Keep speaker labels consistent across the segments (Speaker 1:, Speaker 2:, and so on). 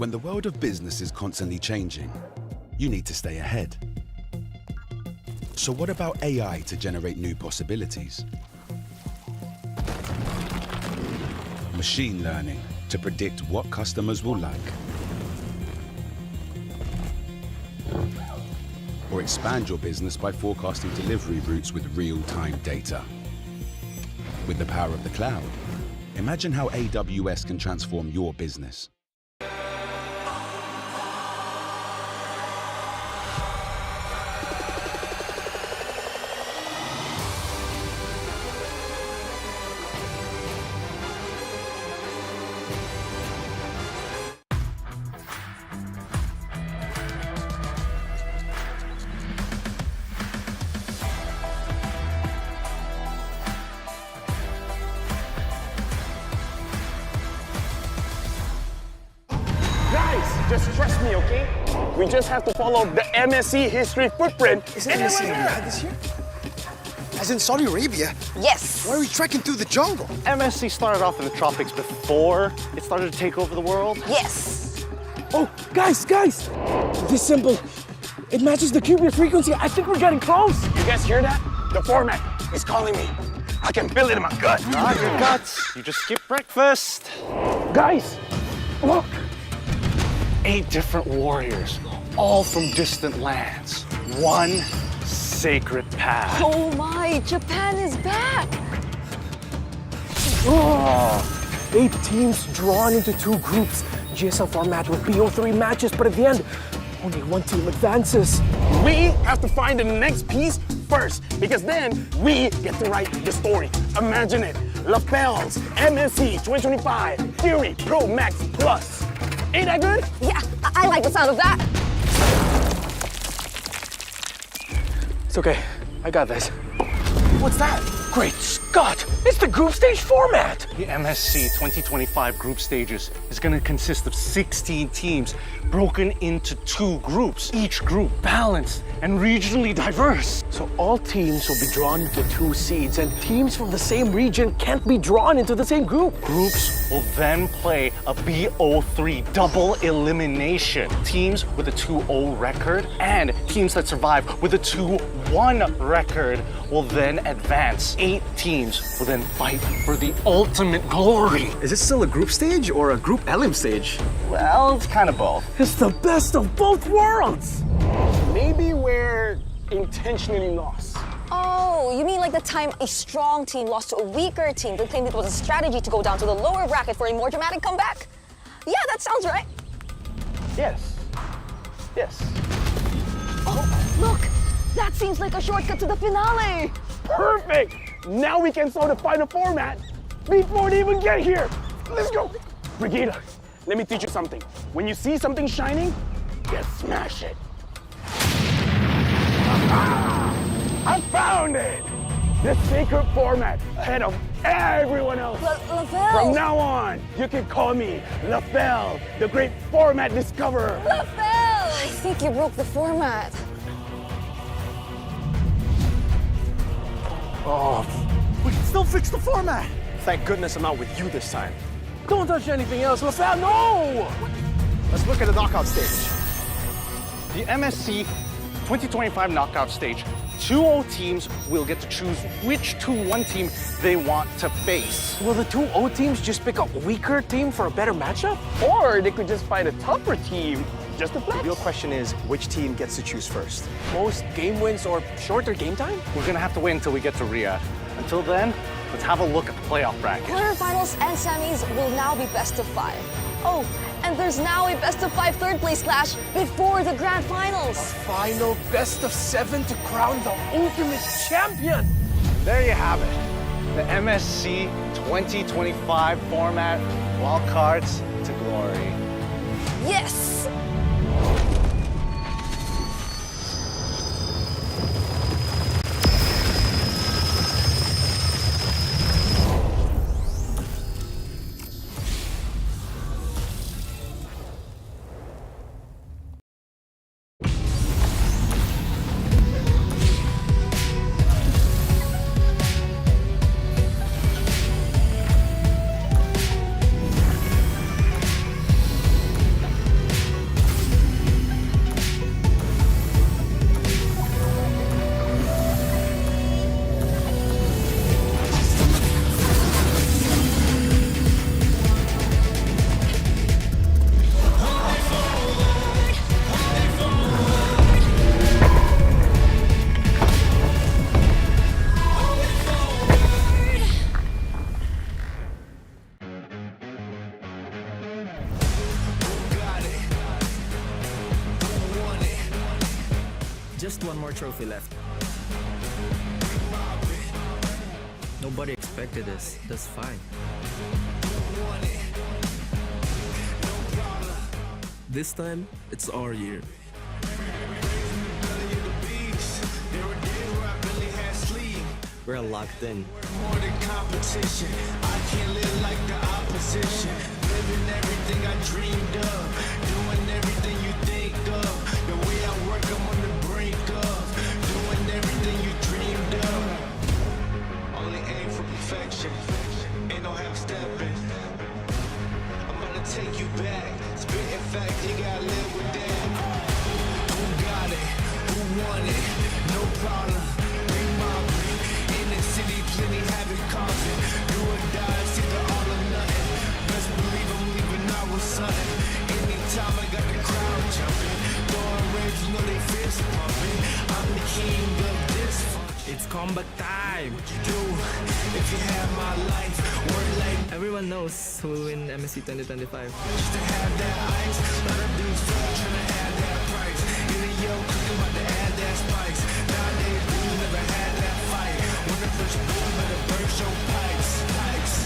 Speaker 1: When the world of business is constantly changing, you need to stay ahead. So what about AI to generate new possibilities? Machine learning to predict what customers will like. Or expand your business by forecasting delivery routes with real-time data. With the power of the cloud, imagine how AWS can transform your business.
Speaker 2: Just trust me, okay? We just have to follow the MSC history footprint.
Speaker 3: Is it MSC in Riyadh this year? As in Saudi Arabia?
Speaker 4: Yes.
Speaker 3: Why are we trekking through the jungle?
Speaker 5: MSC started off in the tropics before it started to take over the world.
Speaker 4: Yes.
Speaker 6: Oh, guys! This symbol, it matches the Cuban frequency. I think we're getting close.
Speaker 2: You guys hear that? The format is calling me. I can feel it in my gut.
Speaker 5: Not your guts. You just skipped breakfast.
Speaker 6: Guys, look.
Speaker 5: 8 different warriors, all from distant lands. One sacred path.
Speaker 4: Oh my, Japan is back.
Speaker 6: Oh, 8 teams drawn into 2 groups. GSL format with BO3 matches, but at the end, only 1 team advances.
Speaker 2: We have to find the next piece first, because then we get to write the story. Imagine it. Lapels, MSC 2025, Theory Pro Max Plus. Ain't that good?
Speaker 4: Yeah, I like the sound of that.
Speaker 6: It's okay, I got this.
Speaker 3: What's that?
Speaker 6: Great Scott, it's the group stage format.
Speaker 5: The MSC 2025 group stages is going to consist of 16 teams broken into 2 groups, each group balanced and regionally diverse.
Speaker 6: So all teams will be drawn into 2 seeds, and teams from the same region can't be drawn into the same group.
Speaker 5: Groups will then play a BO3 double elimination. Teams with a 2-0 record and teams that survive with a 2-1 record will then advance. 8 teams will then fight for the ultimate glory.
Speaker 3: Is this still a group stage or a group elim stage?
Speaker 5: Well, it's kind of both.
Speaker 6: It's the best of both worlds.
Speaker 2: Maybe we're intentionally lost.
Speaker 4: Oh, you mean like the time a strong team lost to a weaker team that claimed it was a strategy to go down to the lower bracket for a more dramatic comeback? Yeah, that sounds right.
Speaker 2: Yes.
Speaker 4: Oh, look! That seems like a shortcut to the finale!
Speaker 2: Perfect! Now we can solve the final format before they even get here. Let's go. Brigida, let me teach you something. When you see something shining, you smash it. I found it! The sacred format ahead of everyone else.
Speaker 4: Lafelle!
Speaker 2: From now on, you can call me Lafelle, the great format discoverer.
Speaker 4: Lafelle! I think you broke the format.
Speaker 3: Oh, we can still fix the format. Thank goodness I'm not with you this time.
Speaker 6: Don't touch anything else, LaFell, no!
Speaker 3: Let's look at the knockout stage.
Speaker 5: The MSC 2025 knockout stage, 2-0 teams will get to choose which 2-1 team they want to face.
Speaker 6: Will the 2-0 teams just pick a weaker team for a better matchup?
Speaker 2: Or they could just fight a tougher team just to flex.
Speaker 3: The real question is, which team gets to choose first?
Speaker 6: Most game wins or shorter game time?
Speaker 5: We're gonna have to wait until we get to Riyadh. Until then, let's have a look at the playoff bracket.
Speaker 4: Quarterfinals and semis will now be best of 5. Oh, and there's now a best of 5 third place clash before the grand finals.
Speaker 6: Final best of 7 to crown the ultimate champion.
Speaker 5: There you have it. The MSC 2025 format, wild cards to glory.
Speaker 4: Yes!
Speaker 7: Just one more trophy left. Nobody expected this. That's fine. This time, it's our year. We're locked in.
Speaker 8: More than competition. I can't live like the opposition. Living everything I dreamed of. Doing everything you think of. The way I work, I'm on the brink of. Doing everything you dreamed of. Only aim for perfection. Ain't no half stepping. I'm gonna take you back. Spitting fact, you gotta live with that. Who got it? Who won it? No problem. Bring my bring. In the city, plenty habit causing. Do or die, it's either all or nothing. Best believe I'm leaving out with something. Anytime I got the crowd jumping. Throwing raves, you know they fist pumping. I'm the king of this function.
Speaker 7: It's comeback time!
Speaker 8: What you do if you have my life? Work like
Speaker 7: Everyone knows who will win MSC 2025.
Speaker 8: just to have that ice. Lot of dudes fuck trying to have that price. In a yo, cooking about to add that spice. Nowadays, you never had that fight. When the push boom, better burst your pipes. Pipes.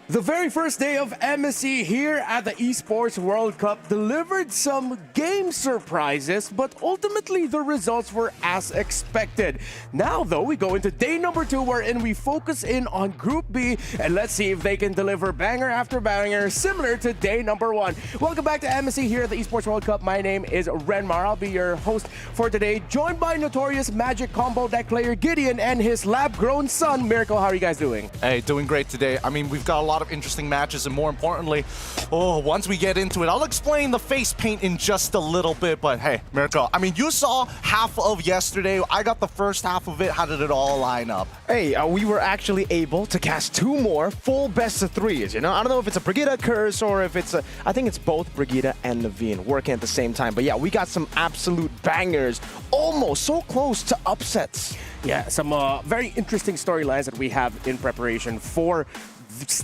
Speaker 6: The very first day of MSC here at the Esports World Cup delivered some game surprises, but ultimately the results were as expected. Now, though, we go into day number 2, wherein we focus in on Group B, and let's see if they can deliver banger after banger, similar to day number 1. Welcome back to MSC here at the Esports World Cup. My name is Renmar. I'll be your host for today, joined by notorious Magic combo deck player Gideon and his lab-grown son, Miracle. How are you guys doing?
Speaker 5: Hey, doing great today. I mean, we've got a lot of interesting matches, and more importantly, once we get into it, I'll explain the face paint in just a little bit. But hey, Miracle, I mean, you saw half of yesterday. I got the first half of it. How did it all line up?
Speaker 3: Hey, we were actually able to cast 2 more full best of 3s, you know? I don't know if it's a Brigitte curse or if it's a... I think it's both Brigitte and Naveen working at the same time. But yeah, we got some absolute bangers, almost so close to upsets.
Speaker 6: Yeah, some very interesting storylines that we have in preparation for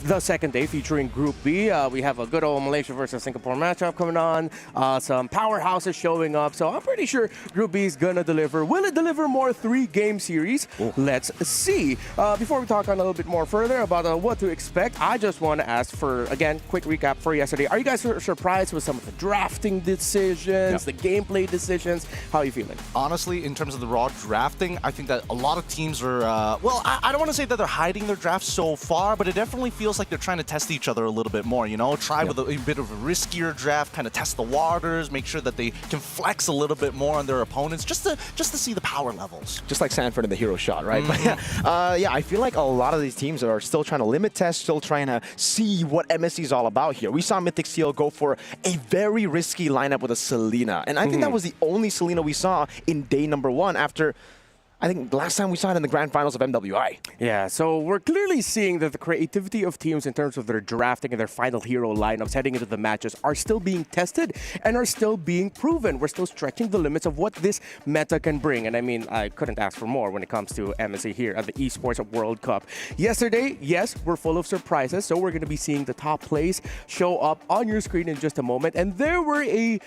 Speaker 6: the second day featuring Group B. We have a good old Malaysia versus Singapore matchup coming on. Some powerhouses showing up. So I'm pretty sure Group B is going to deliver. Will it deliver more 3-game series? Ooh. Let's see. Before we talk on a little bit more further about what to expect, I just want to ask for, again, quick recap for yesterday. Are you guys surprised with some of the drafting decisions, the gameplay decisions? How are you feeling?
Speaker 5: Honestly, in terms of the raw drafting, I think that a lot of teams are, well, I don't want to say that they're hiding their drafts so far, but it definitely feels like they're trying to test each other a little bit more, you know? Try with a bit of a riskier draft, kind of test the waters, make sure that they can flex a little bit more on their opponents, just to see the power levels.
Speaker 3: Just like Sanford in the hero shot, right? Mm-hmm. But yeah, I feel like a lot of these teams are still trying to limit test, still trying to see what MSC is all about here. We saw Mythic Seal go for a very risky lineup with a Selena, and I think that was the only Selena we saw in day number 1 after... I think last time we saw it in the grand finals of MWI.
Speaker 6: Yeah, so we're clearly seeing that the creativity of teams in terms of their drafting and their final hero lineups heading into the matches are still being tested and are still being proven. We're still stretching the limits of what this meta can bring. And I mean, I couldn't ask for more when it comes to MSC here at the Esports World Cup. Yesterday, yes, we're full of surprises, so we're going to be seeing the top plays show up on your screen in just a moment. And there were a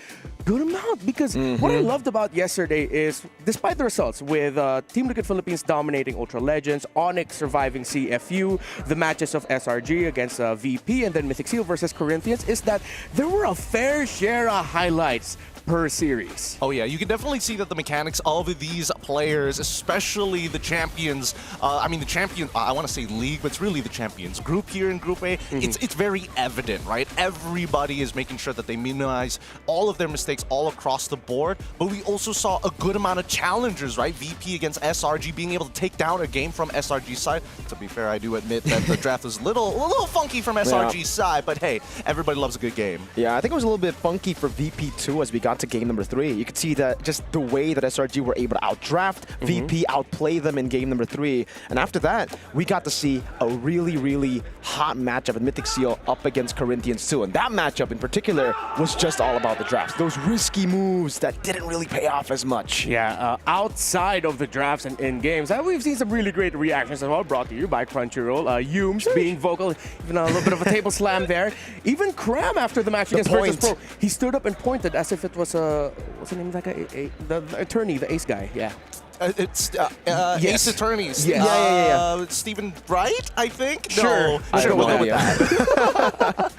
Speaker 6: good amount, because what I loved about yesterday is, despite the results with Team Liquid Philippines dominating Ultra Legends, Onyx surviving CFU, the matches of SRG against VP, and then Mythic Seal versus Corinthians, is that there were a fair share of highlights per series.
Speaker 5: Oh yeah, you can definitely see that the mechanics of these players, especially the champions, I mean the champion, I want to say league, but it's really the champions group here in Group A, it's very evident, right? Everybody is making sure that they minimize all of their mistakes all across the board, but we also saw a good amount of challengers, right? VP against SRG, being able to take down a game from SRG's side. To be fair, I do admit that the draft was a little funky from SRG's side, but hey, everybody loves a good game.
Speaker 3: Yeah, I think it was a little bit funky for VP too, as we got to game number 3. You could see that just the way that SRG were able to outdraft, VP outplay them in game number 3. And after that, we got to see a really, really hot matchup in Mythic Seal up against Corinthians 2. And that matchup in particular was just all about the drafts. Those risky moves that didn't really pay off as much.
Speaker 6: Yeah, outside of the drafts and in games, we've seen some really great reactions as well, brought to you by Crunchyroll. Yooms being vocal, even a little bit of a table slam there. Even Cram after the match against Virtus Pro, he stood up and pointed as if it was what's the name of that guy? The attorney, the ace guy. Yeah.
Speaker 5: It's
Speaker 6: Yes.
Speaker 5: Ace Attorneys.
Speaker 6: Yes.
Speaker 3: Yeah.
Speaker 5: Stephen Bright, I think?
Speaker 6: Sure.
Speaker 5: No.
Speaker 3: I
Speaker 6: Sure,
Speaker 3: have
Speaker 6: we'll
Speaker 3: no
Speaker 6: go with
Speaker 3: idea.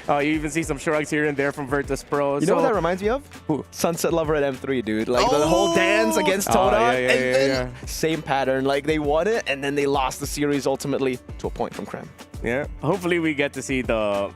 Speaker 6: that. You even see some shrugs here and there from Virtus Pro.
Speaker 3: You know what that reminds me of?
Speaker 6: Who?
Speaker 3: Sunset Lover at M3, dude. Like the whole dance against Toda,
Speaker 6: yeah,
Speaker 3: and then
Speaker 6: yeah.
Speaker 3: same pattern. Like they won it, and then they lost the series ultimately to a point from Cram.
Speaker 6: Yeah. Hopefully we get to see the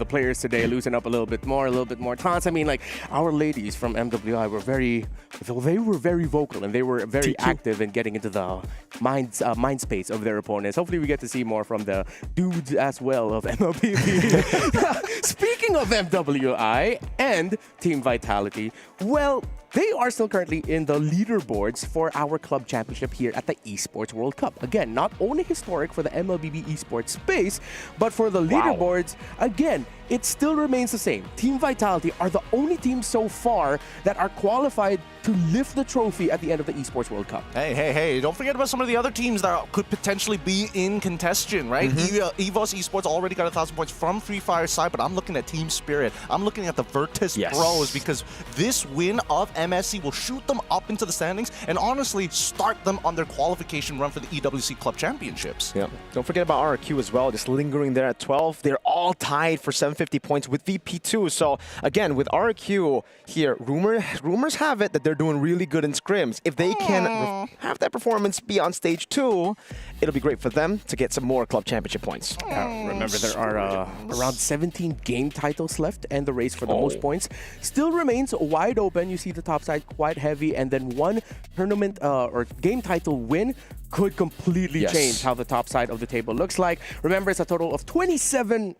Speaker 6: players today loosen up a little bit more taunts. I mean, like our ladies from MWI were very vocal and they were very active in getting into the mind space of their opponents. Hopefully we get to see more from the dudes as well of MLBB. Speaking of MWI and Team Vitality, well, they are still currently in the leaderboards for our club championship here at the Esports World Cup. Again, not only historic for the MLBB esports space, but for the leaderboards, again, it still remains the same. Team Vitality are the only team so far that are qualified to lift the trophy at the end of the Esports World Cup.
Speaker 5: Hey, don't forget about some of the other teams that could potentially be in contention, right? EVOS Esports already got 1,000 points from Free Fire side, but I'm looking at Team Spirit. I'm looking at the Virtus Pros because this win of MSC will shoot them up into the standings and honestly start them on their qualification run for the EWC Club Championships.
Speaker 3: Yeah. Don't forget about RRQ as well, just lingering there at 12. They're all tied for 750 points with VP2. So again, with RRQ here, rumors have it that they're doing really good in scrims. If they can have that performance be on stage 2, it'll be great for them to get some more club championship points.
Speaker 6: Remember, there are around 17 game titles left, and the race for the most points still remains wide open. You see the top side quite heavy, and then one tournament or game title win could completely change how the top side of the table looks like. Remember, it's a total of 27.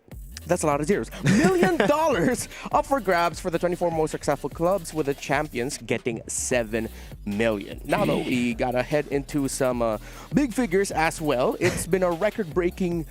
Speaker 6: That's a lot of zeros. $1 million up for grabs for the 24 most successful clubs, with the champions getting $7 million. Now, though, we gotta head into some big figures as well. It's been a record-breaking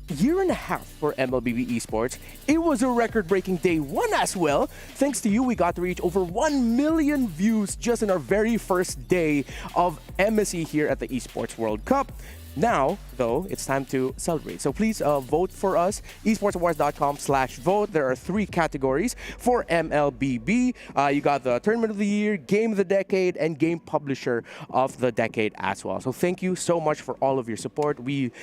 Speaker 6: year and a half for MLBB Esports. It was a record-breaking day 1 as well. Thanks to you, we got to reach over 1 million views just in our very first day of MSC here at the Esports World Cup. Now, though, it's time to celebrate. So please vote for us, esportsawards.com/vote. There are 3 categories for MLBB. You got the Tournament of the Year, Game of the Decade, and Game Publisher of the Decade as well. So thank you so much for all of your support. We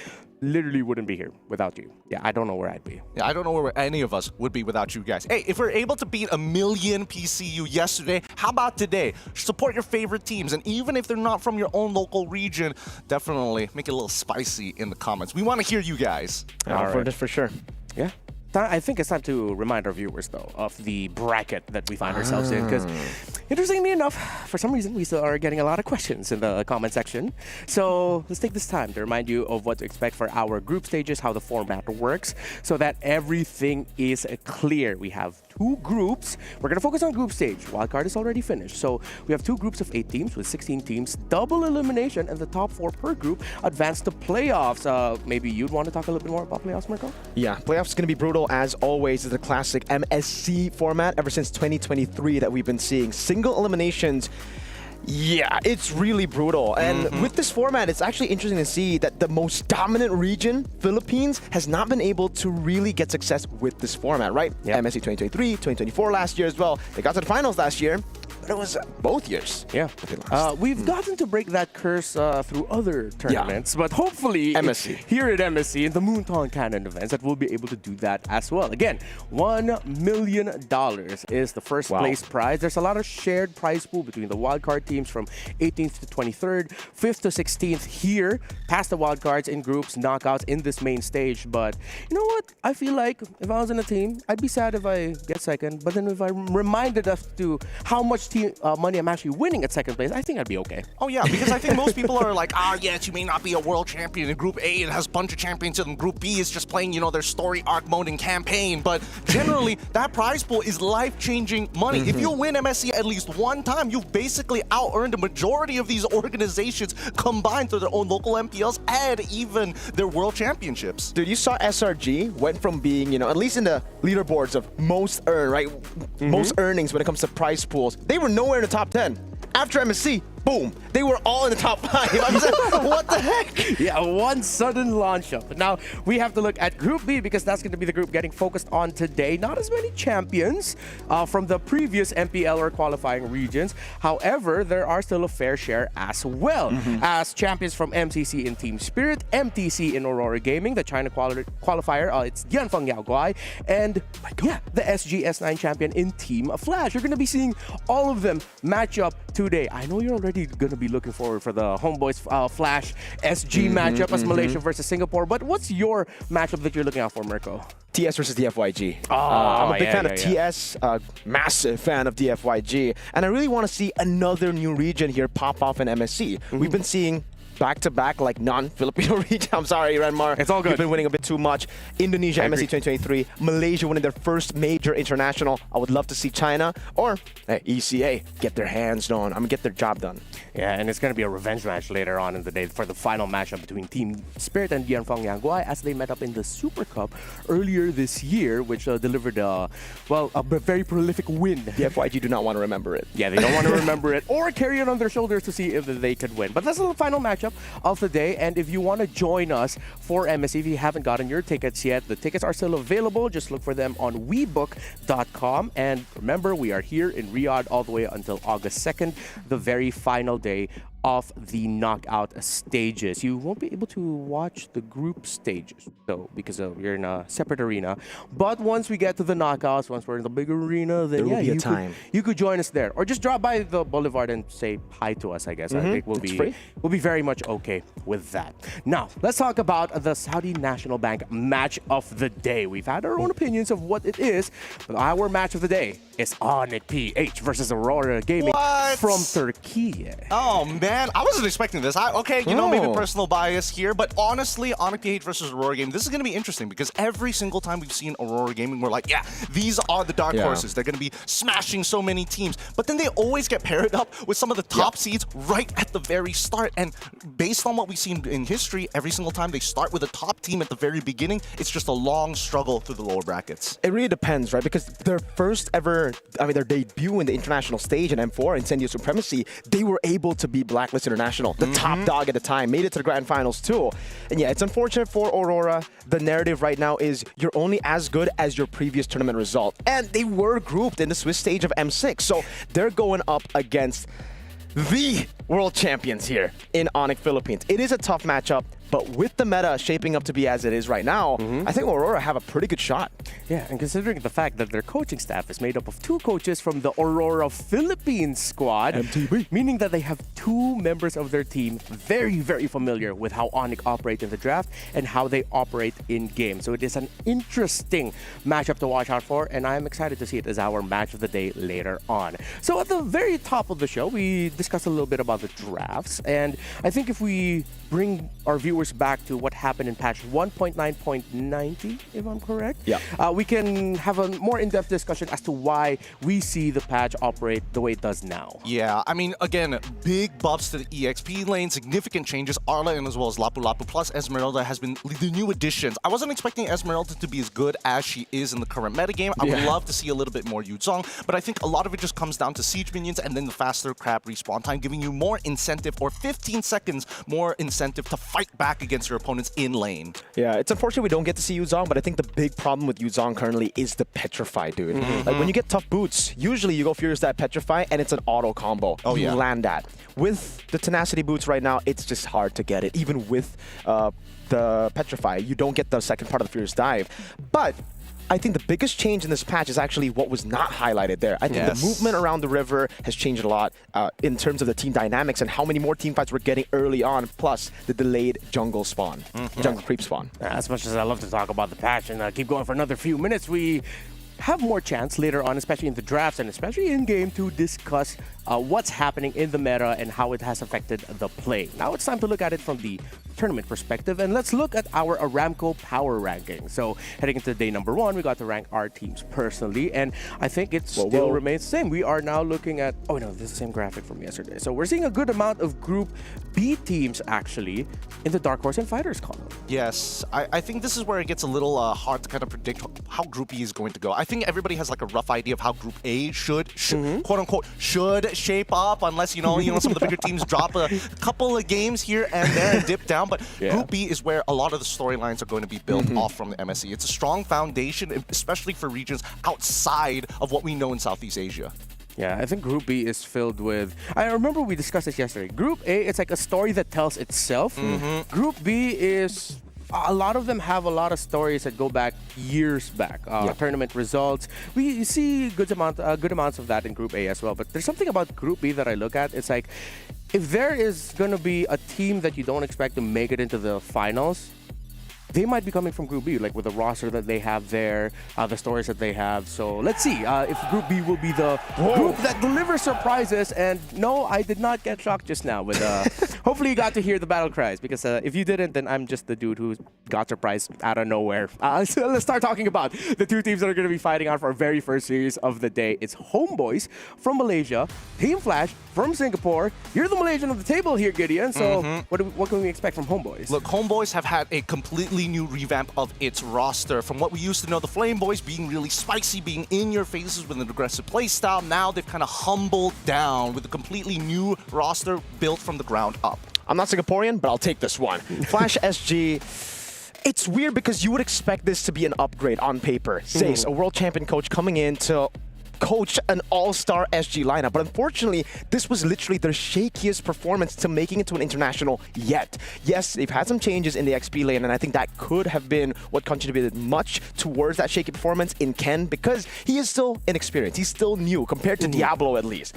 Speaker 6: literally wouldn't be here without you. Yeah, I don't know where I'd be.
Speaker 5: Yeah, I don't know where any of us would be without you guys. Hey, if we're able to beat 1 million PCU yesterday, how about today? Support your favorite teams, and even if they're not from your own local region, definitely make it a little spicy in the comments. We want to hear you guys.
Speaker 3: For sure.
Speaker 6: Yeah. I think it's time to remind our viewers, though, of the bracket that we find ourselves in, because interestingly enough, for some reason, we still are getting a lot of questions in the comment section. So let's take this time to remind you of what to expect for our group stages, how the format works, so that everything is clear. We have 2 groups. We're going to focus on group stage. Wildcard is already finished. So we have 2 groups of 8 teams with 16 teams, double elimination, and the top 4 per group advance to playoffs. Maybe you'd want to talk a little bit more about playoffs, Marco?
Speaker 3: Yeah, playoffs is going to be brutal as always. It's the classic MSC format ever since 2023 that we've been seeing. Single eliminations. Yeah, it's really brutal. And with this format, it's actually interesting to see that the most dominant region, Philippines, has not been able to really get success with this format, right? MSC 2023, 2024 last year as well. They got to the finals last year, but it was both years.
Speaker 6: Yeah. We've gotten to break that curse through other tournaments, but hopefully here at MSC in the Moonton Cannon events that we'll be able to do that as well. Again, $1 million is the first place prize. There's a lot of shared prize pool between the wildcard teams from 18th to 23rd, 5th to 16th here, past the wildcards in groups, knockouts in this main stage. But you know what? I feel like if I was in a team, I'd be sad if I get second, but then if I'm reminded as to how much team money I'm actually winning at second place, I think I'd be okay.
Speaker 5: Oh yeah, because I think most people are like, yes, you may not be a world champion in Group A. It has a bunch of champions, and Group B is just playing, their story arc mode and campaign. But generally, that prize pool is life-changing money. If you win MSC at least one time, you've basically out-earned a majority of these organizations combined through their own local MPLs and even their world championships.
Speaker 3: Dude, you saw SRG went from being, at least in the leaderboards of most earned, right? Most earnings when it comes to prize pools. They were nowhere in the top 10. After MSC, boom, they were all in the top 5. I was like, what the heck?
Speaker 6: Yeah, one sudden launch up. Now, we have to look at Group B because that's going to be the group getting focused on today. Not as many champions from the previous MPL or qualifying regions. However, there are still a fair share as well. As champions from MCC in Team Spirit, MTC in Aurora Gaming, the China qualifier, it's Dianfeng Yaoguai, and the SG-S9 champion in Team Flash. You're going to be seeing all of them match up today. I know you're already going to be looking forward for the Homeboys Flash SG matchup as Malaysia versus Singapore, but what's your matchup that you're looking out for, Mirko?
Speaker 3: TS versus DFYG. I'm a big fan of TS, massive fan of DFYG, and I really want to see another new region here pop off in MSC. We've been seeing back-to-back like non-Filipino region. I'm sorry, Renmar.
Speaker 6: It's all good.
Speaker 3: We've been winning a bit too much. Indonesia, MSC 2023. Malaysia winning their first major international. I would love to see China or ECA get their hands on. Get their job done.
Speaker 6: Yeah, and it's going to be a revenge match later on in the day for the final matchup between Team Spirit and Dianfeng Yaoguai as they met up in the Super Cup earlier this year, which delivered a very prolific win.
Speaker 3: DFYG do not want to remember it.
Speaker 6: Yeah, they don't want to remember it or carry it on their shoulders to see if they could win. But that's the final matchup of the day, and if you want to join us for MSC, if you haven't gotten your tickets yet, the tickets are still available. Just look for them on webook.com, and remember, we are here in Riyadh all the way until August 2nd, the very final day of the knockout stages. You won't be able to watch the group stages though because you're in a separate arena, but once we get to the knockouts, once we're in the big arena, then
Speaker 3: there will be a time.
Speaker 6: You could join us there or just drop by the boulevard and say hi to us. I guess I think we'll be very much okay with that. Now let's talk about the Saudi National Bank match of the day. We've had our own opinions of what it is, but our match of the day is Onyx PH versus Aurora Gaming from Turkey.
Speaker 5: Oh man, I wasn't expecting this. Maybe personal bias here, but honestly, Onyx PH versus Aurora Gaming, this is going to be interesting because every single time we've seen Aurora Gaming, we're like, these are the dark horses. They're going to be smashing so many teams, but then they always get paired up with some of the top seeds right at the very start. And based on what we've seen in history, every single time they start with a top team at the very beginning, it's just a long struggle through the lower brackets.
Speaker 3: It really depends, right? Because their first ever, their debut in the international stage in M4 and Incendio Supremacy, they were able to beat Blacklist International, the top dog at the time, made it to the grand finals too. And yeah, it's unfortunate for Aurora. The narrative right now is you're only as good as your previous tournament result. And they were grouped in the Swiss stage of M6. So they're going up against the world champions here in Onyx Philippines. It is a tough matchup, but with the meta shaping up to be as it is right now, I think Aurora have a pretty good shot.
Speaker 6: Yeah, and considering the fact that their coaching staff is made up of 2 coaches from the Aurora Philippines squad,
Speaker 3: MTB,
Speaker 6: meaning that they have 2 members of their team very, very familiar with how Onyx operate in the draft and how they operate in game. So it is an interesting matchup to watch out for, and I'm excited to see it as our match of the day later on. So at the very top of the show, we discussed a little bit about the drafts, and I think if we bring our viewers back to what happened in patch 1.9.90, if I'm correct, we can have a more in-depth discussion as to why we see the patch operate the way it does now.
Speaker 5: Yeah, again, big buffs to the EXP lane, significant changes. Arla and as well as Lapu Lapu plus Esmeralda has been the new additions. I wasn't expecting Esmeralda to be as good as she is in the current metagame. I would love to see a little bit more Yuzong, but I think a lot of it just comes down to siege minions and then the faster crab respawn time, giving you more incentive, or 15 seconds more incentive to fight back against your opponents in lane.
Speaker 3: Yeah, it's unfortunate we don't get to see Yuzong, but I think the big problem with Yuzong currently is the Petrify, dude. Like when you get tough boots, usually you go Furious that Petrify and it's an auto combo. You land that. With the Tenacity boots right now, it's just hard to get it. Even with the Petrify, you don't get the second part of the Furious Dive. But I think the biggest change in this patch is actually what was not highlighted there. I think the movement around the river has changed a lot in terms of the team dynamics and how many more team fights we're getting early on, plus the delayed jungle spawn, jungle creep spawn.
Speaker 6: As much as I love to talk about the patch and keep going for another few minutes, we have more chance later on, especially in the drafts and especially in game, to discuss what's happening in the meta and how it has affected the play. Now it's time to look at it from the tournament perspective, and let's look at our Aramco power ranking. So heading into day number 1, we got to rank our teams personally, and I think it still remains the same. We are now looking at, oh no, this is the same graphic from yesterday. So we're seeing a good amount of Group B teams actually in the Dark Horse and Fighters column.
Speaker 5: Yes, I think this is where it gets a little hard to kind of predict how Group B is going to go. I think everybody has like a rough idea of how Group A should quote unquote, should shape up, unless, you know, some of the bigger teams drop a couple of games here and there and dip down. But Group B is where a lot of the storylines are going to be built off from the MSC. It's a strong foundation, especially for regions outside of what we know in Southeast Asia.
Speaker 6: Yeah, I think Group B is filled with... I remember we discussed this yesterday. Group A, it's like a story that tells itself. Group B is... A lot of them have a lot of stories that go back years back. Tournament results. We see good amounts of that in Group A as well. But there's something about Group B that I look at. It's like, if there is going to be a team that you don't expect to make it into the finals, they might be coming from Group B, like with the roster that they have there, the stories that they have. So let's see if Group B will be the group that delivers surprises. And no, I did not get shocked just now. With hopefully you got to hear the battle cries, because if you didn't, then I'm just the dude who got surprised out of nowhere. So let's start talking about the two teams that are going to be fighting on for our very first series of the day. It's Homeboys from Malaysia, Team Flash from Singapore. You're the Malaysian of the table here, Gideon. So what can we expect from Homeboys?
Speaker 5: Look, Homeboys have had a completely new revamp of its roster. From what we used to know, the Flame Boys being really spicy, being in your faces with an aggressive playstyle, now they've kind of humbled down with a completely new roster built from the ground up.
Speaker 3: I'm not Singaporean, but I'll take this one. Flash SG. It's weird because you would expect this to be an upgrade on paper. Zace, a world champion coach coming in to coach an all-star SG lineup, but unfortunately this was literally their shakiest performance to making it to an international yet. Yes, they've had some changes in the XP lane, and I think that could have been what contributed much towards that shaky performance in Ken, because he is still inexperienced, he's still new compared to Diablo at least.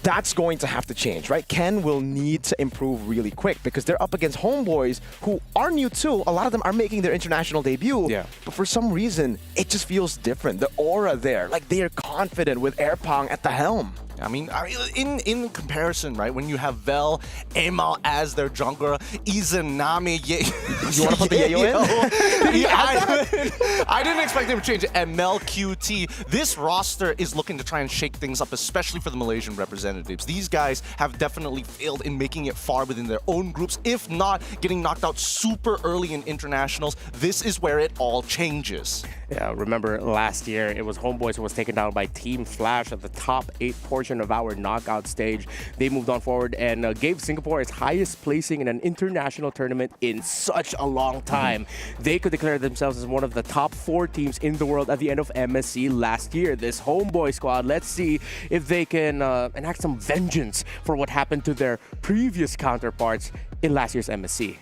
Speaker 3: That's going to have to change, right? Ken will need to improve really quick because they're up against Homeboys who are new too. A lot of them are making their international debut, but for some reason, it just feels different. The aura there, like they are confident with Airpong at the helm.
Speaker 5: I mean, in comparison, right, when you have Vel, Amal as their jungler, Izanami,
Speaker 3: You want to put the Yayo in?
Speaker 5: I didn't expect them to change it. MLQT. This roster is looking to try and shake things up, especially for the Malaysian representatives. These guys have definitely failed in making it far within their own groups, if not getting knocked out super early in internationals. This is where it all changes.
Speaker 6: Yeah, remember last year, it was Homeboys who was taken down by Team Flash at the top 8 portion of our knockout stage. They moved on forward and gave Singapore its highest placing in an international tournament in such a long time. They could declare themselves as one of the top 4 teams in the world at the end of MSC last year. This Homeboy squad, let's see if they can enact some vengeance for what happened to their previous counterparts in last year's MSC.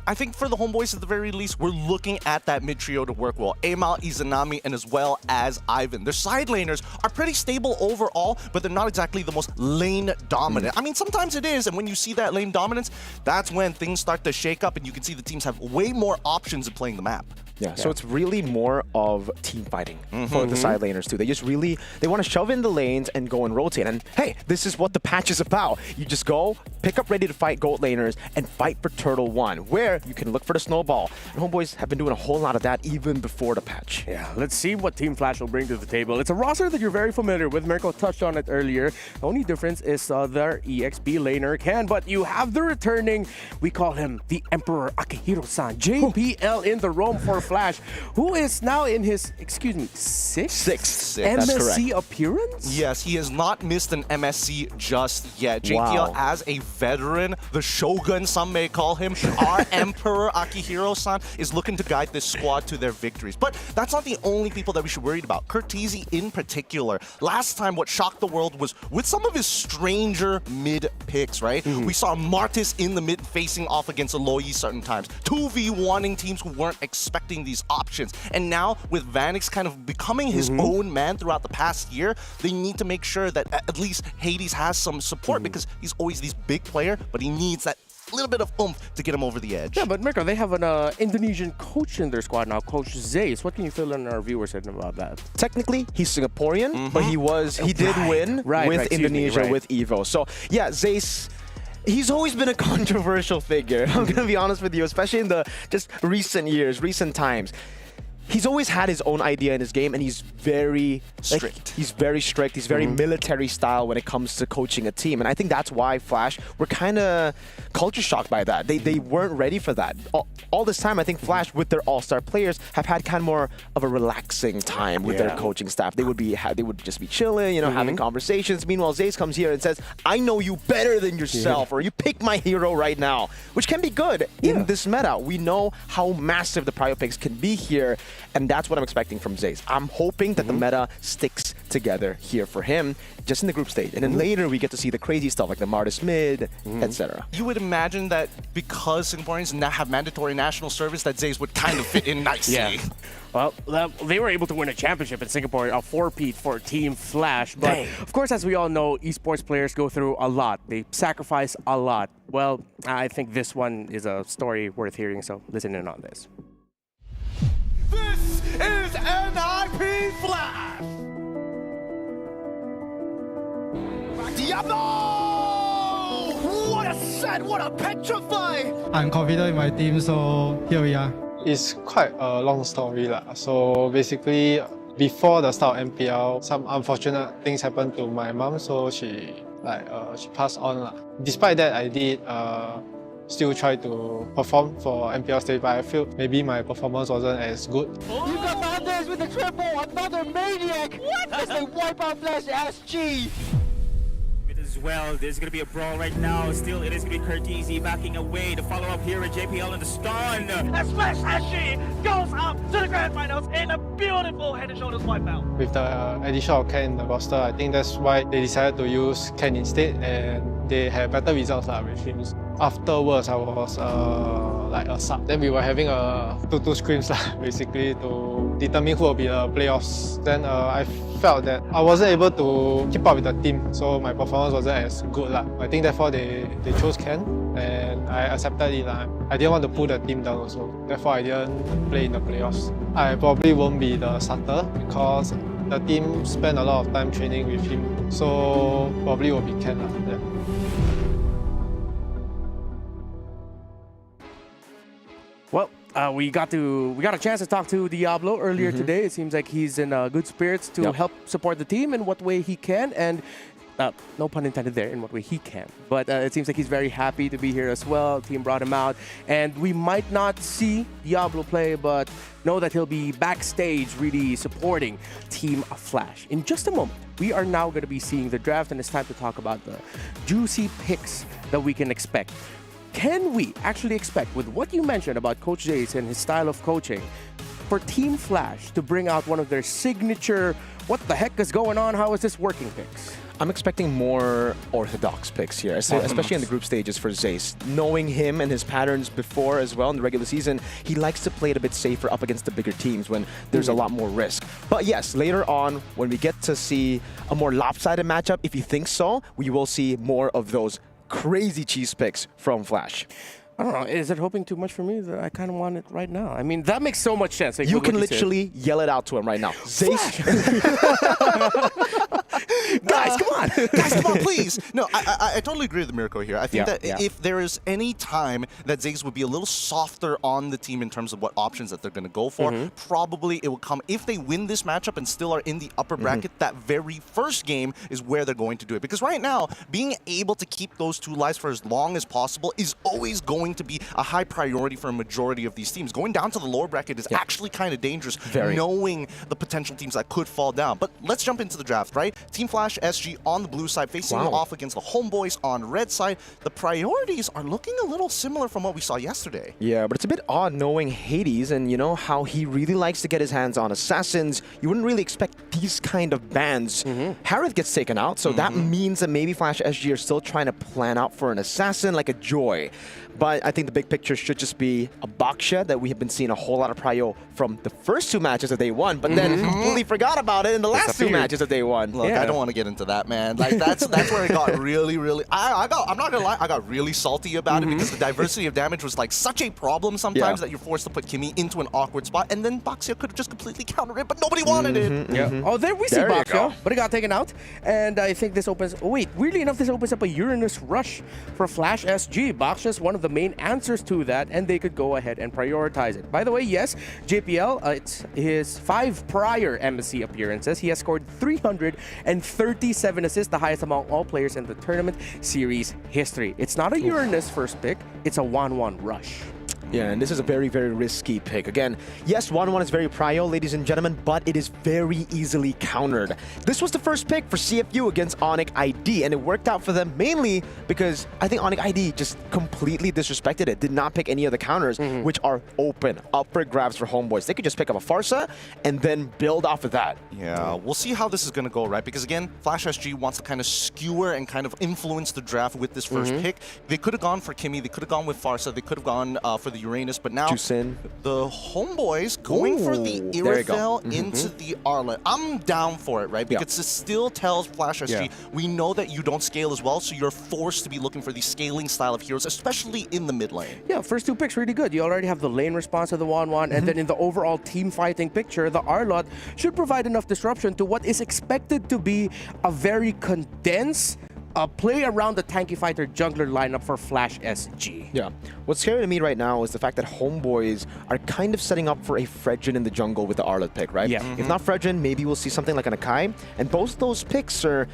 Speaker 5: I think for the Homeboys, at the very least, we're looking at that mid trio to work well. Amal, Izanami, and as well as Ivan. Their side laners are pretty stable overall, but they're not exactly the most lane dominant. I mean, sometimes it is, and when you see that lane dominance, that's when things start to shake up and you can see the teams have way more options in playing the map.
Speaker 3: Yeah, so it's really more of team fighting for the side laners too. They just really, they want to shove in the lanes and go and rotate. And hey, this is what the patch is about. You just go, pick up ready to fight gold laners and fight for Turtle 1, where you can look for the snowball. And Homeboys have been doing a whole lot of that even before the patch.
Speaker 6: Yeah, let's see what Team Flash will bring to the table. It's a roster that you're very familiar with. Mirko touched on it earlier. The only difference is their EXP laner Ken, but you have the returning, we call him the Emperor Akihiro-san, JPL in the roam for Flash, who is now in his, sixth MSC appearance?
Speaker 5: Yes, he has not missed an MSC just yet. JPL as a veteran, the Shogun, some may call him, our Emperor Akihiro-san is looking to guide this squad to their victories. But that's not the only people that we should worry about. Curtizi in particular. Last time, what shocked the world was with some of his stranger mid picks, right? We saw Martis in the mid facing off against Aloy certain times. 2v1ing teams who weren't expecting these options. And now, with Vanix kind of becoming his own man throughout the past year, they need to make sure that at least Hades has some support because he's always this big player, but he needs that little bit of oomph to get him over the edge.
Speaker 6: Yeah, but Mirko, they have an Indonesian coach in their squad now, Coach Zace. What can you fill in our viewers saying about that?
Speaker 3: Technically, he's Singaporean, but he did win with Indonesia with Evo. So yeah, Zace. He's always been a controversial figure. I'm gonna be honest with you, especially in the just recent years, recent times. He's always had his own idea in his game, and he's very strict. He's very strict. He's very military style when it comes to coaching a team, and I think that's why Flash were kind of culture shocked by that. They weren't ready for that. All this time, I think Flash with their all-star players have had kind of more of a relaxing time with their coaching staff. They would just be chilling, you know, having conversations. Meanwhile, Zace comes here and says, "I know you better than yourself," or "You pick my hero right now," which can be good in this meta. We know how massive the prio picks can be here. And that's what I'm expecting from Zace. I'm hoping that the meta sticks together here for him, just in the group stage. And then later we get to see the crazy stuff like the Martis mid, etc.
Speaker 5: You would imagine that because Singaporeans now have mandatory national service, that Zace would kind of fit in nicely.
Speaker 6: Well, they were able to win a championship in Singapore, a 4-peat for Team Flash. But of course, as we all know, esports players go through a lot. They sacrifice a lot. Well, I think this one is a story worth hearing, so listen in on this.
Speaker 8: This is NIP Flash! Diablo! What a set! What a petrify!
Speaker 9: I'm confident in my team, so here we are.
Speaker 10: It's quite a long story. So basically, before the start of MPL, some unfortunate things happened to my mom, so she passed on. Despite that, I did still try to perform for MPL stage, but I feel maybe my performance wasn't as good.
Speaker 8: You got Fernandez with the triple, another maniac! What? As they wipe out Flash SG!
Speaker 11: As well, there's going to be a brawl right now. Still, it is going to be Curtizi backing away. The follow-up here at JPL in the stun.
Speaker 12: As Flash SG goes up to the grand finals in a beautiful head and shoulders wipeout.
Speaker 10: With the addition of Ken in the roster, I think that's why they decided to use Ken instead, and they had better results with him. Afterwards, I was like a sub. Then we were having a 2-2 scrims basically to determine who will be the playoffs. Then I felt that I wasn't able to keep up with the team, so my performance wasn't as good. I think therefore they chose Ken, and I accepted it. I didn't want to pull the team down also. Therefore I didn't play in the playoffs. I probably won't be the starter because the team spent a lot of time training with him, so probably will be Ken. Yeah.
Speaker 6: Well, we got a chance to talk to Diablo earlier today. It seems like he's in good spirits to help support the team in what way he can, and no pun intended there, in what way he can. But it seems like he's very happy to be here as well. Team brought him out, and we might not see Diablo play, but know that he'll be backstage really supporting Team Flash. In just a moment, we are now going to be seeing the draft, and it's time to talk about the juicy picks that we can expect. Can we actually expect, with what you mentioned about Coach Zace and his style of coaching, for Team Flash to bring out one of their signature, what the heck is going on, how is this working picks?
Speaker 3: I'm expecting more orthodox picks here, especially in the group stages for Zace. Knowing him and his patterns before as well in the regular season, he likes to play it a bit safer up against the bigger teams when there's a lot more risk. But yes, later on, when we get to see a more lopsided matchup, if you think so, we will see more of those crazy cheese picks from Flash.
Speaker 6: I don't know, is it hoping too much for me? I kind of want it right now. I mean, that makes so much sense. Like,
Speaker 3: you can literally yell it out to him right now. Zace.
Speaker 5: Guys, come on. Guys, come on, please. No, I totally agree with Mirko here. I think that if there is any time that Zace would be a little softer on the team in terms of what options that they're going to go for, probably it will come if they win this matchup and still are in the upper bracket. That very first game is where they're going to do it. Because right now, being able to keep those two lives for as long as possible is always going to be a high priority for a majority of these teams. Going down to the lower bracket is actually kind of dangerous, knowing the potential teams that could fall down. But let's jump into the draft, right? Team Flash SG on the blue side, facing off against the Homeboys on red side. The priorities are looking a little similar from what we saw yesterday.
Speaker 3: Yeah, but it's a bit odd knowing Hades and, you know, how he really likes to get his hands on assassins. You wouldn't really expect these kind of bans. Harith gets taken out, so that means that maybe Flash SG are still trying to plan out for an assassin like a Joy. But I think the big picture should just be a Baksha that we have been seeing a whole lot of prio from the first 2 matches of day one, but then completely forgot about it in the last 2 matches of day one.
Speaker 5: Look, I don't want to get into that, man. Like that's where it got really. I'm not gonna lie, I got really salty about it because the diversity of damage was like such a problem sometimes that you're forced to put Kimmy into an awkward spot, and then Baksha could have just completely countered it, but nobody wanted it.
Speaker 6: Oh, there we see Baksha, but it got taken out, and I think this opens. Oh, wait, weirdly enough, this opens up a Uranus rush for Flash SG. Baksha is one of the main answers to that, and they could go ahead and prioritize it. By the way, yes, JPL, it's his 5 prior MSC appearances. He has scored 337 assists, the highest among all players in the tournament series history. It's not a Uranus first pick, it's a 1-1 rush.
Speaker 3: Yeah, and this is a very, very risky pick. Again, yes, 1-1 is very prio, ladies and gentlemen, but it is very easily countered. This was the first pick for CFU against Onyx ID, and it worked out for them mainly because I think Onyx ID just completely disrespected it, did not pick any of the counters, which are open, up for grabs for Homeboys. They could just pick up a Farsa and then build off of that.
Speaker 5: Yeah, we'll see how this is going to go, right? Because again, Flash SG wants to kind of skewer and kind of influence the draft with this first pick. They could have gone for Kimmy, they could have gone with Farsa, they could have gone for the Uranus, but now the Homeboys going for the Irithel into the Arlet. I'm down for it, right? Because it still tells Flash SG, we know that you don't scale as well, so you're forced to be looking for the scaling style of heroes, especially in the mid lane.
Speaker 6: Yeah, first 2 picks really good. You already have the lane response to the 1-1, and then in the overall team fighting picture, the Arlot should provide enough disruption to what is expected to be a very condensed play around the tanky fighter jungler lineup for Flash SG.
Speaker 3: Yeah. What's scary to me right now is the fact that Homeboys are kind of setting up for a Fredrin in the jungle with the Arlet pick, right?
Speaker 6: Yeah.
Speaker 3: If not Fredrin, maybe we'll see something like an Akai. And both those picks are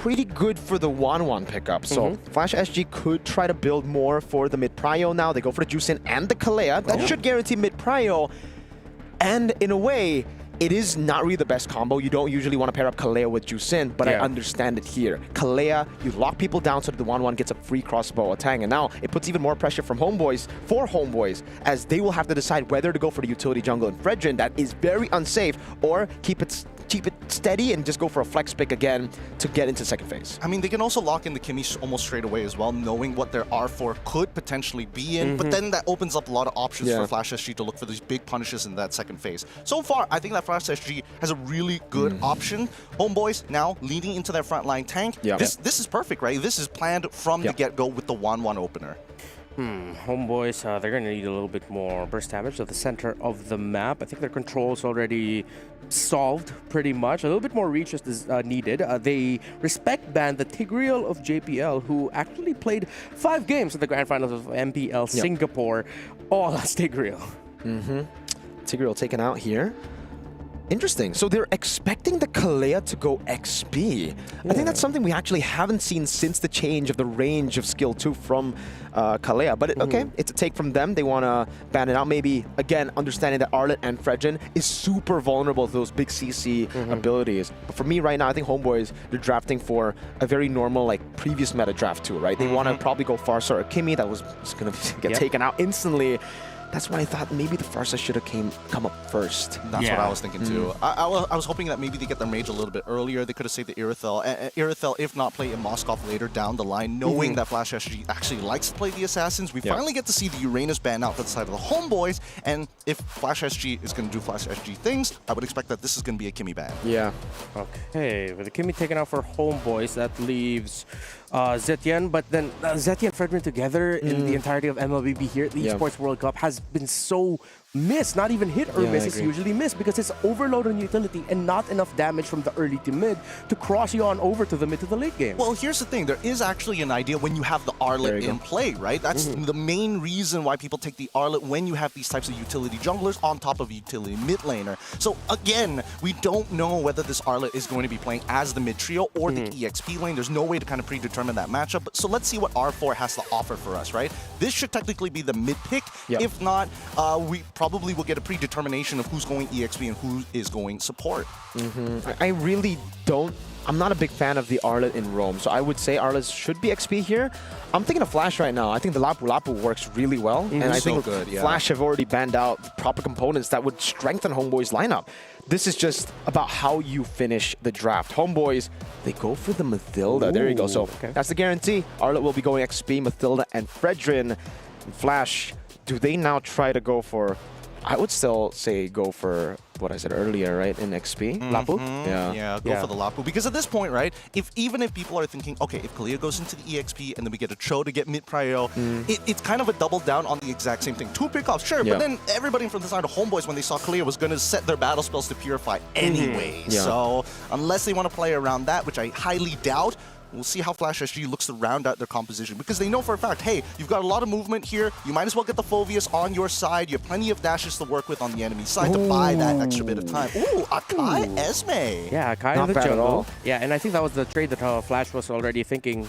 Speaker 3: pretty good for the 1-1 pickup. So Flash SG could try to build more for the mid-prio now. They go for the Juicin and the Kalea. That should guarantee mid-prio. And in a way, it is not really the best combo. You don't usually want to pair up Kalea with Juicin, but I understand it here. Kalea, you lock people down so that the 1-1 gets a free crossbow attack, and now it puts even more pressure from Homeboys, as they will have to decide whether to go for the utility jungle in Fredrin that is very unsafe, or keep it steady and just go for a flex pick again to get into second phase.
Speaker 5: I mean, they can also lock in the Kimmy almost straight away as well, knowing what their R4 could potentially be in, but then that opens up a lot of options for Flash SG to look for these big punishes in that second phase. So far, I think that Flash SG has a really good option. Homeboys now leading into their frontline tank. This is perfect, right? This is planned from the get-go with the 1-1 opener.
Speaker 6: Homeboys, they're going to need a little bit more burst damage at the center of the map. I think their control's already solved pretty much. A little bit more reach is needed. They respect ban the Tigreal of JPL, who actually played 5 games in the grand finals of MPL Singapore, all as Tigreal.
Speaker 3: Tigreal taken out here. Interesting. So they're expecting the Kalea to go XP. I think that's something we actually haven't seen since the change of the range of skill 2 from Kalea. But okay, it's a take from them. They want to ban it out. Maybe, again, understanding that Arlet and Fredrin is super vulnerable to those big CC abilities. But for me right now, I think Homeboys, they're drafting for a very normal, like, previous meta draft too, right? They want to probably go Farsa or Kimmy. That was going to get taken out instantly. That's why I thought maybe the Farsa should have come up first.
Speaker 5: That's what I was thinking too. I was hoping that maybe they get their mage a little bit earlier. They could have saved the Irithel. Irithel, if not, play in Moskov later down the line, knowing that Flash SG actually likes to play the Assassins. We finally get to see the Uranus ban out for the side of the Homeboys, and if Flash SG is going to do Flash SG things, I would expect that this is going to be a Kimmy ban.
Speaker 3: Yeah.
Speaker 6: Okay, with the Kimmy taken out for Homeboys, that leaves Zetian, but then Zetian and Fredrin together in the entirety of MLBB here at the Esports World Cup has been so missed, not even hit or miss, it's usually missed because it's overload on utility and not enough damage from the early to mid to cross you on over to the mid to the late game.
Speaker 5: Well, here's the thing, there is actually an idea when you have the Arlet in play, right? That's the main reason why people take the Arlet when you have these types of utility junglers on top of a utility mid laner. So again, we don't know whether this Arlet is going to be playing as the mid trio or the EXP lane. There's no way to kind of predetermine that matchup. So let's see what R4 has to offer for us, right? This should technically be the mid pick. If not, we probably will get a predetermination of who's going EXP and who is going support.
Speaker 3: I really don't. I'm not a big fan of the Arlet in Rome, so I would say Arlet should be XP here. I'm thinking of Flash right now. I think the Lapu Lapu works really well, and I think Flash have already banned out the proper components that would strengthen Homeboys' lineup. This is just about how you finish the draft. Homeboys, they go for the Mathilda. There you go. So that's the guarantee. Arlet will be going XP, Mathilda, and Fredrin. Flash, do they now try to go for... I would still say go for what I said earlier, right? In XP? Lapu?
Speaker 5: Yeah, go for the Lapu. Because at this point, right, even if people are thinking, okay, if Kalia goes into the EXP and then we get a Cho to get mid-prio, it's kind of a double down on the exact same thing. 2 pickoffs, sure, but then everybody from the side of Homeboys, when they saw Kalia, was going to set their battle spells to Purify anyway. So unless they want to play around that, which I highly doubt, we'll see how Flash SG looks to round out their composition, because they know for a fact, hey, you've got a lot of movement here. You might as well get the Phoveus on your side. You have plenty of dashes to work with on the enemy side to buy that extra bit of time. Ooh, Akai Esme.
Speaker 6: Yeah, Akai in the jungle. Yeah, and I think that was the trade that Flash was already thinking.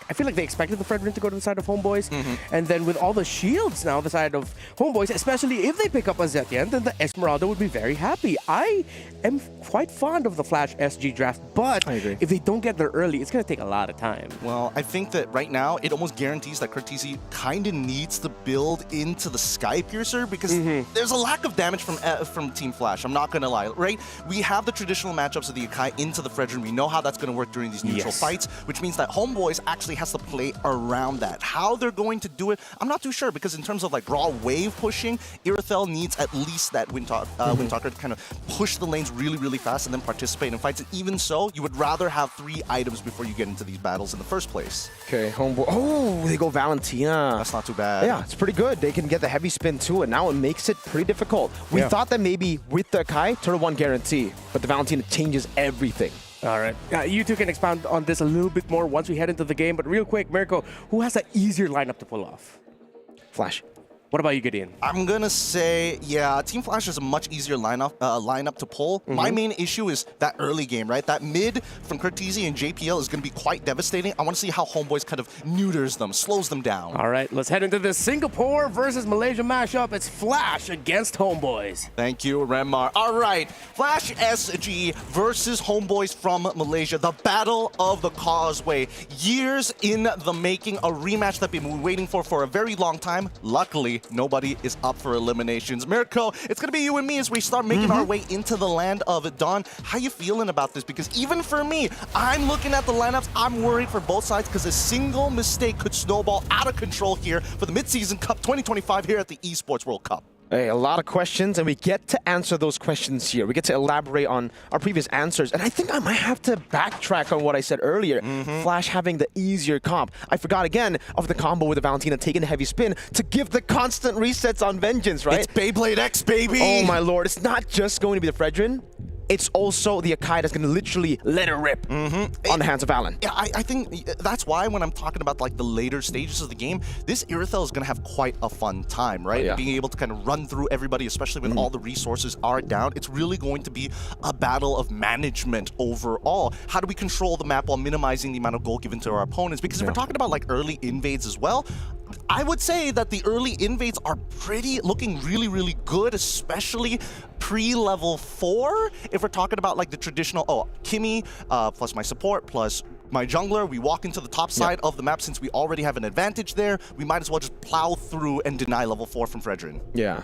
Speaker 6: I feel like they expected the Fredrin to go to the side of Homeboys, and then with all the shields now, the side of Homeboys, especially if they pick up a Zetian, then the Esmeralda would be very happy. I am quite fond of the Flash SG draft, but if they don't get there early, it's going to take a lot of time.
Speaker 5: Well, I think that right now, it almost guarantees that Curtisi kind of needs to build into the Sky Piercer, because there's a lack of damage from Team Flash, I'm not going to lie, right? We have the traditional matchups of the Akai into the Fredrin. We know how that's going to work during these neutral fights, which means that Homeboys actually has to play around that. How they're going to do it, I'm not too sure, because in terms of like raw wave pushing, Irithel needs at least that Windtalker to kind of push the lanes really, really fast and then participate in fights. And even so, you would rather have 3 items before you get into these battles in the first place.
Speaker 3: Okay, Homeboy. Oh, they go Valentina.
Speaker 5: That's not too bad.
Speaker 3: Yeah, it's pretty good. They can get the heavy spin too, and now it makes it pretty difficult. We thought that maybe with the Kai, Turtle 1 guarantee, but the Valentina changes everything.
Speaker 6: All right. You two can expound on this a little bit more once we head into the game. But real quick, Mirko, who has an easier lineup to pull off?
Speaker 3: Flash.
Speaker 6: What about you, Gideon?
Speaker 5: I'm going to say, yeah, Team Flash is a much easier lineup to pull. My main issue is that early game, right? That mid from Curtisi and JPL is going to be quite devastating. I want to see how Homeboys kind of neuters them, slows them down.
Speaker 6: All right, let's head into this Singapore versus Malaysia mashup. It's Flash against Homeboys.
Speaker 5: Thank you, Remar. All right, Flash SG versus Homeboys from Malaysia. The Battle of the Causeway. Years in the making, a rematch that we've been waiting for a very long time. Luckily, nobody is up for eliminations. Mirko, it's going to be you and me as we start making our way into the land of Dawn. How you feeling about this? Because even for me, I'm looking at the lineups. I'm worried for both sides because a single mistake could snowball out of control here for the Mid-Season Cup 2025 here at the Esports World Cup.
Speaker 3: Hey, a lot of questions, and we get to answer those questions here. We get to elaborate on our previous answers, and I think I might have to backtrack on what I said earlier. Flash having the easier comp. I forgot again of the combo with the Valentina taking the heavy spin to give the constant resets on Vengeance, right?
Speaker 5: It's Beyblade X, baby!
Speaker 3: Oh my lord, it's not just going to be the Fredrin. It's also the Akai that's going to literally let it rip on the hands of Alan.
Speaker 5: Yeah, I think that's why when I'm talking about like the later stages of the game, this Irithel is going to have quite a fun time, right? Being able to kind of run through everybody, especially when all the resources are down. It's really going to be a battle of management overall. How do we control the map while minimizing the amount of gold given to our opponents? Because if we're talking about like early invades as well, I would say that the early invades are looking really, really good, especially pre-level 4. If we're talking about like the traditional, Kimmy plus my support plus my jungler, we walk into the top side of the map. Since we already have an advantage there, we might as well just plow through and deny level 4 from Fredrin.
Speaker 3: Yeah.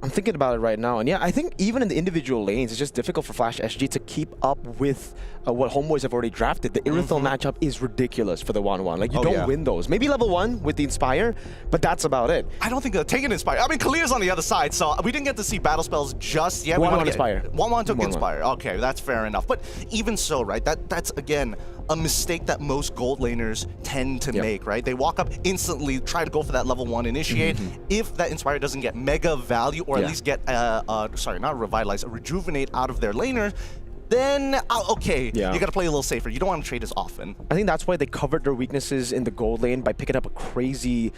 Speaker 3: I'm thinking about it right now, and yeah, I think even in the individual lanes, it's just difficult for Flash SG to keep up with what Homeboys have already drafted. The Irithel matchup is ridiculous for the 1-1. Like, you don't win those. Maybe level 1 with the Inspire, but that's about it.
Speaker 5: I don't think they'll take an Inspire. I mean, Kalia's on the other side, so we didn't get to see battle spells just yet.
Speaker 3: 1-1 Inspire.
Speaker 5: 1-1 took Inspire. Okay, that's fair enough. But even so, right, that's, again, a mistake that most gold laners tend to make, right? They walk up instantly, try to go for that level 1 initiate. If that Inspire doesn't get mega value, or at least get, sorry, not revitalize, rejuvenate out of their laner, then, you got to play a little safer. You don't want to trade as often.
Speaker 3: I think that's why they covered their weaknesses in the gold lane by picking up a crazy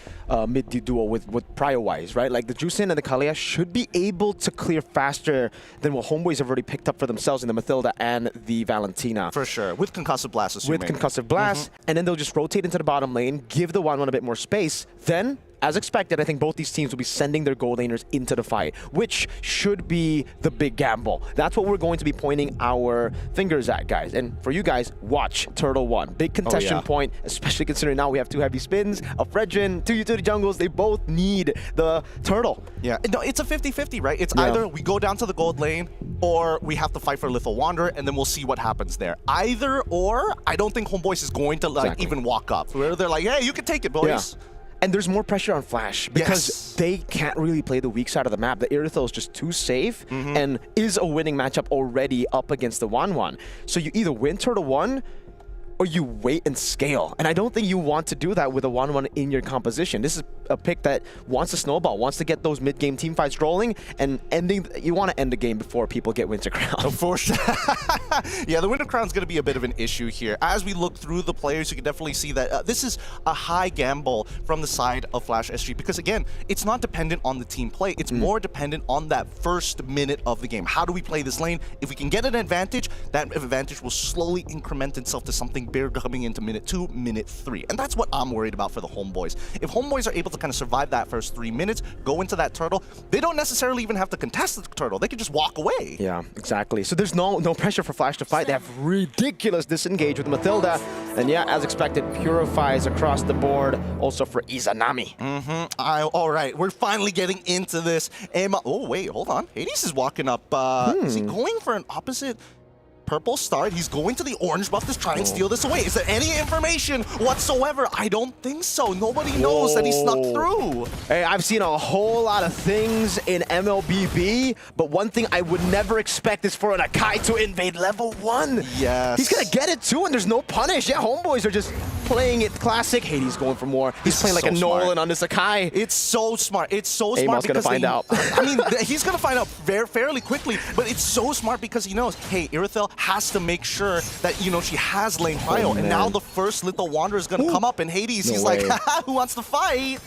Speaker 3: mid duo with prio-wise, right? Like the Juicin and the Kalia should be able to clear faster than what Homeboys have already picked up for themselves in the Mathilda and the Valentina.
Speaker 5: For sure, with Concussive Blast, assuming.
Speaker 3: With Concussive Blast, and then they'll just rotate into the bottom lane, give the 1-1 a bit more space, then as expected, I think both these teams will be sending their gold laners into the fight, which should be the big gamble. That's what we're going to be pointing our fingers at, guys. And for you guys, watch Turtle 1. Big contention point, especially considering now we have 2 heavy spins, a Fredrin, 2 utility jungles. They both need the Turtle.
Speaker 5: Yeah, no, it's a 50-50, right? It's either we go down to the gold lane or we have to fight for Lethal Wanderer, and then we'll see what happens there. Either or, I don't think Homeboys is going to like even walk up. Where they're like, hey, you can take it, boys.
Speaker 3: And there's more pressure on Flash because they can't really play the weak side of the map. The Irithel is just too safe and is a winning matchup already up against the 1-1. So you either win Turtle 1 or you wait and scale. And I don't think you want to do that with a 1-1 in your composition. This is a pick that wants to snowball, wants to get those mid-game team fights rolling, and you want to end the game before people get Winter Crown.
Speaker 5: Of course. Yeah, the Winter Crown's going to be a bit of an issue here. As we look through the players, you can definitely see that this is a high gamble from the side of Flash SG because, again, it's not dependent on the team play. It's more dependent on that first minute of the game. How do we play this lane? If we can get an advantage, that advantage will slowly increment itself to something bigger coming into minute 2, minute 3. And that's what I'm worried about for the Homeboys. If Homeboys are able to kind of survive that first 3 minutes, go into that turtle, they don't necessarily even have to contest the turtle. They can just walk away.
Speaker 3: Yeah, exactly. So there's no pressure for Flash to fight. They have ridiculous disengage with Mathilda. And yeah, as expected, purifies across the board. Also for Izanami.
Speaker 5: All right, we're finally getting into this. Oh, wait, hold on. Hades is walking up. Is he going for an opposite purple start? He's going to the orange buff to try and steal this away. Is there any information whatsoever? I don't think so. Nobody knows that he snuck through.
Speaker 3: Hey, I've seen a whole lot of things in MLBB, but one thing I would never expect is for an Akai to invade level 1.
Speaker 5: Yes.
Speaker 3: He's gonna get it too, and there's no punish. Yeah, Homeboys are just playing it classic. Hades going for more. He's playing like a Nolan on this Akai.
Speaker 5: It's so smart. It's so smart
Speaker 3: Amal's
Speaker 5: because
Speaker 3: gonna find out.
Speaker 5: I mean, he's gonna find out fairly quickly, but it's so smart because he knows, hey, Irithel has to make sure that, you know, she has lane prio, and now the first little Wanderer is gonna come up, and Hades, he's like, haha, who wants to fight?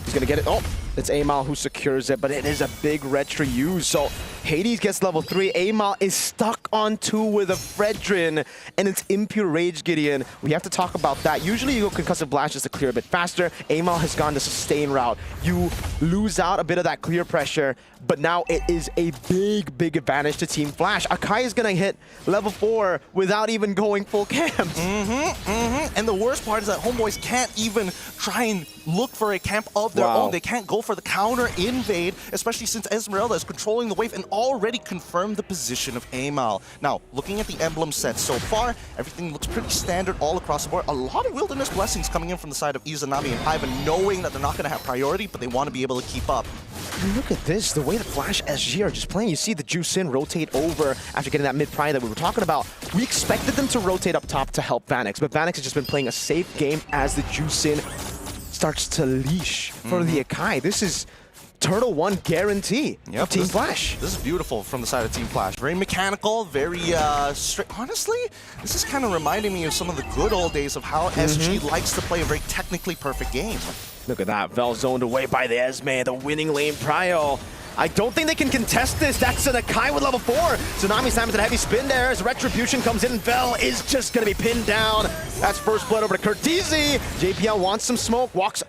Speaker 3: He's gonna get it. Oh, it's Amal who secures it, but it is a big retro use. So Hades gets level 3. Amal is stuck on 2 with a Fredrin, and it's Impure Rage Gideon. We have to talk about that. Usually you go Concussive Blast just to clear a bit faster. Amal has gone the sustain route. You lose out a bit of that clear pressure, but now it is a big advantage to Team Flash. Akai is gonna hit level 4 without even going full camp.
Speaker 5: And the worst part is that Homeboys can't even try and look for a camp of their own. They can't go for the counter invade, especially since Esmeralda is controlling the wave and already confirmed the position of Amal. Now, looking at the emblem set so far, everything looks pretty standard all across the board. A lot of Wilderness Blessings coming in from the side of Izanami and Ivan, knowing that they're not going to have priority, but they want to be able to keep up.
Speaker 3: Look at this, the way the Flash SG are just playing. You see the Juice In rotate over after getting that mid-pry that we were talking about. We expected them to rotate up top to help Vanix, but Vanix has just been playing a safe game as the Juice In starts to leash for the Akai. This is Turtle 1 guarantee of Team Flash.
Speaker 5: This is beautiful from the side of Team Flash. Very mechanical, very straight. Honestly, this is kind of reminding me of some of the good old days of how SG likes to play a very technically perfect game.
Speaker 3: Look at that, Vel zoned away by the Esme, the winning lane prio. I don't think they can contest this. That's an Akai with level 4. Tsunami Sam with a heavy spin there as Retribution comes in. Vel is just going to be pinned down. That's first blood over to Curtizi. JPL wants some smoke, walks.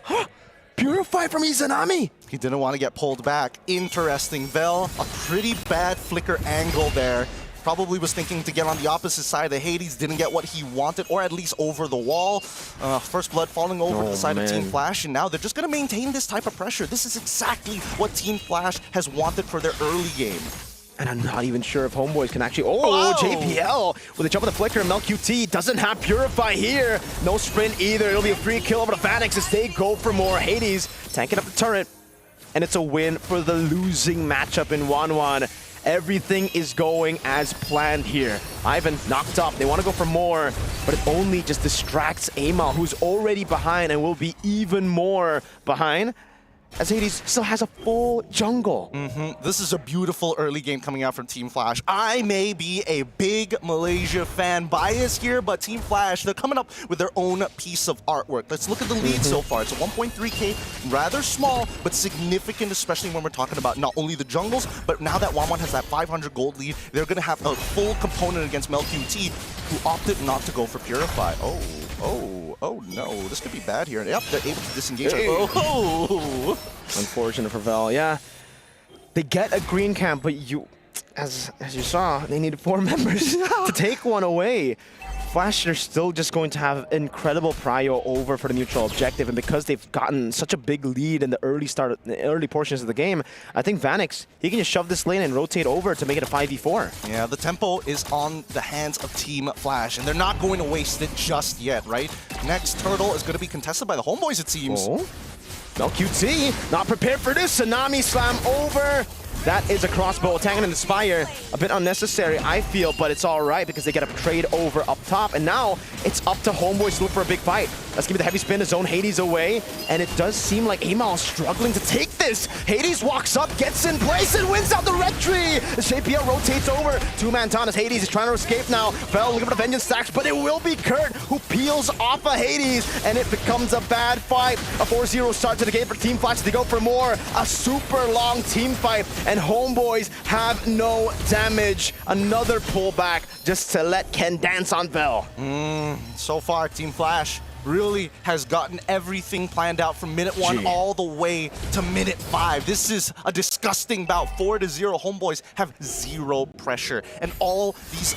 Speaker 3: Purify from Izanami.
Speaker 5: He didn't want to get pulled back. Interesting. Vel, a pretty bad flicker angle there. Probably was thinking to get on the opposite side of Hades, didn't get what he wanted, or at least over the wall. First blood falling over to the side of Team Flash, and now they're just going to maintain this type of pressure. This is exactly what Team Flash has wanted for their early game.
Speaker 3: And I'm not even sure if Homeboys can actually... Oh, JPL with a jump of the flicker. MelQT doesn't have Purify here. No sprint either. It'll be a free kill over to Vanix as they go for more. Hades tanking up the turret. And it's a win for the losing matchup in 1-1. Everything is going as planned here. Ivan knocked up. They want to go for more, but it only just distracts Amal, who's already behind and will be even more behind, as Hades still has a full jungle.
Speaker 5: This is a beautiful early game coming out from Team Flash. I may be a big Malaysia fan bias here, but Team Flash, they're coming up with their own piece of artwork. Let's look at the lead so far. It's a 1.3K, rather small, but significant, especially when we're talking about not only the jungles, but now that Wanwan has that 500 gold lead, they're going to have a full component against MelQT, who opted not to go for Purify. Oh no, this could be bad here. Yep, they're able to disengage.
Speaker 3: Unfortunate for Vel, yeah. They get a green camp, but as you saw, they needed 4 members to take one away. Flash are still just going to have incredible prio over for the neutral objective, and because they've gotten such a big lead in the early portions of the game, I think Vanix, he can just shove this lane and rotate over to make it a 5v4.
Speaker 5: Yeah, the tempo is on the hands of Team Flash, and they're not going to waste it just yet, right? Next turtle is going to be contested by the Homeboys, it seems.
Speaker 3: Mel QT not prepared for this. Tsunami slam over. That is a crossbow attacking an Inspire. A bit unnecessary, I feel, but it's all right because they get a trade over up top. And now it's up to Homeboys to look for a big fight. Let's give it the heavy spin to zone Hades away. And it does seem like Amal is struggling to take this. Hades walks up, gets in place, and wins out the red tree. The JPL rotates over. Two-man Thomas. Hades is trying to escape now. Fell looking for the vengeance stacks, but it will be Kurt who peels off of Hades. And it becomes a bad fight. A 4-0 start to the game for Team Flash. They go for more. A super long team fight. And Homeboys have no damage. Another pullback just to let Ken dance on Bell.
Speaker 5: So far, Team Flash really has gotten everything planned out from minute 1 all the way to minute 5. This is a disgusting bout. 4-0. Homeboys have 0 pressure. And all these...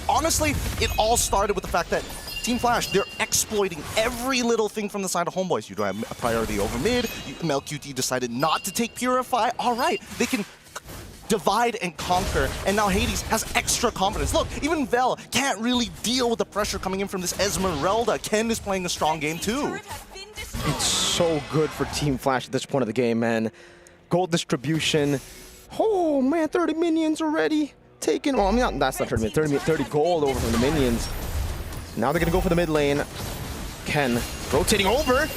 Speaker 5: Honestly, it all started with the fact that Team Flash, they're exploiting every little thing from the side of Homeboys. You don't have a priority over mid. MLQT decided not to take Purify. All right, they can divide and conquer, and now Hades has extra confidence. Look, even Vel can't really deal with the pressure coming in from this Esmeralda. Ken is playing a strong game too.
Speaker 3: It's so good for Team Flash at this point of the game, man. Gold distribution. Oh man, 30 minions already taken. Well, I mean, that's not 30 minions. 30 gold over from the minions. Now they're gonna go for the mid lane. Ken rotating over.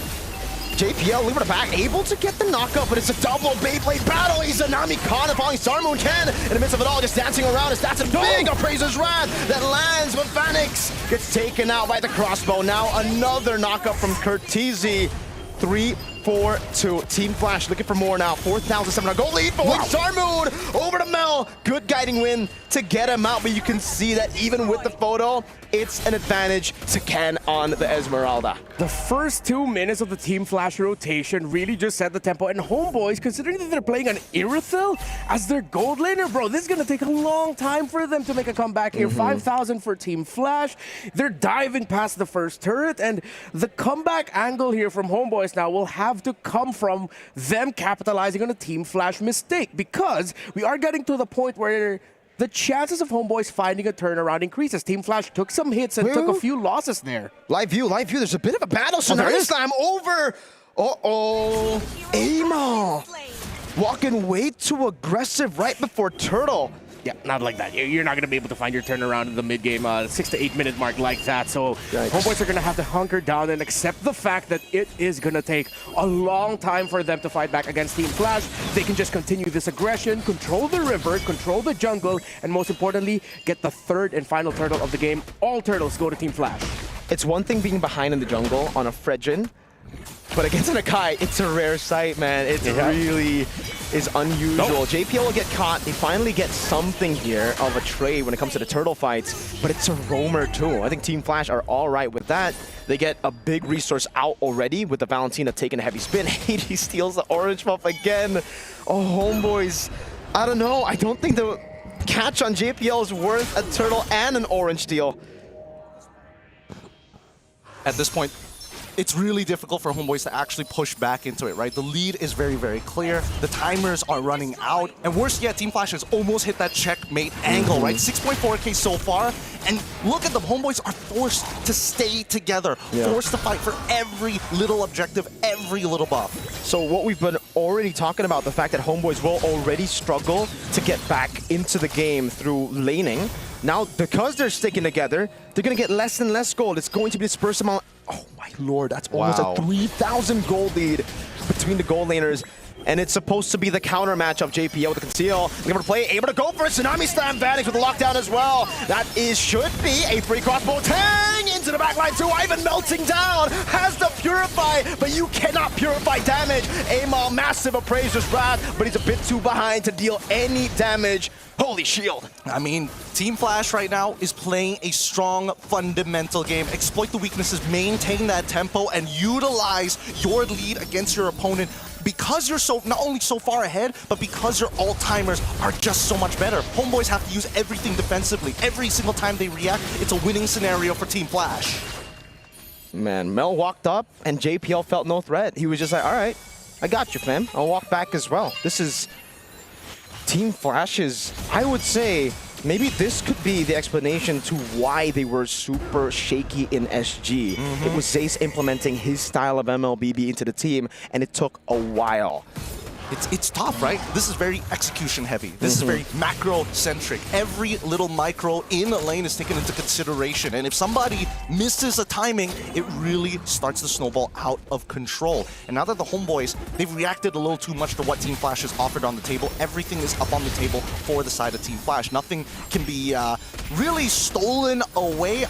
Speaker 3: JPL leaving it back, able to get the knockup, but it's a double Beyblade battle. He's a Nami Khan following Starmoon. Ken in the midst of it all, just dancing around. That's a big Appraiser's Wrath that lands, but Phoenix gets taken out by the crossbow. Now another knockup from Curtizi. 3-4-2. Team Flash looking for more now. 4,700 gold lead for Starmoon. Over to Mel. Good guiding win to get him out, but you can see that even with the photo, it's an advantage to Ken on the Esmeralda.
Speaker 6: The first 2 minutes of the Team Flash rotation really just set the tempo. And Homeboys, considering that they're playing an Irithyll as their gold laner, bro, this is going to take a long time for them to make a comeback here. 5,000 for Team Flash. They're diving past the first turret, and the comeback angle here from Homeboys now will have to come from them capitalizing on a Team Flash mistake, because we are getting to the point where the chances of Homeboys finding a turnaround increases. Team Flash took some hits and took a few losses there.
Speaker 3: Live view. There's a bit of a battle. Tsunami Slam over. Uh-oh. Amal walking way too aggressive right before Turtle.
Speaker 6: Yeah, not like that. You're not going to be able to find your turnaround in the mid-game 6 to 8 minute mark like that. So Homeboys are going to have to hunker down and accept the fact that it is going to take a long time for them to fight back against Team Flash. They can just continue this aggression, control the river, control the jungle, and most importantly, get the third and final turtle of the game. All turtles go to Team Flash.
Speaker 3: It's one thing being behind in the jungle on a Fredjin, but against an Akai, it's a rare sight, man. It really is unusual. JPL will get caught. They finally get something here of a trade when it comes to the turtle fights, but it's a roamer too. I think Team Flash are all right with that. They get a big resource out already with the Valentina taking a heavy spin. Hades steals the orange buff again. Oh, Homeboys. I don't know. I don't think the catch on JPL is worth a turtle and an orange steal.
Speaker 5: At this point, it's really difficult for Homeboys to actually push back into it, right? The lead is very, very clear. The timers are running out. And worse yet, Team Flash has almost hit that checkmate angle, right? 6.4k so far. And look at them. Homeboys are forced to stay together, forced to fight for every little objective, every little buff.
Speaker 3: So what we've been already talking about, the fact that Homeboys will already struggle to get back into the game through laning. Now, because they're sticking together, they're going to get less and less gold. It's going to be dispersed amount. Oh my lord, that's almost a 3,000 gold lead between the gold laners. And it's supposed to be the counter match of JPL with the conceal. Able to play, able to go for a Tsunami Slam Vanix with the lockdown as well. That should be a free crossbow. Tang into the backline too. Ivan melting down, has the Purify, but you cannot purify damage. Amal, massive Appraiser's Wrath, but he's a bit too behind to deal any damage. Holy shield.
Speaker 5: I mean, Team Flash right now is playing a strong fundamental game. Exploit the weaknesses, maintain that tempo, and utilize your lead against your opponent because you're not only so far ahead, but because your all-timers are just so much better. Homeboys have to use everything defensively. Every single time they react, it's a winning scenario for Team Flash.
Speaker 3: Man, Mel walked up and JPL felt no threat. He was just like, all right, I got you, fam. I'll walk back as well. This is Team Flash's, I would say, Maybe this could be the explanation to why they were super shaky in SG. It was Zace implementing his style of MLBB into the team, and it took a while.
Speaker 5: It's tough, right? This is very execution heavy. This is very macro-centric. Every little micro in a lane is taken into consideration. And if somebody misses a timing, it really starts to snowball out of control. And now that the homeboys, they've reacted a little too much to what Team Flash has offered on the table. Everything is up on the table for the side of Team Flash. Nothing can be really stolen away.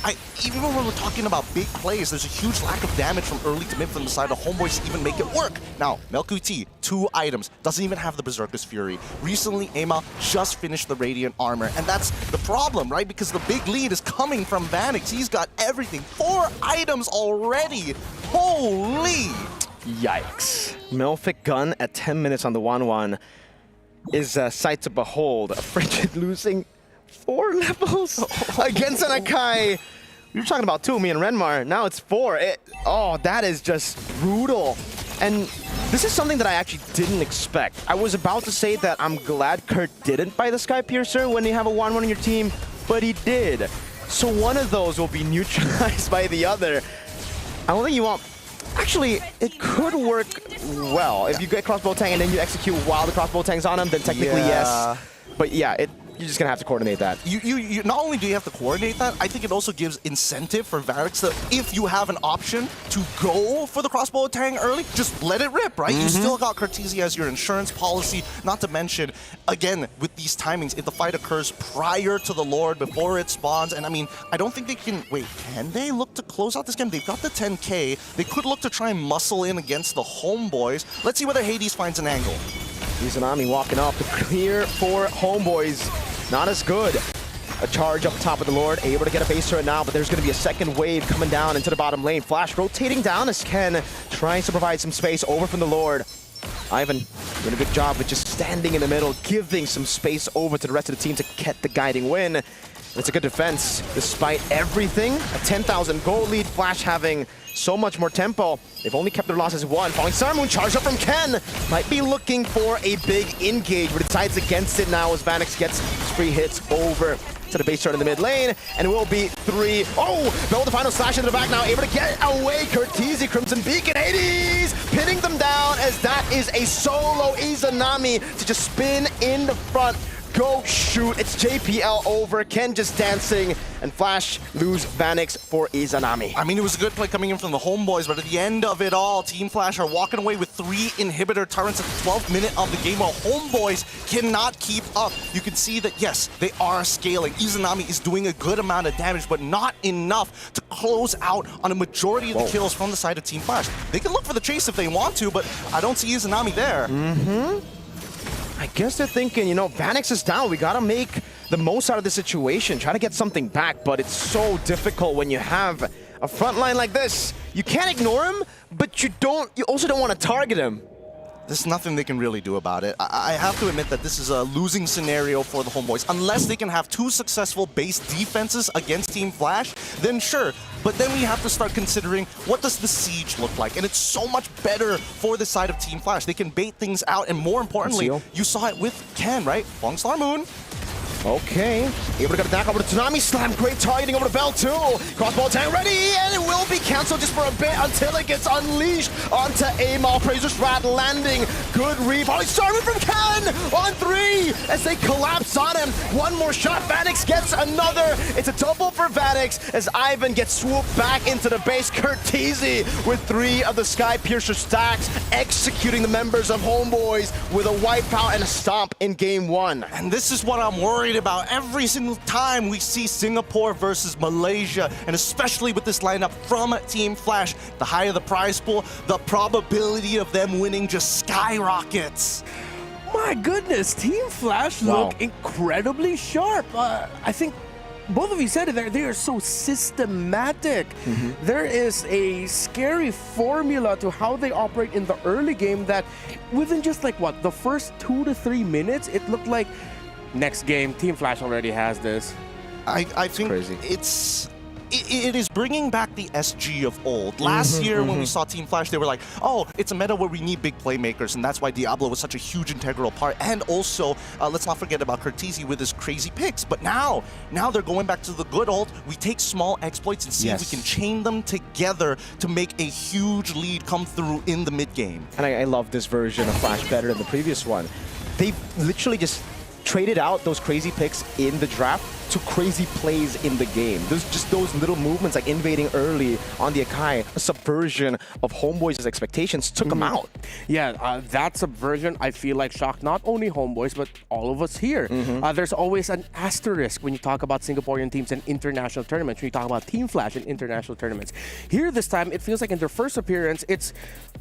Speaker 5: Even when we're talking about big plays, there's a huge lack of damage from early to mid from the side of homeboys to even make it work. Now, Melkuti, 2 items. Doesn't even have the Berserker's Fury. Recently, Amal just finished the Radiant Armor, and that's the problem, right? Because the big lead is coming from Vanix. He's got everything. 4 items already. Holy!
Speaker 3: Yikes. Melfic gun at 10 minutes on the 1-1 is a sight to behold. Frigid losing 4 levels against an Akai. You're talking about 2, me and Renmar. Now it's 4. Oh, that is just brutal. And this is something that I actually didn't expect. I was about to say that I'm glad Kurt didn't buy the Skypiercer when you have a 1-1 on your team, but he did. So one of those will be neutralized by the other. I don't think you want... Actually, it could work well. If you get crossbow tang and then you execute while the crossbow tang's on him, then technically yes. But yeah, you're just gonna have to coordinate that.
Speaker 5: You not only do you have to coordinate that, I think it also gives incentive for Varix that if you have an option to go for the crossbow tang early, just let it rip, right? You still got Cartesia as your insurance policy, not to mention, again, with these timings, if the fight occurs prior to the Lord, before it spawns, and I mean, I don't think they can, wait, can they look to close out this game? They've got the 10K, they could look to try and muscle in against the homeboys. Let's see whether Hades finds an angle.
Speaker 3: Izanami walking off the clear for homeboys. Not as good. A charge up top of the Lord, able to get a base turret now, but there's going to be a second wave coming down into the bottom lane. Flash rotating down as Ken tries to provide some space over from the Lord. Ivan doing a good job with just standing in the middle, giving some space over to the rest of the team to get the guiding win. It's a good defense despite everything. A 10,000 gold lead, Flash having so much more tempo. They've only kept their losses 1. Falling Star Moon charge up from Ken. Might be looking for a big engage, but decides against it now as Vanix gets free hits over to the base turret in the mid lane, and it will be 3. Oh, Bell with the final slash into the back now, able to get away. Curtizi, Crimson Beacon, Hades pinning them down as that is a solo Izanami to just spin in the front. Go shoot, it's JPL over, Ken just dancing, and Flash lose Vanix for Izanami.
Speaker 5: I mean, it was a good play coming in from the homeboys, but at the end of it all, Team Flash are walking away with 3 inhibitor turrets at the 12th minute of the game, while homeboys cannot keep up. You can see that, yes, they are scaling. Izanami is doing a good amount of damage, but not enough to close out on a majority of the kills from the side of Team Flash. They can look for the chase if they want to, but I don't see Izanami there.
Speaker 3: I guess they're thinking, you know, Vanix is down. We got to make the most out of the situation. Try to get something back, but it's so difficult when you have a front line like this. You can't ignore him, but you also don't want to target him.
Speaker 5: There's nothing they can really do about it. I have to admit that this is a losing scenario for the homeboys. Unless they can have 2 successful base defenses against Team Flash, then sure. But then we have to start considering, what does the siege look like? And it's so much better for the side of Team Flash. They can bait things out, and more importantly, you saw it with Ken, right? Long Star Moon.
Speaker 3: Okay, able to get a back over to Tsunami Slam. Great targeting over to Bell too. Crossbow tank ready, and it will be cancelled just for a bit until it gets unleashed onto Amal. Praise Rat landing. Good read. Probably started from Ken on 3 as they collapse on him. One more shot. Vanix gets another. It's a double for Vanix as Ivan gets swooped back into the base. Curtizi with 3 of the Skypiercer stacks, executing the members of Homeboys with a wipeout and a stomp in game 1.
Speaker 5: And this is what I'm worried about every single time we see Singapore versus Malaysia, and especially with this lineup from Team Flash. The higher the prize pool, the probability of them winning just skyrockets.
Speaker 6: My goodness, Team Flash look incredibly sharp. I think both of you said it, they are so systematic. There is a scary formula to how they operate in the early game that within just like the first 2 to 3 minutes, it looked like next game, Team Flash already has this.
Speaker 5: I think it's it is bringing back the SG of old. Last year when we saw Team Flash, they were like, oh, it's a meta where we need big playmakers, and that's why Diablo was such a huge integral part. And also, let's not forget about Curtizi with his crazy picks. But now they're going back to the good old, we take small exploits and see if we can chain them together to make a huge lead come through in the mid game.
Speaker 3: And I love this version of Flash better than the previous one. They literally just traded out those crazy picks in the draft to crazy plays in the game. There's just those little movements like invading early on the Akai, a subversion of Homeboys' expectations, took them out.
Speaker 6: Yeah, that subversion, I feel like, shocked not only Homeboys, but all of us here. There's always an asterisk when you talk about Singaporean teams and international tournaments, when you talk about Team Flash in international tournaments. Here this time, it feels like in their first appearance, it's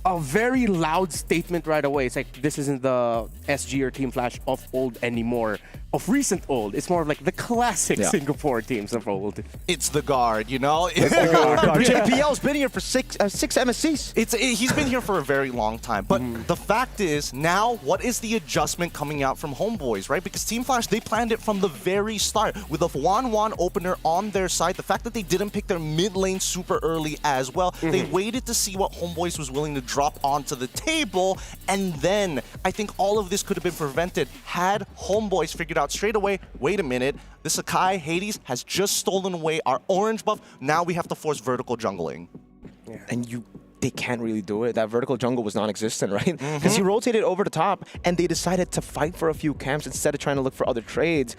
Speaker 6: a very loud statement right away. It's like, this isn't the SG or Team Flash of old anymore, of recent old. It's more of like the classic Singapore teams of old.
Speaker 5: It's the guard, you know?
Speaker 3: It's the guard. JPL's been here for six MSCs.
Speaker 5: He's been here for a very long time. But the fact is, now, what is the adjustment coming out from Homeboys, right? Because Team Flash, they planned it from the very start with a 1-1 opener on their side. The fact that they didn't pick their mid lane super early as well. They waited to see what Homeboys was willing to drop onto the table. And then I think all of this could have been prevented had Homeboys figured out straight away, wait a minute, this Akai Hades has just stolen away our orange buff. Now we have to force vertical jungling.
Speaker 3: And they can't really do it. That vertical jungle was non-existent, right? Because he rotated over the top, and they decided to fight for a few camps instead of trying to look for other trades.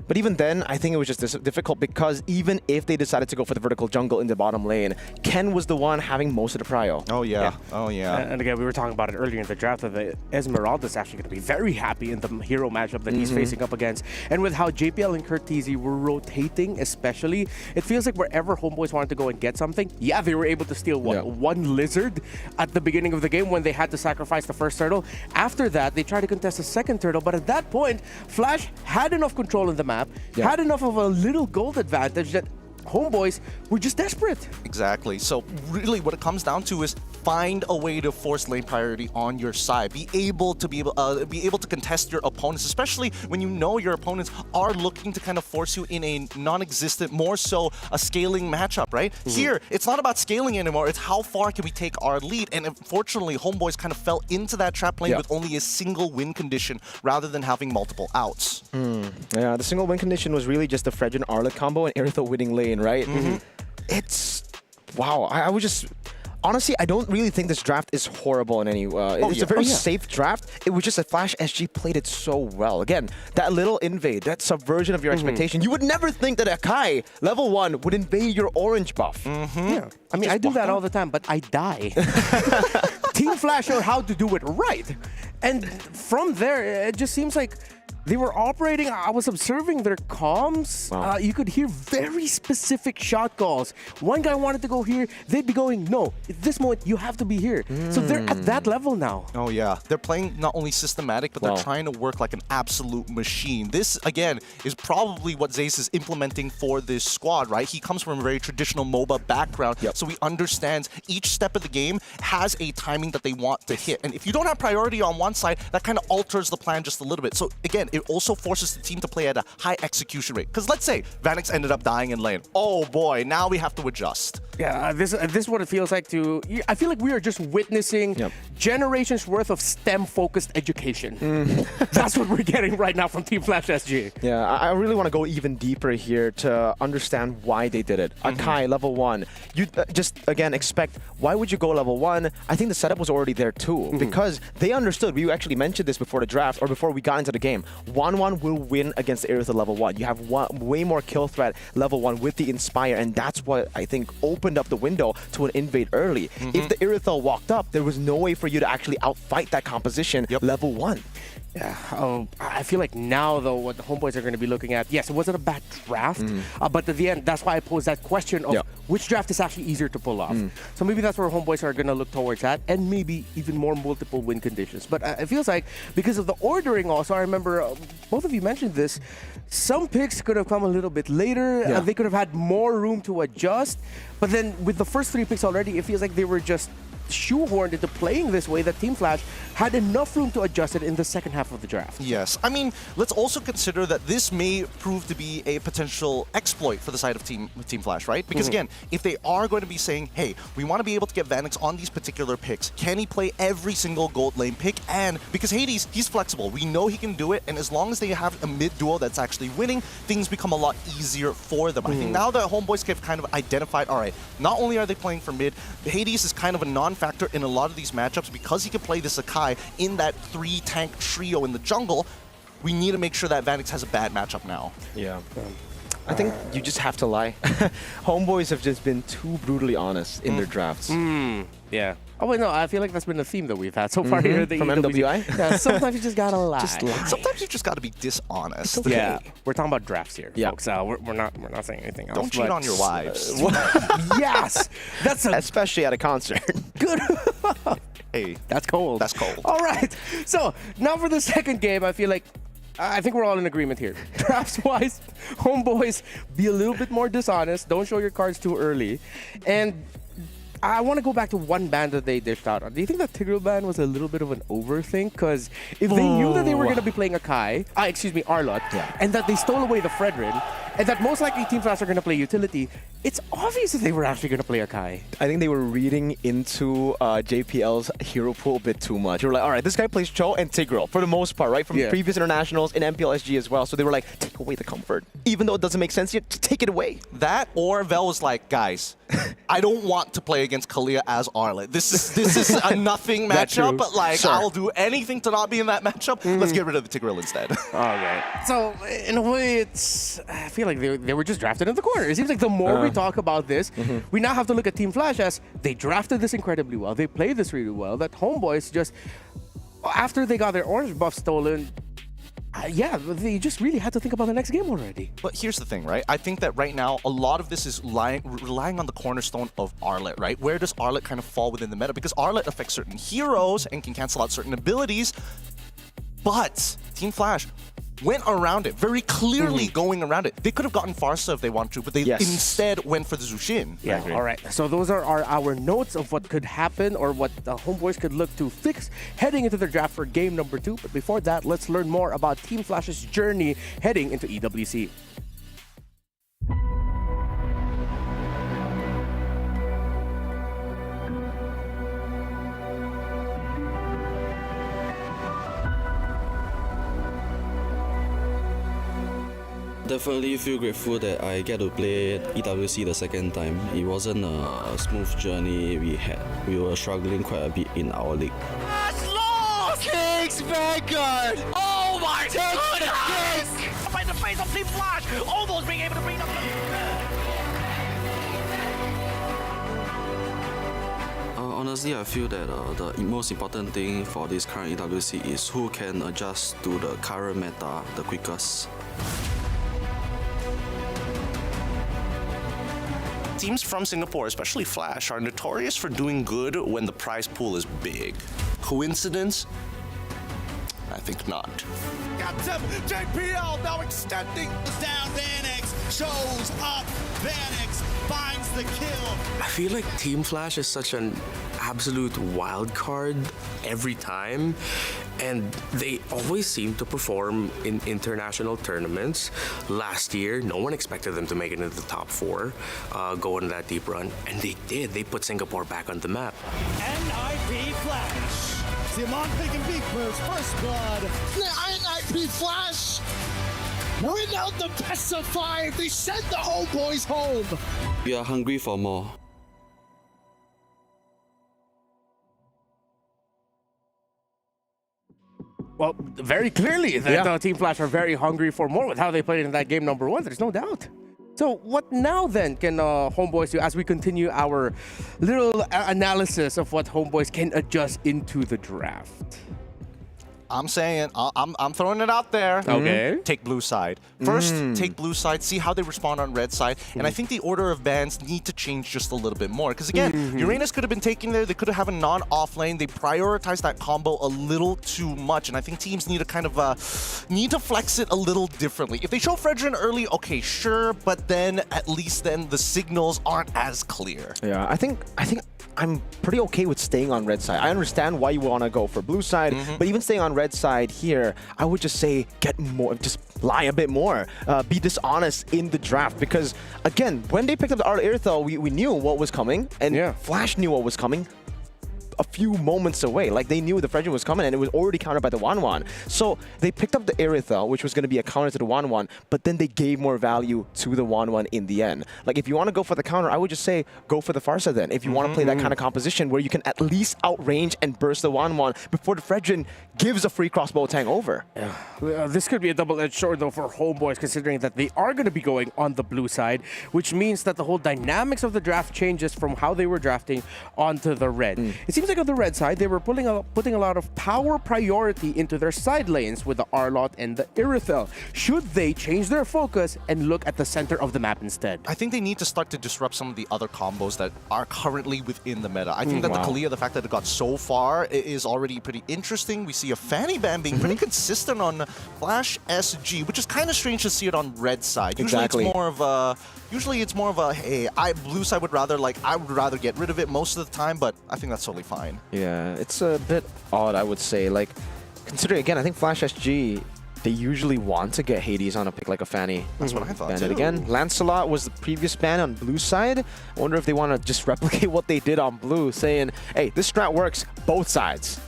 Speaker 3: But even then, I think it was just difficult because even if they decided to go for the vertical jungle in the bottom lane, Ken was the one having most of the prio.
Speaker 5: Oh, yeah. Oh, yeah.
Speaker 6: And again, we were talking about it earlier in the draft that the Esmeralda is actually going to be very happy in the hero matchup that he's facing up against. And with how JPL and Curtizi were rotating especially, it feels like wherever Homeboys wanted to go and get something, they were able to steal one lizard at the beginning of the game when they had to sacrifice the first turtle. After that, they tried to contest the second turtle, but at that point, Flash had enough control in the map, had enough of a little gold advantage that Homeboys were just desperate.
Speaker 5: Exactly. So really what it comes down to is find a way to force lane priority on your side. Be able to contest your opponents, especially when you know your opponents are looking to kind of force you in a non-existent, more so a scaling matchup, right? Here, it's not about scaling anymore. It's how far can we take our lead? And unfortunately, Homeboys kind of fell into that trap lane with only a single win condition rather than having multiple outs.
Speaker 3: Yeah, the single win condition was really just the Fredrin Arlet combo and Aerithel winning lane, right? It's... Wow, I was just... Honestly, I don't really think this draft is horrible in any way. It's a very safe draft. It was just that Flash SG played it so well. Again, that little invade, that subversion of your expectation. You would never think that Akai, level 1, would invade your orange buff.
Speaker 6: Yeah. I mean, I do that all the time, but I die. Team Flash know how to do it right. And from there, it just seems like they were operating. I was observing their comms. You could hear very specific shot calls. One guy wanted to go here. They'd be going, no, at this moment, you have to be here. So they're at that level now.
Speaker 5: Oh, yeah. They're playing not only systematic, but they're trying to work like an absolute machine. This, again, is probably what Zace is implementing for this squad, right? He comes from a very traditional MOBA background, so he understands each step of the game has a timing that they want to hit. And if you don't have priority on one side, that kind of alters the plan just a little bit. So, again, it also forces the team to play at a high execution rate. Because let's say Vanix ended up dying in lane. Oh boy, now we have to adjust.
Speaker 6: Yeah, this is what it feels like to... I feel like we are just witnessing generations worth of STEM-focused education. That's what we're getting right now from Team Flash SG.
Speaker 3: Yeah, I really want to go even deeper here to understand why they did it. Akai, level 1. You just, again, expect, why would you go level 1? I think the setup was already there too, because they understood, we actually mentioned this before the draft, or before we got into the game, 1-1 will win against the Aerithel level 1. You have way more kill threat level 1 with the Inspire, and that's what I think opened up the window to an invade early. If the Aerithel walked up, there was no way for you to actually outfight that composition level 1.
Speaker 6: Yeah, I feel like now, though, what the Homeboys are going to be looking at, yes, it wasn't a bad draft, but at the end, that's why I posed that question of which draft is actually easier to pull off. So maybe that's where Homeboys are going to look towards that, and maybe even more multiple win conditions. But it feels like, because of the ordering also, I remember both of you mentioned this, some picks could have come a little bit later, they could have had more room to adjust, but then with the first 3 picks already, it feels like they were just shoehorned into playing this way that Team Flash had enough room to adjust it in the second half of the draft.
Speaker 5: Yes. I mean, let's also consider that this may prove to be a potential exploit for the side of Team Flash, right? Because again, if they are going to be saying, hey, we want to be able to get Vanix on these particular picks, can he play every single gold lane pick? And because Hades, he's flexible. We know he can do it. And as long as they have a mid duo that's actually winning, things become a lot easier for them. I think now that Homeboys have kind of identified, all right, not only are they playing for mid, Hades is kind of a non-factor in a lot of these matchups because he can play the Sakai in that 3-tank trio in the jungle. We need to make sure that Vanix has a bad matchup now.
Speaker 3: Yeah. I think you just have to lie. Homeboys have just been too brutally honest in their drafts.
Speaker 6: Yeah. Oh, wait, no, I feel like that's been a theme that we've had so far here at the
Speaker 3: From
Speaker 6: EWC.
Speaker 3: MWI?
Speaker 6: Yeah, sometimes you just gotta lie.
Speaker 3: Just lie.
Speaker 5: Sometimes you just got to be dishonest.
Speaker 6: Okay. Yeah, we're talking about drafts here,
Speaker 3: yeah.
Speaker 6: folks. We're not saying anything else.
Speaker 5: Don't cheat on your wives.
Speaker 6: Yes, that's
Speaker 3: especially at a concert.
Speaker 6: Good.
Speaker 5: Hey,
Speaker 6: that's cold.
Speaker 5: That's cold.
Speaker 6: All right. So now for the second game, I feel like I think we're all in agreement here. Drafts-wise, Homeboys, be a little bit more dishonest. Don't show your cards too early, and I want to go back to one ban that they dished out on. Do you think that Tigreal ban was a little bit of an overthink? Because if they knew that they were going to be playing a Arlott, and that they stole away the Fredrin, and that most likely Team Flash are going to play utility, it's obvious that they were actually going to play a Kai.
Speaker 3: I think they were reading into JPL's hero pool a bit too much. They were like, all right, this guy plays Cho and Tigreal for the most part, right? From previous internationals in MPLSG as well. So they were like, take away the comfort. Even though it doesn't make sense yet, take it away.
Speaker 5: That or Vel was like, guys, I don't want to play against Kalia as Arlott. This is a nothing matchup, but like I'll do anything to not be in that matchup. Let's get rid of the Tigreal instead.
Speaker 6: Okay. So in a way, I feel like they were just drafted in the corner. It seems like the more we talk about this, we now have to look at Team Flash as they drafted this incredibly well. They played this really well. That Homeboys just, after they got their orange buff stolen, they just really had to think about the next game already.
Speaker 5: But here's the thing, right? I think that right now, a lot of this is relying on the cornerstone of Arlott, right? Where does Arlott kind of fall within the meta? Because Arlott affects certain heroes and can cancel out certain abilities, but Team Flash went around it, very clearly going around it. They could have gotten Farsa if they wanted to, but they instead went for the Zushin.
Speaker 6: Yeah, all right. So those are our notes of what could happen or what the Homeboys could look to fix heading into their draft for game number 2. But before that, let's learn more about Team Flash's journey heading into EWC.
Speaker 13: Definitely feel grateful that I get to play EWC the second time. It wasn't a smooth journey we had. We were struggling quite a bit in our league.
Speaker 12: Kings Vanguard! Oh my goodness! By the face of Team Flash, almost being able to bring up
Speaker 13: Honestly, I feel that the most important thing for this current EWC is who can adjust to the current meta the quickest.
Speaker 5: Teams from Singapore, especially Flash, are notorious for doing good when the prize pool is big. Coincidence? I think not.
Speaker 8: Captain JPL now extending down. Vanix shows up. Vanix finds the kill.
Speaker 14: I feel like Team Flash is such an absolute wild card every time, and they always seem to perform in international tournaments. Last year, no one expected them to make it into the top 4, go on that deep run, and they did. They put Singapore back on the map.
Speaker 8: NIP Flash. Simon picking Big Bird's first blood. NIP Flash. Win out the best of 5. They send the Homeboys home.
Speaker 13: We are hungry for more.
Speaker 6: Well, very clearly that Team Flash are very hungry for more with how they played in that game number 1. There's no doubt. So what now then can Homeboys do as we continue our little analysis of what Homeboys can adjust into the draft?
Speaker 5: I'm saying, I'm throwing it out there.
Speaker 6: Okay.
Speaker 5: Take blue side. First, take blue side, see how they respond on red side. And I think the order of bans need to change just a little bit more. Because again, Uranus could have been taken there. They could have a non-off lane. They prioritized that combo a little too much. And I think teams need to kind of, need to flex it a little differently. If they show Fredrin early, okay, sure. But then, at least then, the signals aren't as clear.
Speaker 3: Yeah, I think I'm pretty okay with staying on red side. I understand why you want to go for blue side, but even staying on red side here, I would just say get more, just lie a bit more, be dishonest in the draft. Because again, when they picked up the Arlet Irithel, we knew what was coming, and Flash knew what was coming a few moments away. Like, they knew the Fredrin was coming, and it was already countered by the 1-1. So they picked up the Irithel, which was going to be a counter to the 1-1, but then they gave more value to the 1-1 in the end. Like, if you want to go for the counter, I would just say go for the Farsa then. If you want to play that kind of composition where you can at least outrange and burst the 1-1 before the Fredrin gives a free crossbow tank over.
Speaker 6: Yeah. This could be a double-edged sword, though, for Homeboys, considering that they are going to be going on the blue side, which means that the whole dynamics of the draft changes from how they were drafting onto the red. It seems like on the red side, they were putting a lot of power priority into their side lanes with the Arlot and the Irithel. Should they change their focus and look at the center of the map instead?
Speaker 5: I think they need to start to disrupt some of the other combos that are currently within the meta. I think that the Kalia, the fact that it got so far, is already pretty interesting. We see a Fanny Ban being pretty consistent on Flash SG, which is kind of strange to see it on red side. Usually it's more of a, hey, blue side would rather, I would rather get rid of it most of the time, but I think that's totally fine.
Speaker 3: Yeah, it's a bit odd, I would say. Like, considering, again, I think Flash SG, they usually want to get Hades on a pick like a Fanny.
Speaker 5: That's what I thought too.
Speaker 3: Again, Lancelot was the previous ban on blue side. I wonder if they want to just replicate what they did on blue, saying, hey, this strat works both sides.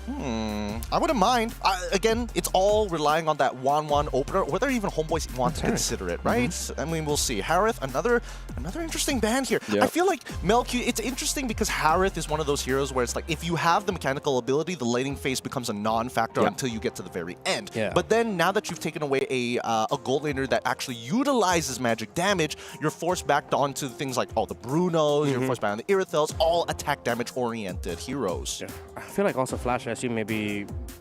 Speaker 5: I wouldn't mind. Again, it's all relying on that 1-1 opener, whether even Homeboys want to consider it, right? I mean, we'll see. Harith, another interesting band here. I feel like Melq, it's interesting because Harith is one of those heroes where it's like, if you have the mechanical ability, the lighting phase becomes a non-factor until you get to the very end. But then, now that you've taken away a gold laner that actually utilizes magic damage, you're forced back onto things like, the Brunos, you're forced back on the Irithels, all attack damage oriented heroes.
Speaker 6: I feel like also Flash SG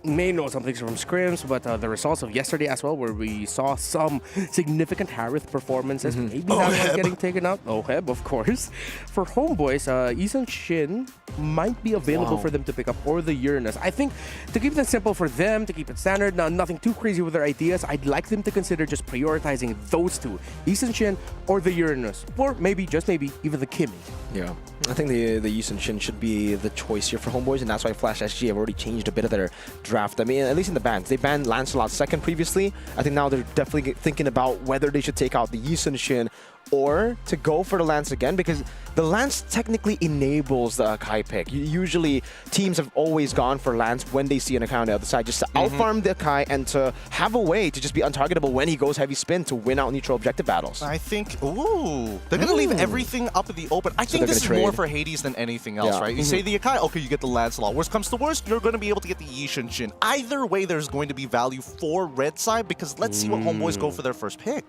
Speaker 6: may know some things from scrims, but the results of yesterday as well, where we saw some significant Harith performances, maybe that one's getting taken out. Oheb, of course. For Homeboys, Isun Shin might be available for them to pick up, or the Uranus. I think to keep it simple for them, to keep it standard, nothing too crazy with their ideas, I'd like them to consider just prioritizing those two, Isun Shin or the Uranus, or maybe, just maybe, even the Kimmy.
Speaker 3: Yeah, I think the Isun Shin should be the choice here for Homeboys, and that's why Flash SG have already changed a bit of their draft. I mean, at least in the bans. They banned Lancelot second previously. I think now they're definitely thinking about whether they should take out the Isun Shin or to go for the Lance again, because the Lance technically enables the Akai pick. Usually, teams have always gone for Lance when they see an Akai on the other side, just to outfarm the Akai and to have a way to just be untargetable when he goes heavy spin to win out neutral objective battles.
Speaker 5: I think, they're going to leave everything up in the open. I think this is more for Hades than anything else, right? You say the Akai, okay, you get the Lancelot. Worst comes to worst, you're going to be able to get the Isun Shin. Either way, there's going to be value for red side, because let's see what Homeboys go for their first pick.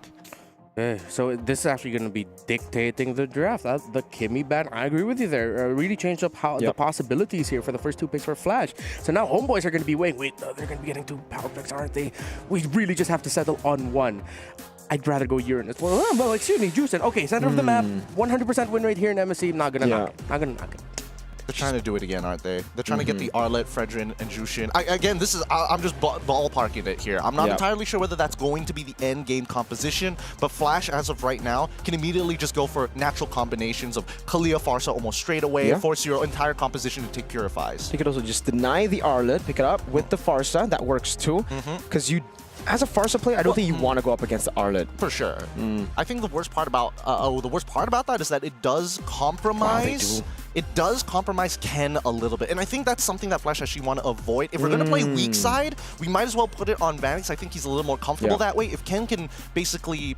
Speaker 6: Okay, so this is actually going to be dictating the draft. The Kimmy ban, I agree with you there. Really changed up how the possibilities here for the first two picks for Flash. So now Homeboys are going to be wait, they're going to be getting two power picks, aren't they? We really just have to settle on one. I'd rather go Uranus. Well, excuse me, Juicen. Okay, center of the map, 100% win rate here in MSC. Not going to knock it. Not going to knock it.
Speaker 5: They're trying to do it again, aren't they? They're trying to get the Arlet, Fredrin, and Jushin. Again, I'm just ballparking it here. I'm not entirely sure whether that's going to be the end game composition, but Flash, as of right now, can immediately just go for natural combinations of Kalia Farsa almost straight away, force your entire composition to take Purifies.
Speaker 3: You could also just deny the Arlet, pick it up with the Farsa. That works too, because as a Farsa player, I don't think you want to go up against the Arlet.
Speaker 5: For sure. I think the worst part about that is that it does compromise. It does compromise Ken a little bit, and I think that's something that Flash actually want to avoid. If we're going to play weak side, we might as well put it on Vanix. I think he's a little more comfortable that way. If Ken can basically,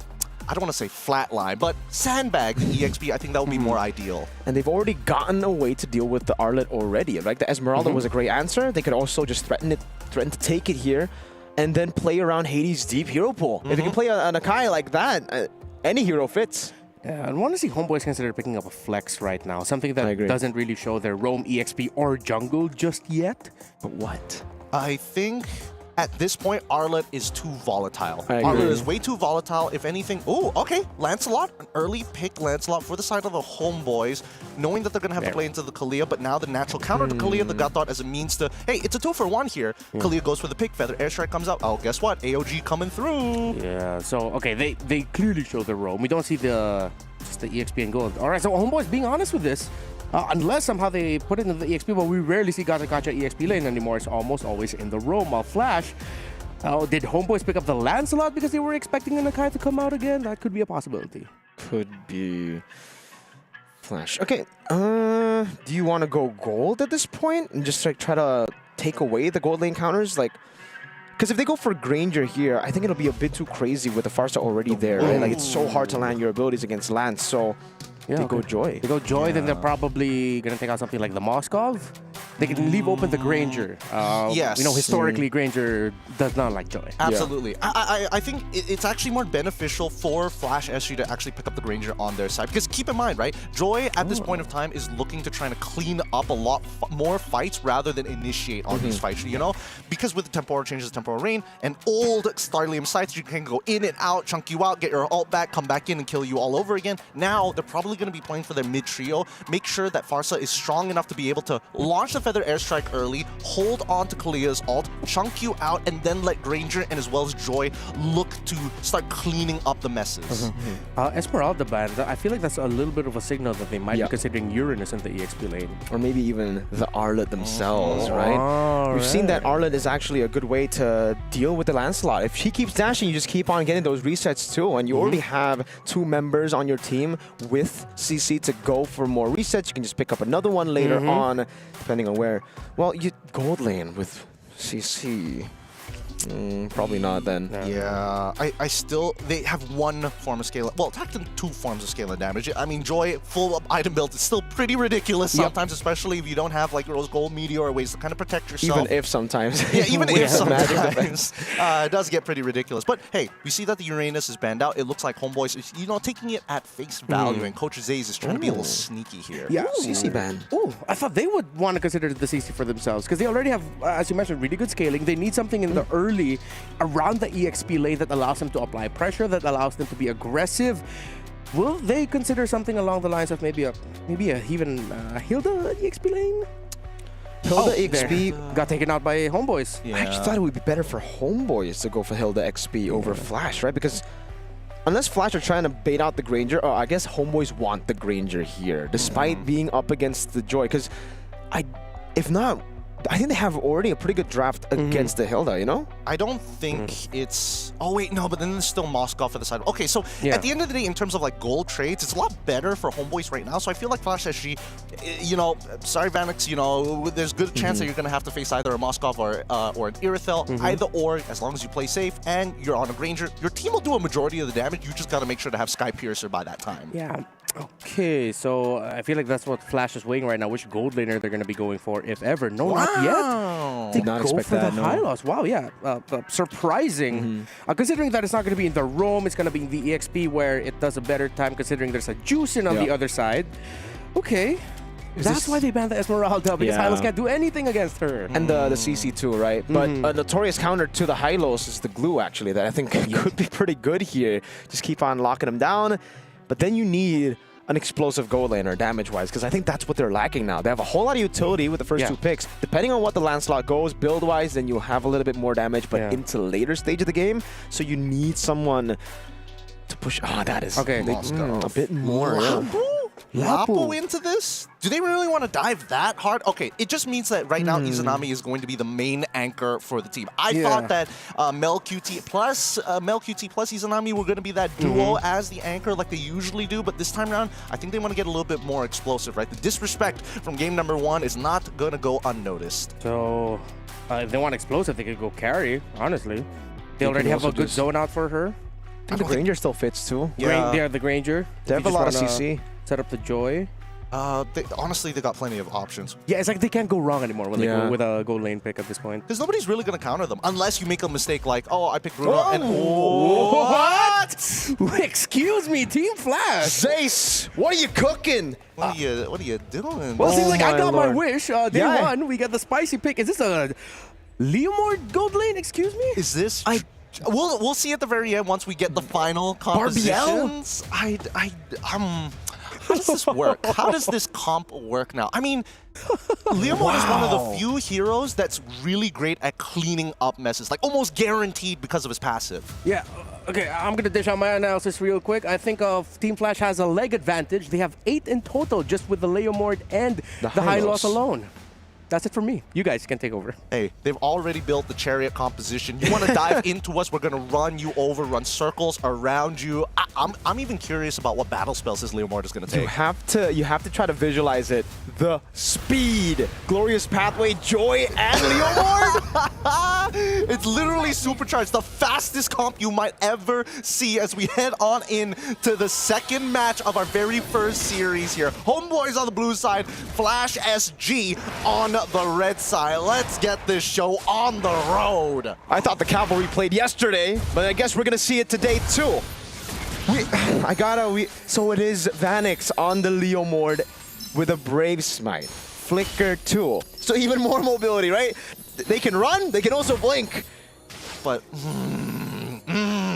Speaker 5: I don't want to say flatline, but sandbag the EXP, I think that would be more ideal.
Speaker 3: And they've already gotten a way to deal with the Arlet already. Like the Esmeralda was a great answer. They could also just threaten to take it here, and then play around Hades' deep hero pool. If you can play an Akai like that, any hero fits.
Speaker 6: Yeah, I want to see Homeboys consider picking up a flex right now. Something that doesn't really show their roam, EXP, or jungle just yet.
Speaker 3: But what?
Speaker 5: I think at this point, Arlet is too volatile. Arlet is way too volatile. If anything, Lancelot, an early pick Lancelot for the side of the Homeboys, knowing that they're going to have to play into the Kalia, but now the natural counter to Kalia, the God Thought as a means to, hey, it's a 2-for-1 here. Kalia goes for the pick, Feather Airstrike comes out. Oh, guess what? AOG coming through.
Speaker 6: Yeah, so, okay, they clearly show their roam. We don't see just the EXP and gold. All right, so Homeboys being honest with this, Unless somehow they put it in the EXP, but we rarely see Gacha EXP lane anymore. It's almost always in the roam. While Flash, did Homeboys pick up the Lancelot because they were expecting an Akai to come out again? That could be a possibility.
Speaker 3: Could be. Flash. Okay, do you want to go gold at this point and just like try to take away the gold lane counters? Like, because if they go for Granger here, I think it'll be a bit too crazy with the Farsa already there, right? Like, it's so hard to land your abilities against Lance, so they go Joy.
Speaker 6: They go Joy, then they're probably going to take out something like the Moskov. They can leave open the Granger.
Speaker 15: Yes.
Speaker 6: You know, historically, Granger does not like Joy.
Speaker 15: Absolutely. I think it's actually more beneficial for Flash SG to actually pick up the Granger on their side. Because keep in mind, right, Joy at this point of time is looking to try to clean up a lot more fights rather than initiate on these fights, you know? Because with the temporal changes, the temporal rain, and old Starlium sites, you can go in and out, chunk you out, get your ult back, come back in and kill you all over again. Now, they're probably going to be playing for their mid trio. Make sure that Farsa is strong enough to be able to launch the Feather Airstrike early, hold on to Kalia's ult, chunk you out, and then let Granger and as well as Joy look to start cleaning up the messes.
Speaker 6: Esmeralda ban, I feel like that's a little bit of a signal that they might be considering Uranus in the EXP lane.
Speaker 3: Or maybe even the Arlet themselves, right? We've seen that Arlet is actually a good way to deal with the Lancelot. If she keeps dashing, you just keep on getting those resets too, and you already have 2 members on your team with CC to go for more resets. You can just pick up another one later on, depending on where. Well, you gold lane with CC. Probably not then.
Speaker 15: Yeah, I still, they have one form of scale, well, technically 2 forms of scale and damage. I mean, Joy, full item build is still pretty ridiculous sometimes, especially if you don't have like Rose Gold Meteor or ways to kind of protect yourself.
Speaker 3: Even if sometimes.
Speaker 15: Yeah, even if sometimes. It does get pretty ridiculous. But hey, we see that the Uranus is banned out. It looks like Homeboys is, you know, taking it at face value, and Coach Zays is trying to be a little sneaky here.
Speaker 6: Yeah,
Speaker 3: CC ban.
Speaker 6: Oh, I thought they would want to consider the CC for themselves because they already have, as you mentioned, really good scaling. They need something in the early around the EXP lane that allows them to apply pressure, that allows them to be aggressive. Will they consider something along the lines of maybe even Hilda EXP lane?
Speaker 3: Hilda XP
Speaker 6: got taken out by Homeboys.
Speaker 3: I actually thought it would be better for Homeboys to go for Hilda XP over Flash, right? Because unless Flash are trying to bait out the Granger, or I guess Homeboys want the Granger here, despite being up against the Joy. Because if not, I think they have already a pretty good draft against the Hilda, you know?
Speaker 15: I don't think it's... Oh, wait, no, but then there's still Moskov for the side. Okay, so at the end of the day, in terms of like gold trades, it's a lot better for Homeboys right now. So I feel like Flash SG, you know, sorry, Vanix, you know, there's good chance that you're going to have to face either a Moskov or an Irithel. Either or, as long as you play safe and you're on a Granger, your team will do a majority of the damage. You just got to make sure to have Sky Piercer by that time.
Speaker 6: Yeah. Okay, so I feel like that's what Flash is weighing right now. Which gold laner they're going to be going for, if ever. No, not yet.
Speaker 3: Did not expect
Speaker 6: that.
Speaker 3: that.
Speaker 6: The high loss. Wow, yeah, surprising. Considering that it's not going to be in the roam, it's going to be in the EXP where it does a better time. Considering there's a Juicin on the other side. Okay. That's why they banned the Esmeralda, because Hylos can't do anything against her.
Speaker 3: And the CC too, right? But a notorious counter to the Hylos is the glue, actually, that I think could be pretty good here. Just keep on locking them down. But then you need an explosive gold laner damage-wise, because I think that's what they're lacking now. They have a whole lot of utility with the first 2 picks. Depending on what the Lancelot goes, build-wise, then you'll have a little bit more damage, but into the later stage of the game, so you need someone to push. Oh, that is a bit more.
Speaker 15: Lapo into this? Do they really want to dive that hard? Okay, it just means that right now Izanami is going to be the main anchor for the team. I thought that MelQT plus Izanami were going to be that duo as the anchor like they usually do, but this time around, I think they want to get a little bit more explosive, right? The disrespect from game number 1 is not going to go unnoticed.
Speaker 6: So, if they want explosive, they could go carry, honestly. They already have a good zone out for her.
Speaker 3: I think the Granger still fits too.
Speaker 6: Yeah, the Granger.
Speaker 3: They have a lot of CC.
Speaker 6: Set up the Joy.
Speaker 15: Honestly, they got plenty of options.
Speaker 6: Yeah, it's like they can't go wrong anymore when they go with a gold lane pick at this point.
Speaker 15: Because nobody's really going to counter them unless you make a mistake like, oh, I picked Bruno and...
Speaker 6: What? Excuse me, Team Flash.
Speaker 3: Zace, what are you cooking?
Speaker 15: What are you doing?
Speaker 6: Well, it seems like I got my wish. Day 1, we got the spicy pick. Is this a Leomord gold lane? Excuse me?
Speaker 15: Is this... We'll see at the very end once we get the final compositions. How does this work? How does this comp work now? I mean, Leomord is one of the few heroes that's really great at cleaning up messes, like almost guaranteed because of his passive.
Speaker 6: Yeah, Okay, I'm going to dish out my analysis real quick. I think Team Flash has a leg advantage. They have 8 in total just with the Leomord and the high loss alone. That's it for me. You guys can take over.
Speaker 15: Hey, they've already built the chariot composition. You want to dive into us, we're going to run you over, run circles around you. I'm even curious about what battle spells this Leomord is going to take.
Speaker 3: You have to try to visualize it. The speed, Glorious Pathway, Joy, and Leomord.
Speaker 15: It's literally supercharged. The fastest comp you might ever see as we head on in to the second match of our very first series here. Homeboys on the blue side, Flash SG on the red side. Let's get this show on the road.
Speaker 3: I thought the Cavalry played yesterday, but I guess we're gonna see it today too. So it is Vanix on the Leomord with a Brave Smite. Flicker too. So even more mobility, right? They can run, they can also blink.
Speaker 15: But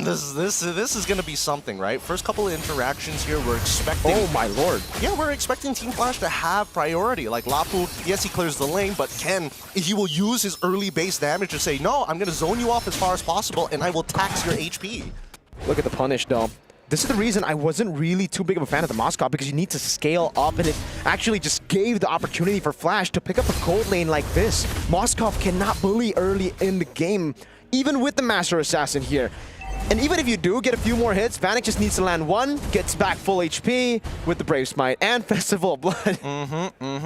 Speaker 15: this is gonna be something, right? First couple of interactions here, we're expecting.
Speaker 3: Oh my lord!
Speaker 15: Yeah, we're expecting Team Flash to have priority. Like Lapu, yes, he clears the lane, but Ken, he will use his early base damage to say, no, I'm gonna zone you off as far as possible, and I will tax your HP.
Speaker 3: Look at the punish, though. This is the reason I wasn't really too big of a fan of the Moskov, because you need to scale up, and it actually just gave the opportunity for Flash to pick up a gold lane like this. Moskov cannot bully early in the game, even with the Master Assassin here. And even if you do get a few more hits, Vanek just needs to land one, gets back full HP with the Brave Smite and Festival of Blood.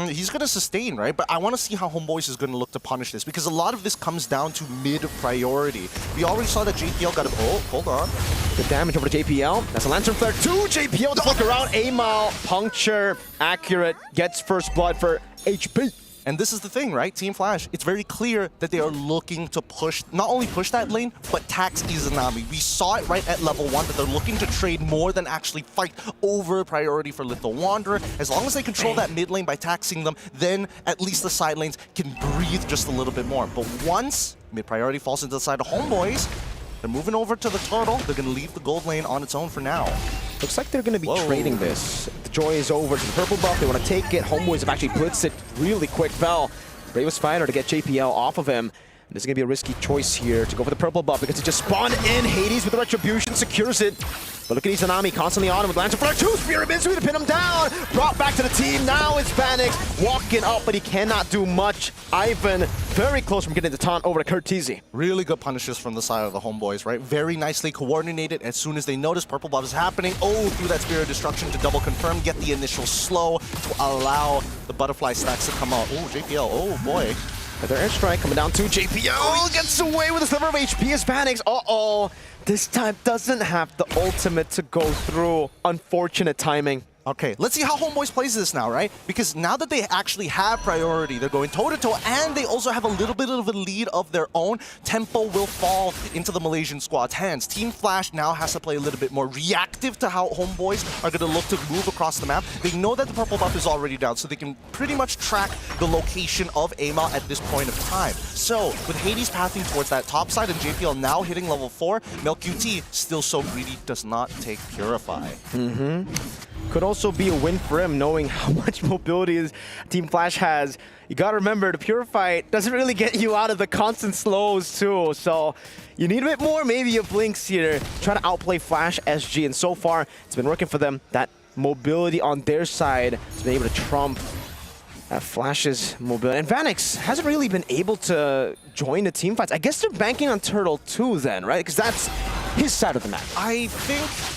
Speaker 15: He's going to sustain, right? But I want to see how Homeboys is going to look to punish this, because a lot of this comes down to mid-priority. We already saw that JPL got a... Oh, hold on.
Speaker 3: Good damage over to JPL. That's a Lantern Flare 2. JPL to flick around. A-Mile, puncture, accurate, gets first blood for HP.
Speaker 15: And this is the thing, right? Team Flash, it's very clear that they are looking to push, not only push that lane, but tax Izanami. We saw it right at level 1 that they're looking to trade more than actually fight over priority for Little Wanderer. As long as they control that mid lane by taxing them, then at least the side lanes can breathe just a little bit more. But once mid priority falls into the side of Homeboys, they're moving over to the Turtle. They're going to leave the gold lane on its own for now.
Speaker 3: Looks like they're going to be trading this. The Joy is over to the purple buff. They want to take it. Homeboys have actually blitzed it really quick. Vel, bravest fighter to get JPL off of him. This is going to be a risky choice here to go for the purple buff because it just spawned in. Hades with the Retribution secures it. But look at Izanami constantly on him with Lantern Flare 2. Spirit Mitsui to pin him down. Brought back to the team. Now it's Vanix walking up, but he cannot do much. Ivan very close from getting the taunt over to Curtizi.
Speaker 15: Really good punishes from the side of the Homeboys, right? Very nicely coordinated. As soon as they notice purple buff is happening, through that Spirit of Destruction to double confirm, get the initial slow to allow the butterfly stacks to come out. Oh, JPL, oh boy.
Speaker 3: Another airstrike coming down to JPL. Gets away with a sliver of HP as Vanix. This time doesn't have the ultimate to go through. Unfortunate timing.
Speaker 15: Okay, let's see how Homeboys plays this now, right? Because now that they actually have priority, they're going toe-to-toe, and they also have a little bit of a lead of their own. Tempo will fall into the Malaysian squad's hands. Team Flash now has to play a little bit more reactive to how Homeboys are going to look to move across the map. They know that the purple buff is already down, so they can pretty much track the location of A-Mile at this point of time. So, with Hades pathing towards that top side and JPL now hitting level 4, MelQT, still so greedy, does not take Purify.
Speaker 3: Could also be a win for him, knowing how much mobility Team Flash has. You gotta remember, the Purify doesn't really get you out of the constant slows too, so you need a bit more, maybe a Blinks here. Try to outplay Flash SG, and so far, it's been working for them. That mobility on their side has been able to trump Flash's mobility. And Vanix hasn't really been able to join the team fights. I guess they're banking on Turtle 2 then, right? Because that's his side of the map.
Speaker 15: I think...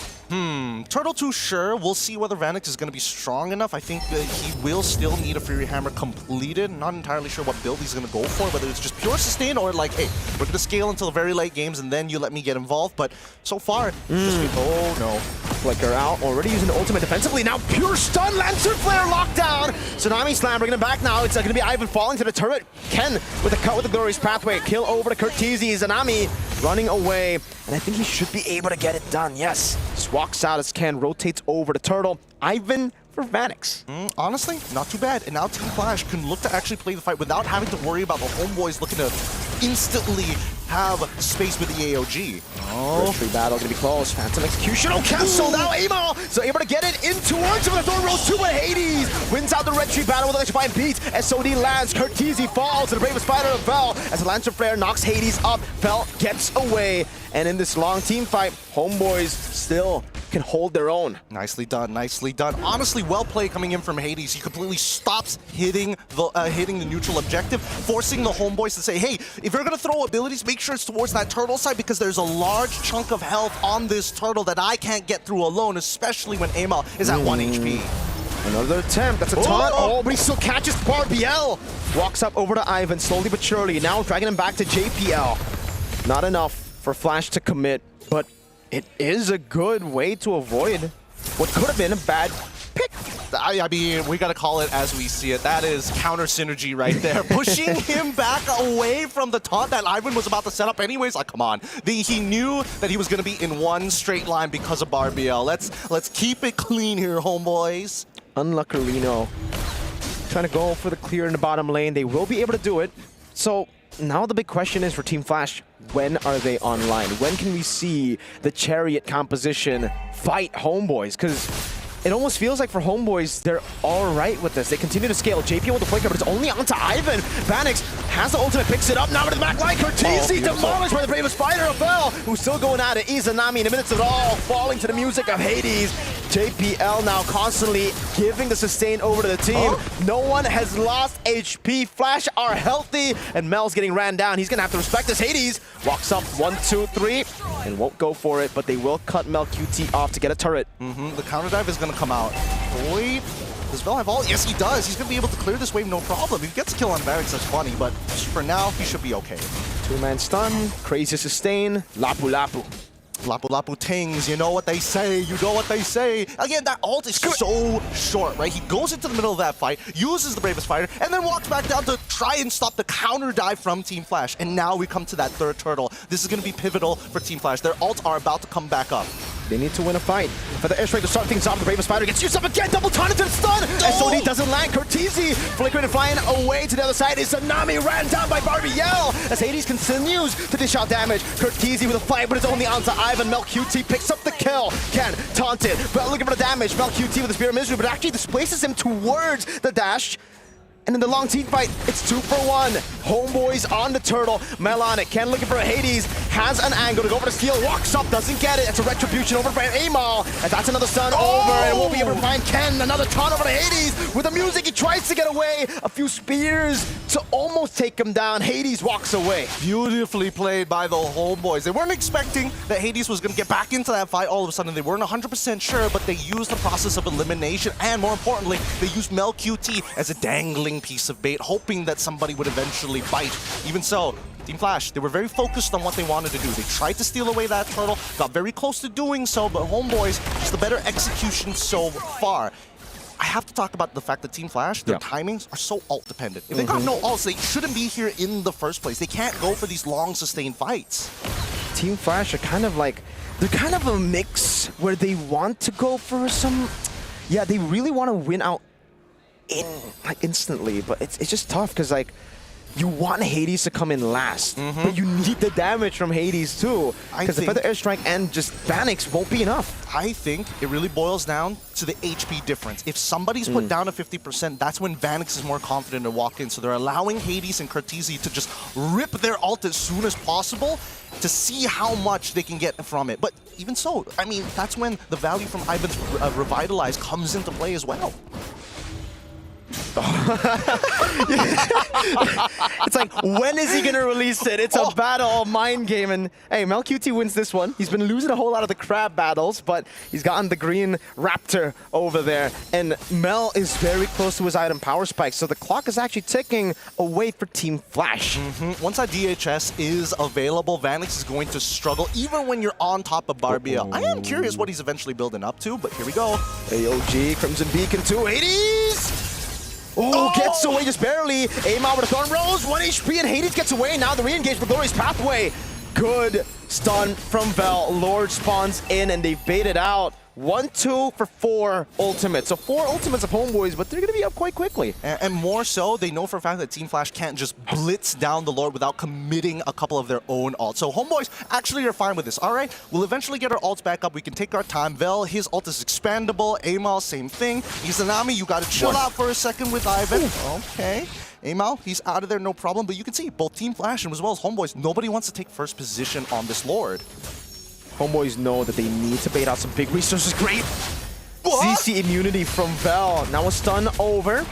Speaker 15: Turtle 2, sure. We'll see whether Vanix is going to be strong enough. I think that he will still need a Fury Hammer completed. Not entirely sure what build he's going to go for, whether it's just pure sustain or like, hey, we're going to scale until the very late games and then you let me get involved. But so far, oh no.
Speaker 3: Flicker out, already using the ultimate defensively. Now pure stun, Lantern Flare locked down. Tsunami Slam bringing him back now. It's going to be Ivan falling to the turret. Ken with a cut with the Glorious Pathway. Kill over to Curtizi. Zanami running away. And I think he should be able to get it done. Yes. Just walks out as Ken rotates over to Turtle. Ivan for Vanix.
Speaker 15: Honestly, not too bad. And now Team Flash can look to actually play the fight without having to worry about the Homeboys looking to instantly have space with the AOG.
Speaker 3: Retry battle gonna be close. Phantom execution. Oh, cancel now. Amal so able to get it in towards him. The Thorn Rose 2, but Hades wins out the retry battle with electrifying beat. SOD lands. Curtizi falls to the Bravest Spider of Vel as the Lancer Flare knocks Hades up. Vel gets away. And in this long team fight, Homeboys still can hold their own.
Speaker 15: Nicely done, nicely done. Honestly, well played coming in from Hades. He completely stops hitting the neutral objective, forcing the Homeboys to say, hey, if you're gonna throw abilities, make sure it's towards that turtle side because there's a large chunk of health on this turtle that I can't get through alone, especially when Amal is at 1 HP.
Speaker 3: Another attempt, that's a taunt. Oh, but he still catches Barbiel. Walks up over to Ivan, slowly but surely. Now dragging him back to JPL. Not enough for Flash to commit, but it is a good way to avoid what could have been a bad pick.
Speaker 15: I mean, we gotta call it as we see it. That is counter synergy right there. Pushing him back away from the taunt that Ivan was about to set up anyways. Like, come on. He knew that he was gonna be in one straight line because of Barbiel. Let's keep it clean here, homeboys.
Speaker 3: Unluckily, trying to go for the clear in the bottom lane. They will be able to do it. So now the big question is for Team Flash, when are they online? When can we see the Chariot composition fight Homeboys? Because it almost feels like for Homeboys, they're all right with this. They continue to scale. JP with the flicker, but it's only onto Ivan. Vanix has the ultimate, picks it up, now into the back line. Curtizi demolished by the Bravest Spider of Vel, who's still going at it. Izanami in the midst of it all, falling to the music of Hades. JPL now constantly giving the sustain over to the team. No one has lost HP. Flash are healthy, and Mel's getting ran down. He's gonna have to respect this. Hades walks up 1, 2, 3, and won't go for it, but they will cut Mel QT off to get a turret.
Speaker 15: The counter dive is gonna come out. Boy, does Vel have all? Yes, he does. He's gonna be able to clear this wave, no problem. If he gets a kill on Varix, that's funny, but for now, he should be okay.
Speaker 3: 2-man stun, crazy sustain, Lapu Lapu.
Speaker 15: Lapu Lapu tings, you know what they say, you know what they say. Again, that ult is so short, right? He goes into the middle of that fight, uses the Bravest Fighter, and then walks back down to try and stop the counter dive from Team Flash. And now we come to that third turtle. This is going to be pivotal for Team Flash. Their ults are about to come back up.
Speaker 3: They need to win a fight. For the airstrike to start things off, the Bravest Spider gets used up again, double taunt into the stun! SOD doesn't land, Curtizi flickering and flying away to the other side. Izanami ran down by Barbiel as Hades continues to dish out damage. Curtizi with a fight, but it's only onto Ivan. Mel QT picks up the kill. Ken taunted, but looking for the damage. Mel QT with the Spear of Misery, but actually displaces him towards the dash. And in the long team fight, it's 2 for 1. Homeboys on the turtle. Mel on it. Ken looking for a Hades. Has an angle to go for the steal. Walks up, doesn't get it. It's a retribution over by Amal. And that's another stun over. And won't be able to find Ken. Another taunt over to Hades. With the music, he tries to get away. A few spears to almost take him down. Hades walks away.
Speaker 15: Beautifully played by the Homeboys. They weren't expecting that Hades was going to get back into that fight. All of a sudden, they weren't 100% sure, but they used the process of elimination. And more importantly, they used Mel QT as a dangling piece of bait, hoping that somebody would eventually bite. Even so, Team Flash, they were very focused on what they wanted to do. They tried to steal away that turtle, got very close to doing so, but Homeboys, just the better execution so far. I have to talk about the fact that Team Flash, their timings are so ult dependent. If they got no ults, they shouldn't be here in the first place. They can't go for these long sustained fights.
Speaker 3: Team Flash are kind of like, they're kind of a mix where they want to go for some, yeah, they really want to win out instantly, but it's just tough because like you want Hades to come in last, but you need the damage from Hades too, because the Feather Airstrike and just Vanix won't be enough.
Speaker 15: I think it really boils down to the HP difference. If somebody's put down to 50%, that's when Vanix is more confident to walk in. So they're allowing Hades and Curtizi to just rip their ult as soon as possible to see how much they can get from it. But even so, I mean, that's when the value from Ivan's Revitalize comes into play as well.
Speaker 3: It's like, when is he gonna release it? It's a battle, mind game, and hey, Mel QT wins this one. He's been losing a whole lot of the crab battles, but he's gotten the green raptor over there, and Mel is very close to his item power spike, so the clock is actually ticking away for Team Flash.
Speaker 15: Once that DHS is available, Vanix is going to struggle, even when you're on top of Barbiel. I am curious what he's eventually building up to, but here we go.
Speaker 3: AOG, Crimson Beacon to Hades! Gets away just barely. Amal with a Thorn Rose, 1 HP, and Hades gets away. Now the re-engage for Glorious Pathway. Good stun from Vel. Lord spawns in, and they've baited out 1-2 for 4 ultimates. So 4 ultimates of Homeboys, but they're going to be up quite quickly.
Speaker 15: And more so, they know for a fact that Team Flash can't just blitz down the Lord without committing a couple of their own ults. So Homeboys actually are fine with this. All right, we'll eventually get our ults back up. We can take our time. Vel, his ult is expandable. Amal, same thing. Izanami, you got to chill out for a second with Ivan. Okay. Amal, he's out of there, no problem. But you can see both Team Flash and as well as Homeboys, nobody wants to take first position on this Lord.
Speaker 3: Homeboys know that they need to bait out some big resources. Great CC immunity from Vel. Now a stun over.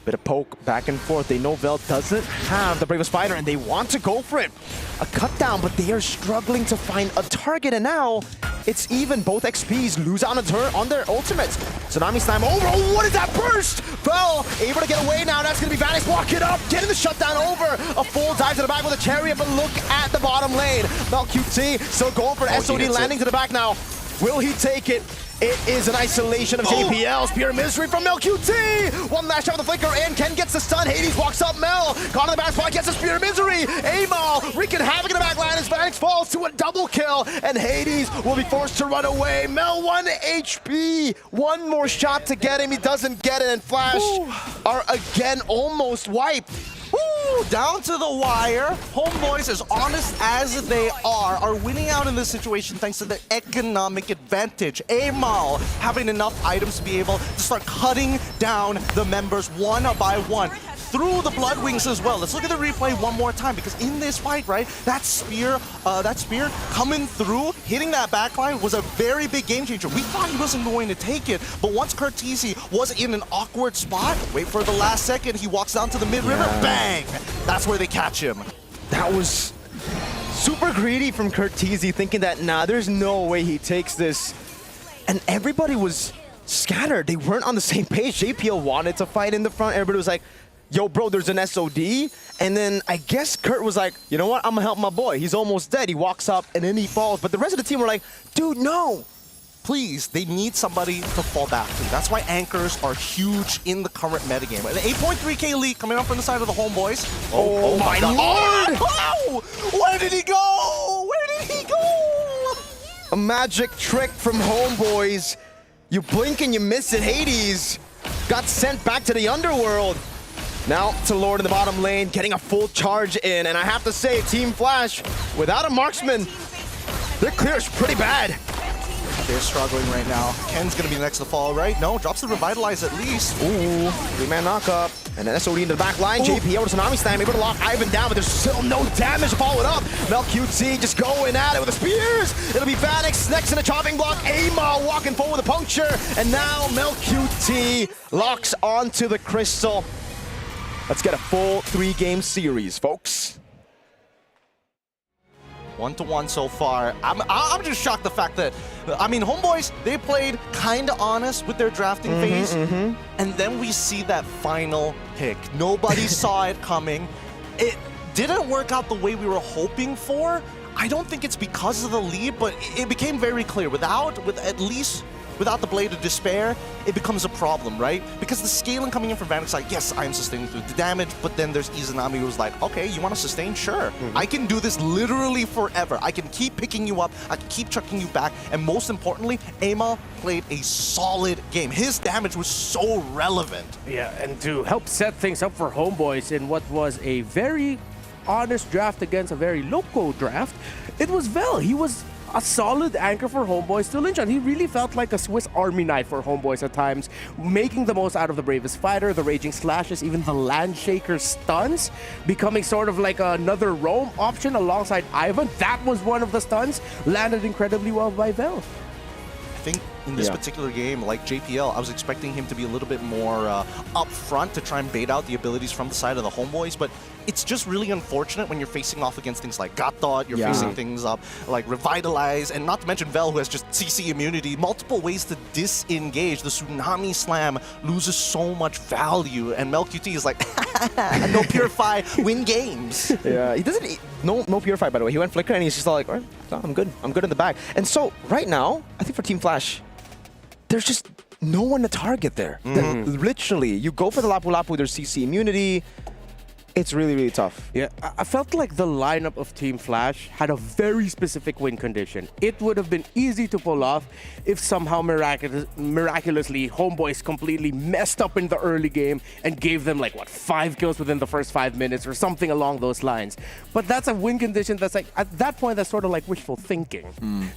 Speaker 3: Bit of poke back and forth. They know Vel doesn't have the Brave of Spider and they want to go for it. A cut down, but they are struggling to find a target. And now it's even. Both XPs lose out on their ultimates. Tsunami Slime over. Oh, what is that burst? Vel able to get away now. That's going to be Vanix. Walk it up. Getting the shutdown over. A full dive to the back with a chariot, but look at the bottom lane. MLQT still going for an SOD landing to the back now. Will he take it? It is an isolation of JPL. Spear of Misery from MLQT. One last shot with the flicker, and Ken gets the stun. Hades walks up Mel. Caught in the back spot, gets a Spear of Misery. Amal wreaking havoc in the back line as Vanix falls to a double kill, and Hades will be forced to run away. Mel 1 HP. One more shot to get him. He doesn't get it, and Flash are again almost wiped.
Speaker 15: Woo! Down to the wire. Homeboys, as honest as they are winning out in this situation thanks to their economic advantage. Amal having enough items to be able to start cutting down the members one by one. Through the Blood Wings as well. Let's look at the replay one more time, because in this fight, right, that spear coming through, hitting that backline was a very big game changer. We thought he wasn't going to take it, but once Cartesi was in an awkward spot, wait for the last second, he walks down to the mid-river, bang! That's where they catch him.
Speaker 3: That was super greedy from Cartesi, thinking that, nah, there's no way he takes this. And everybody was scattered. They weren't on the same page. JPL wanted to fight in the front. Everybody was like, yo, bro, there's an SOD. And then I guess Kurt was like, you know what? I'm gonna help my boy. He's almost dead. He walks up and then he falls. But the rest of the team were like, dude, no.
Speaker 15: Please, they need somebody to fall back to. That's why anchors are huge in the current metagame. An 8.3k lead coming up from the side of the Homeboys.
Speaker 3: Oh my Lord!
Speaker 15: Oh, where did he go? Where did he go?
Speaker 3: A magic trick from Homeboys. You blink and you miss it. Hades got sent back to the underworld. Now to Lord in the bottom lane, getting a full charge in. And I have to say, Team Flash, without a marksman, their clear is pretty bad.
Speaker 15: They're struggling right now. Ken's gonna be next to fall, right? No, drops the Revitalize at least.
Speaker 3: Ooh, 3-man knockup. And then SOD into the back line. JP over to Tsunami Slam, able to lock Ivan down, but there's still no damage to follow it up. MelQT just going at it with the spears. It'll be Vanix next in the chopping block. Amal walking forward with a puncture. And now MelQT locks onto the crystal. Let's get a full 3-game series, folks.
Speaker 15: 1-1 so far. I'm just shocked the fact that, I mean, Homeboys, they played kind of honest with their drafting phase, and then we see that final pick. Nobody saw it coming. It didn't work out the way we were hoping for. I don't think it's because of the lead, but it became very clear. Without the Blade of Despair, it becomes a problem, right? Because the scaling coming in from Vanix, like, yes, I am sustaining through the damage, but then there's Izanami who's like, okay, you want to sustain? Sure. I can do this literally forever. I can keep picking you up, I can keep chucking you back, and most importantly, Amal played a solid game. His damage was so relevant.
Speaker 6: Yeah, and to help set things up for Homeboys in what was a very honest draft against a very local draft, it was Vel. He was a solid anchor for Homeboys to lynch on. He really felt like a Swiss Army knife for Homeboys at times, making the most out of the Bravest Fighter, the Raging Slashes, even the Landshaker stuns, becoming sort of like another roam option alongside Ivan. That was one of the stuns, landed incredibly well by Vel.
Speaker 15: I think in this particular game, like JPL, I was expecting him to be a little bit more upfront to try and bait out the abilities from the side of the Homeboys, but it's just really unfortunate when you're facing off against things like Gatot, you're facing things up like Revitalize, and not to mention Vel, who has just CC immunity, multiple ways to disengage. The Tsunami Slam loses so much value, and MelQT is like, no Purify, win games.
Speaker 3: Yeah, he doesn't, no Purify, by the way. He went Flicker, and he's just like, all right, I'm good in the back. And so, right now, I think for Team Flash, there's just no one to target there. Literally, you go for the Lapu Lapu, there's CC immunity. It's really, really tough.
Speaker 6: Yeah, I felt like the lineup of Team Flash had a very specific win condition. It would have been easy to pull off if somehow miraculously Homeboys completely messed up in the early game and gave them like, what, 5 kills within the first 5 minutes or something along those lines. But that's a win condition that's like, at that point, that's sort of like wishful thinking.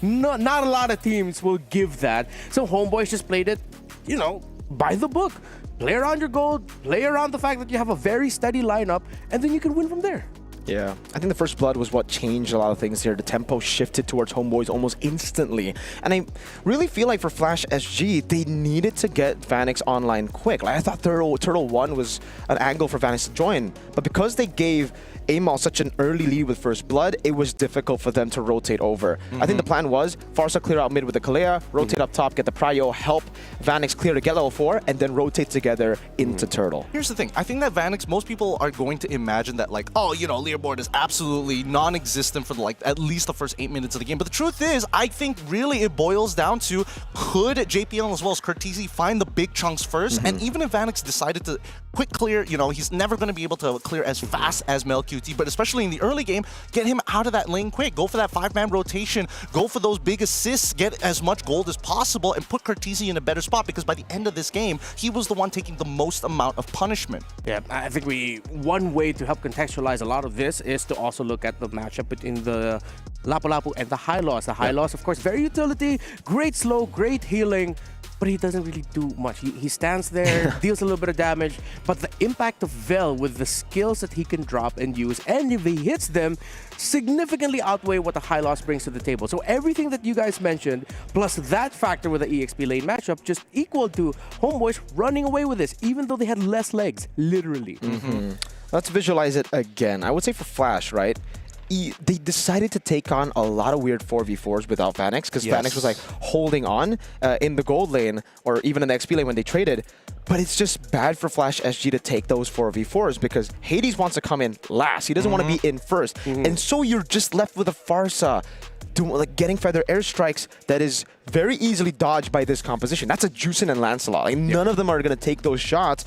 Speaker 6: Not a lot of teams will give that. So Homeboys just played it, you know, by the book. Play around your gold, play around the fact that you have a very steady lineup, and then you can win from there.
Speaker 3: Yeah, I think the first blood was what changed a lot of things here. The tempo shifted towards Homeboys almost instantly. And I really feel like for Flash SG, they needed to get Vanix online quick. Like I thought Turtle 1 was an angle for Vanix to join, but because they gave Amal such an early lead with first blood, it was difficult for them to rotate over. I think the plan was Farsa clear out mid with the Kalea, rotate up top, get the Prio, help Vanix clear to get level 4, and then rotate together into Turtle.
Speaker 15: Here's the thing. I think that Vanix, most people are going to imagine that like, oh, you know, leaderboard is absolutely non-existent for like at least the first 8 minutes of the game. But the truth is, I think really it boils down to could JPL as well as Curtisi find the big chunks first? And even if Vanix decided to quick clear, you know, he's never going to be able to clear as fast as MLQT, but especially in the early game, get him out of that lane quick. Go for that 5-man rotation. Go for those big assists. Get as much gold as possible and put Curtisi in a better spot because by the end of this game, he was the one taking the most amount of punishment.
Speaker 6: Yeah, I think one way to help contextualize a lot of this is to also look at the matchup between the Lapu-Lapu and the High Loss. The High Loss, of course, very utility, great slow, great healing, but he doesn't really do much. He stands there, deals a little bit of damage, but the impact of Vel with the skills that he can drop and use, and if he hits them, significantly outweigh what the High Loss brings to the table. So everything that you guys mentioned, plus that factor with the EXP lane matchup, just equal to Homeboys running away with this, even though they had less legs, literally.
Speaker 3: Let's visualize it again. I would say for Flash, right? They decided to take on a lot of weird 4v4s without Vanix because Vanix was like holding on in the gold lane or even in the XP lane when they traded. But it's just bad for Flash SG to take those 4v4s because Hades wants to come in last. He doesn't want to be in first. And so you're just left with a Farsa like getting feather airstrikes that is very easily dodged by this composition. That's a Juicin and Lancelot. Like none of them are going to take those shots.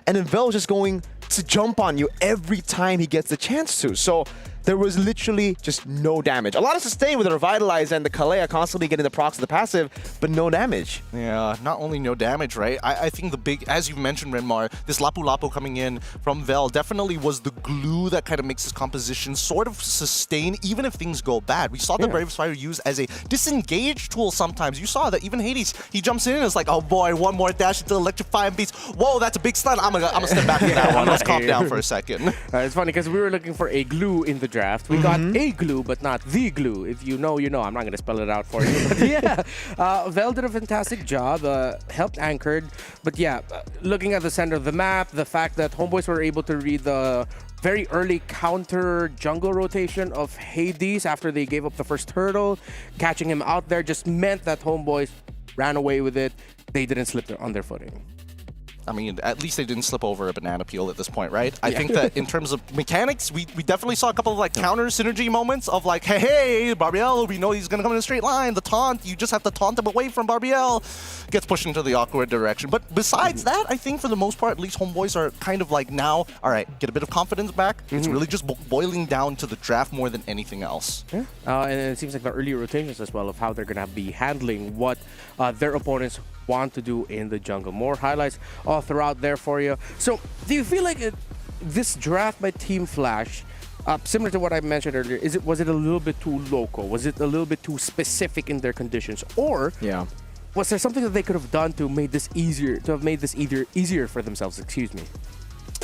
Speaker 3: And then Vel just going to jump on you every time he gets the chance to. So there was literally just no damage. A lot of sustain with the Revitalize and the Kalea constantly getting the procs of the passive, but no damage.
Speaker 15: Yeah, not only no damage, right? I think the big, as you mentioned, Renmar, this Lapu-Lapu coming in from Vel definitely was the glue that kind of makes this composition sort of sustain even if things go bad. We saw the Brave Fire used as a disengage tool sometimes. You saw that even Hades, he jumps in and it's like, oh boy, one more dash into Electrify and beats. Whoa, that's a big stun. I'm gonna step back from that one. Let's calm down for a second.
Speaker 6: It's funny because we were looking for a glue in the draft. We got a glue, but not the glue. If you know, you know. I'm not going to spell it out for you. But yeah, Vel did a fantastic job, helped Anchored. But yeah, looking at the center of the map, the fact that Homeboys were able to read the very early counter jungle rotation of Hades after they gave up the first turtle, catching him out there just meant that Homeboys ran away with it. They didn't slip on their footing.
Speaker 15: I mean, at least they didn't slip over a banana peel at this point, right? I think that in terms of mechanics, we definitely saw a couple of like counter synergy moments of like, hey, Barbiel, we know he's gonna come in a straight line. The taunt, you just have to taunt him away from Barbiel. Gets pushed into the awkward direction. But besides that, I think for the most part, at least Homeboys are kind of like now, all right, get a bit of confidence back. It's really just boiling down to the draft more than anything else.
Speaker 6: Yeah. And it seems like the early rotations as well of how they're gonna be handling what their opponents want to do in the jungle. More highlights all throughout there for you. So do you feel like this draft by Team Flash, similar to what I mentioned earlier, was it a little bit too local? Was it a little bit too specific in their conditions? Or was there something that they could have done to make this easier, easier for themselves? Excuse me.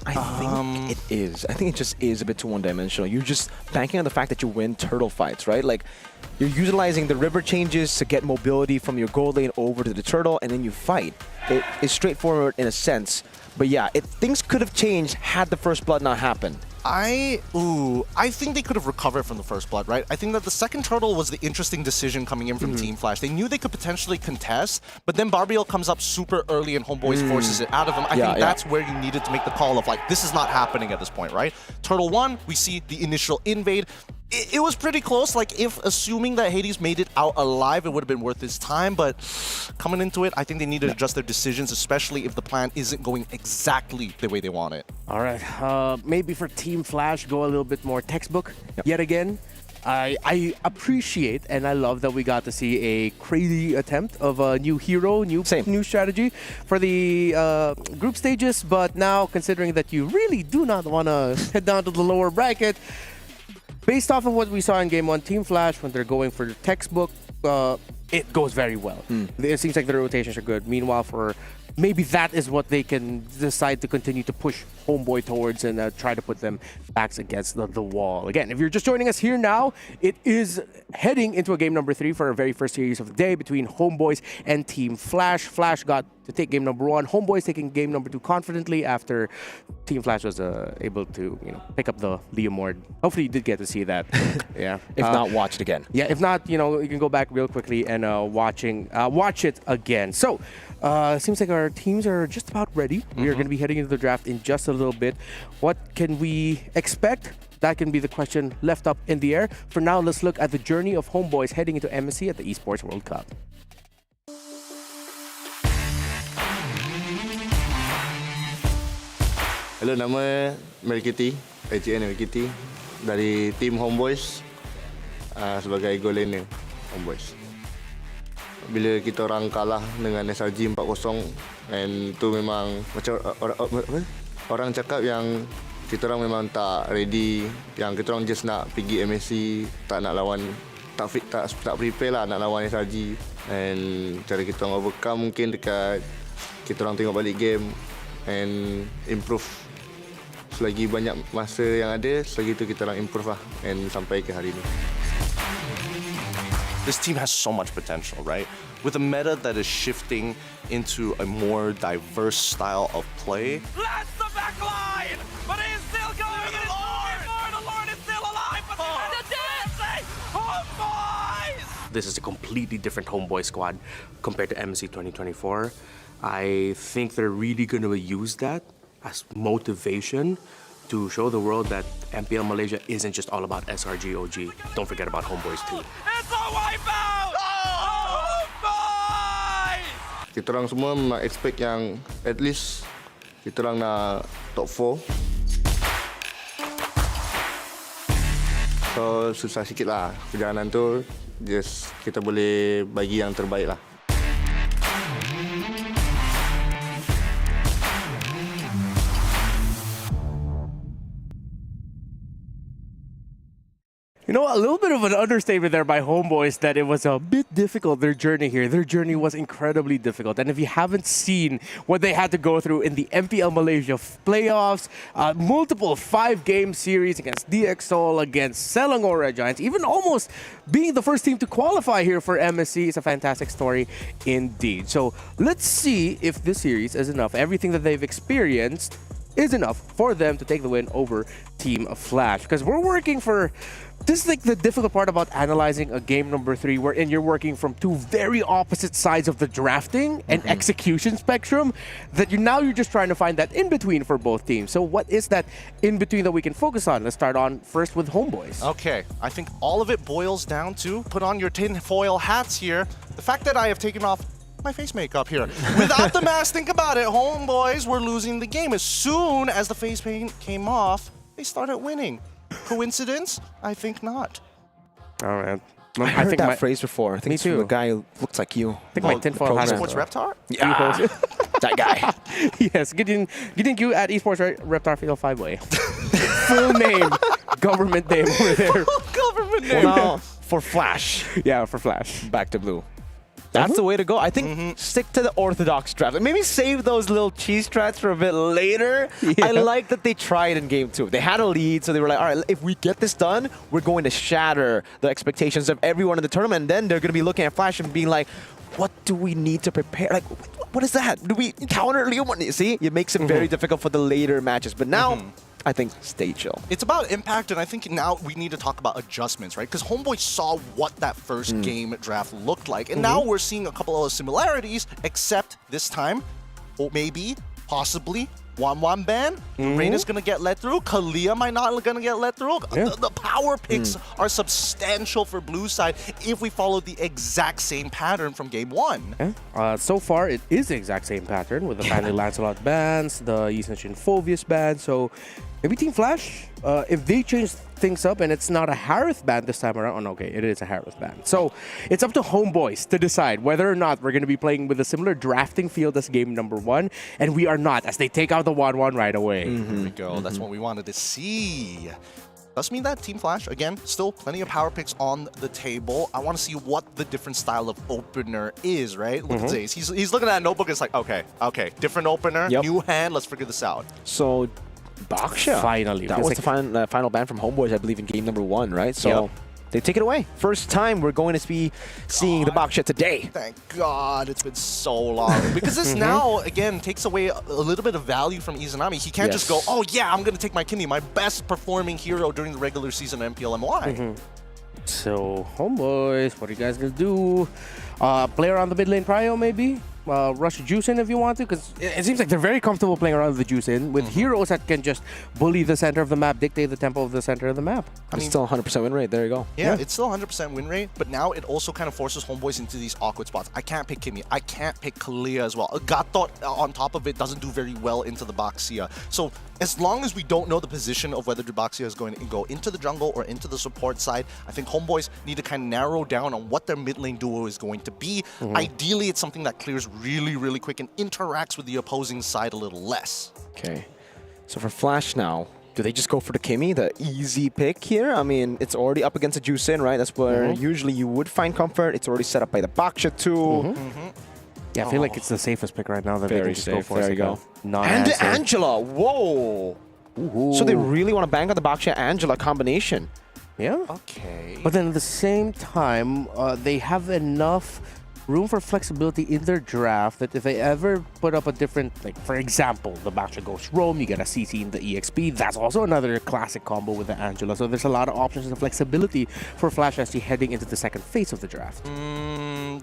Speaker 3: I think it is. I think it just is a bit too one-dimensional. You're just banking on the fact that you win turtle fights, right? Like, you're utilizing the river changes to get mobility from your gold lane over to the turtle, and then you fight. It is straightforward in a sense. But yeah, things could have changed had the first blood not happened.
Speaker 15: I think they could have recovered from the first blood, right? I think that the second turtle was the interesting decision coming in from Team Flash. They knew they could potentially contest, but then Barbiel comes up super early and Homeboys forces it out of them. I think that's where you needed to make the call of like, this is not happening at this point, right? Turtle 1, we see the initial invade. it was pretty close. Like, if assuming that Hades made it out alive, it would have been worth his time. But coming into it, I think they need to adjust their decisions, especially if the plan isn't going exactly the way they want it.
Speaker 6: All right, maybe for Team Flash, go a little bit more textbook yet again. I appreciate and I love that we got to see a crazy attempt of a new hero, new strategy for the group stages. But now, considering that you really do not want to head down to the lower bracket, based off of what we saw in Game 1, Team Flash, when they're going for the textbook, it goes very well. It seems like the rotations are good. Meanwhile, for maybe that is what they can decide to continue to push Homeboy towards and try to put them backs against the wall. Again, if you're just joining us here now, it is heading into a game number 3 for our very first series of the day between Homeboys and Team Flash. Flash got to take game number 1. Homeboys taking game number 2 confidently after Team Flash was able to, pick up the Leomord. Hopefully you did get to see that. Yeah.
Speaker 3: If not, watch it again.
Speaker 6: Yeah, if not, you can go back real quickly and watch it again. So, seems like our teams are just about ready. We are going to be heading into the draft in just a little bit. What can we expect? That can be the question left up in the air. For now, let's look at the journey of Homeboys heading into MSC at the Esports World Cup.
Speaker 16: Hello, nama Melkiti, ACN Melkiti dari tim Homeboys sebagai goal laner Homeboys. Bila kita orang kalah dengan SRG 4-0, and tu memang macam orang cakap yang kita orang memang tak ready, yang kita orang just nak pergi MSC, tak nak lawan, tak prepare lah nak lawan SRG. And cara kita orang overcome mungkin dekat kita orang tengok balik game and improve. Selagi banyak masa yang ada, selagi itu kita orang improve lah and sampai ke hari ini.
Speaker 15: This team has so much potential, right? With a meta that is shifting into a more diverse style of play.
Speaker 12: Blast the back line! But he's still going! The Lord is still alive! But the dancing! Homeboys!
Speaker 14: This is a completely different Homeboy squad compared to MSC 2024. I think they're really going to use that as motivation to show the world that MPL Malaysia isn't just all about SRG OG. Don't forget about Homeboys too.
Speaker 12: It's a wipeout! Homeboys!
Speaker 16: Kita orang semua memang expect yang at least kita orang nak top 4. So susah sikit lah perjalanan tu. Just kita boleh bagi yang terbaik lah.
Speaker 6: A little bit of an understatement there by Homeboys that it was a bit difficult, their journey here. Their journey was incredibly difficult. And if you haven't seen what they had to go through in the MPL Malaysia playoffs, multiple 5-game series against DXOL, against Selangor Red Giants, even almost being the first team to qualify here for MSC is a fantastic story indeed. So let's see if this series is enough. Everything that they've experienced is enough for them to take the win over Team Flash. Because we're working for... This is like the difficult part about analyzing a game number 3, wherein you're working from 2 very opposite sides of the drafting and execution spectrum, that you're just trying to find that in-between for both teams. So what is that in-between that we can focus on? Let's start on first with Homeboys.
Speaker 15: Okay, I think all of it boils down to, put on your tinfoil hats here, the fact that I have taken off my face makeup here. Without the mask, think about it, Homeboys were losing the game. As soon as the face paint came off, they started winning. Coincidence? I think not.
Speaker 6: All right.
Speaker 3: I heard that phrase before. I think it's from a guy who looks like you.
Speaker 6: I think my tinfoil hat.
Speaker 15: Esports Reptar?
Speaker 3: Yeah, that guy.
Speaker 6: Yes, getting you at Esports Reptar Fatal 5-way. Full name, government name over there.
Speaker 15: Government name.
Speaker 3: Well, for Flash.
Speaker 6: Yeah, for Flash.
Speaker 3: Back to blue. That's the way to go. I think stick to the orthodox draft. Maybe save those little cheese strats for a bit later. Yeah. I like that they tried in game 2. They had a lead, so they were like, all right, if we get this done, we're going to shatter the expectations of everyone in the tournament. And then they're going to be looking at Flash and being like, what do we need to prepare? Like, what is that? Do we counter Leo? See, it makes it very difficult for the later matches. But now, I think stay chill.
Speaker 15: It's about impact, and I think now we need to talk about adjustments, right? Because Homeboy saw what that first game draft looked like, and now we're seeing a couple of similarities, except this time, or maybe, possibly, 1-1 ban. Rain is gonna get let through. Kalia might not gonna get let through. The power picks are substantial for blue side if we follow the exact same pattern from game 1.
Speaker 6: So far, it is the exact same pattern with the Finally Lancelot bans, the Yusenshin Phovius ban. So maybe Team Flash, if they change things up and it's not a Harith ban this time around, okay, it is a Harith ban. So it's up to Homeboys to decide whether or not we're going to be playing with a similar drafting field as game number 1, and we are not, as they take out the 1-1 right away.
Speaker 15: There we go. That's what we wanted to see. Does mean that Team Flash, again, still plenty of power picks on the table. I want to see what the different style of opener is, right? Look at Zaze. He's looking at a notebook. It's like, okay, different opener, new hand. Let's figure this out.
Speaker 3: So, Baksha.
Speaker 6: Finally.
Speaker 3: That was the final ban from Homeboys, I believe, in game number 1, right? So, they take it away. First time we're going to be seeing the Baksha today.
Speaker 15: Thank God it's been so long. Because this now, again, takes away a little bit of value from Izanami. He can't just go, oh yeah, I'm going to take my Kimi, my best performing hero during the regular season of MPLMY.
Speaker 6: So, Homeboys, what are you guys going to do? Play around the mid lane prio, maybe? Rush Juice in if you want to, because it seems like they're very comfortable playing around the Juice in with heroes that can just bully the center of the map, dictate the tempo of the center of the map.
Speaker 3: I mean, still 100% win rate. There you go.
Speaker 15: Yeah, it's still 100% win rate, but now it also kind of forces Homeboys into these awkward spots. I can't pick Kimi. I can't pick Kalia as well. Gatot on top of it doesn't do very well into the Baxia. So as long as we don't know the position of whether Baxia is going to go into the jungle or into the support side, I think Homeboys need to kind of narrow down on what their mid lane duo is going to be. Ideally, it's something that clears really, really quick and interacts with the opposing side a little less.
Speaker 3: Okay. So for Flash now, do they just go for the Kimi, the easy pick here? I mean, it's already up against a Juice in, right? That's where usually you would find comfort. It's already set up by the Baksha too.
Speaker 6: Yeah, I feel like it's the safest pick right now that they can just go for.
Speaker 3: There you go. And the Angela, whoa! So they really want to bank on the Baksha-Angela combination.
Speaker 6: Yeah.
Speaker 15: Okay.
Speaker 6: But then at the same time, they have enough room for flexibility in their draft that if they ever put up a different, like for example, the Baksha goes roam, you get a CC in the EXP. That's also another classic combo with the Angela. So there's a lot of options and flexibility for Flash SG heading into the second phase of the draft.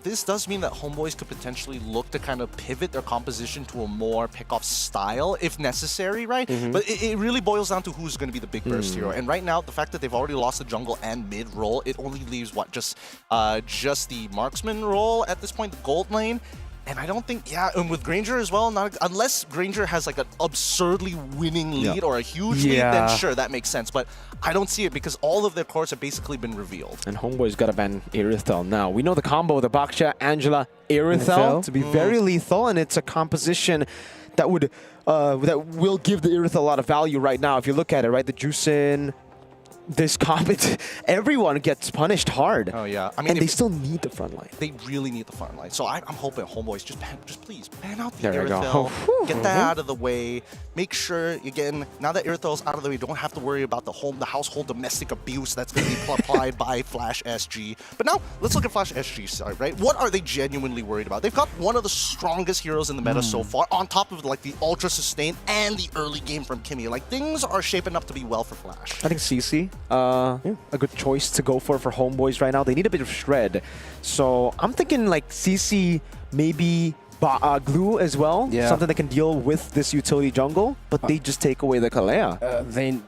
Speaker 15: This does mean that Homeboys could potentially look to kind of pivot their composition to a more pick-off style if necessary, right? But it really boils down to who's going to be the big burst hero. And right now, the fact that they've already lost the jungle and mid role, it only leaves what, just the marksman role at this point, the gold lane. And I don't think, and with Granger as well, unless Granger has like an absurdly winning lead or a huge lead, then sure, that makes sense. But I don't see it because all of their cores have basically been revealed.
Speaker 3: And Homeboy's got to ban Irithel now. We know the combo, the Baksha, Angela, Irithel, to be very lethal, and it's a composition that would that will give the Irithel a lot of value right now. If you look at it, right, the Juicin, this combat, everyone gets punished hard.
Speaker 15: Oh yeah, I mean,
Speaker 3: and they still need the front line.
Speaker 15: They really need the front line. So I'm hoping Homeboys just please ban out the
Speaker 3: there
Speaker 15: Irithel. Get that out of the way. Make sure again, now that Irithel's out of the way, you don't have to worry about the household domestic abuse that's going to be applied by Flash SG. But now let's look at Flash SG's side, right? What are they genuinely worried about? They've got one of the strongest heroes in the meta so far, on top of like the ultra sustain and the early game from Kimi. Like things are shaping up to be well for Flash.
Speaker 3: I think CC. A good choice to go for Homeboys right now. They need a bit of shred. So I'm thinking like CC, maybe Glue as well. Something that can deal with this utility jungle, but they just take away the Kalea.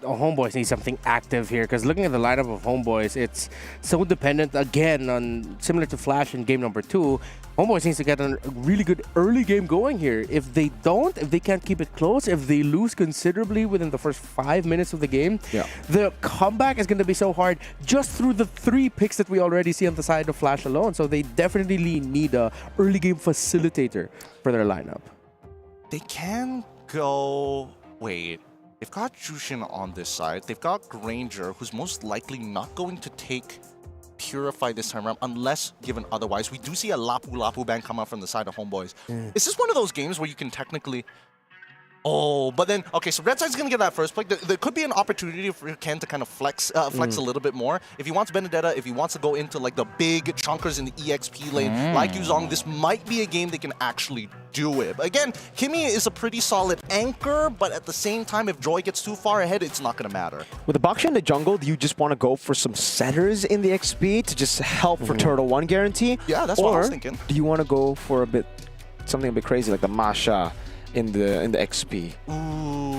Speaker 6: Homeboys need something active here, because looking at the lineup of Homeboys, it's so dependent again on, similar to Flash in game number 2, Homeboys needs to get a really good early game going here. If they don't, if they can't keep it close, if they lose considerably within the first 5 minutes of the game, the comeback is going to be so hard just through the 3 picks that we already see on the side of Flash alone. So they definitely need a early game facilitator for their lineup.
Speaker 15: They can go... Wait. They've got Jushin on this side. They've got Granger, who's most likely not going to take Purify this time around, unless given otherwise. We do see a Lapu Lapu ban come out from the side of Homeboys. Is this one of those games where you can technically... Oh, but then, okay, so Red Side's going to get that first pick. There could be an opportunity for Ken to kind of flex a little bit more. If he wants Benedetta, if he wants to go into like the big chunkers in the EXP lane, like Yuzong, this might be a game they can actually do it. But again, Kimi is a pretty solid anchor, but at the same time, if Joy gets too far ahead, it's not going to matter.
Speaker 3: With the Baksha in the jungle, do you just want to go for some setters in the XP to just help for Turtle 1 guarantee?
Speaker 15: Yeah, that's what I was thinking.
Speaker 3: Do you want to go for something a bit crazy like the Masha, in the XP.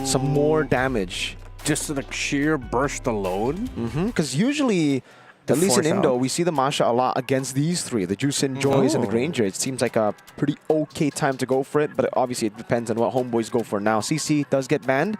Speaker 3: Some more damage.
Speaker 6: Just the sheer burst alone?
Speaker 3: Because usually, at least in Indo, we see the Masha a lot against these three, the Juicin, Joyce, and the Granger. It seems like a pretty okay time to go for it, but obviously it depends on what Homeboys go for now. CC does get banned.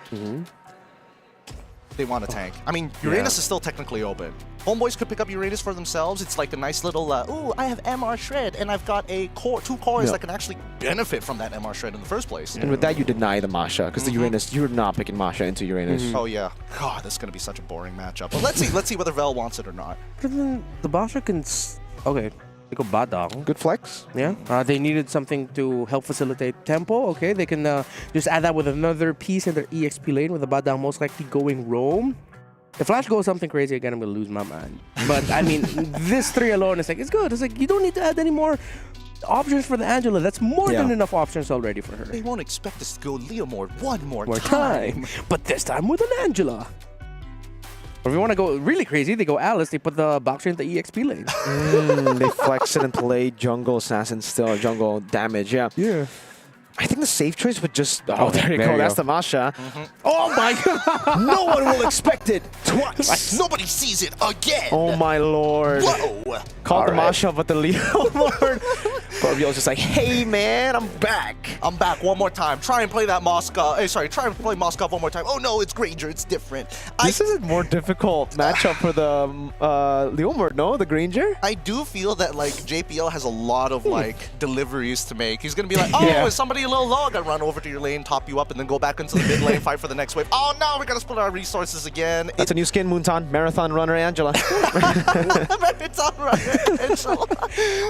Speaker 15: They want a tank. I mean, Uranus is still technically open. Homeboys could pick up Uranus for themselves. It's like a nice little, ooh, I have MR Shred, and I've got a core, 2 cores that can actually benefit from that MR Shred in the first place.
Speaker 3: And with that, you deny the Masha, because the Uranus, you're not picking Masha into Uranus.
Speaker 15: Oh, yeah. God, this is going to be such a boring matchup. But let's see whether Vel wants it or not.
Speaker 6: But then the Masha can... Okay. They go Badang.
Speaker 3: Good flex.
Speaker 6: Yeah. They needed something to help facilitate tempo. Okay, they can just add that with another piece in their EXP lane with the Badang most likely going roam. If Flash goes something crazy again, I'm going to lose my mind. But, I mean, this 3 alone is like, it's good. It's like, you don't need to add any more options for the Angela. That's more than enough options already for her.
Speaker 15: They won't expect us to go Leomord one more
Speaker 6: time. But this time with an Angela. Or if you want to go really crazy, they go Alice. They put the Boxer in the EXP lane.
Speaker 3: They flex it and play jungle assassin still, jungle damage. Yeah. I think the safe choice would just... Oh, there you go. That's the Masha.
Speaker 6: Oh, my God.
Speaker 3: No one will expect it twice.
Speaker 15: Nobody sees it again.
Speaker 3: Oh, my Lord.
Speaker 15: Whoa.
Speaker 3: Called the Masha, but the Leomord. Scorpio's just like, hey, man, I'm back.
Speaker 15: I'm back one more time. Try and play that Moscow. Try and play Moscow one more time. Oh, no, it's Granger. It's different.
Speaker 3: This is a more difficult matchup for the Leomord, no? The Granger?
Speaker 15: I do feel that, like, JPL has a lot of, like, deliveries to make. He's going to be like, oh, is somebody a little low? I got to run over to your lane, top you up, and then go back into the mid lane, fight for the next wave. Oh, no, we got to split our resources again.
Speaker 3: That's a new skin, Moonton. Marathon runner Angela.
Speaker 15: Marathon runner Angela.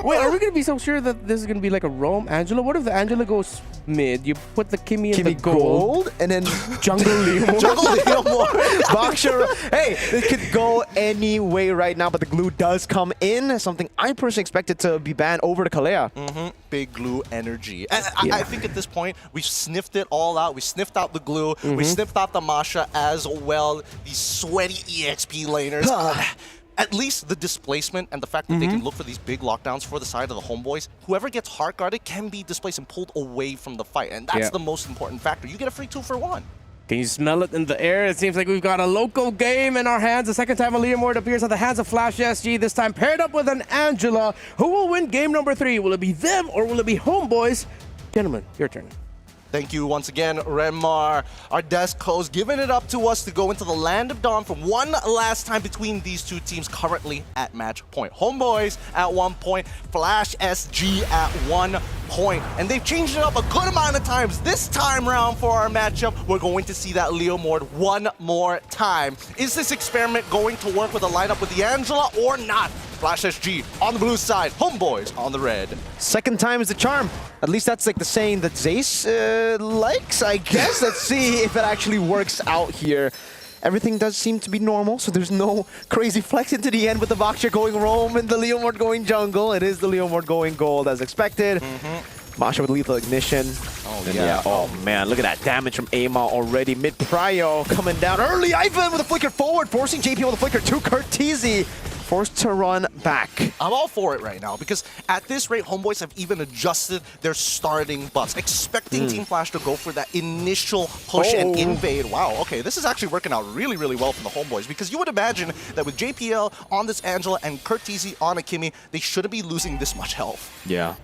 Speaker 6: Wait, are we going to be so sure that this is going to be like a roam Angela? What if the Angela goes mid? You put the Kimmy in the gold,
Speaker 3: and then
Speaker 6: Jungle Leomord.
Speaker 15: Jungle Leomord.
Speaker 3: Boxer. Hey, it could go any way right now, but the glue does come in. Something I personally expected to be banned over to Kalea.
Speaker 15: Big glue energy. And I think at this point, we've sniffed it all out. We sniffed out the glue. We sniffed out the Masha as well. These sweaty EXP laners. At least the displacement and the fact that they can look for these big lockdowns for the side of the Homeboys, whoever gets heart guarded can be displaced and pulled away from the fight. And that's the most important factor. You get a free 2 for 1.
Speaker 6: Can you smell it in the air? It seems like we've got a local game in our hands. The second time a Leomord appears at the hands of Flash SG, this time paired up with an Angela. Who will win game number 3? Will it be them or will it be Homeboys? Gentlemen, your turn.
Speaker 15: Thank you once again, Renmar. Our desk host giving it up to us to go into the Land of Dawn for one last time between these two teams currently at match point. Homeboys at 1 point, Flash SG at 1 point. And they've changed it up a good amount of times. This time round for our matchup, we're going to see that Leomord one more time. Is this experiment going to work with a lineup with the Angela or not? Flash SG on the blue side, Homeboys on the red.
Speaker 3: Second time is the charm. At least that's like the saying that Zace likes, I guess. Let's see if it actually works out here. Everything does seem to be normal, so there's no crazy flex into the end with the Boxer going roam and the Leomord going jungle. It is the Leomord going gold as expected. Masha with lethal ignition. Oh, yeah. Oh, man. Look at that damage from Amal already. Mid-prio coming down early. Ivan with a flicker forward, forcing JP with a flicker to Curtizi. Forced to run back.
Speaker 15: I'm all for it right now because at this rate, Homeboys have even adjusted their starting buffs, expecting Team Flash to go for that initial push and invade. Wow, okay, this is actually working out really, really well for the Homeboys because you would imagine that with JPL on this Angela and Curtizi on a Kimmy, they shouldn't be losing this much health.
Speaker 3: Yeah.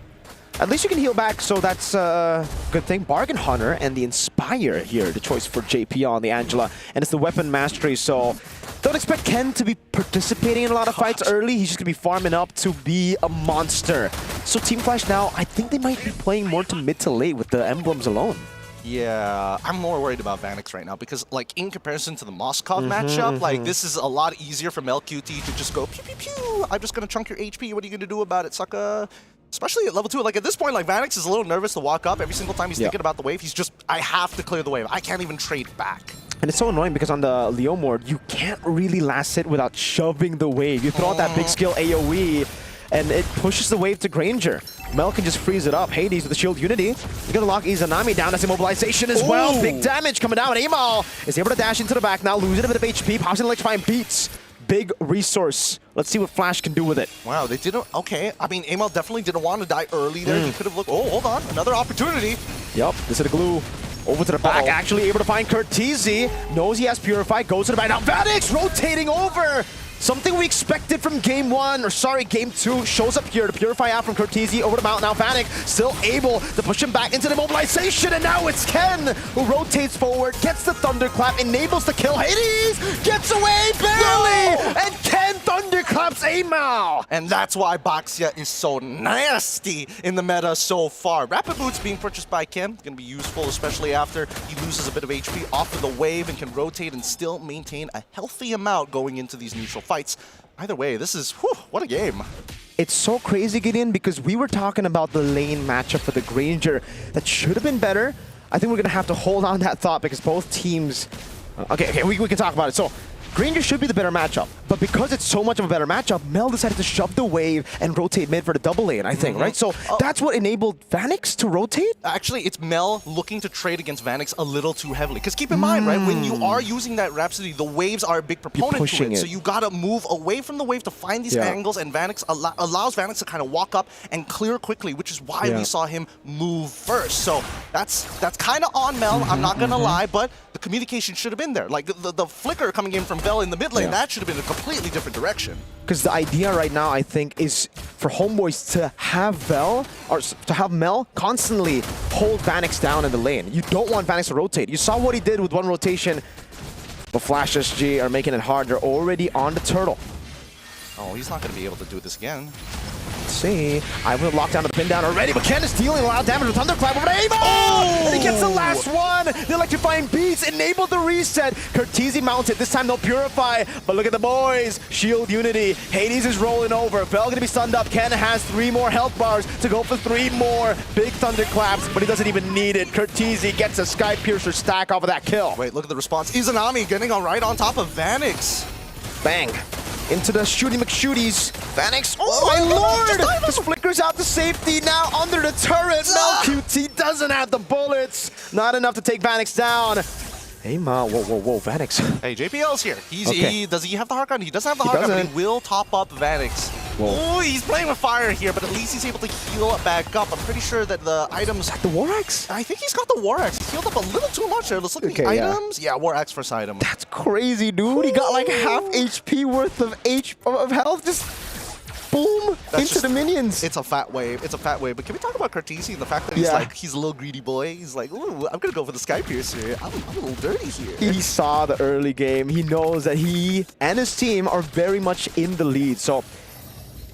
Speaker 3: At least you can heal back, so that's a good thing. Bargain Hunter and the Inspire here, the choice for JP on the Angela. And it's the Weapon Mastery, so don't expect Ken to be participating in a lot of fights early. He's just going to be farming up to be a monster. So Team Flash now, I think they might be playing more to mid to late with the emblems alone.
Speaker 15: Yeah, I'm more worried about Vanix right now because, like, in comparison to the Moskov matchup, like, this is a lot easier for MLQT to just go pew pew pew. I'm just gonna chunk your HP. What are you gonna do about it, sucker? Especially at level 2. Like, at this point, like, Vanix is a little nervous to walk up. Every single time he's thinking about the wave, he's just, I have to clear the wave. I can't even trade back.
Speaker 3: And it's so annoying because on the Leomord, you can't really last hit without shoving the wave. You throw out that big skill AoE, and it pushes the wave to Granger. Mel can just freeze it up. Hades with the shield unity. He's gonna lock Izanami down as immobilization as well. Big damage coming down. Amal is able to dash into the back now, losing a bit of HP. Pops in electrifying beats. Big resource. Let's see what Flash can do with it.
Speaker 15: Wow, they didn't. Okay, I mean, Amal definitely didn't want to die early there. He could have looked. Oh, hold on, another opportunity.
Speaker 3: Yup, this is the glue. Over to the back, actually able to find Curtizi. Knows he has Purify, goes to the back. Now Vanix rotating over. Something we expected from game 1, or sorry, game 2, shows up here to Purify out from Curtizi over the mountain. Now Vanek still able to push him back into the mobilization, and now it's Ken who rotates forward, gets the Thunderclap, enables the kill. Hades gets away barely, and Ken Thunderclaps Amal.
Speaker 15: And that's why Baxia is so nasty in the meta so far. Rapid Boots being purchased by Ken, going to be useful, especially after he loses a bit of HP off of the wave and can rotate and still maintain a healthy amount going into these neutral fights. Either way, this is, whew, what a game.
Speaker 3: It's so crazy, Gideon, because we were talking about the lane matchup for the Granger that should have been better. I think we're going to have to hold on that thought because both teams... Okay, we can talk about it. So, Granger should be the better matchup, but because it's so much of a better matchup, Mel decided to shove the wave and rotate mid for the double lane, I think, right? So that's what enabled Vanix to rotate?
Speaker 15: Actually, it's Mel looking to trade against Vanix a little too heavily. Because keep in mind, right, when you are using that Rhapsody, the waves are a big proponent to it. So you gotta move away from the wave to find these angles, and Vanix allows Vanix to kind of walk up and clear quickly, which is why we saw him move first. So that's kind of on Mel, I'm not gonna lie, but the communication should have been there. Like the flicker coming in from Vel in the mid lane, that should have been a completely different direction.
Speaker 3: Because the idea right now, I think, is for Homeboys to have Vel, or to have Mel constantly hold Vanix down in the lane. You don't want Vanix to rotate. You saw what he did with one rotation, but Flash SG are making it hard. They're already on the turtle.
Speaker 15: Oh, he's not going to be able to do this again.
Speaker 3: Let's see. I will lock down to the pin down already, but Ken is dealing a lot of damage with Thunderclap over to Amo! Oh! And he gets the last one! The electrifying beats enable the reset. Curtizi mounted. This time they'll Purify, but look at the boys. Shield Unity. Hades is rolling over. Vel gonna be stunned up. Ken has 3 more health bars to go for 3 more. Big Thunderclaps, but he doesn't even need it. Curtizi gets a Sky Piercer stack off of that kill.
Speaker 15: Wait, look at the response. Izanami getting right on top of Vanix.
Speaker 3: Bang. Into the Shooty McShooties. Vanix, oh my lord! Just flickers out to safety now under the turret. Mel QT doesn't have the bullets. Not enough to take Vanix down. Hey, Ma, whoa, Vanix.
Speaker 15: Hey, JPL's here. Does he have the hard gun? He doesn't have the hard gun, but he will top up Vanix. Oh, he's playing with fire here, but at least he's able to heal it back up. I'm pretty sure that the items...
Speaker 3: The War Axe?
Speaker 15: I think he's got the War Axe. He healed up a little too much there. Let's look at the items. Yeah, War Axe first item.
Speaker 3: That's crazy, dude. Ooh. He got like half HP worth of health. Just boom, into the minions.
Speaker 15: It's a fat wave. It's a fat wave. But can we talk about Curtizi and the fact that he's a little greedy boy? He's like, ooh, I'm going to go for the Sky Piercer. I'm a little dirty here.
Speaker 3: He saw the early game. He knows that he and his team are very much in the lead. So,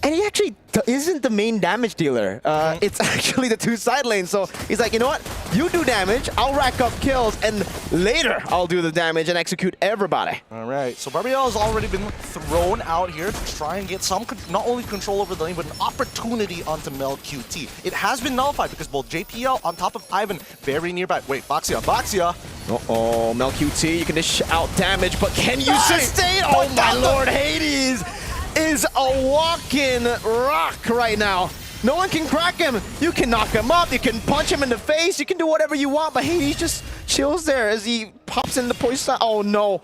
Speaker 3: and he actually isn't the main damage dealer. It's actually the 2 side lanes. So he's like, you know what? You do damage, I'll rack up kills, and later I'll do the damage and execute everybody.
Speaker 15: All right, so Barbiel has already been thrown out here to try and get some, not only control over the lane, but an opportunity onto Mel QT. It has been nullified because both JPL on top of Ivan very nearby. Wait, Baxia.
Speaker 3: Uh-oh, Mel QT, you can dish out damage, but can you sustain? Oh my lord, Hades is a walking rock right now. No one can crack him. You can knock him up, you can punch him in the face, you can do whatever you want, but Hades just chills there as he pops in the poison. Oh no.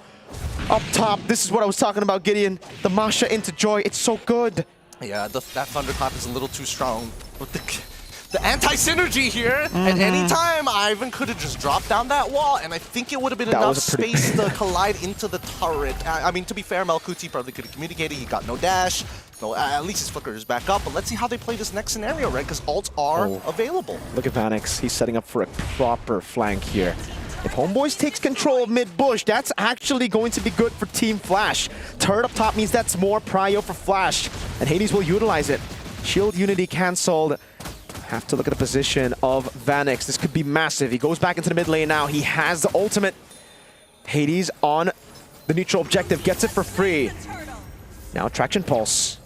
Speaker 3: Up top, this is what I was talking about, Gideon. The Masha into Joy, it's so good.
Speaker 15: Yeah, that Thunderclap is a little too strong. But the anti-synergy here, at any time, Ivan could have just dropped down that wall, and I think it would have been enough space to collide into the turret. I mean, to be fair, Melkuti probably could have communicated. He got no dash. No, at least his flicker is back up, but let's see how they play this next scenario, right? Because ults are available.
Speaker 3: Look at Vanix. He's setting up for a proper flank here. If Homeboys takes control of mid-bush, that's actually going to be good for Team Flash. Turret up top means that's more prio for Flash, and Hades will utilize it. Shield Unity cancelled. Have to look at the position of Vanix. This could be massive. He goes back into the mid lane now. He has the ultimate. Hades on the neutral objective. Gets it for free. Now Traction Pulse.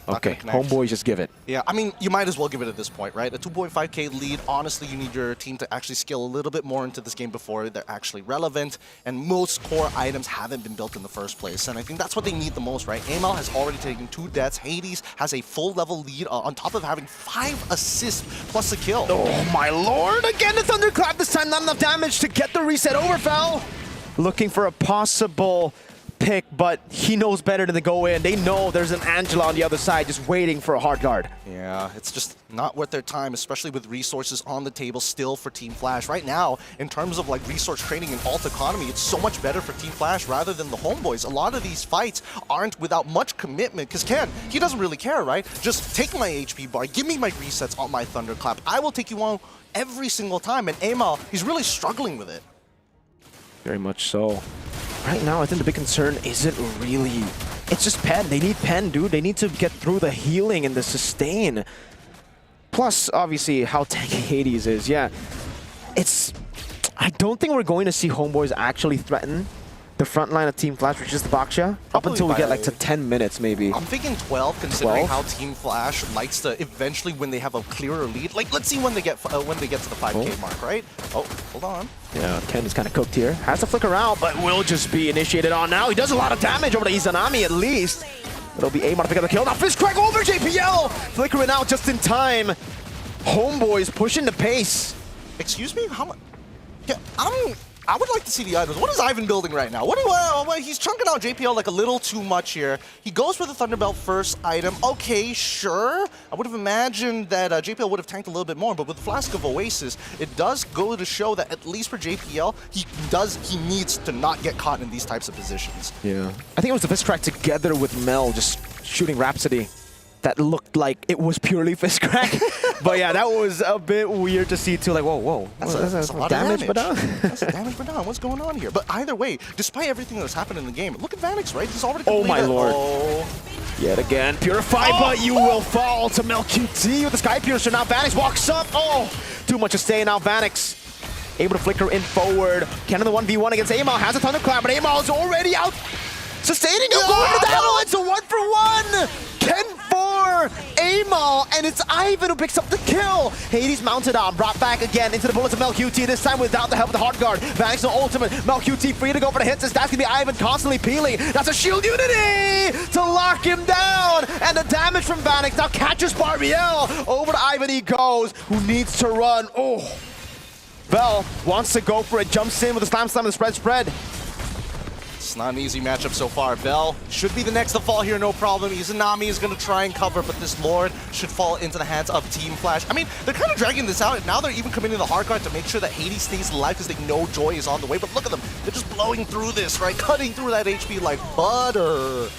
Speaker 3: Okay, Homeboys just give it.
Speaker 15: Yeah, I mean, you might as well give it at this point, right? A 2.5k lead, honestly, you need your team to actually scale a little bit more into this game before they're actually relevant, and most core items haven't been built in the first place, and I think that's what they need the most, right? Amal has already taken 2 deaths. Hades has a full level lead on top of having 5 assists plus a kill.
Speaker 3: Oh my lord, again the Thunderclap, this time not enough damage to get the reset over, Fel. Looking for a possible pick, but he knows better than to go in. They know there's an Angela on the other side just waiting for a hard guard.
Speaker 15: Yeah, it's just not worth their time, especially with resources on the table still for Team Flash. Right now, in terms of like resource training and alt economy, it's so much better for Team Flash rather than the Homeboys. A lot of these fights aren't without much commitment, because Ken, he doesn't really care, right? Just take my HP bar, give me my resets on my Thunderclap. I will take you on every single time, and Amal, he's really struggling with it.
Speaker 3: Very much so. Right now, I think the big concern isn't really... It's just Pen. They need Pen, dude. They need to get through the healing and the sustain. Plus, obviously, how tanky Hades is. Yeah, it's... I don't think we're going to see Homeboys actually threaten the front line of Team Flash, which is the Baksha, up until we get like to 10 minutes, maybe.
Speaker 15: I'm thinking 12, considering how Team Flash likes to eventually, when they have a clearer lead. Like, let's see when they get to the 5K mark, right? Oh, hold on.
Speaker 3: Yeah, Ken is kind of cooked here. Has to flicker out, but will just be initiated on now. He does a lot of damage over to Izanami, at least. It'll be Amon to pick up the kill. Now Fist Crack over JPL! Flickering out just in time. Homeboys pushing the pace.
Speaker 15: Excuse me? How much? Yeah, I would like to see the items. What is Ivan building right now? He's chunking out JPL like a little too much here. He goes for the Thunderbelt first item. Okay, sure. I would have imagined that JPL would have tanked a little bit more, but with the Flask of Oasis, it does go to show that at least for JPL, he needs to not get caught in these types of positions.
Speaker 3: Yeah. I think it was the Fist Crack together with Mel just shooting Rhapsody. That looked like it was purely Fist Crack. But yeah, that was a bit weird to see too. Like, whoa.
Speaker 15: That's a lot of damage. That's damage per down. What's going on here? But either way, despite everything that's happened in the game, look at Vanix, right? He's already
Speaker 3: Oh my
Speaker 15: completed.
Speaker 3: lord.
Speaker 15: Oh.
Speaker 3: Yet again, Purify, but you will fall to MelQT with the Sky Piercer. Now Vanix walks up. Oh, too much to stay. Now Vanix able to flicker in forward. Cannon the 1v1 against Amal. Has a Thunderclap, but Amal is already out. Sustaining him, going to the battle. It's a 1-for-1. Ken for Amal, and it's Ivan who picks up the kill. Hades mounted on, brought back again into the bullets of MelQT, this time without the help of the hard guard. Vanix no ultimate. MelQT free to go for the hits. That's going to be Ivan constantly peeling. That's a shield unity to lock him down. And the damage from Vanix now catches Barbiel. Over to Ivan he goes, who needs to run. Oh, Bell wants to go for it. Jumps in with a slam and the spread.
Speaker 15: It's not an easy matchup so far. Bell should be the next to fall here, no problem. Izanami is going to try and cover, but this Lord should fall into the hands of Team Flash. I mean, they're kind of dragging this out, and now they're even committing the hard guard to make sure that Hades stays alive because they know Joy is on the way. But look at them. They're just blowing through this, right? Cutting through that HP like butter.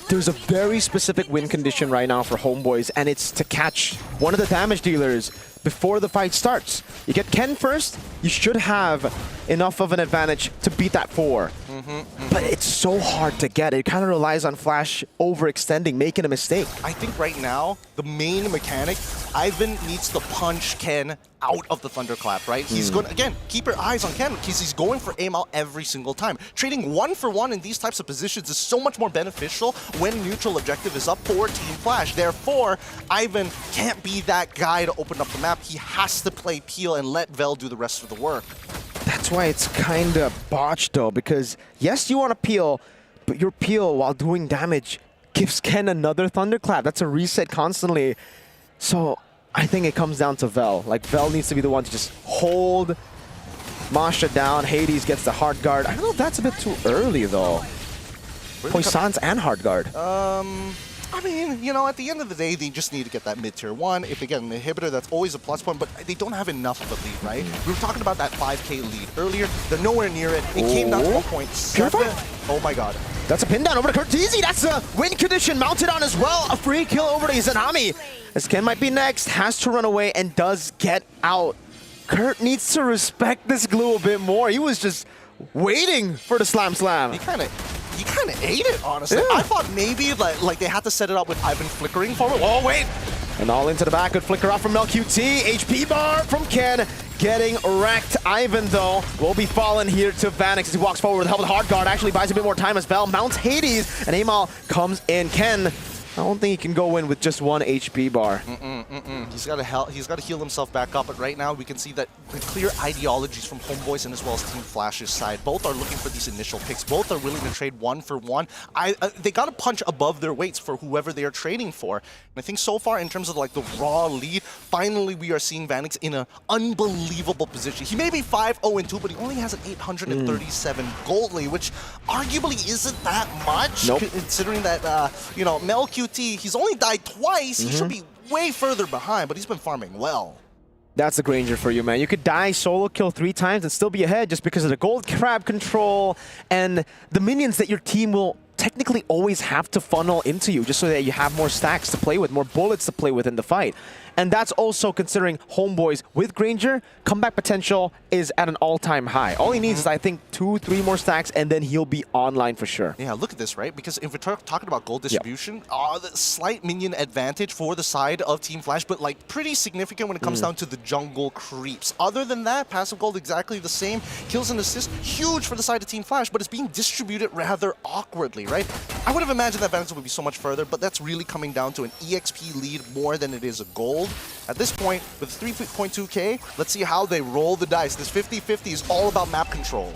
Speaker 3: There's a very specific win condition right now for Homeboys, and it's to catch one of the damage dealers before the fight starts. You get Ken first, you should have enough of an advantage to beat that 4. But it's so hard to get. It kind of relies on Flash overextending, making a mistake.
Speaker 15: I think right now, the main mechanic, Ivan needs to punch Ken out of the Thunderclap, right? He's going to, again, keep your eyes on Ken because he's going for Amal every single time. Trading 1-for-1 in these types of positions is so much more beneficial when neutral objective is up for Team Flash. Therefore, Ivan can't be that guy to open up the map. He has to play Peel and let Vel do the rest of the work.
Speaker 3: That's why it's kind of botched though, because yes, you want to peel, but your peel while doing damage gives Ken another Thunderclap. That's a reset constantly. So I think it comes down to Vel. Like, Vel needs to be the one to just hold Masha down. Hades gets the hard guard. I don't know if that's a bit too early though. Poissons and hard guard.
Speaker 15: I mean, you know, at the end of the day, they just need to get that mid-tier 1. If they get an inhibitor, that's always a plus point, but they don't have enough of a lead, right? We were talking about that 5K lead earlier. They're nowhere near it. It came down to 1.7. Oh my god.
Speaker 3: That's a pin down over to Kurteezy. That's a win condition mounted on as well. A free kill over to Izanami. As Ken might be next, has to run away and does get out. Kurt needs to respect this glue a bit more. He was just waiting for the slam.
Speaker 15: He kind of ate it, honestly. Yeah. I thought maybe like they had to set it up with Ivan flickering forward. Oh, wait.
Speaker 3: And all into the back, good flicker off from MelQT. HP bar from Ken, getting wrecked. Ivan, though, will be falling here to Vanix as he walks forward with the help of the hard guard. Actually buys a bit more time as Vel mounts Hades, and Amal comes in. Ken I don't think he can go in with just one HP bar.
Speaker 15: He's got to heal himself back up. But right now, we can see that the clear ideologies from Homeboys and as well as Team Flash's side. Both are looking for these initial picks. Both are willing to trade one for one. They got to punch above their weights for whoever they are trading for. And I think so far, in terms of like the raw lead, finally we are seeing Vanix in an unbelievable position. He may be 5-0-2, but he only has an 837 gold lead, which arguably isn't that much, considering that you know, Mel QT, he's only died twice. He should be way further behind, but he's been farming well.
Speaker 3: That's the Granger for you, man. You could die solo kill 3 times and still be ahead just because of the gold crab control and the minions that your team will technically always have to funnel into you just so that you have more stacks to play with, more bullets to play with in the fight. And that's also considering Homeboys with Granger, comeback potential is at an all-time high. All he needs is, I think, 2-3 more stacks, and then he'll be online for sure.
Speaker 15: Yeah, look at this, right? Because if we're talking about gold distribution, the slight minion advantage for the side of Team Flash, but like pretty significant when it comes down to the jungle creeps. Other than that, passive gold exactly the same. Kills and assists, huge for the side of Team Flash, but it's being distributed rather awkwardly, right? I would have imagined that Vanix would be so much further, but that's really coming down to an EXP lead more than it is a gold. At this point, with 3.2k, let's see how they roll the dice. This 50-50 is all about map control.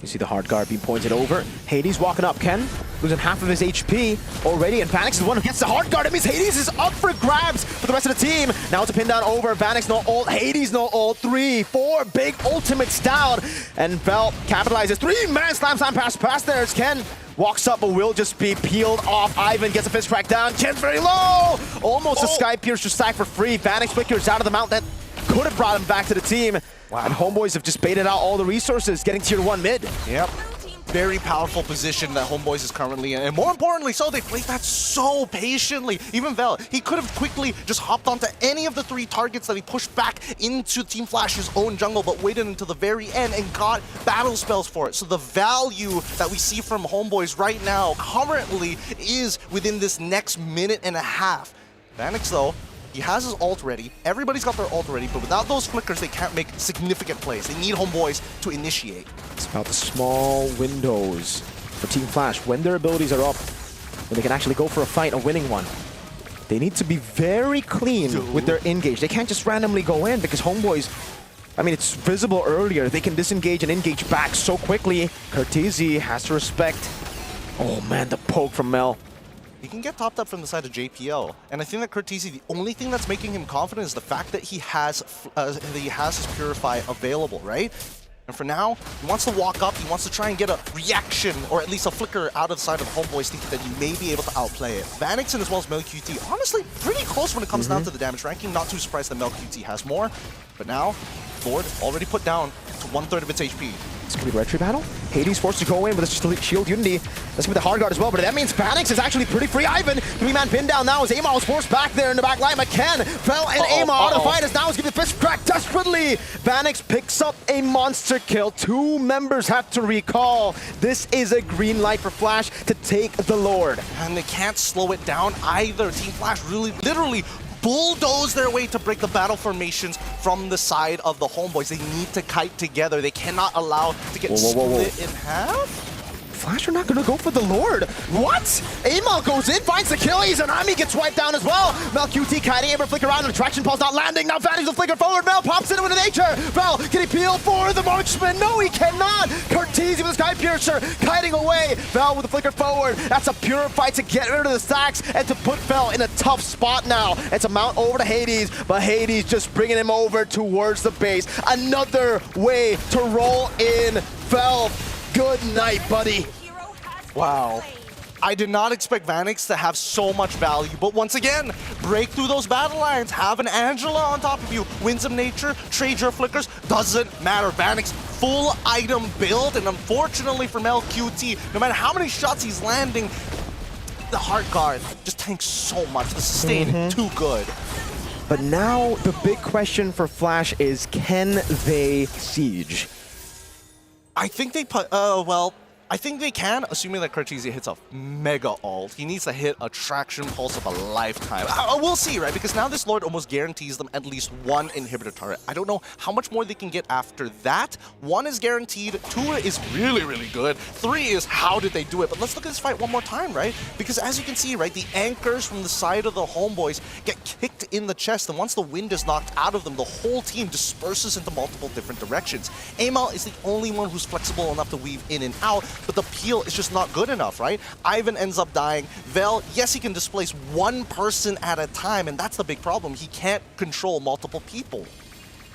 Speaker 3: You see the hard guard being pointed over. Hades walking up. Ken losing half of his HP already, and Vanix is the one who gets the hard guard. It means Hades is up for grabs for the rest of the team. Now it's a pin down over. Vanix no ult, Hades no ult. 3, 4 big ultimates down, and Vel capitalizes. 3-man slam pass there. It's Ken. Walks up, but will just be peeled off. Ivan gets a fist crack down. Ken's very low! Almost a Sky Piercer stack for free. Vanix flickers out of the mount that could have brought him back to the team. Wow. And Homeboys have just baited out all the resources, getting tier 1 mid.
Speaker 15: Yep. Very powerful position that Homeboys is currently in. And more importantly, so they played that so patiently. Even Vel, he could have quickly just hopped onto any of the 3 targets that he pushed back into Team Flash's own jungle, but waited until the very end and got battle spells for it. So the value that we see from Homeboys right now currently is within this next minute and a half. Vanix, though, he has his ult ready. Everybody's got their ult ready, but without those flickers, they can't make significant plays. They need Homeboys to initiate.
Speaker 3: It's about the small windows for Team Flash. When their abilities are up, when they can actually go for a fight, a winning one. They need to be very clean with their engage. They can't just randomly go in because Homeboys, I mean, it's visible earlier. They can disengage and engage back so quickly. Curtizi has to respect. Oh man, the poke from Mel.
Speaker 15: He can get topped up from the side of JPL, and I think that Curtizi, the only thing that's making him confident is the fact that he has his Purify available, right? And for now, he wants to walk up, he wants to try and get a reaction, or at least a flicker out of the side of Homeboys, thinking that he may be able to outplay it. Vanix and as well as MelQT, honestly, pretty close when it comes down to the damage ranking. Not too surprised that MelQT has more, but now, Lord already put down to 1/3 of its HP.
Speaker 3: It's going to be a red tree battle. Hades forced to go in with a shield unity. That's going to be the hard guard as well, but that means Vanix is actually pretty free. Ivan, 3-man pin down now as Amar was forced back there in the back line. McKen fell and Amar out of the fight as now is giving the fist crack desperately. Vanix picks up a monster kill. 2 members have to recall. This is a green light for Flash to take the Lord.
Speaker 15: And they can't slow it down either. Team Flash really, literally bulldoze their way to break the battle formations from the side of the Homeboys. They need to kite together. They cannot allow to get split in half.
Speaker 3: Flash are not going to go for the Lord. What? Amal goes in, finds the kill. Izanami gets wiped down as well. Mel QT kiting, able to flicker around, and attraction pulse not landing. Now Vanix will flicker forward. Mel pops into nature. Vel, can he peel for the marksman? No, he cannot. Curtizi with the Sky Piercer kiting away. Vel with the flicker forward. That's a Purify to get rid of the stacks and to put Vel in a tough spot now. It's a mount over to Hades, but Hades just bringing him over towards the base. Another way to roll in. Vel, good night, buddy.
Speaker 15: Wow. I did not expect Vanix to have so much value, but once again, break through those battle lines, have an Angela on top of you, win some nature, trade your flickers, doesn't matter. Vanix, full item build, and unfortunately for MelQT, no matter how many shots he's landing, the heart guard just tanks so much. The sustain, too good.
Speaker 3: But now the big question for Flash is, can they siege?
Speaker 15: I think they put, well, I think they can, assuming that Curtizzi hits a mega ult. He needs to hit a traction pulse of a lifetime. We'll see, right? Because now this Lord almost guarantees them at least one inhibitor turret. I don't know how much more they can get after that. 1 is guaranteed, 2 is really, really good. 3 is how did they do it? But let's look at this fight one more time, right? Because as you can see, right, the anchors from the side of the Homeboys get kicked in the chest, and once the wind is knocked out of them, the whole team disperses into multiple different directions. Amal is the only one who's flexible enough to weave in and out, but the peel is just not good enough, right? Ivan ends up dying. Vel, yes, he can displace one person at a time, and that's the big problem. He can't control multiple people.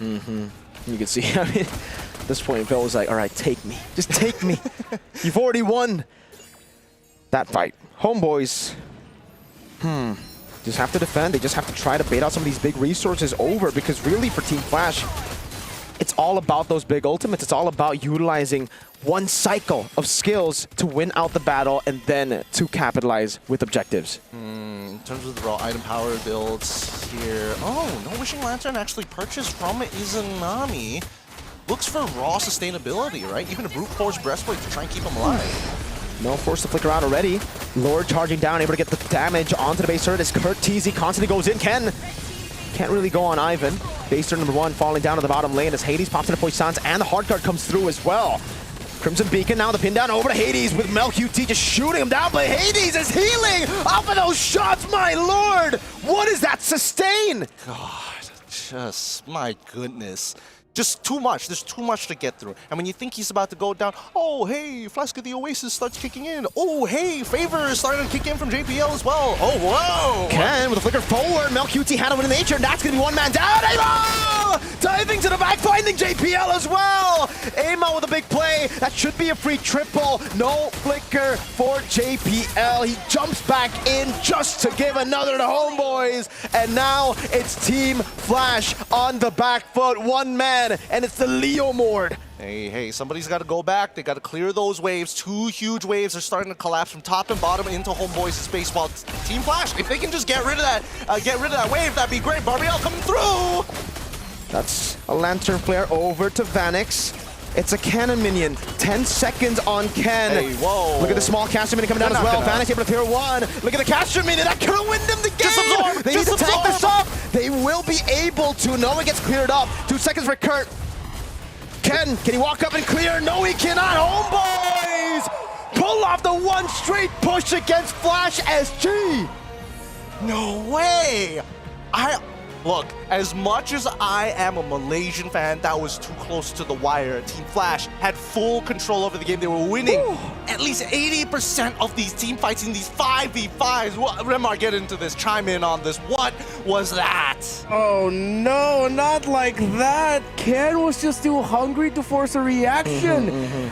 Speaker 3: You can see, I mean, at this point, Vel was like, all right, take me. Just take me. You've already won that fight. Homeboys, just have to defend. They just have to try to bait out some of these big resources over, because really for Team Flash, it's all about those big ultimates. It's all about utilizing one cycle of skills to win out the battle and then to capitalize with objectives.
Speaker 15: In terms of the raw item power builds here, oh, no Wishing Lantern actually purchased from Izanami. Looks for raw sustainability, right? Even a brute force breastplate to try and keep him alive.
Speaker 3: No force to flicker out already. Lord charging down, able to get the damage onto the base turret as Curtizzi constantly goes in. Can't really go on Ivan. Base turret number 1 falling down to the bottom lane as Hades pops into Poissons, and the hard card comes through as well. Crimson Beacon now, the pin down over to Hades with MLQT just shooting him down, but Hades is healing off of those shots, my lord! What is that sustain?
Speaker 15: God, just, my goodness. Just too much. There's too much to get through. And when you think he's about to go down, oh, hey, Flask of the Oasis starts kicking in. Oh, hey, Favor is starting to kick in from JPL as well. Oh, whoa!
Speaker 3: Ken with a flicker forward. MelQT had him in nature. That's going to be one man down. Amal! Diving to the back, finding JPL as well. Amal with a big play. That should be a free triple. No flicker for JPL. He jumps back in just to give another to Homeboys. And now it's Team Flash on the back foot. One man. And it's the Leo Mord.
Speaker 15: Hey, somebody's got to go back. They got to clear those waves. 2 huge waves are starting to collapse from top and bottom into Homeboys' space. While Team Flash, if they can just get rid of that wave, that'd be great. Barbiel coming through.
Speaker 3: That's a Lantern Flare over to Vanix. It's a cannon minion. 10 seconds on Ken.
Speaker 15: Hey, whoa.
Speaker 3: Look at the small caster minion coming down as well. Vanix able to clear 1. Look at the caster minion. That could have win them the game.
Speaker 15: Just absorb.
Speaker 3: They need to tank this up. They will be able to. No one gets cleared up. 2 seconds for Kurt. Ken, can he walk up and clear? No, he cannot. Homeboys pull off the 1 straight push against Flash SG.
Speaker 15: No way. Look, as much as I am a Malaysian fan, that was too close to the wire. Team Flash had full control over the game. They were winning at least 80% of these team fights in these 5v5s. Remar, get into this. Chime in on this. What was that?
Speaker 6: Oh no, not like that. Ken was just too hungry to force a reaction.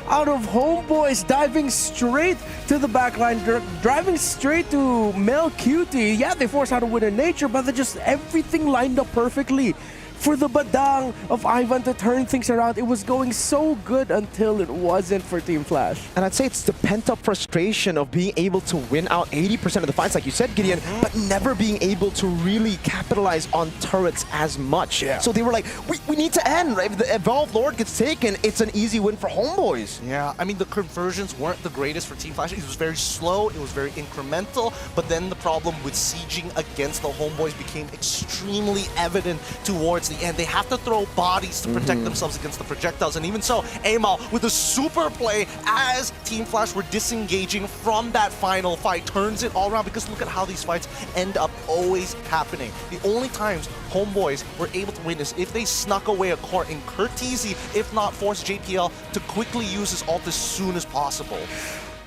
Speaker 6: Out of Homeboys, diving straight to the backline, driving straight to MelQT. Yeah, they forced how to win in nature, but they just everything lined up perfectly for the badang of Ivan to turn things around. It was going so good until it wasn't for Team Flash.
Speaker 3: And I'd say it's the pent-up frustration of being able to win out 80% of the fights, like you said, Gideon, but never being able to really capitalize on turrets as much.
Speaker 6: Yeah.
Speaker 3: So they were like, we need to end, right? If the Evolved Lord gets taken, it's an easy win for Homeboys.
Speaker 15: Yeah, I mean, the conversions weren't the greatest for Team Flash. It was very slow, it was very incremental, but then the problem with sieging against the Homeboys became extremely evident towards the end. They have to throw bodies to protect themselves against the projectiles, and even so, Amal with a super play as Team Flash were disengaging from that final fight turns it all around, because look at how these fights end up always happening. The only times Homeboys were able to win is if they snuck away a core in Curtizzi, if not force JPL to quickly use his ult as soon as possible.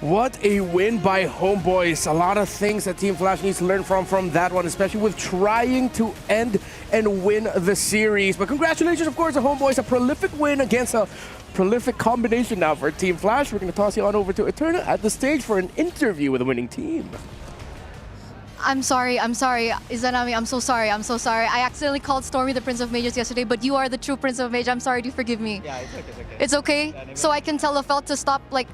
Speaker 6: What a win by Homeboys. A lot of things that Team Flash needs to learn from that one, especially with trying to end and win the series. But congratulations, of course, to Homeboys. A prolific win against a prolific combination now for Team Flash. We're going to toss you on over to Eterna at the stage for an interview with the winning team.
Speaker 17: I'm sorry, Izanami, I'm so sorry. I accidentally called Stormy the Prince of Mages yesterday, but you are the true Prince of Mages. I'm sorry, do forgive me.
Speaker 18: Yeah, it's okay.
Speaker 17: It's okay?
Speaker 18: Yeah,
Speaker 17: so I can tell Lafelt to stop, like,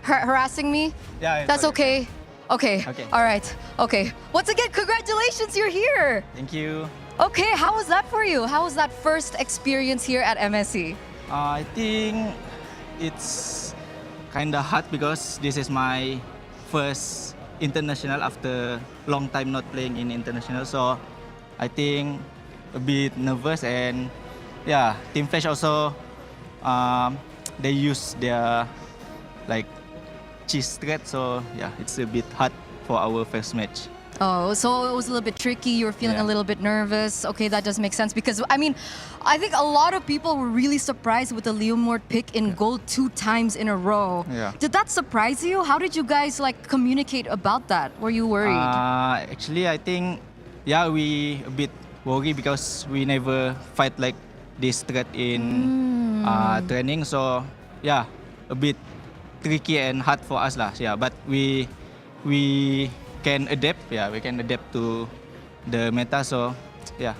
Speaker 17: harassing me?
Speaker 18: Yeah,
Speaker 17: that's okay. Okay. All right. Okay. Once again, congratulations, you're here.
Speaker 18: Thank you.
Speaker 17: Okay, how was that for you? How was that first experience here at MSC?
Speaker 18: I think it's
Speaker 7: kind of hard because this is my first international after long time not playing in international. So I think a bit nervous, and yeah, Team Flash also they use their like cheese threat. So yeah, it's a bit hard for our first match.
Speaker 17: Oh, so it was a little bit tricky. You were feeling a little bit nervous. Okay, that does make sense because, I mean, I think a lot of people were really surprised with the Leomord pick in gold 2 times in a row.
Speaker 7: Yeah.
Speaker 17: Did that surprise you? How did you guys like communicate about that? Were you worried?
Speaker 7: Actually, I think, yeah, we a bit worried because we never fight like this threat in training. So, yeah, a bit tricky and hard for us lah. Yeah, but we can adapt. Yeah, we can adapt to the meta. So, yeah.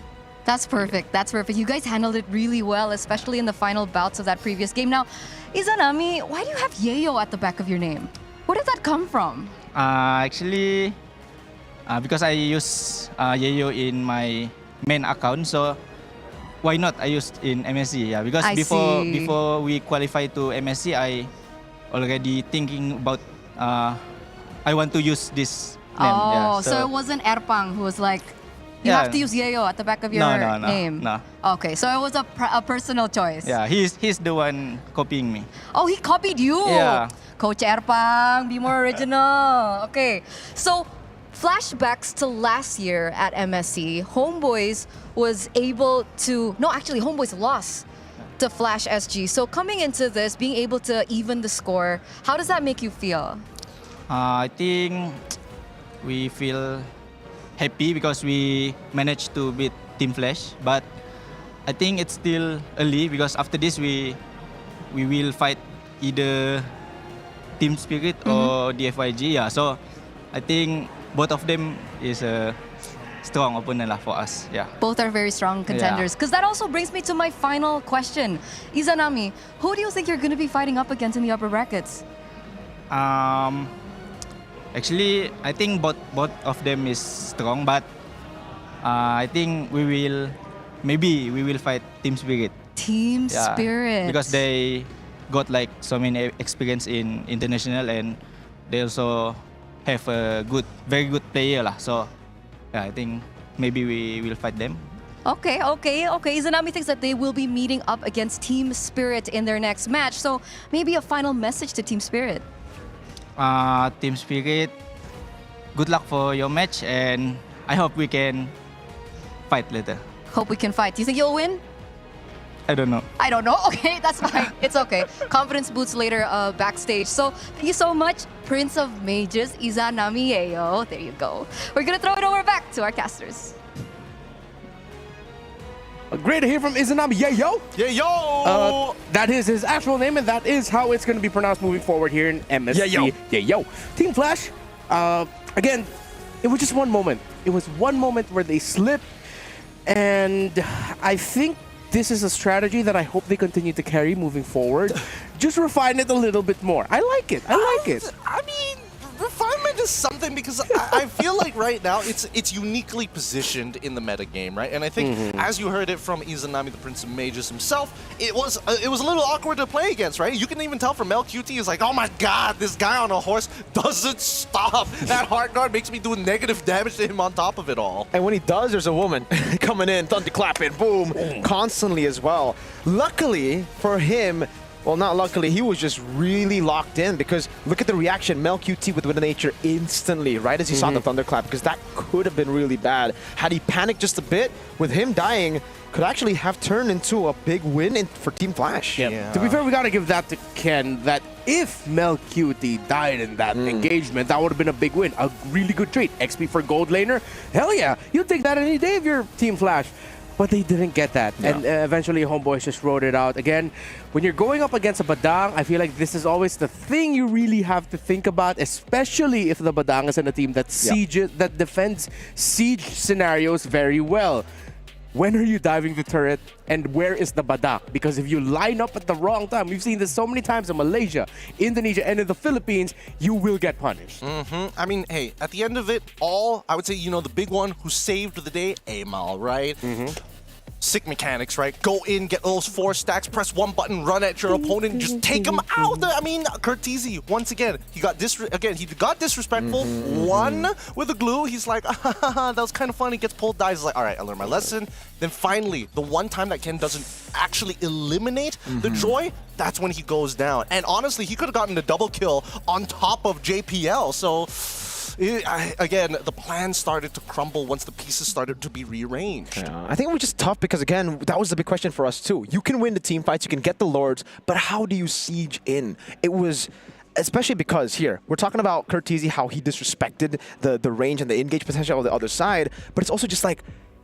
Speaker 17: That's perfect. That's perfect. You guys handled it really well, especially in the final bouts of that previous game. Now, Izanami, why do you have Yayo at the back of your name? Where did that come from?
Speaker 7: Actually, because I use Yayo in my main account, so why not I used in MSC? Yeah, because before we qualify to MSC, I already thinking about I want to use this name.
Speaker 17: Oh,
Speaker 7: Yeah,
Speaker 17: so it wasn't Erpang who was like, you have to use Yayo at the back of your name.
Speaker 7: No.
Speaker 17: Okay, so it was a personal choice.
Speaker 7: Yeah, he's the one copying me.
Speaker 17: Oh, he copied you.
Speaker 7: Yeah.
Speaker 17: Coach Erpang, be more original. Okay, so flashbacks to last year at MSC, Homeboys was able to, no, actually Homeboys lost to Flash SG. So coming into this, being able to even the score, how does that make you feel?
Speaker 7: I think we feel happy because we managed to beat Team Flash, but I think it's still early because after this we will fight either Team Spirit or DFYG. Yeah, so I think both of them is a strong opponent for us. Yeah.
Speaker 17: Both are very strong contenders. Because that also brings me to my final question. Izanami, who do you think you're going to be fighting up against in the upper brackets?
Speaker 7: Actually, I think both of them is strong, but I think we will fight Team Spirit.
Speaker 17: Team Spirit.
Speaker 7: Because they got like so many experience in international, and they also have a very good player lah. So yeah, I think maybe we will fight them.
Speaker 17: Okay. Izanami thinks that they will be meeting up against Team Spirit in their next match. So maybe a final message to Team Spirit.
Speaker 7: Team Spirit, good luck for your match, and I hope we can fight later.
Speaker 17: Hope we can fight. Do you think you'll win?
Speaker 7: I don't know.
Speaker 17: I don't know. Okay, that's fine. It's okay. Confidence boosts later backstage. So thank you so much, Prince of Mages, Izanami Yayo. There you go. We're going to throw it over back to our casters.
Speaker 6: Great to hear from Izanami Yayo.
Speaker 15: Yayo!
Speaker 6: That is his actual name, and that is how it's going to be pronounced moving forward here in MSC. Yayo. Team Flash, again, it was just one moment. It was one moment where they slipped, and I think this is a strategy that I hope they continue to carry moving forward. Just refine it a little bit more. I like it.
Speaker 15: I mean, refinement is something because I feel like right now it's uniquely positioned in the meta game, right? And I think as you heard it from Izanami, the Prince of Mages himself, it was a little awkward to play against, right? You can even tell from MLQT is like, oh my god, this guy on a horse doesn't stop. That hard guard makes me do negative damage to him on top of it all.
Speaker 3: And when he does, there's a woman coming in, thunderclapping, boom, constantly as well. Luckily for him, well, not luckily, he was just really locked in because look at the reaction. MLQT with Wind of Nature instantly, right as he saw the thunderclap, because that could have been really bad. Had he panicked just a bit, with him dying, could actually have turned into a big win for Team Flash.
Speaker 6: Yeah. To be fair, we got to give that to Ken, that if MLQT died in that engagement, that would have been a big win. A really good trade. XP for gold laner. Hell yeah, you'll take that any day if you're Team Flash. But they didn't get that. Yeah. And eventually, Homeboys just wrote it out. Again, when you're going up against a Badang, I feel like this is always the thing you really have to think about, especially if the Badang is in a team that that defends siege scenarios very well. When are you diving the turret, and where is the Badak? Because if you line up at the wrong time, we've seen this so many times in Malaysia, Indonesia, and in the Philippines, you will get punished.
Speaker 15: I mean, hey, at the end of it all, I would say, you know, the big one who saved the day, Amal, right? sick mechanics, right? Go in, get those 4 stacks, press 1 button, run at your opponent, and just take him out. I mean, Curtizi, once again, he got disrespectful. One with the glue. He's like, that was kind of funny. Gets pulled, dies. He's like, all right, I learned my lesson. Then finally, the one time that Ken doesn't actually eliminate the Joy, that's when he goes down. And honestly, he could have gotten a double kill on top of JPL. So again, the plan started to crumble once the pieces started to be rearranged.
Speaker 3: Yeah, I think it was just tough because, again, that was the big question for us too. You can win the team fights, you can get the Lords, but how do you siege in? It was... Especially because here, we're talking about Curtizi, how he disrespected the range and the engage potential of the other side, but it's also just like,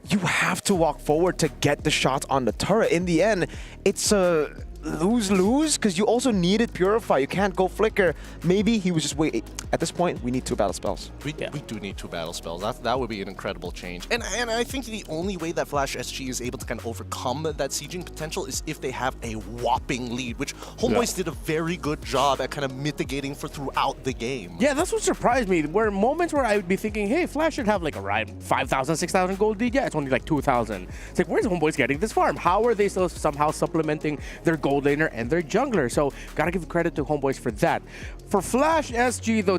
Speaker 3: you have to walk forward to get the shots on the turret. In the end, it's a lose-lose because you also needed Purify. You can't go Flicker. Maybe he was just waiting. At this point, we need 2 battle spells.
Speaker 15: We do need 2 battle spells. That would be an incredible change. And I think the only way that Flash SG is able to kind of overcome that sieging potential is if they have a whopping lead, which Homeboys did a very good job at kind of mitigating for throughout the game.
Speaker 6: Yeah, that's what surprised me. Were moments where I would be thinking, hey, Flash should have like around 5,000, 6,000 gold lead. Yeah, it's only like 2,000. It's like, where's Homeboys getting this farm? How are they still somehow supplementing their gold laner and their jungler? So gotta give credit to Homeboys for that. For Flash SG though,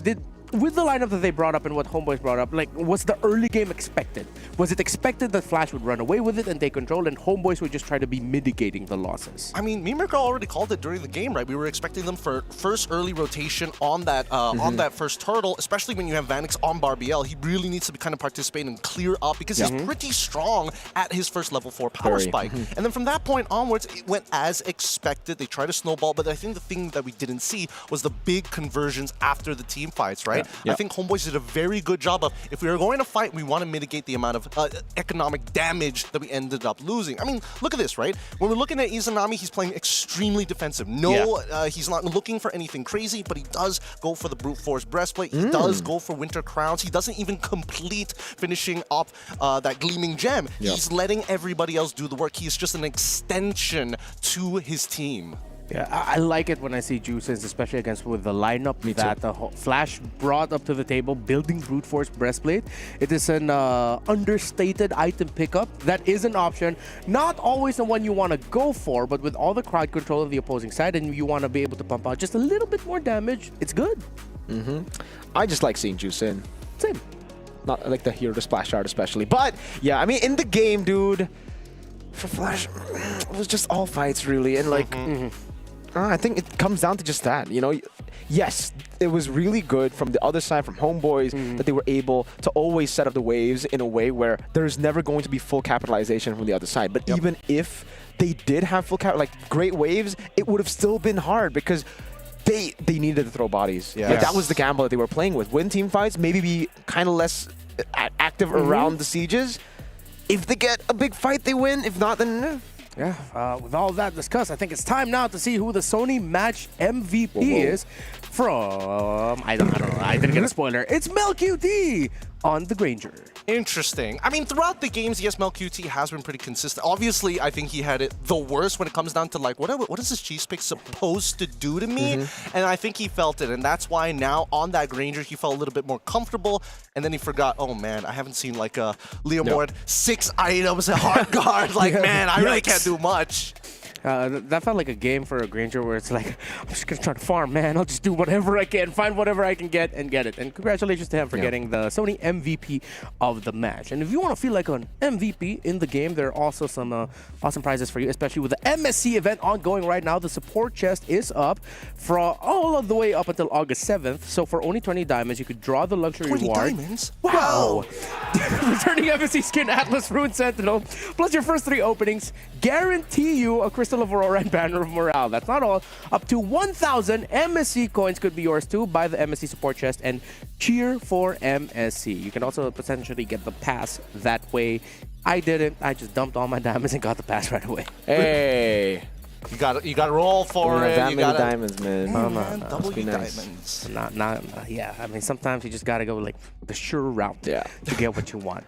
Speaker 6: with the lineup that they brought up and what Homeboys brought up, like, was the early game expected? Was it expected that Flash would run away with it and take control, and Homeboys would just try to be mitigating the losses?
Speaker 15: I mean, Mimirka already called it during the game, right? We were expecting them for first early rotation on that first turtle, especially when you have Vanix on Barbiel. He really needs to kind of participate and clear up because he's pretty strong at his first level 4 power spike. And then from that point onwards, it went as expected. They tried to snowball, but I think the thing that we didn't see was the big conversions after the team fights, right? I think Homeboys did a very good job of, if we are going to fight, we want to mitigate the amount of economic damage that we ended up losing. I mean, look at this, right? When we're looking at Izanami, he's playing extremely defensive. He's not looking for anything crazy, but he does go for the Brute Force Breastplate. He does go for Winter Crowns. He doesn't even complete finishing up that Gleaming Gem. He's letting everybody else do the work. He's just an extension to his team.
Speaker 6: Yeah, I like it when I see Juices, especially with the lineup that Flash brought up to the table, building Brute Force Breastplate. It is an understated item pickup that is an option. Not always the one you want to go for, but with all the crowd control of the opposing side and you want to be able to pump out just a little bit more damage, it's good.
Speaker 3: I just like seeing Juice in.
Speaker 6: Same.
Speaker 3: Not like the hero to splash art especially. But yeah, I mean, in the game, dude, for Flash, it was just all fights really. And like... I think it comes down to just that, you know. Yes, it was really good from the other side, from Homeboys, that they were able to always set up the waves in a way where there's never going to be full capitalization from the other side. But even if they did have full great waves, it would have still been hard because they needed to throw bodies. Like, that was the gamble that they were playing with. Win team fights, maybe be kind of less active around the sieges. If they get a big fight, they win. If not, then...
Speaker 6: Yeah, with all that discussed, I think it's time now to see who the Sony match MVP is from, I don't know, I didn't get a spoiler. It's MLQT on the Granger.
Speaker 15: Interesting. I mean, throughout the games, yes, MLQT has been pretty consistent. Obviously, I think he had it the worst when it comes down to, like, what is this cheese pick supposed to do to me? And I think he felt it, and that's why now on that Granger, he felt a little bit more comfortable, and then he forgot, oh man, I haven't seen, like, a Leomord 6 items at hard guard. Like, man, I really can't do much.
Speaker 6: That felt like a game for a Granger where it's like, I'm just going to try to farm, man. I'll just do whatever I can, find whatever I can get and get it. And congratulations to him for getting the Sony MVP of the match. And if you want to feel like an MVP in the game, there are also some awesome prizes for you, especially with the MSC event ongoing right now. The support chest is up for all of the way up until August 7th. So for only 20 diamonds, you could draw the luxury
Speaker 15: 20
Speaker 6: reward.
Speaker 15: diamonds?
Speaker 6: Wow! Returning MSC skin, Atlas, Rune Sentinel, plus your first 3 openings guarantee you a Crystal of Aurora and Banner of Morale. That's not all. Up to 1,000 MSC coins could be yours too. Buy the MSC support chest and cheer for MSC. You can also potentially get the pass that way. I didn't. I just dumped all my diamonds and got the pass right away.
Speaker 3: Hey.
Speaker 15: You got to roll for it.
Speaker 3: That
Speaker 15: you
Speaker 3: many
Speaker 15: gotta,
Speaker 3: diamonds, man.
Speaker 15: Man, double your
Speaker 3: nice.
Speaker 15: diamonds.
Speaker 6: Yeah. I mean, sometimes you just gotta go like the sure route to get what you want.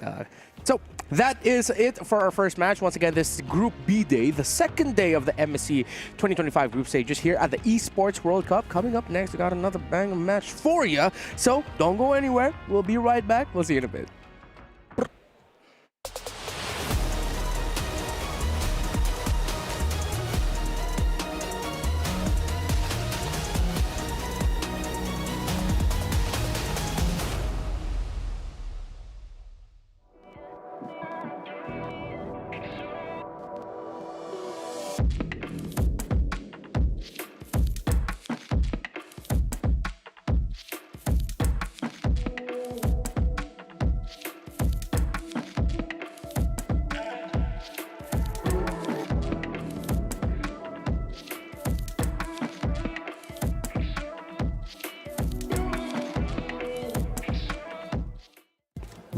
Speaker 6: So that is it for our first match. Once again, this is Group B Day, the second day of the MSC 2025 group stages here at the Esports World Cup. Coming up next, we got another banger match for you. So don't go anywhere. We'll be right back. We'll see you in a bit.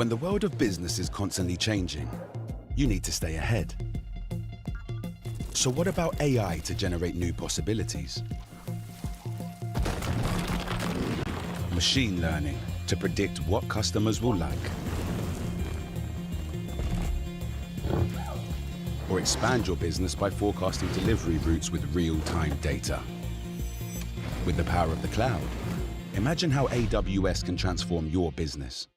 Speaker 1: When the world of business is constantly changing, you need to stay ahead. So what about AI to generate new possibilities? Machine learning to predict what customers will like. Or expand your business by forecasting delivery routes with real-time data. With the power of the cloud, imagine how AWS can transform your business.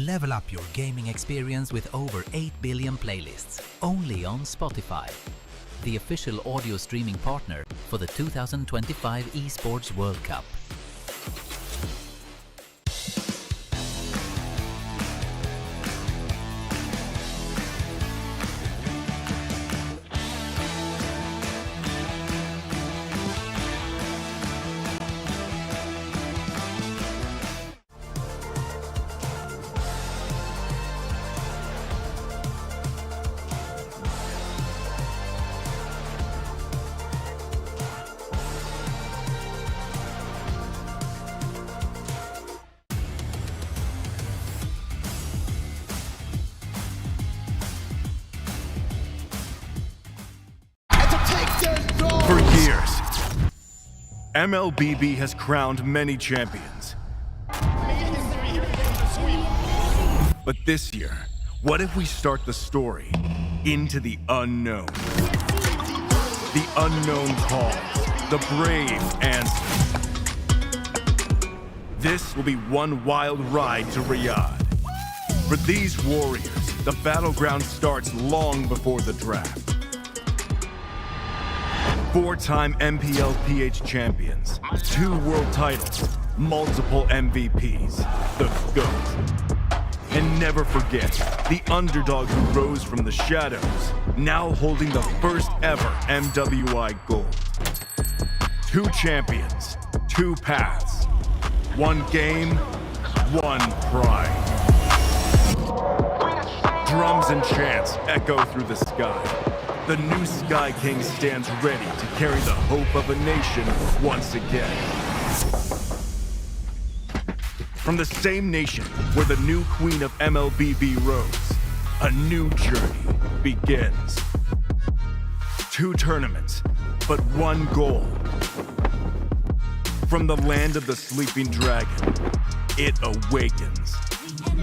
Speaker 18: Level up your gaming experience with over 8 billion playlists, only on Spotify, the official audio streaming partner for the 2025 Esports World Cup.
Speaker 19: For years, MLBB has crowned many champions. But this year, what if we start the story into the unknown? The unknown calls, the brave answers. This will be one wild ride to Riyadh. For these warriors, the battleground starts long before the draft. 4-time MPL-PH champions, 2 world titles, multiple MVPs, the GOAT. And never forget, the underdog who rose from the shadows, now holding the first ever MWI gold. 2 champions, 2 paths, 1 game, 1 pride. Drums and chants echo through the sky. The new Sky King stands ready to carry the hope of a nation once again. From the same nation where the new queen of MLBB rose, a new journey begins. 2 tournaments, but 1 goal. From the land of the sleeping dragon, it awakens,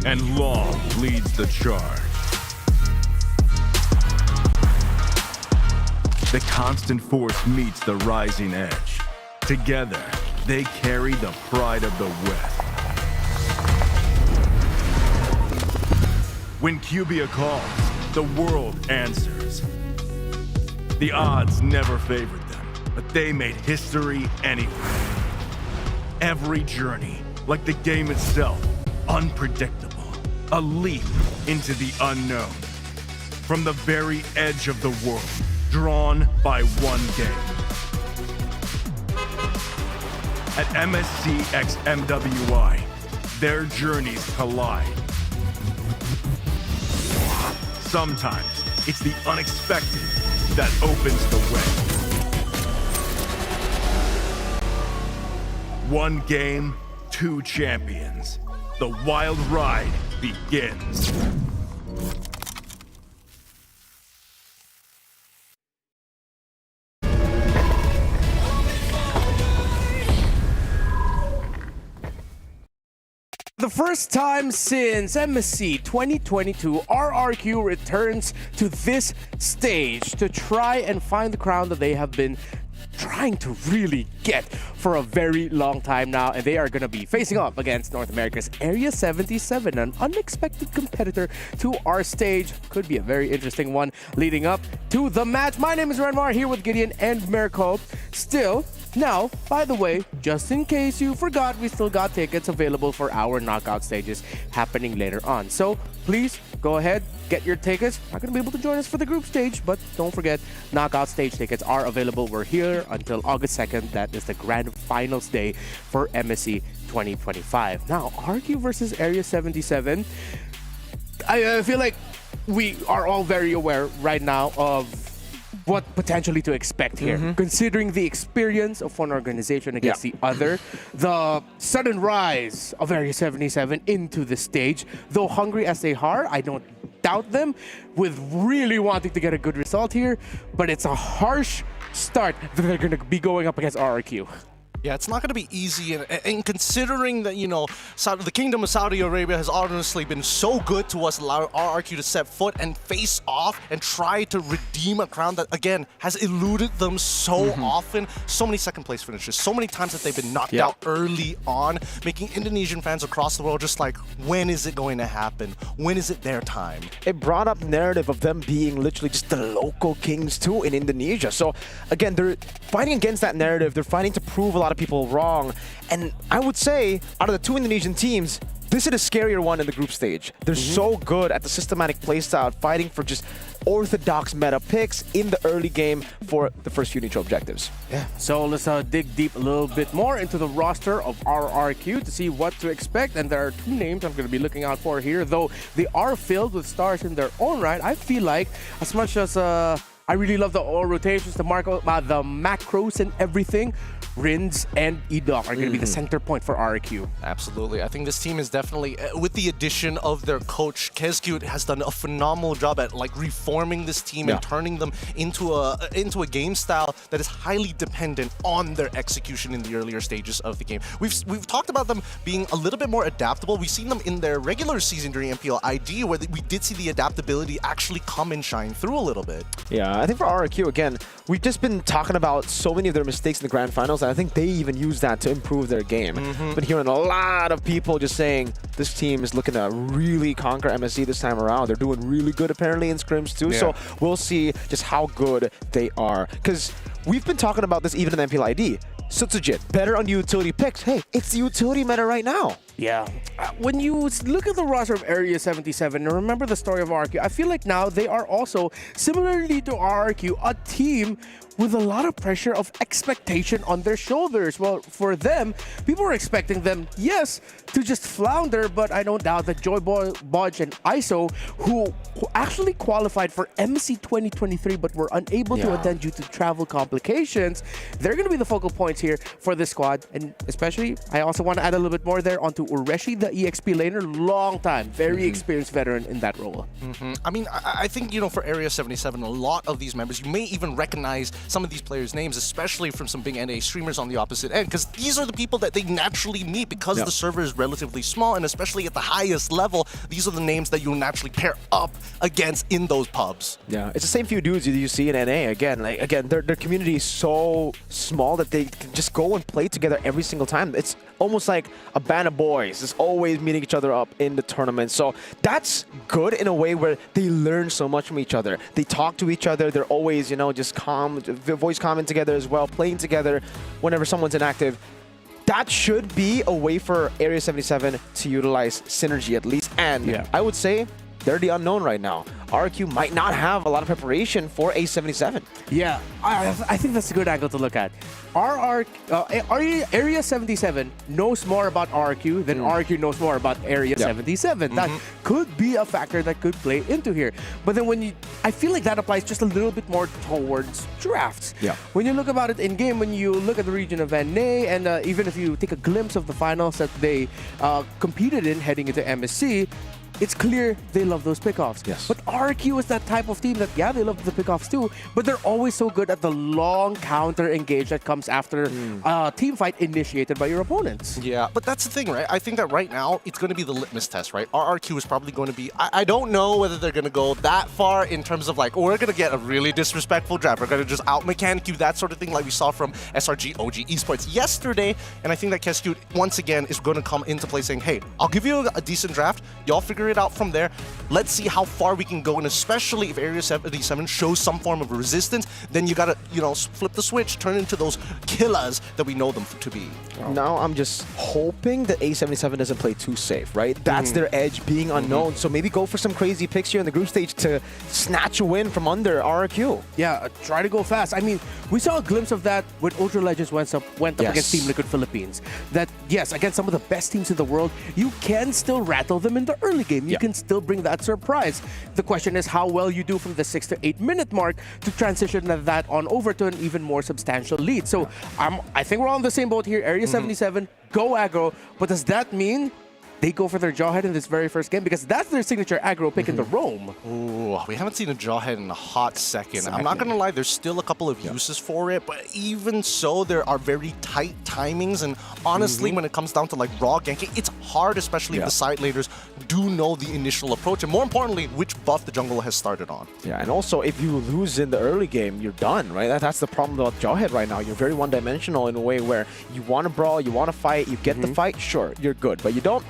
Speaker 19: and Long leads the charge. The constant force meets the rising edge. Together, they carry the pride of the West. When Cubia calls, the world answers. The odds never favored them, but they made history anyway. Every journey, like the game itself, unpredictable. A leap into the unknown. From the very edge of the world, drawn by 1 game. At MSC x MWI, their journeys collide. Sometimes it's the unexpected that opens the way. 1 game, 2 champions. The wild ride begins.
Speaker 6: The first time since MSC 2022, RRQ returns to this stage to try and find the crown that they have been trying to really get for a very long time now, and they are going to be facing up against North America's Area 77, an unexpected competitor to our stage. Could be a very interesting one leading up to the match. My name is Renmar, here with Gideon and Mirko. Still, now, by the way, just in case you forgot, we still got tickets available for our knockout stages happening later on. So please go ahead, get your tickets. Not going to be able to join us for the group stage, but don't forget, knockout stage tickets are available. We're here until August 2nd. That is the grand finals day for MSC 2025. Now, RQ versus Area 77. I feel like we are all very aware right now of what potentially to expect here, considering the experience of one organization against the other, the sudden rise of Area 77 into the stage. Though hungry as they are, I don't doubt them with really wanting to get a good result here, but it's a harsh start that they're going to be going up against RRQ.
Speaker 15: Yeah, it's not going to be easy, and considering that, you know, the Kingdom of Saudi Arabia has honestly been so good to us, allowing RRQ to set foot and face off and try to redeem a crown that, again, has eluded them so often. So many second place finishes, so many times that they've been knocked out early on, making Indonesian fans across the world just like, when is it going to happen? When is it their time?
Speaker 3: It brought up narrative of them being literally just the local kings too in Indonesia. So again, they're fighting against that narrative. They're fighting to prove a lot of people wrong, and I would say out of the two Indonesian teams, this is a scarier one in the group stage. They're so good at the systematic playstyle, fighting for just orthodox meta picks in the early game for the first few neutral objectives.
Speaker 6: Yeah, so let's dig deep a little bit more into the roster of RRQ to see what to expect. And there are two names I'm going to be looking out for here, though they are filled with stars in their own right. I feel like as much as I really love the all rotations, the macros and everything, Rins and Edok are going to be the center point for RRQ.
Speaker 15: Absolutely. I think this team is definitely, with the addition of their coach, Kezcute has done a phenomenal job at like reforming this team and turning them into a game style that is highly dependent on their execution in the earlier stages of the game. We've talked about them being a little bit more adaptable. We've seen them in their regular season during MPL ID, where we did see the adaptability actually come and shine through a little bit.
Speaker 3: Yeah, I think for RRQ, again, we've just been talking about so many of their mistakes in the grand finals, and I think they even use that to improve their game. Been hearing a lot of people just saying this team is looking to really conquer MSC this time around. They're doing really good apparently in scrims too, so we'll see just how good they are. Because we've been talking about this even in MPL ID. Sutsujit, better on utility picks. Hey, it's the utility meta right now.
Speaker 6: Yeah. When you look at the roster of Area 77 and remember the story of RRQ, I feel like now they are also, similarly to RRQ, a team with a lot of pressure of expectation on their shoulders. Well, for them, people were expecting them, yes, to just flounder, but I don't doubt that Joy Bodge and ISO, who actually qualified for MSC 2023 but were unable to attend due to travel complications, they're going to be the focal points here for this squad. And especially, I also want to add a little bit more there onto Ureshi, the EXP laner, long time, very experienced veteran in that role.
Speaker 15: I mean, I think, you know, for Area 77, a lot of these members, you may even recognize some of these players' names, especially from some big NA streamers on the opposite end, because these are the people that they naturally meet because the server is relatively small, and especially at the highest level, these are the names that you'll naturally pair up against in those pubs.
Speaker 3: Yeah, it's the same few dudes you see in NA. Again, their community is so small that they can just go and play together every single time. It's almost like a band of boys is always meeting each other up in the tournament. So that's good in a way where they learn so much from each other. They talk to each other. They're always, you know, just calm, voice comment together as well, playing together whenever someone's inactive. That should be a way for Area 77 to utilize synergy at least. And I would say they're the unknown right now. RQ might not have a lot of preparation for A77.
Speaker 6: Yeah, I think that's a good angle to look at. Area 77 knows more about RQ than RQ knows more about Area 77. That could be a factor that could play into here. But then I feel like that applies just a little bit more towards drafts.
Speaker 3: Yeah.
Speaker 6: When you look about it in game, when you look at the region of NA, and even if you take a glimpse of the finals that they competed in heading into MSC, it's clear they love those pickoffs.
Speaker 3: Yes.
Speaker 6: But RQ is that type of team that, yeah, they love the pickoffs too, but they're always so good at the long counter engage that comes after a team fight initiated by your opponents.
Speaker 15: Yeah, but that's the thing, right? I think that right now, it's going to be the litmus test, right? RRQ is probably going to be... I don't know whether they're going to go that far in terms of like, we're going to get a really disrespectful draft. We're going to just out-mechanic you, that sort of thing, like we saw from SRG OG Esports yesterday. And I think that Kescute, once again, is going to come into play saying, hey, I'll give you a decent draft. Y'all figure it out from there. Let's see how far we can go. And especially if Area 77 shows some form of resistance, then you got to, you know, flip the switch, turn into those killers that we know them to be.
Speaker 3: Now I'm just hoping that A77 doesn't play too safe, right? That's their edge, being unknown. So maybe go for some crazy picks here in the group stage to snatch a win from under RRQ.
Speaker 6: Yeah, try to go fast. I mean, we saw a glimpse of that when Ultra Legends went up against Team Liquid Philippines. That, yes, against some of the best teams in the world, you can still rattle them in the early game. You can still bring that surprise. The question is how well you do from the 6 to 8 minute mark to transition that on over to an even more substantial lead. So I think we're all on the same boat here. Area 77, go aggro. But does that mean they go for their Jawhead in this very first game? Because that's their signature aggro pick in the Roam.
Speaker 15: Ooh, we haven't seen a Jawhead in a hot second. I'm not going to lie, there's still a couple of uses for it, but even so, there are very tight timings, and honestly, when it comes down to like raw ganking, it's hard, especially if the side laners do know the initial approach, and more importantly, which buff the jungle has started on.
Speaker 3: Yeah, and also, if you lose in the early game, you're done, right? That's the problem about Jawhead right now. You're very one-dimensional in a way where you want to brawl, you want to fight, you get the fight, sure, you're good, but you don't,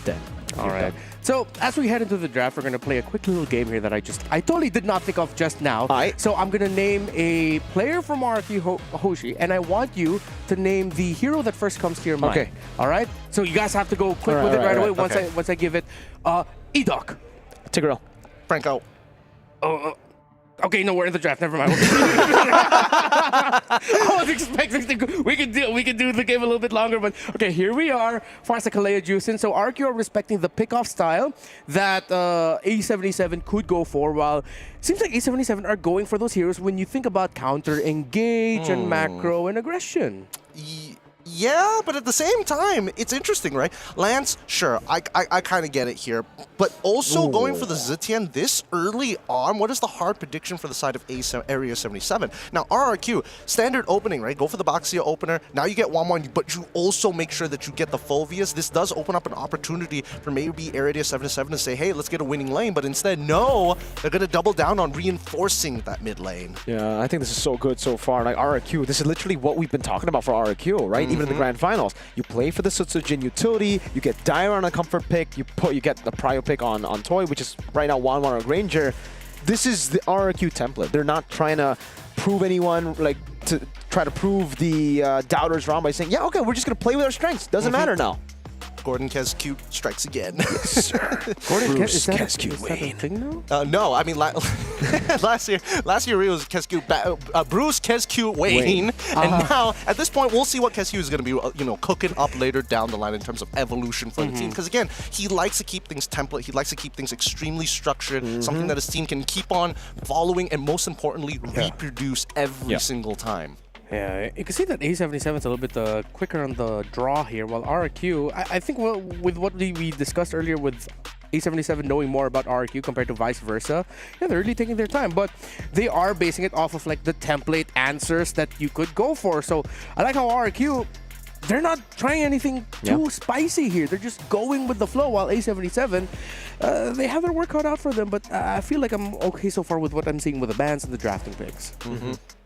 Speaker 3: then.
Speaker 6: All right. So as we head into the draft, we're going to play a quick little game here that I totally did not think of just now. So I'm going to name a player from RRQ Hoshi, and I want you to name the hero that first comes to your mind.
Speaker 3: Okay.
Speaker 6: All right? So you guys have to go quick with it right away once I give it. Edoc.
Speaker 3: Tigreal.
Speaker 15: Franco.
Speaker 6: Okay, no, we're in the draft. Never mind. I was expecting we could do the game a little bit longer, but okay, here we are. Farsa Kalea Juicin. So RQ are respecting the pickoff style that A77 could go for, while it seems like A77 are going for those heroes when you think about counter engage and macro and aggression.
Speaker 15: Yeah, but at the same time, it's interesting, right? Lance, sure, I kind of get it here. But also going for the Zitian this early on, what is the hard prediction for the side of Area 77? Now, RRQ, standard opening, right? Go for the Boxia opener. Now you get 1-1, but you also make sure that you get the Phobias. This does open up an opportunity for maybe Area 77 to say, hey, let's get a winning lane. But instead, no, they're going to double down on reinforcing that mid lane.
Speaker 3: Yeah, I think this is so good so far. Like RRQ, this is literally what we've been talking about for RRQ, right? Even in the grand finals. You play for the Sutsujin utility, you get Dire on a comfort pick, you get the prio pick on Toy, which is right now 1-1 or Granger. This is the RRQ template. They're not trying to prove anyone, like, to try to prove the doubters wrong by saying, yeah, okay, we're just going to play with our strengths. Doesn't matter now.
Speaker 15: Gordon Kescute strikes again.
Speaker 3: Yes, sir.
Speaker 6: Gordon
Speaker 3: Kescute
Speaker 6: Wayne.
Speaker 15: No, I mean last year it was Kescute, Bruce Kescute Wayne, and now at this point we'll see what Kescute is going to be, cooking up later down the line in terms of evolution for the team. Because again, he likes to keep things template. He likes to keep things extremely structured, something that his team can keep on following, and most importantly, reproduce every single time.
Speaker 6: Yeah, you can see that A77 is a little bit quicker on the draw here, while RRQ, I think with what we discussed earlier with A77 knowing more about RRQ compared to vice versa, yeah, they're really taking their time, but they are basing it off of like the template answers that you could go for. So I like how RRQ, they're not trying anything too spicy here. They're just going with the flow, while A77, they have their work cut out for them, but I feel like I'm okay so far with what I'm seeing with the bans and the drafting picks.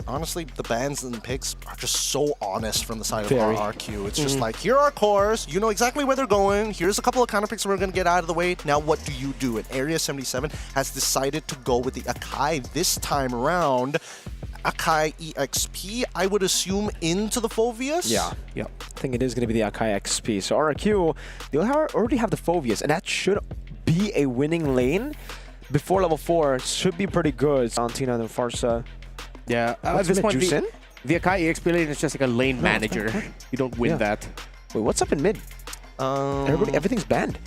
Speaker 15: Honestly, the bans and the picks are just so honest from the side of RRQ. It's just like, here are our cores, you know exactly where they're going, here's a couple of counter picks we're going to get out of the way, now what do you do? And Area 77 has decided to go with the Akai this time around. Akai EXP, I would assume, into the Phobias?
Speaker 3: Yeah. I think it is going to be the Akai XP. So RRQ, they already have the Phobias, and that should be a winning lane before level 4. Should be pretty good. Valentina and Farsa.
Speaker 6: Yeah, at this point, the Akai EXP lane is just like a lane manager. You don't win that.
Speaker 3: Wait, what's up in mid? Everything's banned.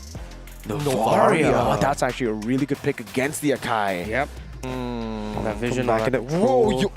Speaker 3: Novaria. That's actually a really good pick against the Akai.
Speaker 6: Yep. That vision.
Speaker 3: Whoa,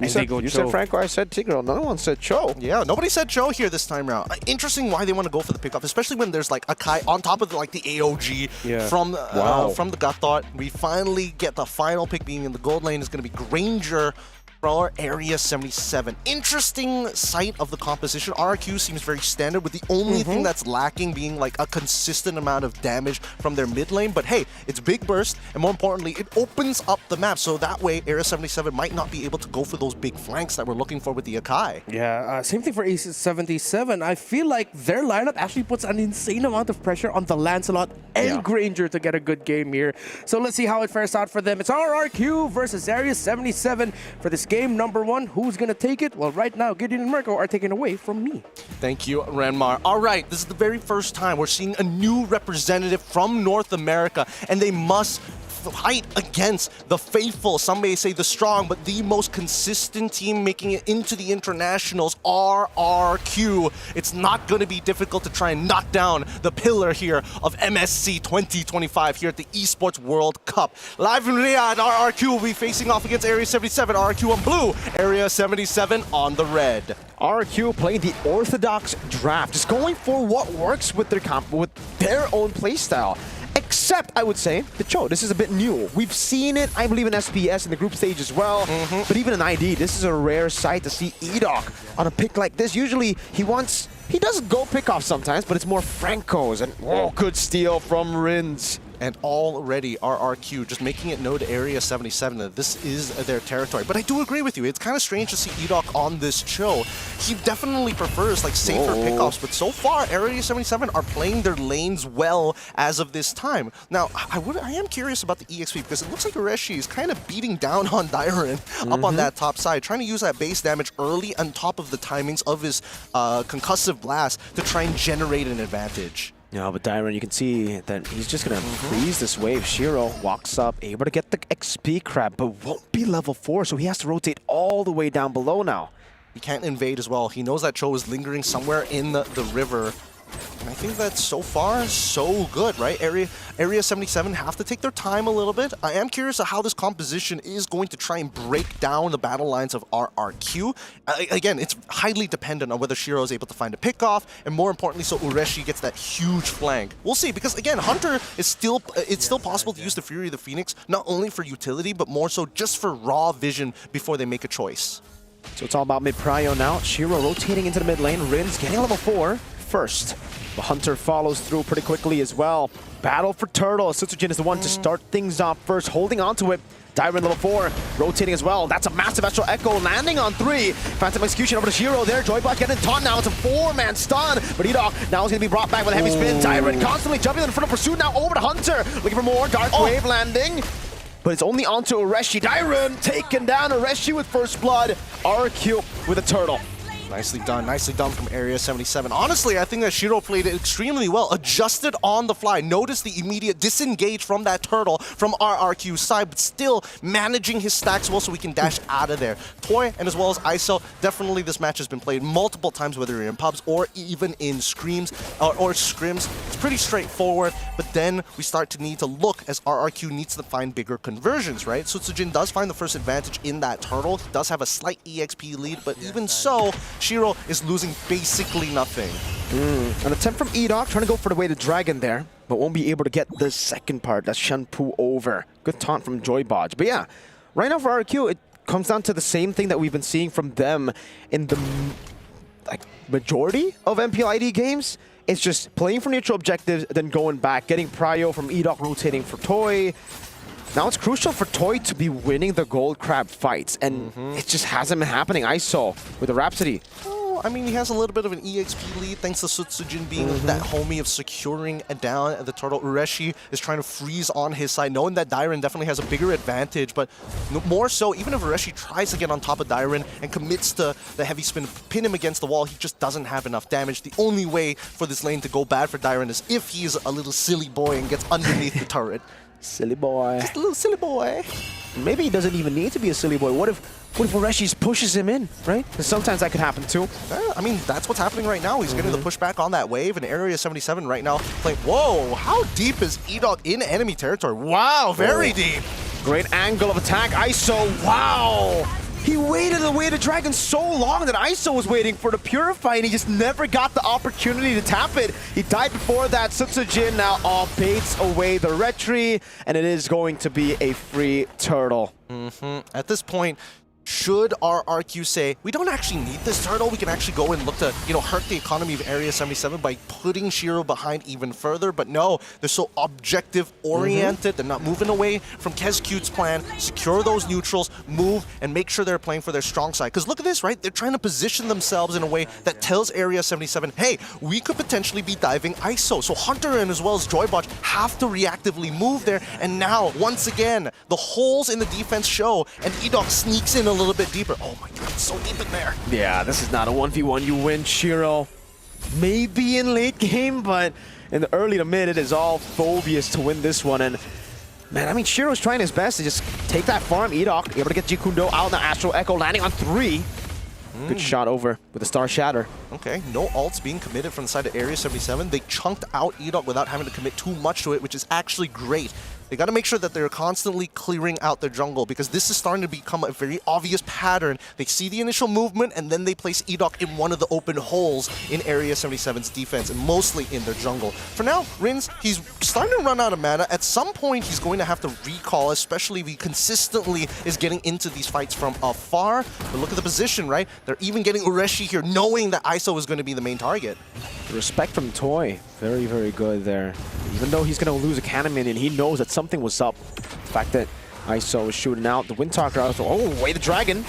Speaker 3: You said Franco, I said Tigro. No one said Cho.
Speaker 15: Yeah, nobody said Cho here this time around. Interesting why they want to go for the pickoff, especially when there's like a Kai on top of like the AOG from the gut thought. We finally get the final pick being in the gold lane is going to be Granger for Area 77. Interesting sight of the composition. RRQ seems very standard, with the only thing that's lacking being like a consistent amount of damage from their mid lane. But hey, it's big burst, and more importantly, it opens up the map. So that way, Area 77 might not be able to go for those big flanks that we're looking for with the Akai.
Speaker 6: Yeah, same thing for Area 77. I feel like their lineup actually puts an insane amount of pressure on the Lancelot and Granger to get a good game here. So let's see how it fares out for them. It's RRQ versus Area 77 for this game number 1. Who's going to take it? Well, right now, Gideon and Mirko are taken away from me.
Speaker 15: Thank you, Ranmar. All right, this is the very first time we're seeing a new representative from North America, and they must fight against the faithful, some may say the strong, but the most consistent team making it into the internationals, RRQ. It's not going to be difficult to try and knock down the pillar here of MSC 2025 here at the Esports World Cup. Live from Riyadh, RRQ will be facing off against Area 77, RRQ on blue, Area 77 on the red.
Speaker 3: RRQ playing the orthodox draft, just going for what works with their own playstyle. Except, I would say, the Cho. This is a bit new. We've seen it, I believe, in SPS in the group stage as well. But even in ID, this is a rare sight to see EDOC on a pick like this. Usually, he does go pick off sometimes, but it's more Francos. And good steal from Rins.
Speaker 15: And already RRQ just making it known to Area 77 that this is their territory. But I do agree with you. It's kind of strange to see EDOC on this Cho. He definitely prefers like safer pickoffs, but so far Area 77 are playing their lanes well as of this time. Now, I am curious about the EXP because it looks like Ureshi is kind of beating down on Dairon up on that top side, trying to use that base damage early on top of the timings of his concussive blast to try and generate an advantage.
Speaker 3: No, but Dairon, you can see that he's just going to freeze this wave. Shiro walks up, able to get the XP crab, but won't be level 4, so he has to rotate all the way down below now.
Speaker 15: He can't invade as well. He knows that Cho is lingering somewhere in the river. And I think that so far, so good, right? Area 77 have to take their time a little bit. I am curious of how this composition is going to try and break down the battle lines of RRQ. Again, it's highly dependent on whether Shiro is able to find a pickoff, and more importantly, so Ureshi gets that huge flank. We'll see, because again, Hunter is still, it's still possible to use the Fury of the Phoenix, not only for utility, but more so just for raw vision before they make a choice.
Speaker 3: So it's all about mid-prio now. Shiro rotating into the mid lane. Rins getting level 4 first. The Hunter follows through pretty quickly as well. Battle for Turtle. Sutsujin is the one to start things off first, holding on to it. Dairon level 4, rotating as well. That's a massive Astral Echo, landing on 3. Phantom Execution over to Shiro there. Joybot getting taunt now. It's a 4-man stun. But EDOC now is going to be brought back with a heavy spin. Dairon constantly jumping in front of pursuit now over to Hunter. Looking for more. Dark Wave landing. But it's only onto Ureshi. Dairon taken down. Ureshi with first blood. RQ with a turtle.
Speaker 15: Nicely done from Area 77. Honestly, I think that Shiro played it extremely well, adjusted on the fly, noticed the immediate disengage from that turtle from RRQ's side, but still managing his stacks well so we can dash out of there. Toy and as well as ISO, definitely this match has been played multiple times, whether you're in pubs or even in screams or scrims. It's pretty straightforward, but then we start to need to look as RRQ needs to find bigger conversions, right? Sutsujin does find the first advantage in that turtle. He does have a slight EXP lead, but even so, Shiro is losing basically nothing.
Speaker 3: An attempt from EDOC, trying to go for the way to Dragon there, but won't be able to get the second part. That's Shenpu over. Good taunt from Joybot. But yeah, right now for RQ, it comes down to the same thing that we've been seeing from them in the majority of MPLID games. It's just playing for neutral objectives, then going back, getting prio from EDOC, rotating for Toy. Now it's crucial for Toy to be winning the gold crab fights, and it just hasn't been happening. ISO with the Rhapsody.
Speaker 15: Oh, I mean, he has a little bit of an EXP lead thanks to Sutsujin being that homie of securing down the turtle. Ureshi is trying to freeze on his side, knowing that Dairon definitely has a bigger advantage, but more so, even if Ureshi tries to get on top of Dairon and commits to the heavy spin, pin him against the wall, he just doesn't have enough damage. The only way for this lane to go bad for Dairon is if he's a little silly boy and gets underneath the turret.
Speaker 3: Silly boy.
Speaker 15: Just a little silly boy.
Speaker 3: Maybe he doesn't even need to be a silly boy. What if Ureshi pushes him in, right? Because sometimes that could happen too.
Speaker 15: Yeah, I mean, that's what's happening right now. He's getting the pushback on that wave, and Area 77 right now playing. Whoa, how deep is EDOC in enemy territory? Wow, very deep.
Speaker 3: Great angle of attack. ISO, wow. He waited away the dragon so long that ISO was waiting for the Purify, and he just never got the opportunity to tap it. He died before that. Sutsujin now baits away the retry, and it is going to be a free turtle.
Speaker 15: At this point, should RRQ say, we don't actually need this turtle, we can actually go and look to, hurt the economy of Area 77 by putting Shiro behind even further, but no, they're so objective-oriented, they're not moving away from KezCute's plan, secure those neutrals, move, and make sure they're playing for their strong side. Because look at this, right? They're trying to position themselves in a way that tells Area 77, hey, we could potentially be diving ISO. So Hunter and as well as Joybotch have to reactively move there, and now, once again, the holes in the defense show, and Edok sneaks in a little bit deeper. Oh my god, it's so deep in there.
Speaker 3: Yeah, this is not a 1v1. You win, Shiro. Maybe in late game, but in the early to mid, it is all Phobius to win this one. And man, I mean, Shiro's trying his best to just take that farm. Edok able to get Jikundo out in the Astral Echo, landing on 3. Good shot over with the Star Shatter.
Speaker 15: Okay, no ults being committed from the side of Area 77. They chunked out Edok without having to commit too much to it, which is actually great. They got to make sure that they're constantly clearing out their jungle, because this is starting to become a very obvious pattern. They see the initial movement, and then they place Edok in one of the open holes in Area 77's defense, and mostly in their jungle. For now, Rins, he's starting to run out of mana. At some point, he's going to have to recall, especially if he consistently is getting into these fights from afar. But look at the position, right? They're even getting Ureshi here, knowing that ISO is going to be the main target.
Speaker 3: Respect from Toy. Very, very good there. Even though he's going to lose a cannon minion, he knows that something was up. The fact that ISO is shooting out the Windtalker. Oh, way the dragon.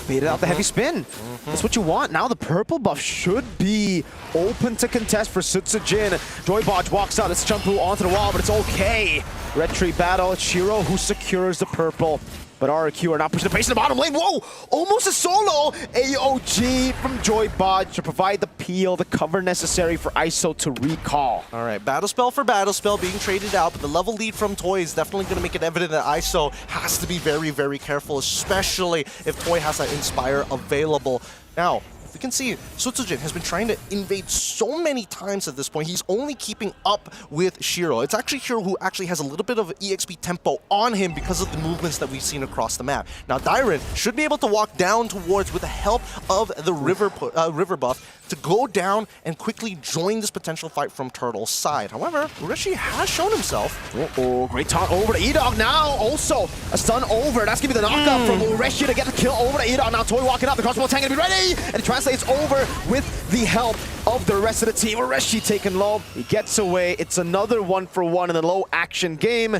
Speaker 3: Baited out the heavy spin. That's what you want. Now the purple buff should be open to contest for Sutsujin. Joybotch walks out. It's Champu onto the wall, but it's okay. Red Tree battle. It's Shiro who secures the purple. But RRQ are not pushing the pace in the bottom lane. Whoa! Almost a solo! AOG from Joybotch to provide the peel, the cover necessary for ISO to recall.
Speaker 15: All right, Battle Spell for Battle Spell being traded out, but the level lead from Toy is definitely going to make it evident that ISO has to be very, very careful, especially if Toy has that Inspire available. Now, we can see Sutsujin has been trying to invade so many times at this point. He's only keeping up with Shiro. It's actually Shiro who actually has a little bit of EXP tempo on him because of the movements that we've seen across the map. Now, Dairen should be able to walk down towards, with the help of the river buff, to go down and quickly join this potential fight from Turtle's side. However, Ureshi has shown himself.
Speaker 3: Oh, great taunt over to Edok now. Also, a stun over. That's going to be the knockup from Ureshi to get the kill over to Edok. Now Toy walking up. The crossbow tank going to be ready. And it translates over with the help of the rest of the team. Ureshi taken low. He gets away. It's another 1-for-1 in the low action game.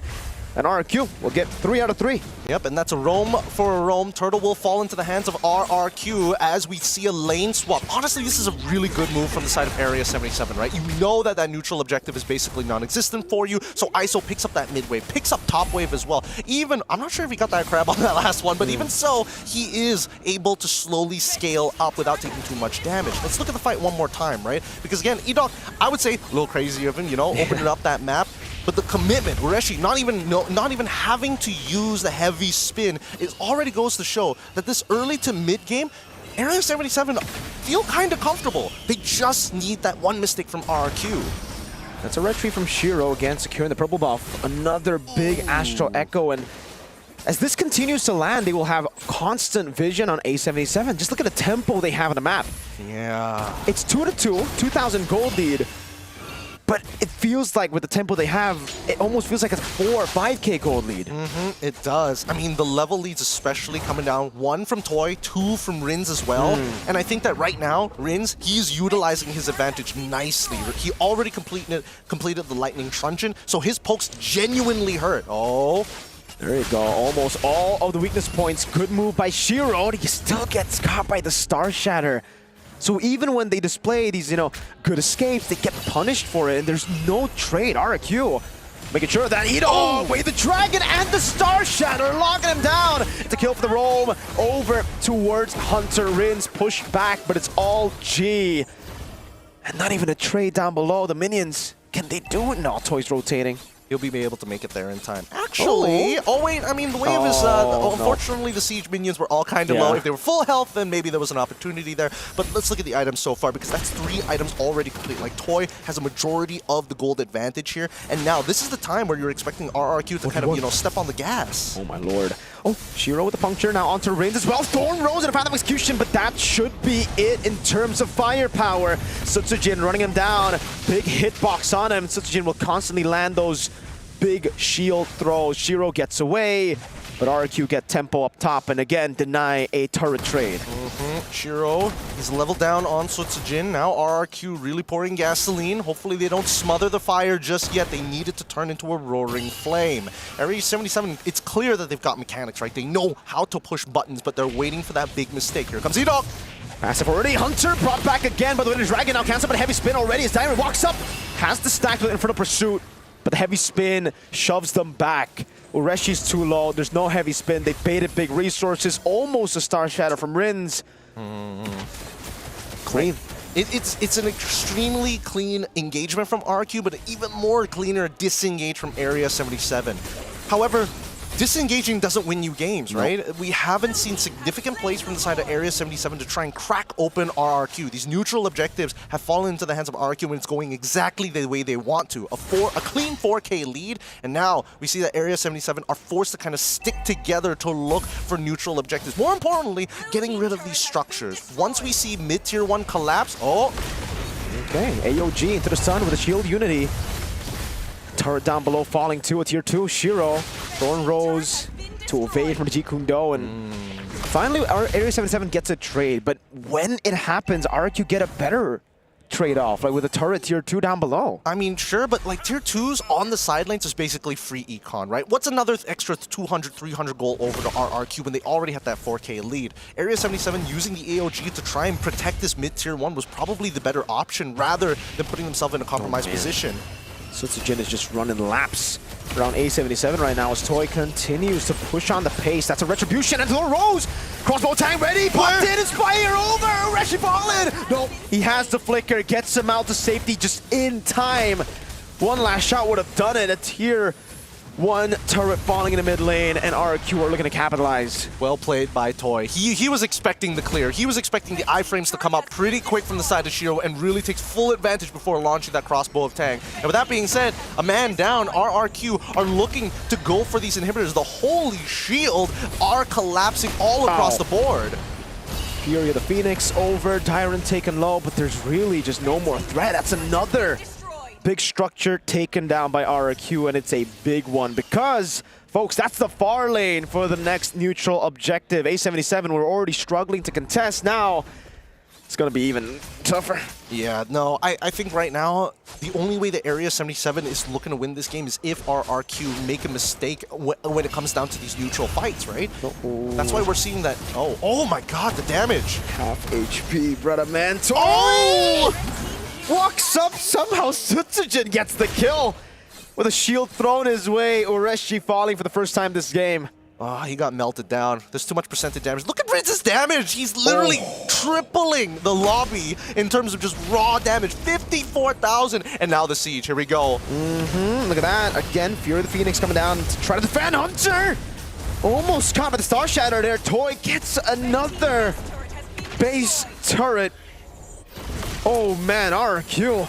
Speaker 3: And RRQ will get 3 out of 3.
Speaker 15: Yep, and that's a roam for a roam. Turtle will fall into the hands of RRQ as we see a lane swap. Honestly, this is a really good move from the side of Area 77, right? You know that that neutral objective is basically non-existent for you, so ISO picks up that mid wave, picks up top wave as well. Even, I'm not sure if he got that crab on that last one, but even so, he is able to slowly scale up without taking too much damage. Let's look at the fight one more time, right? Because again, Edok, I would say a little crazy of him, opening up that map. But the commitment, Ureshi not even having to use the heavy spin, it already goes to show that this early to mid game, Area 77 feel kind of comfortable. They just need that one mistake from RRQ.
Speaker 3: That's a red tree from Shiro again, securing the purple buff. Another big Astral Echo, and as this continues to land, they will have constant vision on A77. Just look at the tempo they have on the map.
Speaker 15: Yeah.
Speaker 3: It's 2-2, 2,000 gold lead. But it feels like with the tempo they have, it almost feels like a 4 or 5k gold lead.
Speaker 15: It does. I mean, the level leads especially coming down. 1 from Toy, 2 from Rins as well. And I think that right now, Rins, he's utilizing his advantage nicely. He already completed the Lightning Truncheon, so his pokes genuinely hurt. Oh.
Speaker 3: There you go. Almost all of the weakness points. Good move by Shiro. He still gets caught by the Star Shatter. So even when they display these, good escapes, they get punished for it, and there's no trade. RRQ making sure that wait, the dragon and the Star Shatter locking him down. It's a kill for the roam over towards Hunter. Rins pushed back, but it's all G. And not even a trade down below. The minions, can they do it? No, Toy's rotating.
Speaker 15: He'll be able to make it there in time. Actually, wait, I mean, the wave is, unfortunately, the siege minions were all kind of low. If they were full health, then maybe there was an opportunity there. But let's look at the items so far, because that's 3 items already complete. Like, Toy has a majority of the gold advantage here. And now, this is the time where you're expecting RRQ to kind of, step on the gas.
Speaker 3: Oh, my lord. Oh, Shiro with the puncture, now onto Rins as well. Thorn Rose and a Phantom Execution, but that should be it in terms of firepower. Sutsujin running him down. Big hitbox on him. Sutsujin will constantly land those big shield throws. Shiro gets away, but RRQ get tempo up top and again deny a turret trade.
Speaker 15: Shiro is leveled down on Sutsujin. Now RRQ really pouring gasoline. Hopefully they don't smother the fire just yet. They need it to turn into a roaring flame. Area 77, it's clear that they've got mechanics, right? They know how to push buttons, but they're waiting for that big mistake. Here comes E-Dog.
Speaker 3: Passive already. Hunter brought back again, by the way, the Dragon now cancels, but a heavy spin already as Diamond walks up. Has the stack with Infernal Pursuit, but the heavy spin shoves them back. Ureshi's too low. There's no heavy spin. They baited big resources. Almost a Star Shatter from Rins. Clean.
Speaker 15: It's an extremely clean engagement from RQ, but an even more cleaner disengage from Area 77. However, disengaging doesn't win you games, right? Nope. We haven't seen significant plays from the side of Area 77 to try and crack open RRQ. These neutral objectives have fallen into the hands of RRQ when it's going exactly the way they want to. A clean 4K lead, and now we see that Area 77 are forced to kind of stick together to look for neutral objectives. More importantly, getting rid of these structures. Once we see mid-tier 1 collapse,
Speaker 3: okay, AOG into the sun with a shield unity. Turret down below falling to a tier 2. Shiro, Thorn Rose to evade from the Jeet Kune Do, and finally our Area 77 gets a trade, but when it happens, RQ get a better trade-off, like with a turret tier 2 down below.
Speaker 15: I mean, sure, but like tier 2s on the sidelines is basically free econ, right? What's another extra 200, 300 goal over to RRQ when they already have that 4K lead? Area 77 using the AOG to try and protect this mid-tier 1 was probably the better option rather than putting themselves in a compromised position.
Speaker 3: Sutsujin is just running laps around A77 right now as Toy continues to push on the pace. That's a retribution and Thorn Rose! Crossbow tank ready, popped in, Inspire over! Reshi fallen! No, he has the flicker, gets him out to safety just in time. One last shot would have done it. A tier 1 turret falling in the mid lane, and RQ are looking to capitalize.
Speaker 15: Well played by Toy. He was expecting the clear. He was expecting the iframes to come up pretty quick from the side of Shiro and really takes full advantage before launching that crossbow of Tang. And with that being said, a man down, RRQ are looking to go for these inhibitors. The Holy Shield are collapsing all across the board.
Speaker 3: Fury of the Phoenix over, Tyrant taken low, but there's really just no more threat. That's another big structure taken down by RRQ, and it's a big one because, folks, that's the far lane for the next neutral objective. A77 were already struggling to contest. Now it's going to be even tougher.
Speaker 15: Yeah, no, I think right now the only way that Area 77 is looking to win this game is if RRQ make a mistake when it comes down to these neutral fights, right? That's why we're seeing that. Oh my god, the damage.
Speaker 3: Half HP, brother man. Oh! Walks up, somehow Sutsujin gets the kill with a shield thrown his way. Ureshi falling for the first time this game.
Speaker 15: Oh, he got melted down. There's too much percentage damage. Look at Ritz's damage. He's literally tripling the lobby in terms of just raw damage. 54,000. And now the siege. Here we go.
Speaker 3: Look at that. Again, Fury of the Phoenix coming down to try to defend Hunter. Almost caught by the Star Shatter there. Toy gets another base turret. Oh man, RQ.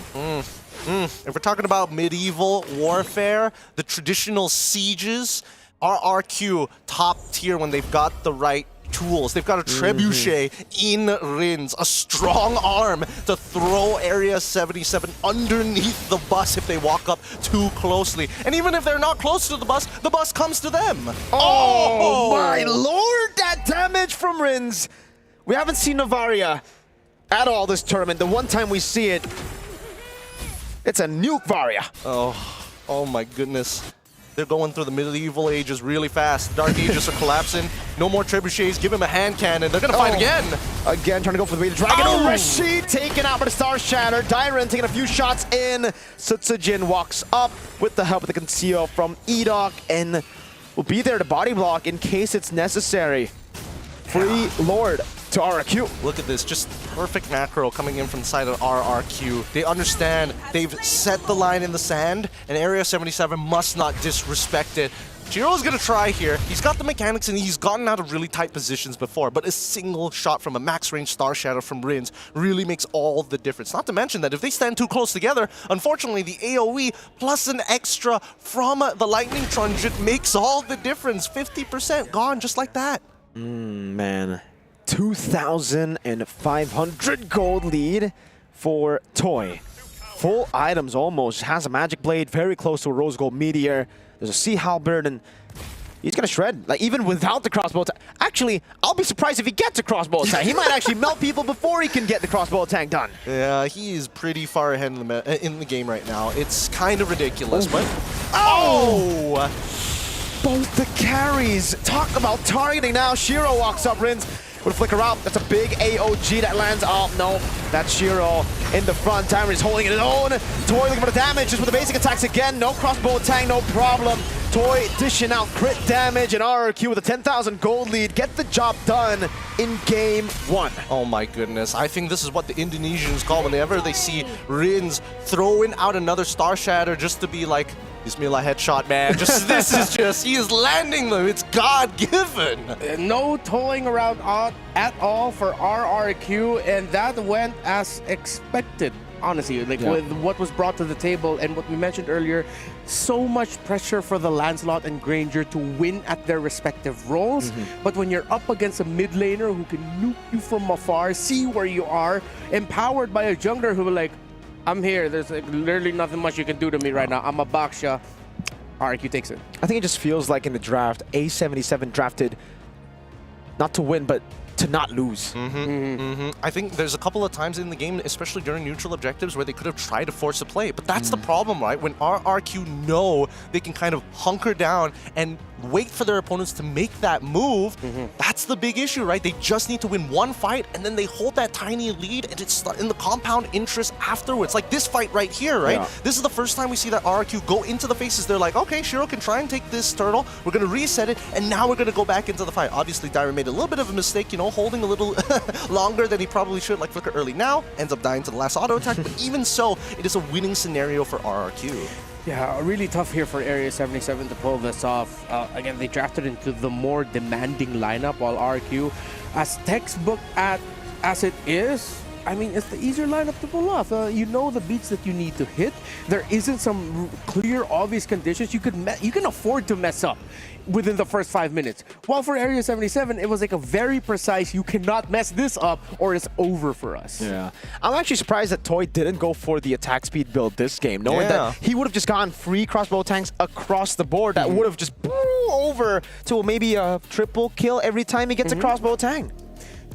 Speaker 15: If we're talking about medieval warfare, the traditional sieges, RRQ top tier when they've got the right tools. They've got a trebuchet in Rins, a strong arm to throw Area 77 underneath the bus if they walk up too closely. And even if they're not close to the bus comes to them.
Speaker 3: Oh my lord, that damage from Rins. We haven't seen Novaria at all this tournament. The one time we see it, it's a nuke Varia.
Speaker 15: Oh my goodness. They're going through the medieval ages really fast. Dark ages are collapsing. No more trebuchets. Give him a hand cannon. They're gonna fight again.
Speaker 3: Again, trying to go for the way the Dragon. Ureshi taken out by the Star Shatter. Dairen taking a few shots in. Sutsujin walks up with the help of the conceal from E-Dog and will be there to body block in case it's necessary. Free Lord to RRQ.
Speaker 15: Look at this, just perfect macro coming in from the side of RRQ. They understand they've set the line in the sand, and Area 77 must not disrespect it. Shiro's gonna try here. He's got the mechanics and he's gotten out of really tight positions before, but a single shot from a max range Star Shadow from Rins really makes all the difference. Not to mention that if they stand too close together, unfortunately the AoE plus an extra from the Lightning Truncheon makes all the difference. 50% gone just like that.
Speaker 3: Man. 2,500 gold lead for Toy. Full items almost. Has a Magic Blade, very close to a Rose Gold Meteor. There's a Sea Halberd, and he's gonna shred. Like, even without the crossbow attack. Actually, I'll be surprised if he gets a crossbow attack. He might actually melt people before he can get the crossbow attack done.
Speaker 15: Yeah, he is pretty far ahead in the game right now. It's kind of ridiculous, but... Oh!
Speaker 3: Both the carries. Talk about targeting now. Shiro walks up, Rins. Would flicker out. That's a big AOG that lands. Oh, no. That's Shiro in the front. Diamond is holding it alone. Toy looking for the damage just with the basic attacks again. No crossbow attack, no problem. Toy dishing out crit damage, and RRQ with a 10,000 gold lead get the job done in game 1.
Speaker 15: Oh my goodness. I think this is what the Indonesians call whenever they see Rins throwing out another Star Shatter just to be like, Bismillah headshot, man. This is just, he is landing them. It's God-given.
Speaker 6: No toying around at all for RRQ, and that went as expected. Honestly, like with what was brought to the table and what we mentioned earlier, so much pressure for the Lancelot and Granger to win at their respective roles. But when you're up against a mid laner who can nuke you from afar, see where you are, empowered by a jungler who will like, I'm here, there's like literally nothing much you can do to me right now. I'm a Baksha. RRQ takes it.
Speaker 3: I think it just feels like in the draft, A77 drafted not to win, but to not lose.
Speaker 15: I think there's a couple of times in the game, especially during neutral objectives, where they could have tried to force a play. But that's the problem, right? When RRQ know they can kind of hunker down and wait for their opponents to make that move, that's the big issue, right? They just need to win one fight, and then they hold that tiny lead, and it's in the compound interest afterwards. Like this fight right here, right? This is the first time we see that RRQ go into the faces. They're like, okay, Shiro can try and take this turtle. We're going to reset it, and now we're going to go back into the fight. Obviously, Dyron made a little bit of a mistake, you know, holding a little longer than he probably should, like Flicker early now, ends up dying to the last auto attack, but even so, it is a winning scenario for RRQ.
Speaker 6: Yeah, really tough here for Area 77 to pull this off. Again, they drafted into the more demanding lineup, while RRQ, as textbook as it is, I mean, it's the easier lineup to pull off. You know the beats that you need to hit. There isn't some clear, obvious conditions you can afford to mess up within the first 5 minutes. While for Area 77, it was like a very precise, you cannot mess this up or it's over for us.
Speaker 3: Yeah. I'm actually surprised that Toy didn't go for the attack speed build this game, knowing that he would have just gotten free crossbow tanks across the board that would have just over to maybe a triple kill every time he gets a crossbow tank.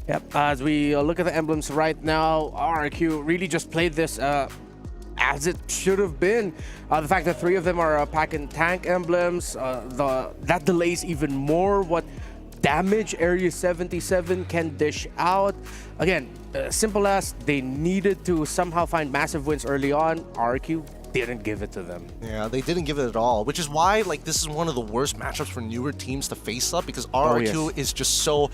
Speaker 6: Yep, as we look at the emblems right now, RRQ really just played this as it should have been. The fact that 3 of them are pack and tank emblems, that delays even more what damage Area 77 can dish out. Again, simple as they needed to somehow find massive wins early on. RRQ didn't give it to them.
Speaker 15: Yeah, they didn't give it at all, which is why like this is one of the worst matchups for newer teams to face up, because RRQ is just so...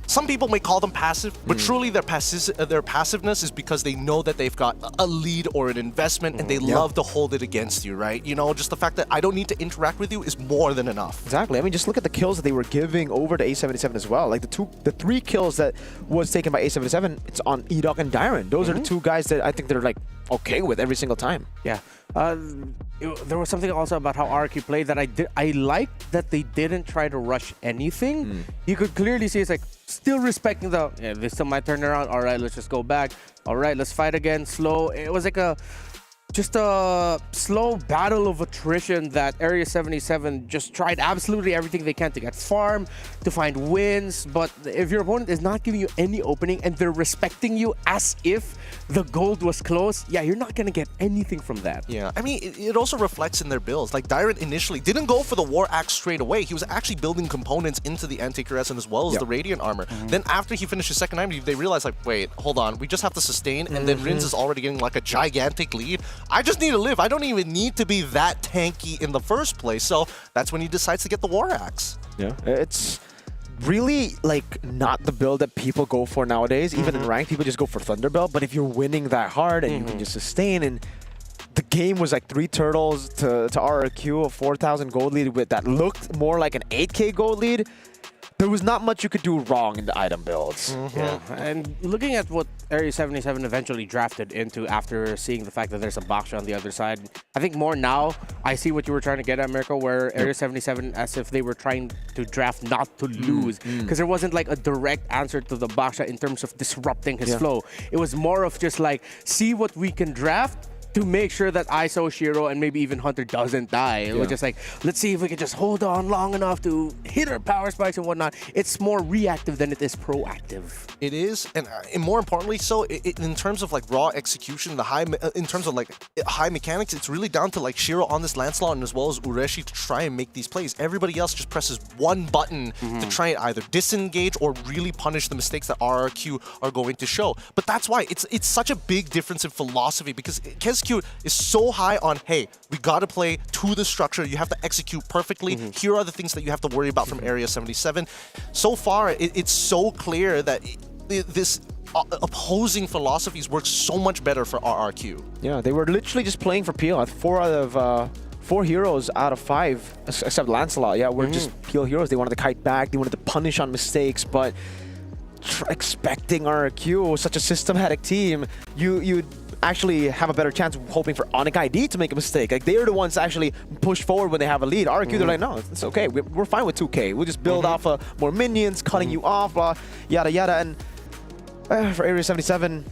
Speaker 15: Some people may call them passive, but truly their passiveness is because they know that they've got a lead or an investment, and they love to hold it against you, right? You know, just the fact that I don't need to interact with you is more than enough.
Speaker 3: Exactly. I mean, just look at the kills that they were giving over to A77 as well. Like the 3 kills that was taken by A77, it's on Edok and Dyron. Those are the 2 guys that I think they're like okay with every single time.
Speaker 6: Yeah. There was something also about how RRQ played that I liked that they didn't try to rush anything. You could clearly see it's like still respecting the, this still might turn around. All right, let's just go back. All right, let's fight again. Slow. It was like just a slow battle of attrition that Area 77 just tried absolutely everything they can to get farm, to find wins. But if your opponent is not giving you any opening and they're respecting you as if the gold was close, yeah, you're not going to get anything from that.
Speaker 15: Yeah, I mean, it also reflects in their builds. Like, Dyron initially didn't go for the War Axe straight away. He was actually building components into the Anti-Cuirass as well as the Radiant Armor. Then after he finished his second item, they realized, like, wait, hold on, we just have to sustain, and then Rins is already getting, like, a gigantic lead. I just need to live. I don't even need to be that tanky in the first place. So that's when he decides to get the War Axe.
Speaker 3: Yeah, it's really like not the build that people go for nowadays. Even in ranked, people just go for Thunderbolt. But if you're winning that hard and you can just sustain, and the game was like 3 turtles to RRQ, a 4,000 gold lead with that looked more like an 8K gold lead. There was not much you could do wrong in the item builds.
Speaker 6: Yeah, and looking at what Area 77 eventually drafted into after seeing the fact that there's a Baksha on the other side, I think more now, I see what you were trying to get at, Mirko, where Area 77, as if they were trying to draft not to lose, because there wasn't like a direct answer to the Baksha in terms of disrupting his flow. It was more of just like, see what we can draft to make sure that ISO, Shiro, and maybe even Hunter doesn't die. It was just like, let's see if we can just hold on long enough to hit our power spikes and whatnot. It's more reactive than it is proactive.
Speaker 15: It is, and more importantly, so in terms of like raw execution, in terms of like high mechanics, it's really down to like Shiro on this Lancelot and as well as Ureshi to try and make these plays. Everybody else just presses one button to try and either disengage or really punish the mistakes that RRQ are going to show. But that's why it's such a big difference in philosophy, because KSQ is so high on, hey, we got to play to the structure. You have to execute perfectly. Here are the things that you have to worry about from Area 77. So far, it's so clear that this opposing philosophies work so much better for RRQ.
Speaker 3: Yeah, they were literally just playing for PL. 4 out of 4 heroes out of 5, except Lancelot. Yeah, were just PL heroes. They wanted to kite back. They wanted to punish on mistakes, but expecting RRQ, such a systematic team, you'd actually have a better chance of hoping for Onyx ID to make a mistake. Like, they're the ones that actually push forward when they have a lead. RRQ, they're like, no, it's okay. We're fine with 2K. We'll just build off more minions, cutting you off, blah, yada, yada. And for Area 77,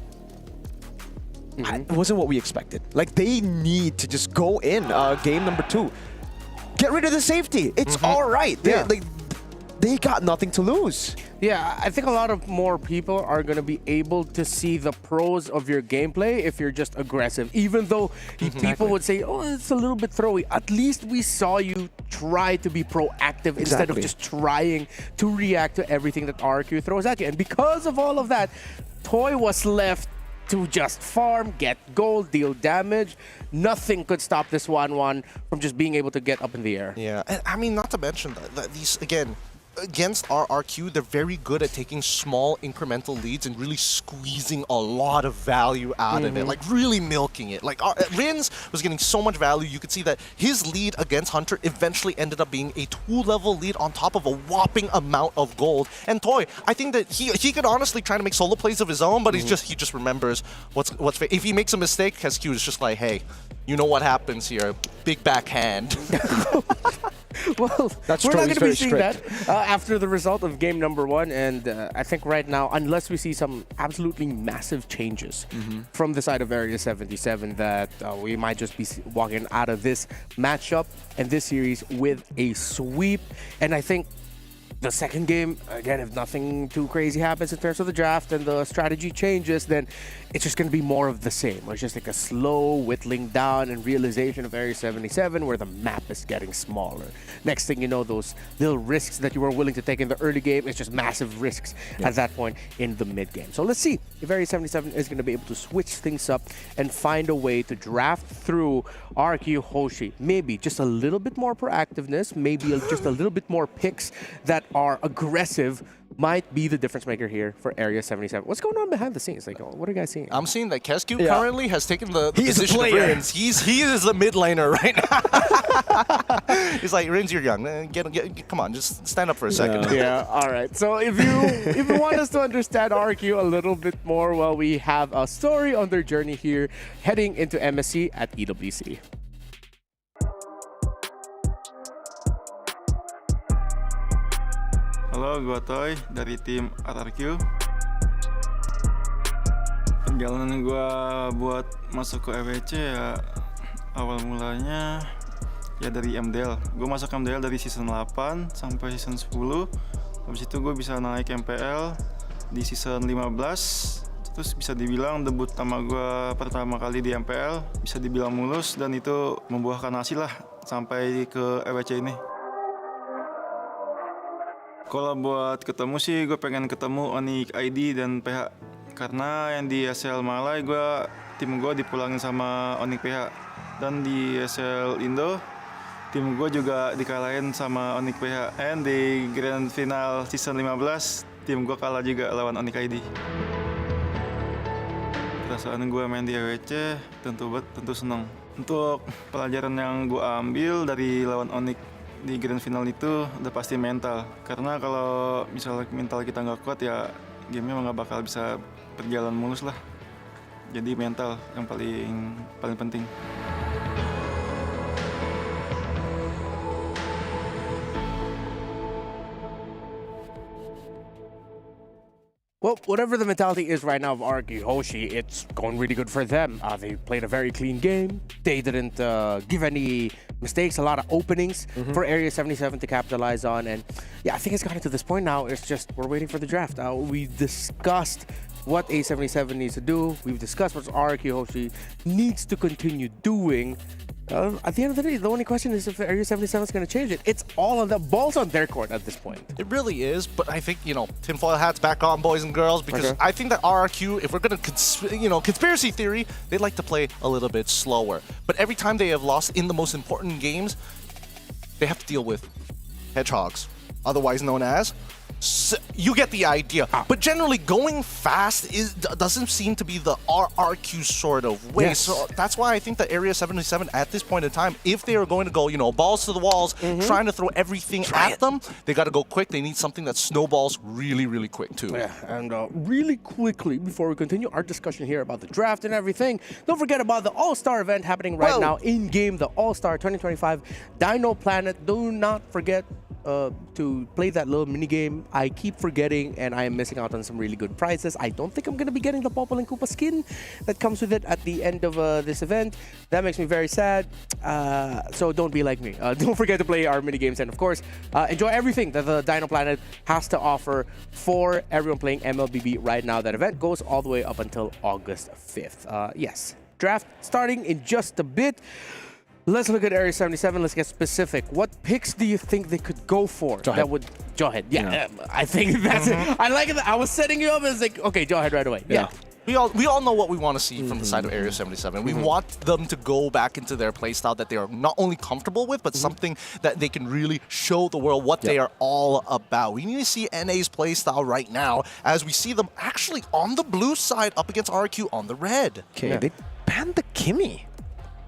Speaker 3: it wasn't what we expected. Like, they need to just go in game number 2. Get rid of the safety. It's all right. They got nothing to lose.
Speaker 6: Yeah, I think a lot of more people are going to be able to see the pros of your gameplay if you're just aggressive. Even though people would say, oh, it's a little bit throwy. At least we saw you try to be proactive instead of just trying to react to everything that RQ throws at you. And because of all of that, Toy was left to just farm, get gold, deal damage. Nothing could stop this 1-1 from just being able to get up in the air.
Speaker 15: Yeah, and I mean, not to mention that these, again, against RRQ, they're very good at taking small incremental leads and really squeezing a lot of value out of it, like really milking it. Like Rins was getting so much value. You could see that his lead against Hunter eventually ended up being a 2-level lead on top of a whopping amount of gold. And Toy, I think that he could honestly try to make solo plays of his own, but he just remembers what's if he makes a mistake, KSQ is just like, hey, you know what happens here? Big backhand.
Speaker 6: Well, we're not going to be seeing that after the result of game number 1. And I think right now, unless we see some absolutely massive changes from the side of Area 77, that we might just be walking out of this matchup and this series with a sweep. And I think the second game, again, if nothing too crazy happens in terms of the draft and the strategy changes, then it's just going to be more of the same. It's just like a slow whittling down and realization of Area 77 where the map is getting smaller. Next thing you know, those little risks that you were willing to take in the early game, it's just massive risks at that point in the mid game. So let's see if Area 77 is going to be able to switch things up and find a way to draft through RQ Hoshi. Maybe just a little bit more proactiveness, maybe just a little bit more picks that are aggressive might be the difference maker here for Area 77. What's going on behind the scenes? Like, what are you guys seeing?
Speaker 15: I'm seeing that KSQ currently has taken the position of Rins. He is the mid laner right now. He's like, Rins, you're young. Come on, just stand up for a second.
Speaker 6: Yeah, all right. So if you want us to understand RQ a little bit more, well, we have a story on their journey here heading into MSC at EWC.
Speaker 20: Halo, gue Toy dari tim RRQ. Perjalanan gue buat masuk ke EWC ya awal mulanya ya dari MDL. Gue masuk MDL dari season 8 sampai season 10. Habis itu gue bisa naik MPL di season 15. Terus bisa dibilang debut pertama kali di MPL bisa dibilang mulus dan itu membuahkan hasil lah sampai ke EWC ini. Kalau buat ketemu sih, gue pengen ketemu Onyx ID dan PH. Karena yang di SL Malai, tim gue dipulangin sama Onyx PH. Dan di SL Indo, Tim gue juga dikalahin sama Onyx PHN di Grand Final Season 15. Tim gue kalah juga lawan Onyx ID. Perasaan gue main di EWC tentu senang. Untuk pelajaran yang gue ambil dari lawan Onyx di Grand Final itu udah pasti mental. Karena kalau misalnya mental kita nggak kuat ya gamenya nggak bakal bisa berjalan mulus lah. Jadi mental yang paling penting.
Speaker 6: Well, whatever the mentality is right now of RRQ Hoshi, it's going really good for them. They played a very clean game. They didn't give any mistakes, a lot of openings for Area 77 to capitalize on. And yeah, I think it's gotten to this point now. It's just we're waiting for the draft. We discussed what A77 needs to do. We've discussed what RRQ Hoshi needs to continue doing. At the end of the day, the only question is if Area 77 is going to change it. It's all on the balls on their court at this point.
Speaker 15: It really is, but I think, tinfoil hats back on, boys and girls, because I think that RRQ, if we're going to, conspiracy theory, they like to play a little bit slower. But every time they have lost in the most important games, they have to deal with hedgehogs, otherwise known as. So you get the idea. But generally, going fast doesn't seem to be the RRQ sort of way. Yes. So that's why I think that Area 77 at this point in time, if they are going to go, balls to the walls, trying to throw everything at them, they got to go quick. They need something that snowballs really, really quick too.
Speaker 6: Yeah, and really quickly, before we continue our discussion here about the draft and everything, don't forget about the All-Star event happening right now in-game, the All-Star 2025 Dino Planet. Do not forget to play that little mini game. I keep forgetting and I am missing out on some really good prizes. I don't think I'm going to be getting the Popol and Koopa skin that comes with it at the end of this event. That makes me very sad. So don't be like me. Don't forget to play our mini games, and of course, enjoy everything that the Dino Planet has to offer for everyone playing MLBB right now. That event goes all the way up until August 5th. Yes, draft starting in just a bit. Let's look at Area 77. Let's get specific. What picks do you think they could go for?
Speaker 3: Jawhead.
Speaker 6: That would Jawhead. Yeah, I think that's it. I like it. I was setting you up as like, okay, Jawhead right away. Yeah.
Speaker 15: We all know what we want to see from the side of Area 77. We want them to go back into their playstyle that they are not only comfortable with, but something that they can really show the world what they are all about. We need to see NA's playstyle right now as we see them actually on the blue side up against RQ on the red.
Speaker 3: Okay, they banned the Kimmy.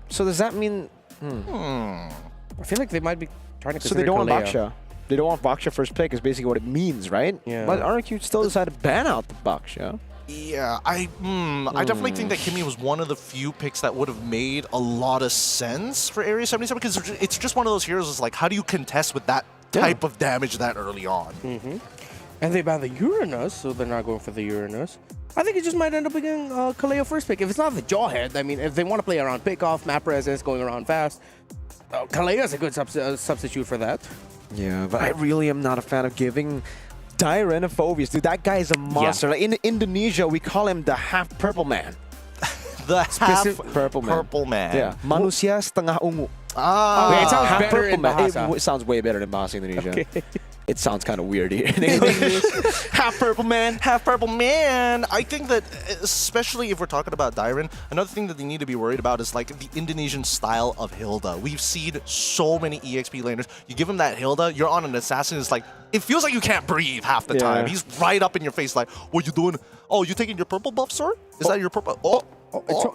Speaker 3: So does that mean...
Speaker 6: I feel like they might be trying to consider
Speaker 3: So they don't want
Speaker 6: Kaleo.
Speaker 3: Baksha. They don't want Baksha first pick is basically what it means, right?
Speaker 6: Yeah.
Speaker 3: But RQ still decided to ban out the Baksha.
Speaker 15: Yeah, I definitely think that Kimmy was one of the few picks that would have made a lot of sense for Area 77 because it's just one of those heroes. It's like, how do you contest with that type of damage that early on?
Speaker 6: And they banned the Uranus, so they're not going for the Uranus. I think it just might end up being Kaleo first pick. If it's not the Jawhead, I mean, if they want to play around pickoff, map presence, going around fast, Kaleo is a good substitute for that.
Speaker 3: Yeah, but I really am not a fan of giving Dyren a Phobius. Dude, that guy is a monster. Like in Indonesia, we call him the half purple man.
Speaker 15: The half
Speaker 3: purple man. Yeah. Manusia setengah ungu.
Speaker 6: Okay, it sounds
Speaker 3: half
Speaker 6: better
Speaker 3: purple
Speaker 6: in
Speaker 3: man.
Speaker 6: Bahasa.
Speaker 3: It sounds way better in Bahasa Indonesia.
Speaker 6: Okay.
Speaker 3: It sounds kind of weird here in English.
Speaker 15: Half purple man, half purple man. I think that, especially if we're talking about Dyren, another thing that they need to be worried about is like the Indonesian style of Hilda. We've seen so many EXP laners. You give him that Hilda, you're on an assassin. It's like, it feels like you can't breathe half the time. He's right up in your face like, what you doing? Oh, you taking your purple buff, sir? Is that your purple?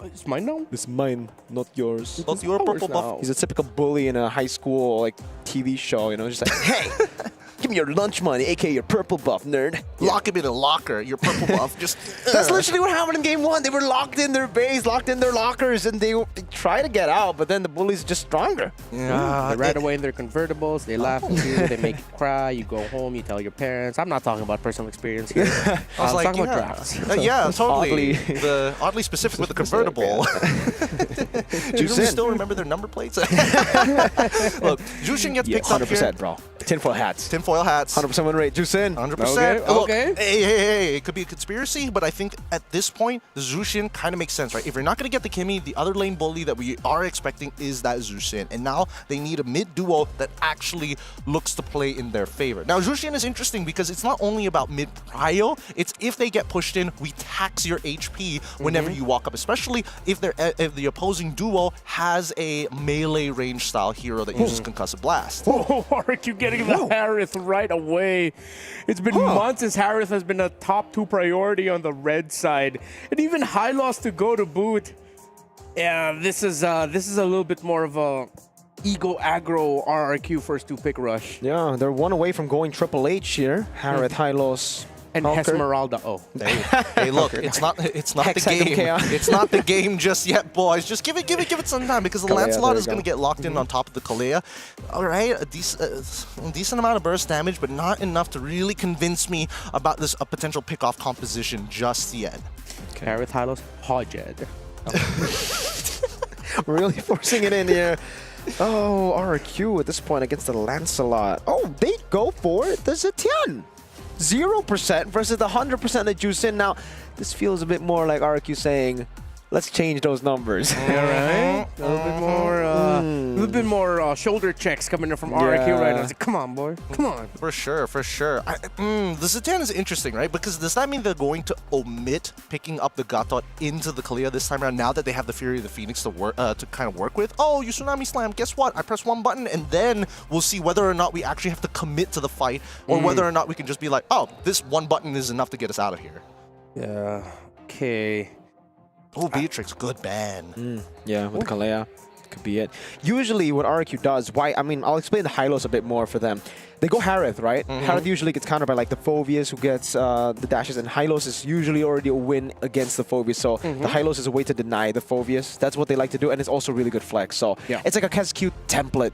Speaker 6: It's mine now?
Speaker 3: It's mine, not yours.
Speaker 15: Not your purple buff.
Speaker 3: He's a typical bully in a high school like TV show, just like, hey, give me your lunch money, aka your purple buff, nerd.
Speaker 15: Lock him in a locker, your purple buff. Just
Speaker 3: That's literally what happened in game 1. They were locked in their base, locked in their lockers, and they try to get out, but then the bully's just stronger.
Speaker 6: They ride away in their convertibles, they laugh at you, they make you cry, you go home, you tell your parents. I'm not talking about personal experience here. I was talking about drafts.
Speaker 15: Yeah, totally. Oddly specific with the convertible. Do you still remember their number plates? Look, Jushin gets picked up
Speaker 3: 100%,
Speaker 15: here.
Speaker 3: bro. Tinfoil hats.
Speaker 15: Tinfoil hats.
Speaker 3: 100% win rate. Jusin.
Speaker 15: 100%.
Speaker 6: Okay.
Speaker 15: Look, hey, it could be a conspiracy, but I think at this point, the Zushin kind of makes sense, right? If you're not going to get the Kimmy, the other lane bully that we are expecting is that Zushin. And now they need a mid duo that actually looks to play in their favor. Now, Zushin is interesting because it's not only about mid prio, it's if they get pushed in, we tax your HP whenever you walk up, especially if the opposing duo has a melee range style hero that uses Concussive Blast.
Speaker 6: Oh, RQ getting the Harith right away. It's been months since Harith has been a top 2 priority on the red side. And even Hylos to go to boot. Yeah, this is a little bit more of a ego aggro RRQ first 2 pick rush.
Speaker 3: Yeah, they're one away from going Triple H here. Harith, Hylos,
Speaker 6: and Esmeralda. Oh,
Speaker 15: hey, look, it's not the game. It's not the game just yet, boys. Just give it some time because the Lancelot is going to get locked in on top of the Kalea. All right, a decent amount of burst damage, but not enough to really convince me about this potential pick-off composition just yet.
Speaker 6: Okay. Harith, Hylos, Hodged.
Speaker 3: Really forcing it in here. Oh, RRQ at this point against the Lancelot. Oh, they go for it. The Zetian. 0% versus the 100% that Jusin. Now, this feels a bit more like RRQ saying, let's change those numbers.
Speaker 6: Right? A little bit more shoulder checks coming in from RRQ right now. It's like, come on, boy. Come on.
Speaker 15: For sure. The Zetian is interesting, right? Because does that mean they're going to omit picking up the Gatot into the Kalea this time around now that they have the Fury of the Phoenix to kind of work with? Oh, you Tsunami Slam. Guess what? I press one button and then we'll see whether or not we actually have to commit to the fight or whether or not we can just be like, oh, this one button is enough to get us out of here.
Speaker 6: Yeah. Okay.
Speaker 15: Oh, Beatrix, good ban.
Speaker 3: Yeah, with Kalea. Could be it. Usually what RRQ does, I'll explain the Hylos a bit more for them. They go Harith, right? Harith usually gets countered by like the Phoveus who gets the dashes, and Hylos is usually already a win against the Phoveus. So the Hylos is a way to deny the Phoveus. That's what they like to do, and it's also really good flex. So it's like a KESQ template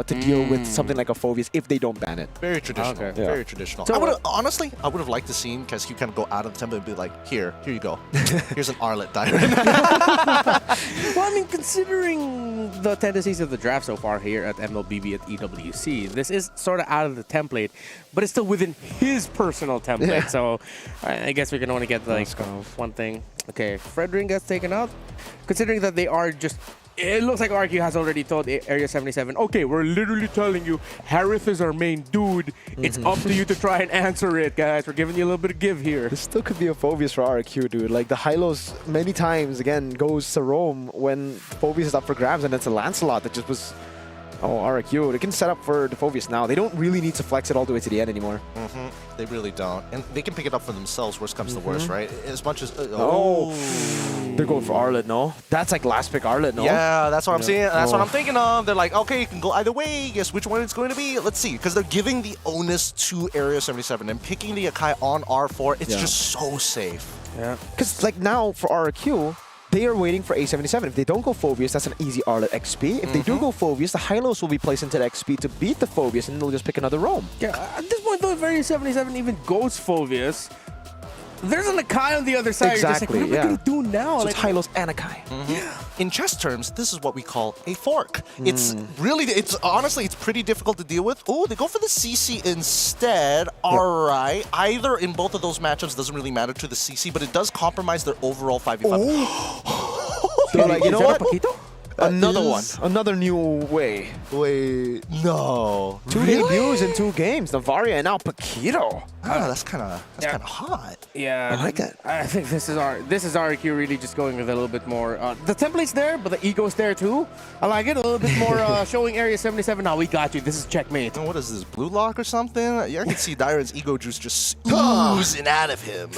Speaker 3: to deal with something like a Phoveus if they don't ban it.
Speaker 15: Very traditional.
Speaker 3: Okay.
Speaker 15: Very traditional.
Speaker 3: So
Speaker 15: honestly, I would have liked to see KESQ kind of go out of the template and be like, here you go. Here's an Arlet Diamond.
Speaker 6: Well, I mean, considering the tendencies of the draft so far here at MLBB at EWC, this is sort of out of the template, but it's still within his personal template. Yeah. So I guess we can only get like one thing. Okay, Fredrin gets taken out. Considering that they are just, it looks like RQ has already told Area 77, okay, we're literally telling you Harith is our main dude. It's up to you to try and answer it, guys. We're giving you a little bit of give here.
Speaker 3: This still could be a Phoveus for RQ, dude. Like the Hylos many times, again, goes to Rome when Phoveus is up for grabs, and it's a Lancelot that just was... Oh, RQ, they can set up for the Phoveus now. They don't really need to flex it all the way to the end anymore.
Speaker 15: They really don't. And they can pick it up for themselves, worst comes to worst, right? As much as...
Speaker 3: They're going for Arlet, no? That's like last pick Arlet, no?
Speaker 15: Yeah, that's what I'm seeing. That's what I'm thinking of. They're like, okay, you can go either way. Guess which one it's going to be? Let's see. Because they're giving the onus to Area 77 and picking the Akai on R4. It's just so safe.
Speaker 3: Yeah. Because like now for RQ, they are waiting for A77. If they don't go Phoveus, that's an easy Arlet XP. If they do go Phoveus, the Hylos will be placed into the XP to beat the Phoveus, and they'll just pick another Rome.
Speaker 6: Yeah, at this point, though, if Area 77 even goes Phoveus, there's an Akai on the other side.
Speaker 3: Exactly,
Speaker 6: You're just like, what are we going to do now?
Speaker 3: So
Speaker 6: like,
Speaker 3: it's Hylos and Akai.
Speaker 15: Yeah. In chess terms, this is what we call a fork. It's really, honestly, it's pretty difficult to deal with. Oh, they go for the CC instead. All right. Either in both of those matchups doesn't really matter to the CC, but it does compromise their overall 5v5.
Speaker 3: So like, you know what? Another one. Another new way.
Speaker 15: Wait, no.
Speaker 3: 2 debuts in 2 games. Navaria and now Paquito.
Speaker 15: Oh, that's kind of hot.
Speaker 6: Yeah,
Speaker 3: I like that.
Speaker 6: I think this is RQ really just going with a little bit more. The template's there, but the ego's there too. I like it a little bit more. Showing Area 77. Now we got you. This is checkmate.
Speaker 15: What is this, blue lock or something? Yeah, I can see Dyron's ego juice just oozing out of him.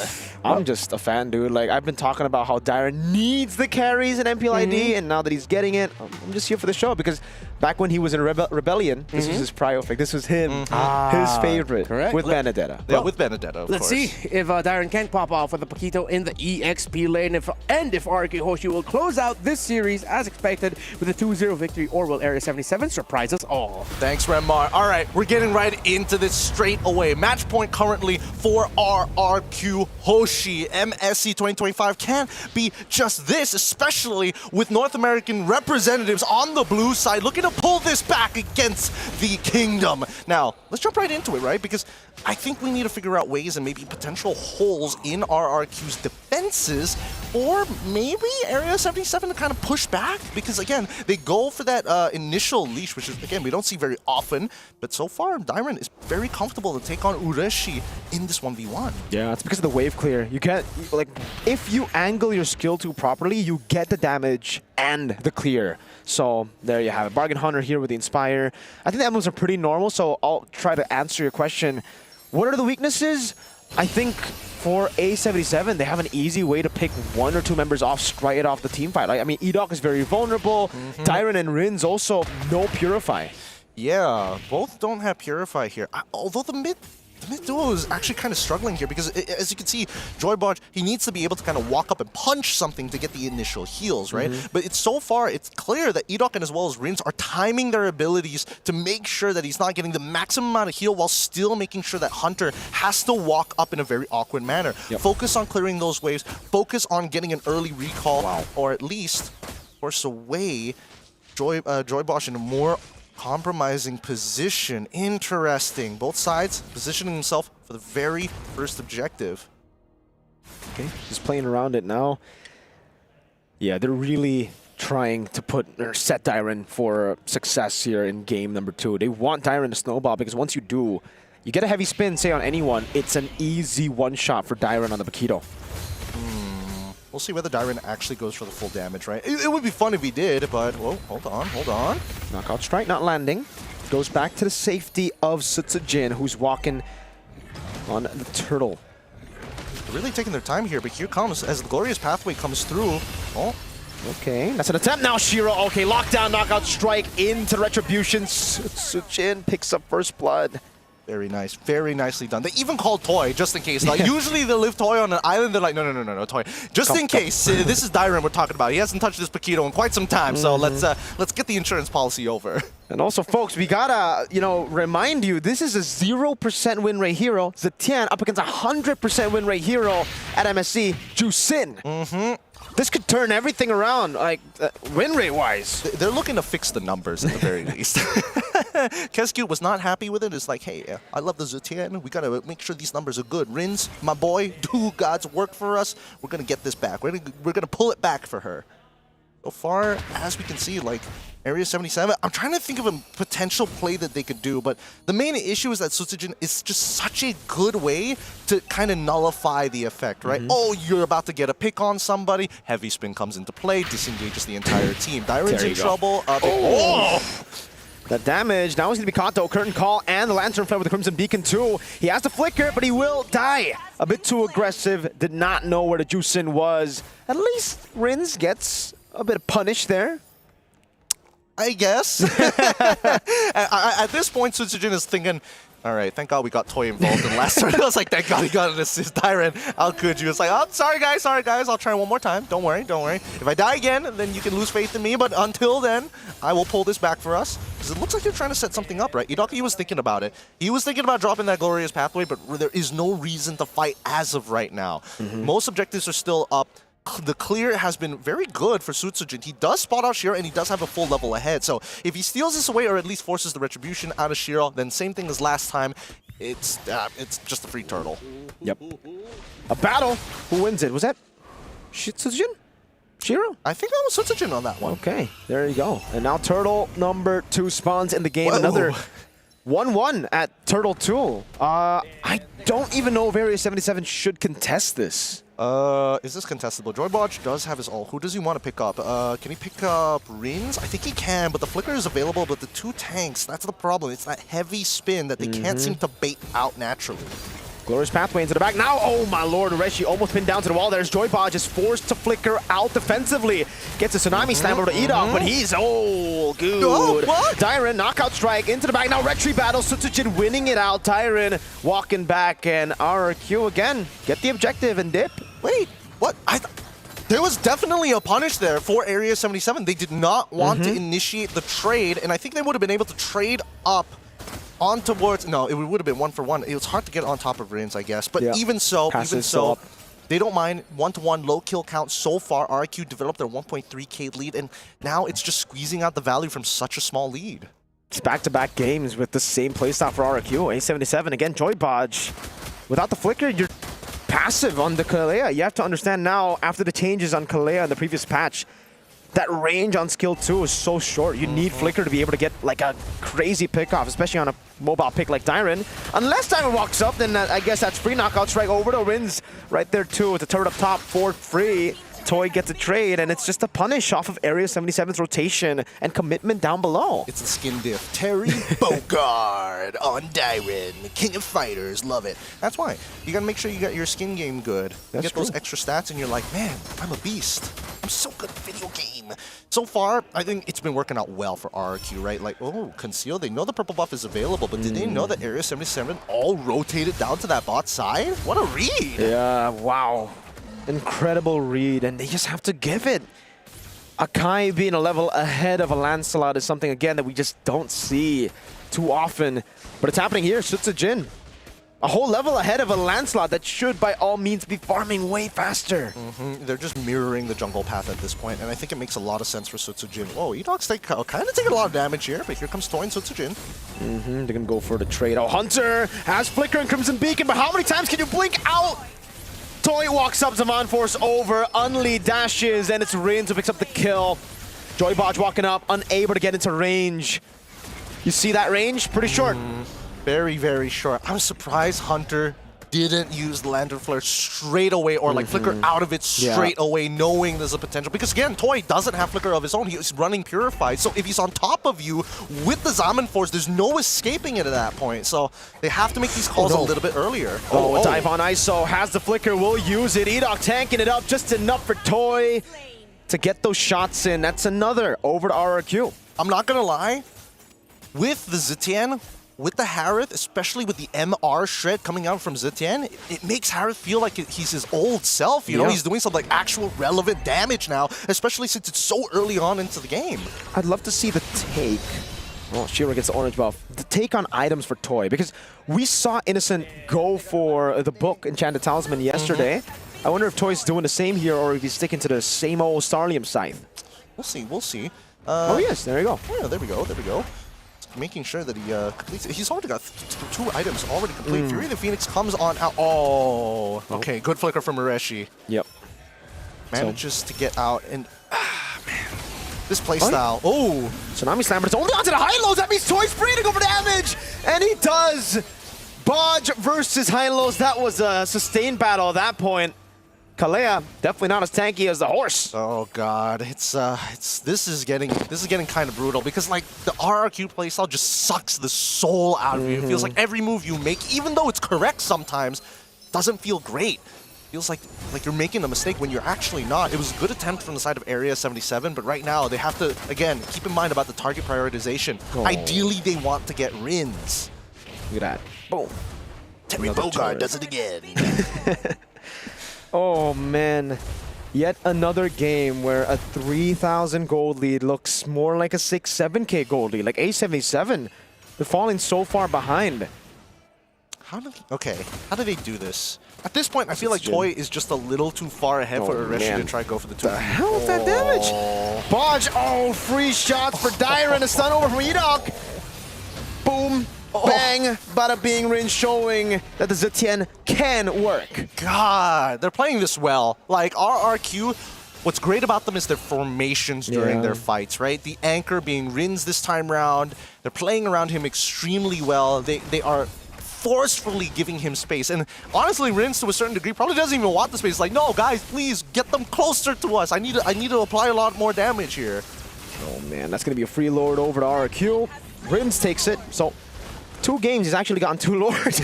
Speaker 3: I'm just a fan, dude. Like I've been talking about how Dyron needs the carries in MPLID, and now that he's getting it, I'm just here for the show because back when he was in Rebellion, this was his prio pick. This was him, his favorite, with Benedetta.
Speaker 15: Yeah, with Benedetta, of
Speaker 6: Let's see if Dyron can pop off with the Paquito in the EXP lane, if RK Hoshi will close out this series as expected with a 2-0 victory, or will Area 77 surprise us all?
Speaker 15: Thanks, Renmar. All right, we're getting right into this straight away. Match point currently for RRQ Hoshi. MSC 2025 can't be just this, especially with North American representatives on the blue side looking to pull this back against the Kingdom. Now, let's jump right into it, right? Because I think we need to figure out ways and maybe potential holes in RRQ's defenses, or maybe Area 77 to kind of push back, because again, they go for that initial leash, which is, again, we don't see very often, but so far, Dairon is very comfortable to take on Ureshi in this 1v1.
Speaker 3: Yeah, it's because of the wave clear. You get, like, if you angle your skill 2 properly, you get the damage and the clear. So there you have it. Bargain Hunter here with the Inspire. I think the emblems are pretty normal, so I'll try to answer your question. What are the weaknesses? I think for A77, they have an easy way to pick 1 or 2 members off straight off the team fight. Like, I mean, Edok is very vulnerable. Dairon and Rin's also no Purify.
Speaker 15: Yeah, both don't have Purify here. Although the mid duo is actually kind of struggling here because, as you can see, Joybot, he needs to be able to kind of walk up and punch something to get the initial heals, right? But so far, it's clear that Edok and as well as Rins are timing their abilities to make sure that he's not getting the maximum amount of heal while still making sure that Hunter has to walk up in a very awkward manner. Focus on clearing those waves, focus on getting an early recall, or at least force away Joybosh in a more compromising position. Interesting. Both sides positioning themselves for the very first objective.
Speaker 3: Okay, just playing around it now. Yeah, they're really trying to put or set Dairon for success here in game number 2. They want Dairon to snowball because once you do, you get a heavy spin, say on anyone, it's an easy one-shot for Dairon on the Bakito.
Speaker 15: We'll see whether Dairon actually goes for the full damage, right? It would be fun if he did, but, whoa, hold on.
Speaker 3: Knockout strike not landing. Goes back to the safety of Sutsujin, who's walking on the turtle.
Speaker 15: They're really taking their time here, but here comes, as the Glorious Pathway comes through. Oh,
Speaker 3: okay, that's an attempt now, Shiro. Okay, lockdown, knockout strike into Retribution. Sutsujin picks up first blood.
Speaker 15: Very nice. Very nicely done. They even called Toy, just in case. Like, usually they leave Toy on an island. They're like, no, Toy. Just in case. This is Dairon we're talking about. He hasn't touched this Paquito in quite some time, so let's get the insurance policy over.
Speaker 3: And also, folks, we gotta, remind you, this is a 0% win rate hero. Zetian up against a 100% win rate hero at MSC, Jusin. This could turn everything around, like, win rate-wise.
Speaker 15: They're looking to fix the numbers at the very least. Kescue was not happy with it. It's like, hey, I love the Zetian. We gotta make sure these numbers are good. Rins, my boy, do God's work for us. We're gonna get this back. We're gonna pull it back for her. So far, as we can see, like, Area 77, I'm trying to think of a potential play that they could do, but the main issue is that Sutsujin is just such a good way to kind of nullify the effect, right? Oh, you're about to get a pick on somebody, heavy spin comes into play, disengages the entire team. Dairon's in trouble.
Speaker 3: The damage, now he's going to be caught though. Curtain Call and the Lantern Flare with the Crimson Beacon too. He has to flicker, but he will die. A bit too aggressive, did not know where the Jusin was. At least Rins gets a bit of punish there.
Speaker 15: I guess. At this point, Sutsujin is thinking, all right, thank God we got Toy involved in the last turn. I was like, thank God he got an assist. Dairon, how could you? It's like, oh, sorry guys, I'll try one more time. Don't worry. If I die again, then you can lose faith in me, but until then, I will pull this back for us. Because it looks like you're trying to set something up, right? Idaki was thinking about it. He was thinking about dropping that Glorious Pathway, but there is no reason to fight as of right now. Most objectives are still up. The clear has been very good for Sutsujin. He does spot out Shiro, and he does have a full level ahead. So if he steals this away, or at least forces the Retribution out of Shiro, then same thing as last time. It's just a free turtle.
Speaker 3: Yep. A battle. Who wins it? Was that Sutsujin? Shiro?
Speaker 15: I think that was Sutsujin on that one.
Speaker 3: Okay, there you go. And now turtle number 2 spawns in the game. Whoa. Another 1-1 at turtle 2. I don't even know if Area 77 should contest this.
Speaker 15: Is this contestable? Joybotch does have his ult. Who does he want to pick up? Can he pick up Rins? I think he can, but the flicker is available, but the 2 tanks, that's the problem. It's that heavy spin that they can't seem to bait out naturally.
Speaker 3: Glorious Pathway into the back. Now, oh my lord, Reshi almost pinned down to the wall. There's Joybotch is forced to flicker out defensively. Gets a Tsunami Slam over to Edok, but he's good.
Speaker 15: Oh, what?
Speaker 3: Dairon, knockout strike into the back. Now Retri battle, Sutsujin winning it out. Dairon walking back, and RRQ again. Get the objective and dip.
Speaker 15: Wait, what? There was definitely a punish there for Area 77. They did not want to initiate the trade, and I think they would have been able to trade up on towards... No, it would have been 1-for-1. It was hard to get on top of Rins, I guess. But even so, They don't mind 1-to-1 low kill count so far. RRQ developed their 1.3k lead, and now it's just squeezing out the value from such a small lead.
Speaker 3: It's back-to-back games with the same playstyle for RRQ. A77 again, Joy Bodge. Without the flicker, you're passive on the Kalea. You have to understand now, after the changes on Kalea in the previous patch, that range on skill 2 is so short. You need Flicker to be able to get like a crazy pick-off, especially on a mobile pick like Dyron. Unless Dyron walks up, then I guess that's free knockout strike over to Rins right there too with the turret up top, Ford free. Toy gets a trade, and it's just a punish off of Area 77's rotation and commitment down below.
Speaker 15: It's a skin diff. Terry Bogard on Dyron, King of Fighters, love it. That's why. You gotta make sure you got your skin game good. You get those extra stats and you're like, man, I'm a beast. I'm so good at video game. So far, I think it's been working out well for RRQ, right? Like, oh, Conceal, they know the purple buff is available, but did they know that Area 77 all rotated down to that bot side? What a read!
Speaker 3: Yeah, wow. Incredible read, and they just have to give it. Akai being a level ahead of a Lancelot is something, again, that we just don't see too often. But it's happening here, Sutsujin. A whole level ahead of a Lancelot that should, by all means, be farming way faster.
Speaker 15: They're just mirroring the jungle path at this point, and I think it makes a lot of sense for Sutsujin. Whoa, E-Dog's kind of taking a lot of damage here, but here comes Toy and Sutsujin.
Speaker 3: They're going to go for the trade. Oh, Hunter has Flicker and Crimson Beacon, but how many times can you blink out? Toy walks up, Zaman Force over, Unli dashes, and it's Rins who picks up the kill. Joy Bodge walking up, unable to get into range. You see that range? Pretty short.
Speaker 15: Very, very short. I'm surprised Hunter didn't use the Lantern Flare straight away or like Flicker out of it straight away, knowing there's a potential. Because again, Toy doesn't have Flicker of his own. He's running Purified. So if he's on top of you with the Zaman Force, there's no escaping it at that point. So they have to make these calls a little bit earlier.
Speaker 3: Dive on ISO has the Flicker, will use it. E-Dog tanking it up just enough for Toy to get those shots in. That's another over to RRQ.
Speaker 15: I'm not going to lie. With the Zitian, with the Harith, especially with the MR shred coming out from Zitian, it makes Harith feel like he's his old self. You know, he's doing some like actual relevant damage now, especially since it's so early on into the game.
Speaker 3: I'd love to see the take. Oh, Shiro gets the orange buff. The take on items for Toy, because we saw Innocent go for the book Enchanted Talisman yesterday. I wonder if Toy's doing the same here or if he's sticking to the same old Starlium Scythe.
Speaker 15: We'll see, we'll see.
Speaker 3: Oh yes, there you go.
Speaker 15: Yeah, there we go, there we go. Making sure that he completes it. He's already got 2 items already complete. Fury the Phoenix comes on out. Oh, okay, good flicker from Ureshi.
Speaker 3: Yep.
Speaker 15: Manages to get out and man, this playstyle. Oh,
Speaker 3: Tsunami Slam, but it's only onto the high lows. That means Toy's free to go for damage, and he does. Bodge versus high lows. That was a sustained battle at that point. Kalea definitely not as tanky as the horse.
Speaker 15: Oh god, this is getting kind of brutal because like the RRQ playstyle just sucks the soul out of you. It feels like every move you make, even though it's correct sometimes, doesn't feel great. Feels like you're making a mistake when you're actually not. It was a good attempt from the side of Area 77, but right now they have to again keep in mind about the target prioritization. Ideally, they want to get Rins.
Speaker 3: Look at that. Boom.
Speaker 15: Terry Bogard does it again.
Speaker 3: Oh man, yet another game where a 3,000 gold lead looks more like a 6-7K gold lead. Like A77, they're falling so far behind.
Speaker 15: How do they do this? At this point, I feel like Toy is just a little too far ahead for Ureshi to try to go for the 2.
Speaker 3: The hell is that damage? Bodge, free shots for Dyron, a stun over from E-Dog. Boom. Bang! Bada Bing Rin showing that the Zetian can work.
Speaker 15: God, they're playing this well. Like RRQ, what's great about them is their formations during their fights, right? The anchor being Rins this time round. They're playing around him extremely well. They are forcefully giving him space. And honestly, Rins to a certain degree probably doesn't even want the space. Like, no, guys, please get them closer to us. I need to apply a lot more damage here.
Speaker 3: Oh man, that's gonna be a free lord over to RRQ. Rins takes it. So 2 games, he's actually gotten 2 lords.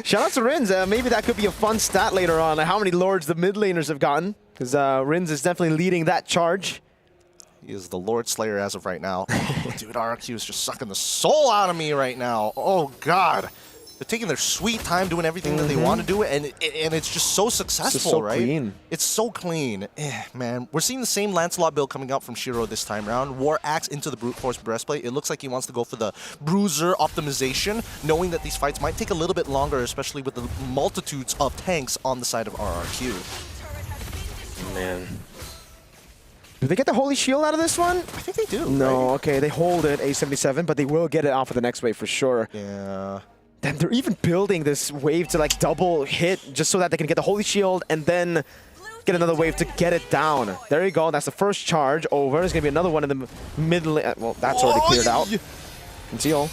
Speaker 3: Shout out to Rins. Maybe that could be a fun stat later on, how many lords the mid laners have gotten. Because Rins is definitely leading that charge.
Speaker 15: He is the Lord Slayer as of right now. Oh, dude, RRQ is just sucking the soul out of me right now. Oh, God. They're taking their sweet time doing everything that they want to do, and it's just so successful,
Speaker 3: so
Speaker 15: right?
Speaker 3: clean.
Speaker 15: It's so clean. Man, we're seeing the same Lancelot build coming out from Shiro this time around. War Axe into the Brute Force Breastplate. It looks like he wants to go for the Bruiser optimization, knowing that these fights might take a little bit longer, especially with the multitudes of tanks on the side of RRQ.
Speaker 3: Man. Do they get the Holy Shield out of this one?
Speaker 15: I think they do.
Speaker 3: No,
Speaker 15: right?
Speaker 3: okay, they hold it, A77, but they will get it off of the next wave for sure.
Speaker 15: Yeah.
Speaker 3: Damn, they're even building this wave to like double hit just so that they can get the Holy Shield and then get another wave to get it down. There you go, that's the first charge over. There's gonna be another one in the middle. Well, that's already cleared out. Conceal.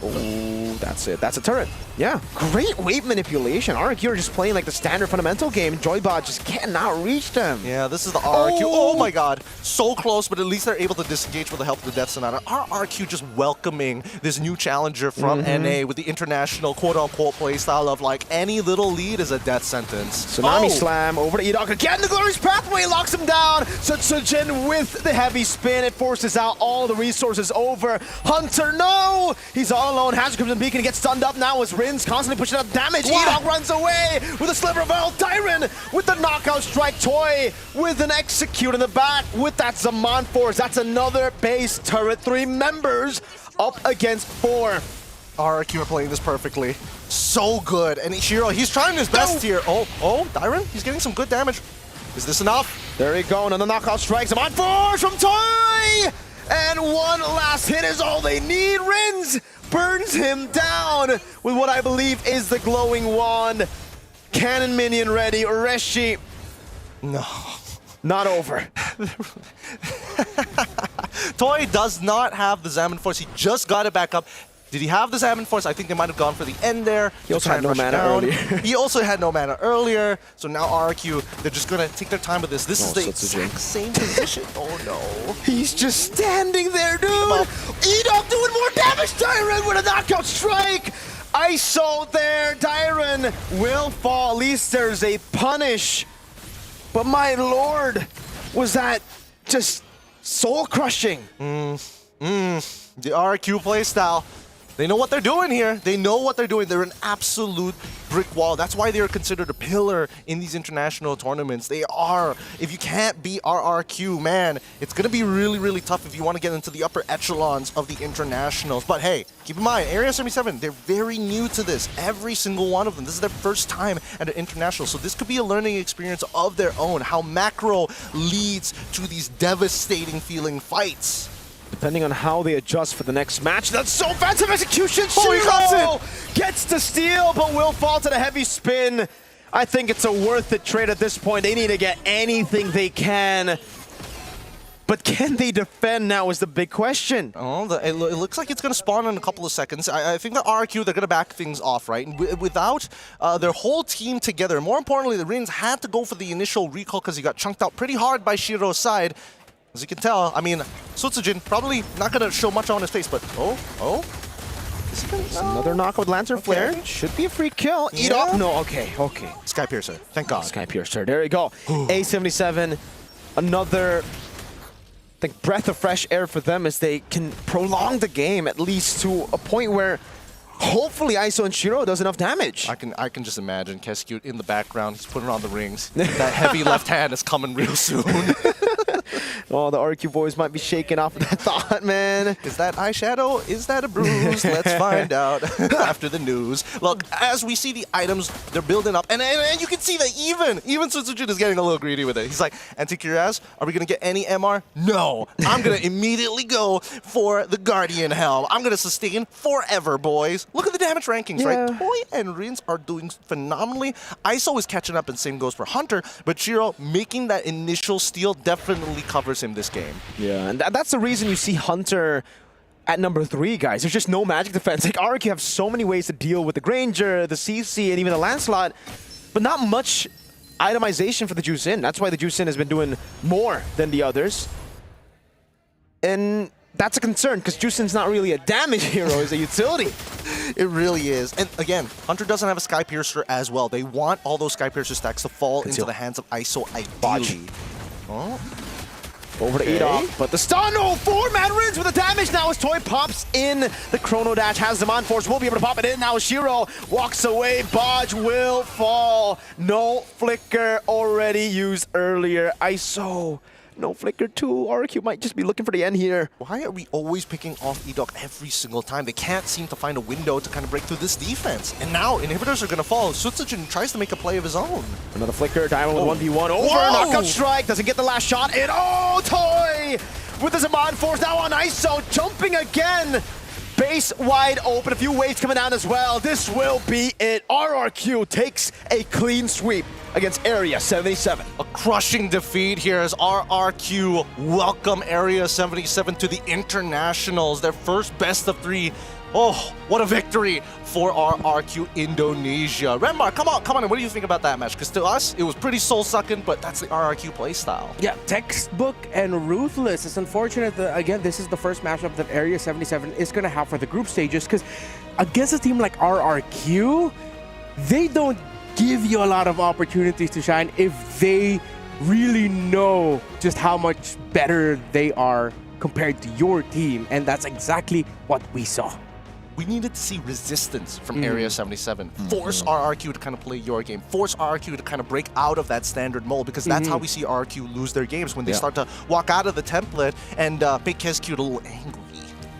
Speaker 3: Oh, that's it. That's a turret. Yeah, great wave manipulation. RRQ are just playing like the standard fundamental game. Joybot just cannot reach them.
Speaker 15: Yeah, this is the RRQ. Oh my god. So close, but at least they're able to disengage with the help of the Death Sonata. RRQ just welcoming this new challenger from NA with the international quote-unquote playstyle of like any little lead is a death sentence.
Speaker 3: Tsunami Slam over to Edok again. The Glorious Pathway locks him down. Sutsujin with the heavy spin. It forces out all the resources over. Hunter, no! He's all alone. Has Crimson Beacon, gets stunned up now as Rin's constantly pushing out damage. Edok runs away with a sliver of health. Tyron with the knockout strike. Toy with an execute in the back with that Zaman Force. That's another base turret. 3 members up against 4.
Speaker 15: RRQ are playing this perfectly. So good. And Shiro, he's trying his best here. Oh, Tyron, he's getting some good damage. Is this enough?
Speaker 3: There you go. Another knockout strike. Zaman Force from Toy! And one last hit is all they need. Rins burns him down with what I believe is the glowing wand. Cannon minion ready. Ureshi.
Speaker 15: No.
Speaker 3: Not over.
Speaker 15: Toy does not have the Zaman Force. He just got it back up. Did he have the Zaman Force? I think they might have gone for the end there.
Speaker 3: He also had no mana earlier.
Speaker 15: He also had no mana earlier. So now RRQ, they're just going to take their time with this. This is the exact same position. Oh no.
Speaker 3: He's just standing there, dude. Edok doing more damage. Tyron with a knockout strike. ISO there. Tyron will fall. At least there's a punish. But my lord, was that just soul crushing?
Speaker 15: The RRQ playstyle. They know what they're doing here. They know what they're doing. They're an absolute brick wall. That's why they're considered a pillar in these international tournaments. They are. If you can't beat RRQ, man, it's going to be really, really tough if you want to get into the upper echelons of the internationals. But hey, keep in mind, Area 77, they're very new to this. Every single one of them. This is their first time at an international. So this could be a learning experience of their own. How macro leads to these devastating feeling fights.
Speaker 3: Depending on how they adjust for the next match. That's so offensive execution.
Speaker 15: Oh, he got
Speaker 3: gets to steal, but will fall to the heavy spin. I think it's a worth it trade at this point. They need to get anything they can. But can they defend now is the big question.
Speaker 15: Oh, it looks like it's going to spawn in a couple of seconds. I think the RRQ, they're going to back things off, right? Without their whole team together, more importantly, the Rins had to go for the initial recall because he got chunked out pretty hard by Shiro's side. As you can tell, I mean, Sutsujin probably not going to show much on his face, but is he gonna,
Speaker 3: another knock with Lantern Flare. Should be a free kill.
Speaker 15: Yeah.
Speaker 3: Edok, no, okay.
Speaker 15: Sky Piercer, thank God.
Speaker 3: Sky Piercer, there you go. A77, another, I think, breath of fresh air for them as they can prolong the game at least to a point where hopefully ISO and Shiro does enough damage.
Speaker 15: I can just imagine Keskute in the background. He's putting on the rings. That heavy left hand is coming real soon.
Speaker 3: Oh, the RQ boys might be shaking off that thought, man.
Speaker 15: Is that eyeshadow? Is that a bruise? Let's find out after the news. Look, as we see the items, they're building up. And you can see that even Sutsujin is getting a little greedy with it. He's like, Antikyraz, are we going to get any MR? No. I'm going to immediately go for the Guardian Helm. I'm going to sustain forever, boys. Look at the damage rankings, right? Toy and Rins are doing phenomenally. ISO is catching up, and same goes for Hunter. But Shiro making that initial steal definitely covers him this game.
Speaker 3: Yeah, and that's the reason you see Hunter at number 3, guys. There's just no magic defense. Like, RRQ have so many ways to deal with the Granger, the CC, and even the Lancelot, but not much itemization for the Juicin. That's why the Juicin has been doing more than the others. And that's a concern, because Juicin's not really a damage hero, he's a utility.
Speaker 15: It really is. And again, Hunter doesn't have a Sky Piercer as well. They want all those Sky Piercer stacks to fall into the hands of ISO ideally. Oh.
Speaker 3: Over to Edok, but the stun, no, 4-man Rins with the damage now as Toy pops in. The Chrono Dash has them on force, will be able to pop it in now. Shiro walks away, Bodge will fall. No flicker already used earlier. ISO, no flicker too. RQ might just be looking for the end here.
Speaker 15: Why are we always picking off Edok every single time? They can't seem to find a window to kind of break through this defense. And now inhibitors are going to fall. Sutsujin tries to make a play of his own.
Speaker 3: Another flicker, Diamond with 1v1 over. Knockout strike, doesn't get the last shot. Toy with the Zaman force now on ISO, jumping again. Base wide open, a few waves coming down as well. This will be it. RRQ takes a clean sweep against Area 77.
Speaker 15: A crushing defeat here as RRQ welcome Area 77 to the internationals. Their first best of 3. Oh, what a victory for RRQ Indonesia. Renmar, come on. What do you think about that match? Because to us, it was pretty soul-sucking, but that's the RRQ playstyle.
Speaker 6: Yeah, textbook and ruthless. It's unfortunate that, again, this is the first matchup that Area 77 is going to have for the group stages, because against a team like RRQ, they don't give you a lot of opportunities to shine if they really know just how much better they are compared to your team, and that's exactly what we saw.
Speaker 15: We needed to see resistance from Area 77. Force RRQ to kind of play your game. Force RRQ to kind of break out of that standard mold, because that's how we see RRQ lose their games, when they start to walk out of the template and make KezQ a little angry.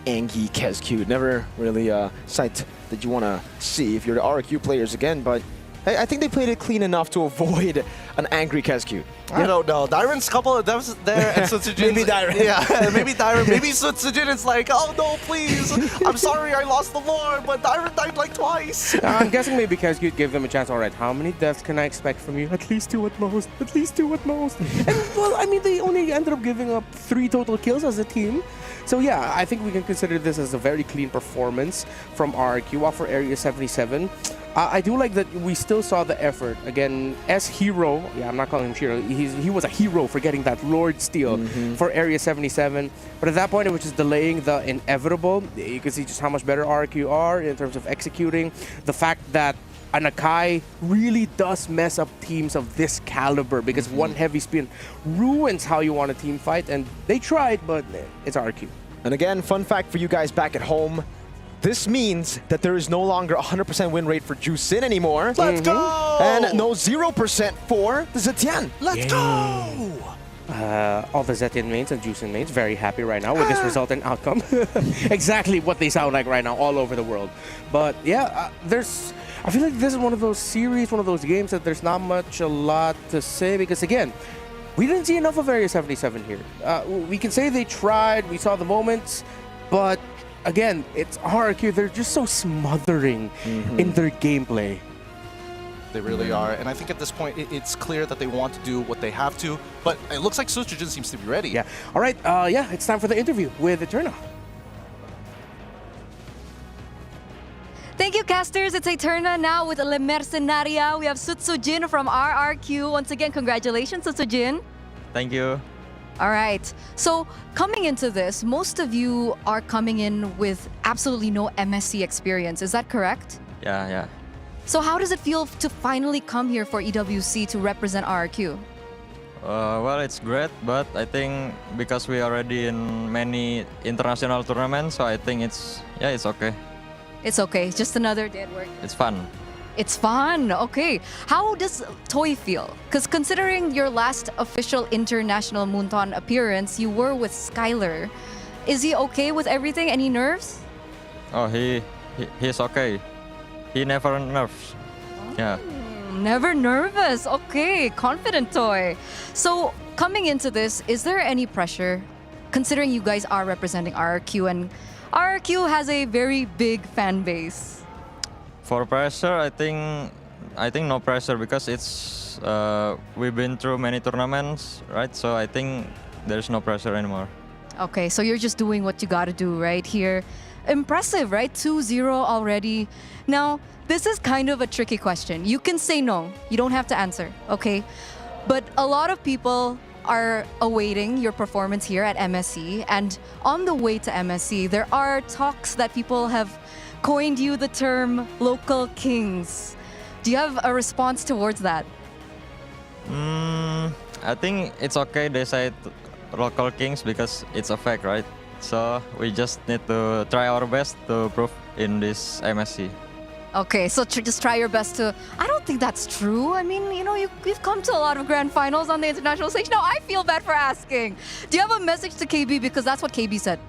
Speaker 3: Angie KezQ, never really a sight that you want to see if you're the RRQ players again, but hey, I think they played it clean enough to avoid an angry KezQ.
Speaker 15: I don't know. Dairen's couple of them there, and Sutsujin.
Speaker 3: Maybe Dairen.
Speaker 15: Yeah, maybe Dairen. Maybe Sutsujin is like, oh no, please. I'm sorry I lost the Lord, but Dairen died like twice.
Speaker 6: I'm guessing maybe KezQ gave them a chance. All right, how many deaths can I expect from you? At least 2 at most. At least 2 at most. And, well, I mean, they only ended up giving up 3 total kills as a team. So yeah, I think we can consider this as a very clean performance from RRQ. While for Area 77, I do like that we still saw the effort. Again, as Hero, yeah, I'm not calling him Shiro, he was a hero for getting that Lord steal for Area 77. But at that point, it was just delaying the inevitable. You can see just how much better RRQ are in terms of executing. The fact that Anakai really does mess up teams of this caliber, because one heavy spin ruins how you want a team fight, and they tried, but it's RRQ.
Speaker 3: And again, fun fact for you guys back at home, this means that there is no longer 100% win rate for Jusin anymore.
Speaker 15: Let's go!
Speaker 3: And no 0% for the Zetian.
Speaker 15: Let's go!
Speaker 6: All the Zetian mains and Jusin mains very happy right now with this result and outcome. Exactly what they sound like right now all over the world. But yeah, I feel like this is one of those series, one of those games that there's not much a lot to say, because again, we didn't see enough of Area 77 here. We can say they tried, we saw the moments, but again, it's RRQ. They're just so smothering in their gameplay.
Speaker 15: They really are. And I think at this point, it's clear that they want to do what they have to. But it looks like Sutsujin seems to be ready.
Speaker 6: Yeah. All right. Yeah, it's time for the interview with Eterna.
Speaker 17: Thank you, casters. It's Eterna now with Le Mercenaria. We have Sutsujin from RRQ. Once again, congratulations, Sutsujin.
Speaker 7: Thank you.
Speaker 17: All right. So coming into this, most of you are coming in with absolutely no MSC experience. Is that correct?
Speaker 7: Yeah.
Speaker 17: So how does it feel to finally come here for EWC to represent RRQ?
Speaker 7: Well, it's great, but I think because we already in many international tournaments, so I think it's okay.
Speaker 17: It's okay. It's just another day at work.
Speaker 7: It's fun.
Speaker 17: It's fun. Okay. How does Toy feel? Because considering your last official international Moonton appearance, you were with Skylar. Is he okay with everything? Any nerves?
Speaker 7: Oh, he's okay. He never nerves. Yeah.
Speaker 17: Never nervous. Okay. Confident Toy. So coming into this, is there any pressure? Considering you guys are representing RRQ, and RRQ has a very big fan base.
Speaker 7: For pressure, I think no pressure, because it's we've been through many tournaments, right? So I think there's no pressure anymore.
Speaker 17: Okay, so you're just doing what you gotta do right here. Impressive, right? 2-0 already. Now, this is kind of a tricky question. You can say no. You don't have to answer, okay? But a lot of people are awaiting your performance here at MSC, and on the way to MSC, there are talks that people have coined you the term local kings. Do you have a response towards that?
Speaker 7: I think it's okay. They say
Speaker 21: local kings because it's a fact, right? So we just need to try our best to prove in this MSC.
Speaker 17: Okay, so just try your best to. I don't think that's true. I mean, you've come to a lot of grand finals on the international stage. No, I feel bad for asking. Do you have a message to KB? Because that's what KB said.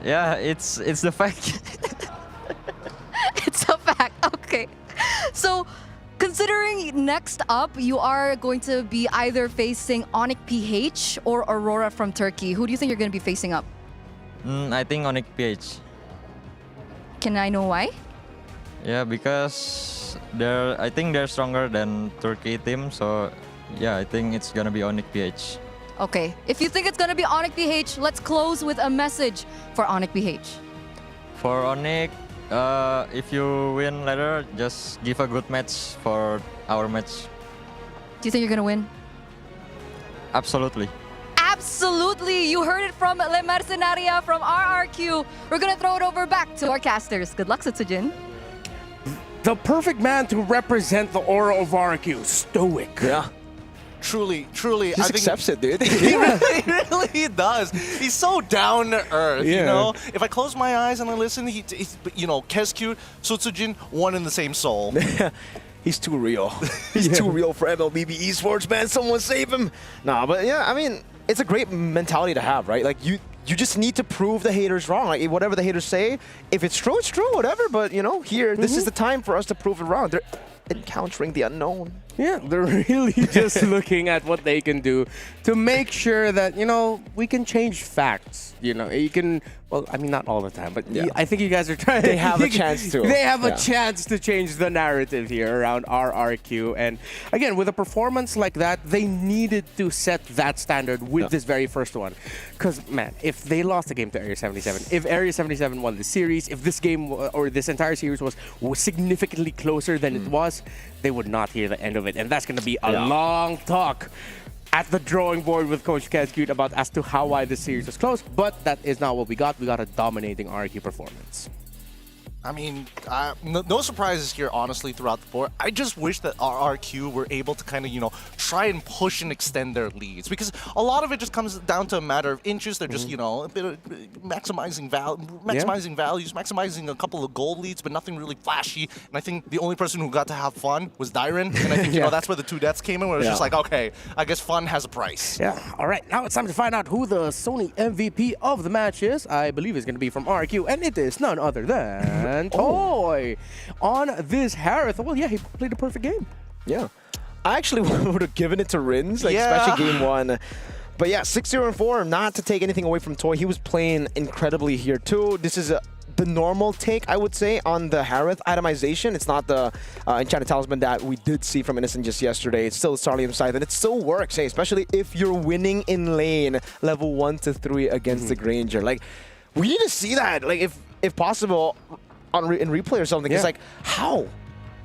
Speaker 21: Yeah, it's the fact.
Speaker 17: It's a fact. Okay. So, considering next up, you are going to be either facing Onyx PH or Aurora from Turkey. Who do you think you're going to be facing up?
Speaker 21: I think Onyx PH.
Speaker 17: Can I know why?
Speaker 21: Yeah, because I think they're stronger than Turkey team. So yeah, I think it's gonna be Onyx PH.
Speaker 17: Okay. If you think it's going to be Onyx PH, let's close with a message for Onyx PH.
Speaker 21: For Onyx, if you win later, just give a good match for our match.
Speaker 17: Do you think you're going to win?
Speaker 21: Absolutely.
Speaker 17: Absolutely. You heard it from Le Mercenaria from RRQ. We're going to throw it over back to our casters. Good luck, Setsujin.
Speaker 6: The perfect man to represent the aura of RRQ. Stoic.
Speaker 3: Yeah.
Speaker 15: Truly,
Speaker 3: Just
Speaker 15: I think
Speaker 3: accepts it, dude.
Speaker 15: he really does. He's so down to earth, you know? If I close my eyes and I listen, he's Keskyut, Sutsujin, one in the same soul.
Speaker 3: He's too real. He's too real for MLBB esports, man. Someone save him. Nah, but yeah, I mean, it's a great mentality to have, right? Like, you just need to prove the haters wrong. Like, whatever the haters say, if it's true, whatever. But, here, this is the time for us to prove it wrong. They're encountering the unknown.
Speaker 6: Yeah, they're really just looking at what they can do to make sure that, we can change facts. You can, well, I mean, not all the time, but I think you guys are trying.
Speaker 3: They have a chance to.
Speaker 6: They have a chance to change the narrative here around RRQ. And again, with a performance like that, they needed to set that standard with this very first one. Because, man, if they lost the game to Area 77, if Area 77 won the series, if this game or this entire series was significantly closer than it was, they would not hear the end of it. And that's going to be a long talk at the drawing board with Coach Keskyut about as to why this series was close. But that is not what we got. We got a dominating RRQ performance.
Speaker 15: I mean, no surprises here, honestly, throughout the board. I just wish that RRQ were able to kind of, try and push and extend their leads. Because a lot of it just comes down to a matter of inches. They're just, a bit of maximizing values, maximizing a couple of gold leads, but nothing really flashy. And I think the only person who got to have fun was Dyron. And I think, that's where the two deaths came in, where it was just like, okay, I guess fun has a price.
Speaker 6: Yeah, all right. Now it's time to find out who the Sony MVP of the match is. I believe it's going to be from RRQ, and it is none other than... And Toy on this Harith. Well, yeah, he played a perfect game.
Speaker 3: Yeah. I actually would have given it to Rins, especially game one. But yeah, 6-0-4, not to take anything away from Toy. He was playing incredibly here too. This is the normal take, I would say, on the Harith itemization. It's not the Enchanted Talisman that we did see from Innocent just yesterday. It's still Starlium Scythe, and it still works, especially if you're winning in lane level 1 to 3 against the Granger. Like, we need to see that, like, if possible, in replay or something. It's like, how?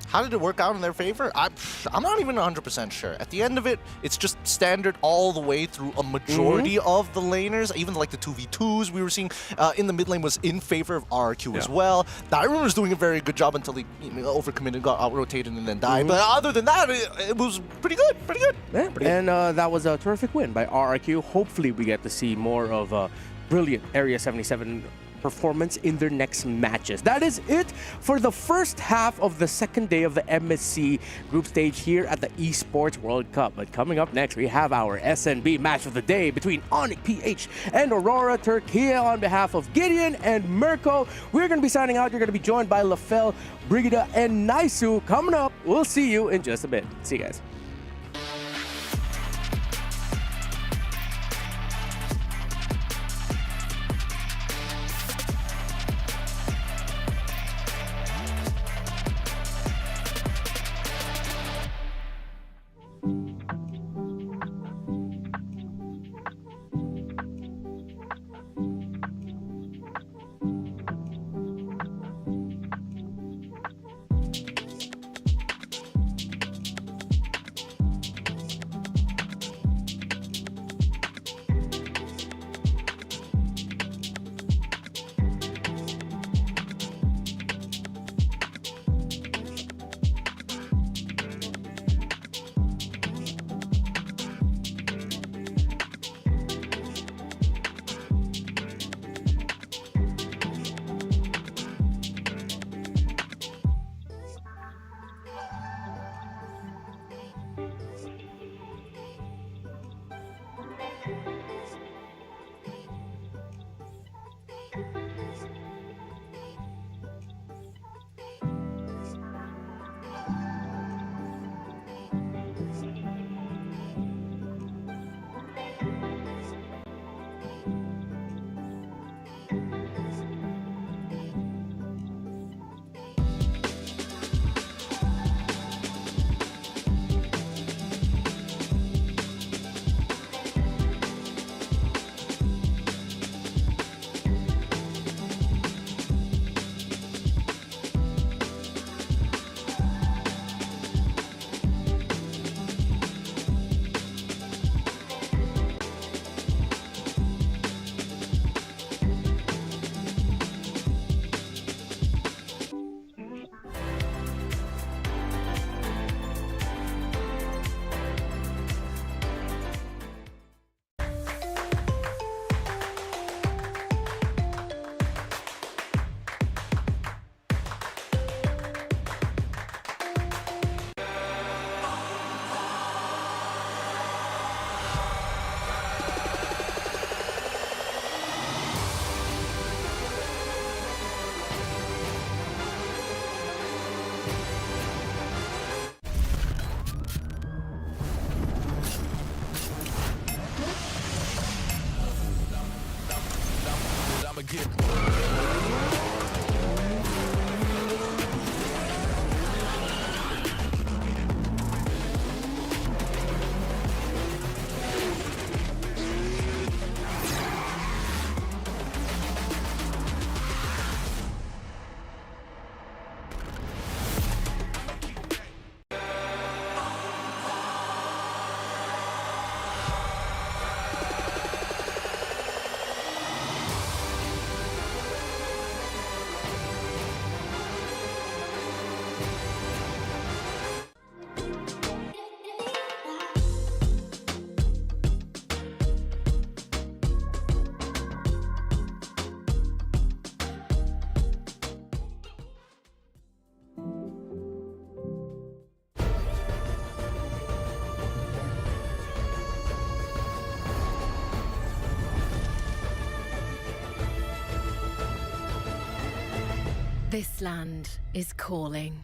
Speaker 15: How did it work out in their favor? I'm not even 100% sure. At the end of it, it's just standard all the way through a majority of the laners. Even like the 2v2s we were seeing in the mid lane was in favor of RRQ as well. Dyron was doing a very good job until he overcommitted, got out-rotated, and then died. But other than that, it was pretty good.
Speaker 6: Yeah, and that was a terrific win by RRQ. Hopefully we get to see more of a brilliant Area 77 performance in their next matches. That is it for the first half of the second day of the MSC group stage here at the Esports World Cup. But coming up next, we have our SNB match of the day between Onyx PH and Aurora Turkey on behalf of Gideon and Mirko. We're going to be signing out. You're going to be joined by Lafel, Brigida, and Naisu. Coming up, we'll see you in just a bit. See you guys.
Speaker 2: This land is calling.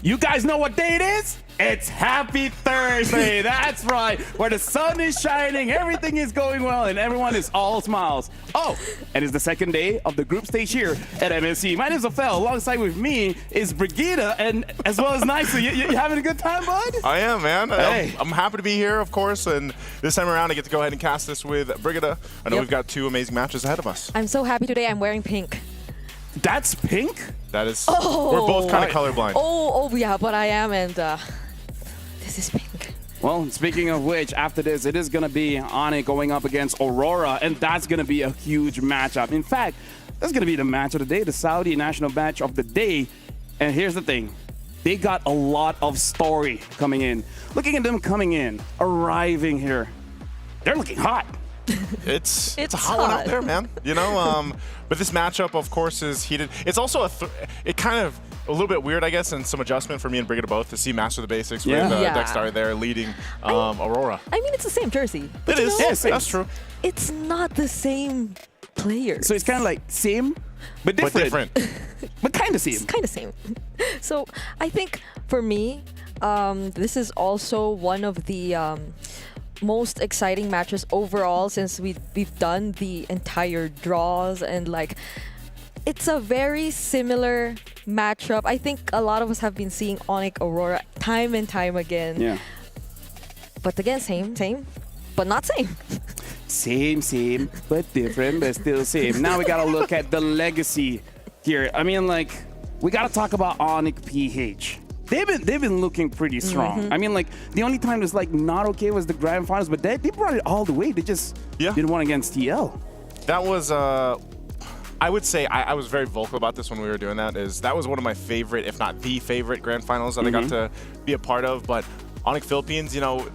Speaker 6: You guys know what day it is? It's Happy Thursday. That's right. Where the sun is shining, everything is going well, and everyone is all smiles. Oh, and it's the second day of the group stage here at MSC. My name is Ophel. Alongside with me is Brigida, and as well as Naisu. You having a good time, bud?
Speaker 22: I am, man.
Speaker 6: Hey.
Speaker 22: I'm happy to be here, of course, and this time around I get to go ahead and cast this with Brigida. I know we've got 2 amazing matches ahead of us.
Speaker 23: I'm so happy today. I'm wearing pink.
Speaker 6: That's pink?
Speaker 22: That is.
Speaker 23: Oh.
Speaker 22: We're both kind of colorblind.
Speaker 23: Oh, yeah, but I am, and this is pink.
Speaker 6: Well, speaking of which, after this, it is going to be Onyx going up against Aurora, and that's going to be a huge matchup. In fact, that's going to be the match of the day, the Saudi national match of the day. And here's the thing. They got a lot of story coming in. Looking at them coming in, arriving here, they're looking hot.
Speaker 22: It's a hot one out there, man. You know, but this matchup, of course, is heated. It's also it kind of a little bit weird, I guess, and some adjustment for me and Brigida both to see Master of the Basics with Dexter there leading Aurora.
Speaker 23: I mean, it's the same jersey.
Speaker 22: It is. Yes, that's true.
Speaker 23: It's not the same players.
Speaker 6: So it's kind of like same, but different. But kind of same.
Speaker 23: It's kind of same. So I think for me, this is also one of the most exciting matches overall since we've done the entire draws, and like it's a very similar matchup. I think a lot of us have been seeing Onyx Aurora time and time again.
Speaker 6: Yeah.
Speaker 23: But again, same, but not same.
Speaker 6: Same, but different, but still same. Now we gotta look at the legacy here. I mean, like,
Speaker 4: we got to talk about Onyx PH. They've been looking pretty strong. I mean, like, the only time it's like not okay was the grand finals, but they brought it all the way. They just didn't win against TL.
Speaker 22: That was I would say I was very vocal about this when we were doing that. That was one of my favorite, if not the favorite, grand finals that I got to be a part of. But Onyx Philippines, you know,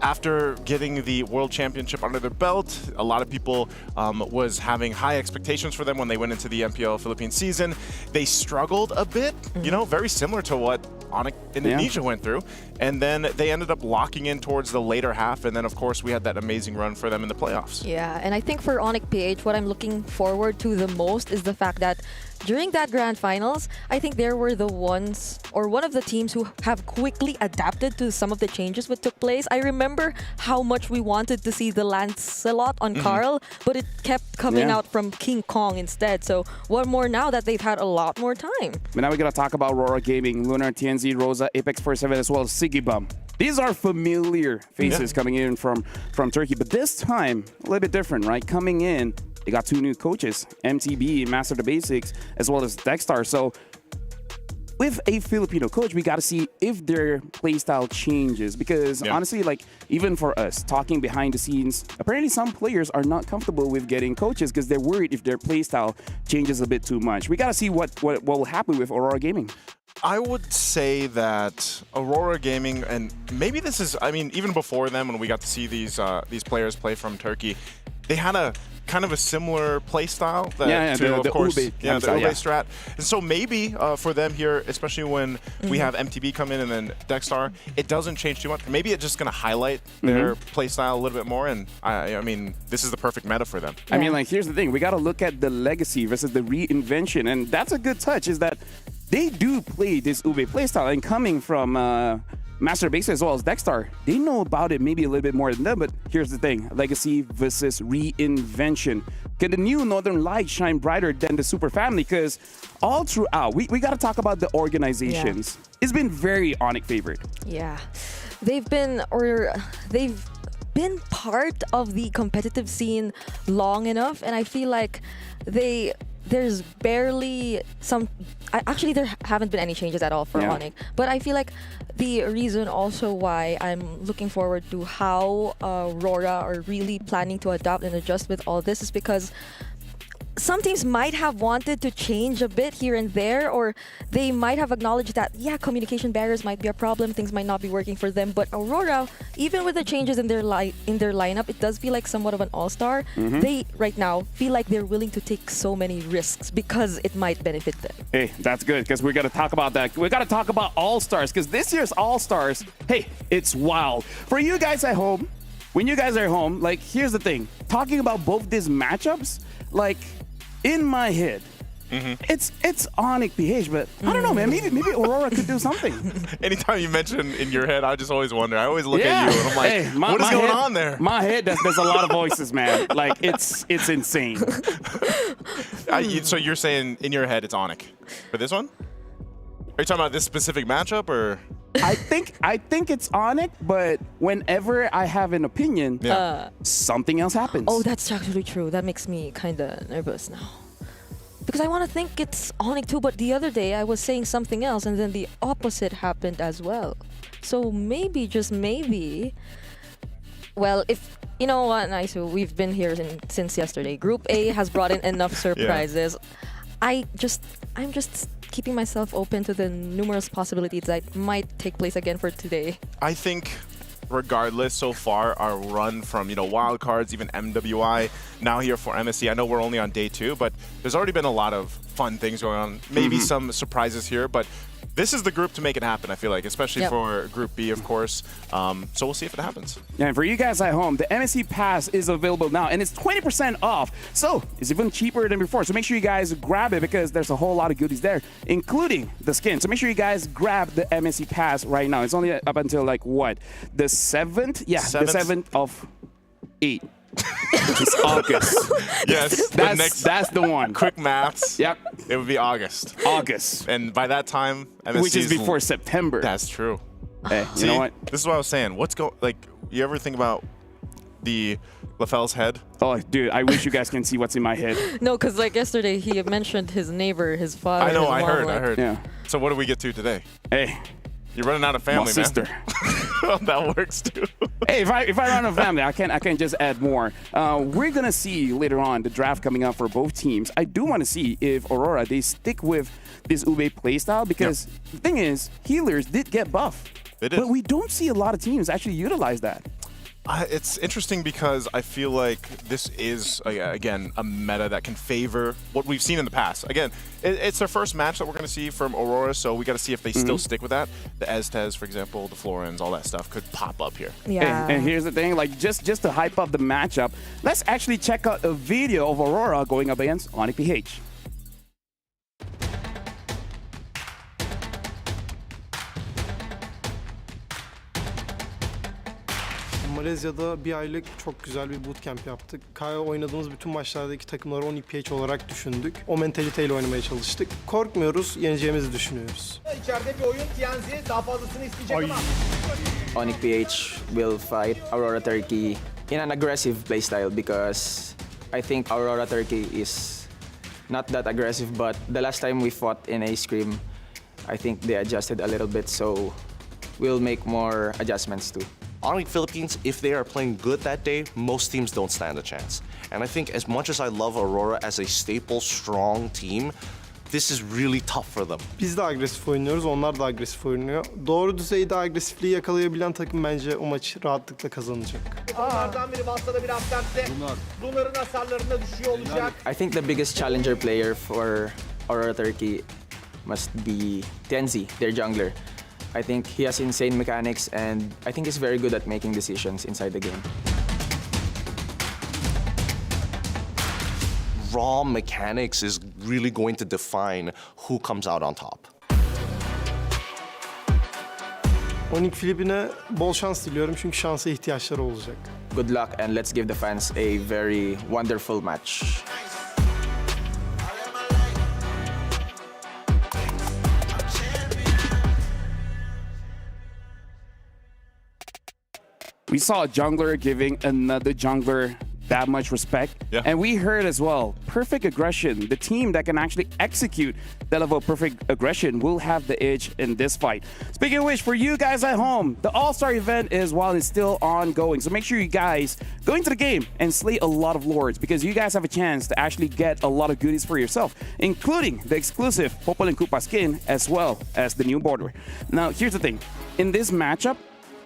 Speaker 22: after getting the World Championship under their belt, a lot of people was having high expectations for them when they went into the MPL Philippines season. They struggled a bit, you know, very similar to what Onyx Indonesia went through. And then they ended up locking in towards the later half. And then, of course, we had that amazing run for them in the playoffs.
Speaker 23: Yeah, and I think for Onyx PH, what I'm looking forward to the most is the fact that during that grand finals, I think there were the ones or one of the teams who have quickly adapted to some of the changes that took place. I remember how much we wanted to see the Lancelot on Carl, but it kept coming out from King Kong instead. So what more now that they've had a lot more time?
Speaker 4: But now we're going to talk about Aurora Gaming, Lunar, TNZ, Rosa, Apex 47, as well as Sigibum. These are familiar faces coming in from Turkey, but this time a little bit different, right? Coming in, they got two new coaches, MTB, Master of the Basics, as well as Dexstar. So with a Filipino coach, we got to see if their playstyle changes. Because honestly, like, even for us, talking behind the scenes, apparently some players are not comfortable with getting coaches because they're worried if their playstyle changes a bit too much. We got to see what will happen with Aurora Gaming.
Speaker 22: I would say that Aurora Gaming, and maybe this is, I mean, even before them, when we got to see these players play from Turkey, they had a kind of a similar play style to, of course,
Speaker 4: Ube
Speaker 22: the Ube strat. And so maybe for them here, especially when we have MTB come in and then Dexstar, it doesn't change too much. Maybe it's just going to highlight their play style a little bit more. And I mean, this is the perfect meta for them.
Speaker 4: I mean, like, here's the thing. We got to look at the legacy versus the reinvention. And that's a good touch, is that they do play this Ube playstyle. And coming from Master Base as well as Dexstar, they know about it maybe a little bit more than them, but here's the thing, legacy versus reinvention. Can the new Northern Light shine brighter than the Super Family? Because all throughout, we got to talk about the organizations. It's been very Onyx favored.
Speaker 23: Yeah, they've been part of the competitive scene long enough, and I feel like there's barely some. Actually, there haven't been any changes at all for Onyx. But I feel like the reason also why I'm looking forward to how Aurora are really planning to adapt and adjust with all this is because some teams might have wanted to change a bit here and there, or they might have acknowledged that, communication barriers might be a problem, things might not be working for them. But Aurora, even with the changes in their lineup, it does feel like somewhat of an all-star. They, right now, feel like they're willing to take so many risks because it might benefit them.
Speaker 4: Hey, that's good, because we're going to talk about that. We got to talk about all-stars, because this year's all-stars, hey, it's wild. For you guys at home, when you guys are home, like, here's the thing. Talking about both these matchups, like, in my head, it's Onyx PH, but I don't know, man. Maybe Aurora could do something.
Speaker 22: Anytime you mention in your head, I just always wonder. I always look at you and I'm like,
Speaker 4: hey,
Speaker 22: what is going on there?
Speaker 4: My head, there's a lot of voices, man. Like, it's insane.
Speaker 22: So you're saying in your head it's Onyx for this one? Are you talking about this specific matchup, or?
Speaker 4: I think it's Onyx, but whenever I have an opinion, something else happens.
Speaker 23: Oh, that's actually true. That makes me kind of nervous now. Because I want to think it's Onyx too, but the other day I was saying something else and then the opposite happened as well. So maybe, just maybe, well, if, you know what, so we've been here since yesterday. Group A has brought in enough surprises. I'm just keeping myself open to the numerous possibilities that might take place again for today.
Speaker 22: I think regardless, so far, our run from, wild cards, even MWI, now here for MSC, I know we're only on day 2, but there's already been a lot of fun things going on. Maybe some surprises here, but this is the group to make it happen, I feel like, especially for Group B, of course. So we'll see if it happens.
Speaker 4: Yeah, and for you guys at home, the MSC Pass is available now, and it's 20% off. So it's even cheaper than before. So make sure you guys grab it because there's a whole lot of goodies there, including the skin. So make sure you guys grab the MSC Pass right now. It's only up until, like, what? The 7th? Yeah, the 7th of 8. It's August.
Speaker 22: Yes,
Speaker 4: that's the one.
Speaker 22: Quick maths.
Speaker 4: Yep.
Speaker 22: It would be August. And by that time, MSC
Speaker 4: which is before September.
Speaker 22: That's true.
Speaker 4: Hey,
Speaker 22: See,
Speaker 4: you know what?
Speaker 22: This is what I was saying. You ever think about the LaFell's head.
Speaker 4: Oh, dude, I wish you guys can see what's in my head.
Speaker 23: No, because like yesterday he mentioned his neighbor, his father.
Speaker 22: I know,
Speaker 23: his
Speaker 22: I
Speaker 23: mom,
Speaker 22: heard,
Speaker 23: like-
Speaker 22: I heard.
Speaker 4: Yeah.
Speaker 22: So what do we get to today?
Speaker 4: Hey,
Speaker 22: you're running out of family,
Speaker 4: my
Speaker 22: man.
Speaker 4: sister.
Speaker 22: Well, that works too.
Speaker 4: Hey, if I run a family, I can just add more. We're gonna see later on the draft coming up for both teams. I do want to see if Aurora they stick with this Ube playstyle because the thing is, healers did get buff,
Speaker 22: They did.
Speaker 4: but we don't see a lot of teams actually utilize that.
Speaker 22: It's interesting because I feel like this is, again, a meta that can favor what we've seen in the past. Again, it's their first match that we're going to see from Aurora, so we got to see if they still stick with that. The Eztez, for example, the Florins, all that stuff could pop up here.
Speaker 23: Yeah.
Speaker 4: And here's the thing, like just to hype up the matchup, let's actually check out a video of Aurora going up against Onyx PH.
Speaker 9: Malezya'da bir aylık çok güzel bir bootcamp yaptık. Kaya oynadığımız bütün maçlardaki takımları ONIPH olarak düşündük. O mentaliteyle oynamaya çalıştık. Korkmuyoruz, yeneceğimizi düşünüyoruz.
Speaker 10: İçeride bir oyun TNZ daha fazlasını isteyecek ama.
Speaker 11: Onyx PH will fight Aurora Turkey in an aggressive playstyle because I think Aurora Turkey is not that aggressive, but the last time we fought in a scrim, I think they adjusted a little bit, so we'll make more adjustments too.
Speaker 15: Onyx Philippines, if they are playing good that day, most teams don't stand a chance. And I think as much as I love Aurora as a staple, strong team, this is really tough for them.
Speaker 9: Biz de agresif oynuyoruz, onlar da agresif oynuyor. Doğru düzeyde agresifliği yakalayabilen takım bence o maçı rahatlıkla kazanacak.
Speaker 10: Bunlardan biri Vassa'da bir absentte. Lunar'ın hasarlarına düşüyor olacak.
Speaker 11: I think the biggest challenger player for Aurora Turkey must be Tenzi, their jungler. I think he has insane mechanics and I think he's very good at making decisions inside the game.
Speaker 15: Raw mechanics is really going to define who comes out on top.
Speaker 9: Onyx Filipin'e bol şans diliyorum çünkü şansa ihtiyaçları olacak.
Speaker 11: Good luck and let's give the fans a very wonderful match.
Speaker 4: We saw a jungler giving another jungler that much respect.
Speaker 22: Yeah.
Speaker 4: And we heard as well, perfect aggression, the team that can actually execute that level of perfect aggression will have the edge in this fight. Speaking of which, for you guys at home, the All-Star event is still ongoing. So make sure you guys go into the game and slay a lot of lords because you guys have a chance to actually get a lot of goodies for yourself, including the exclusive Popol and Koopa skin as well as the new border. Now, here's the thing. In this matchup,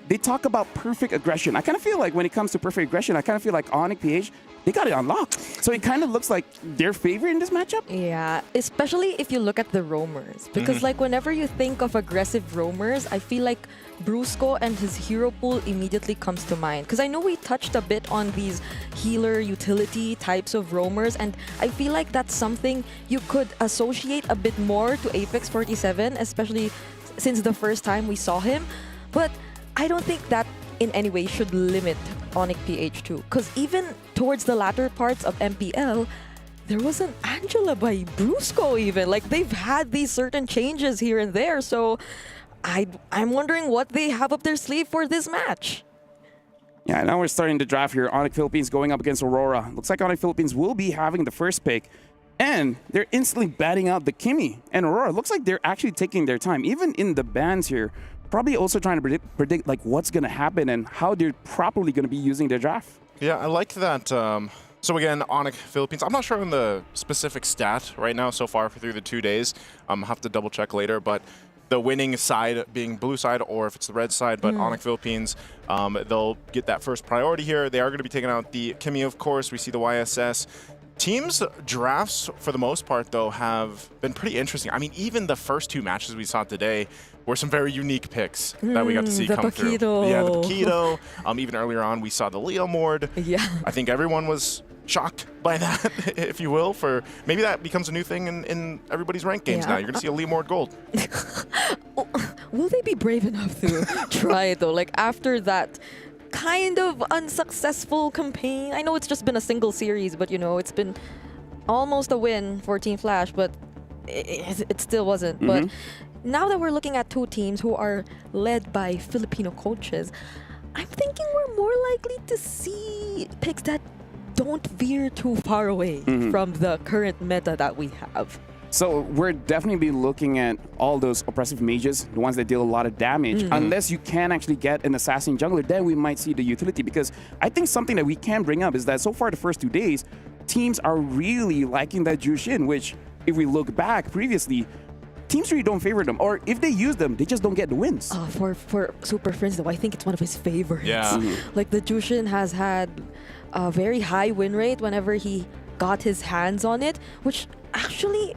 Speaker 4: they talk about perfect aggression. I kind of feel like when it comes to perfect aggression, I kind of feel like Onyx PH, they got it unlocked. So it kind of looks like their favorite in this matchup.
Speaker 23: Yeah, especially if you look at the roamers. Because like whenever you think of aggressive roamers, I feel like Brusco and his hero pool immediately comes to mind. Because I know we touched a bit on these healer utility types of roamers, and I feel like that's something you could associate a bit more to Apex 47, especially since the first time we saw him. But I don't think that in any way should limit Onyx PH too. Because even towards the latter parts of MPL, there was an Angela by Brusco even. Like they've had these certain changes here and there. So I'm wondering what they have up their sleeve for this match.
Speaker 4: Yeah, now we're starting the draft here. Onyx Philippines going up against Aurora. Looks like Onyx Philippines will be having the first pick. And they're instantly batting out the Kimmy. And Aurora, looks like they're actually taking their time. Even in the bans here, probably also trying to predict like what's going to happen and how they're properly going to be using their draft.
Speaker 22: Yeah, I like that. So again, Onyx Philippines, I'm not sure on the specific stat right now so far through the 2 days. I'll have to double check later, but the winning side being blue side or if it's the red side, but Onyx Philippines, they'll get that first priority here. They are going to be taking out the Kimmy, of course. We see the YSS. Teams' drafts, for the most part, though, have been pretty interesting. I mean, even the first two matches we saw today were some very unique picks that we got to see come through. Yeah, the Paquito. Even earlier on, we saw the Leo Mord.
Speaker 23: Yeah.
Speaker 22: I think everyone was shocked by that, if you will. For maybe that becomes a new thing in everybody's ranked games now. You're going to see a Leo Mord gold.
Speaker 23: Will they be brave enough to try it, though? Like, after that kind of unsuccessful campaign. I know it's just been a single series, but, you know, it's been almost a win for Team Flash, but it still wasn't. But now that we're looking at two teams who are led by Filipino coaches, I'm thinking we're more likely to see picks that don't veer too far away from the current meta that we have.
Speaker 4: So we're definitely be looking at all those oppressive mages, the ones that deal a lot of damage. Unless you can actually get an assassin jungler, then we might see the utility. Because I think something that we can bring up is that so far the first 2 days, teams are really liking that Jushin, which if we look back previously, teams really don't favor them. Or if they use them, they just don't get the wins.
Speaker 23: For Super Friends, though, I think it's one of his favorites.
Speaker 22: Yeah.
Speaker 23: Like the Jushin has had a very high win rate whenever he got his hands on it, which actually,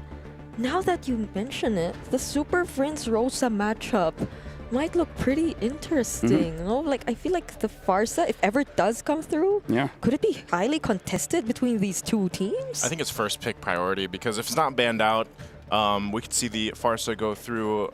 Speaker 23: now that you mention it, the Super Friends Rosa matchup might look pretty interesting. You know? Like, I feel like the Pharsa, if ever it does come through, could it be highly contested between these two teams?
Speaker 22: I think it's first pick priority because if it's not banned out, we could see the Pharsa go through,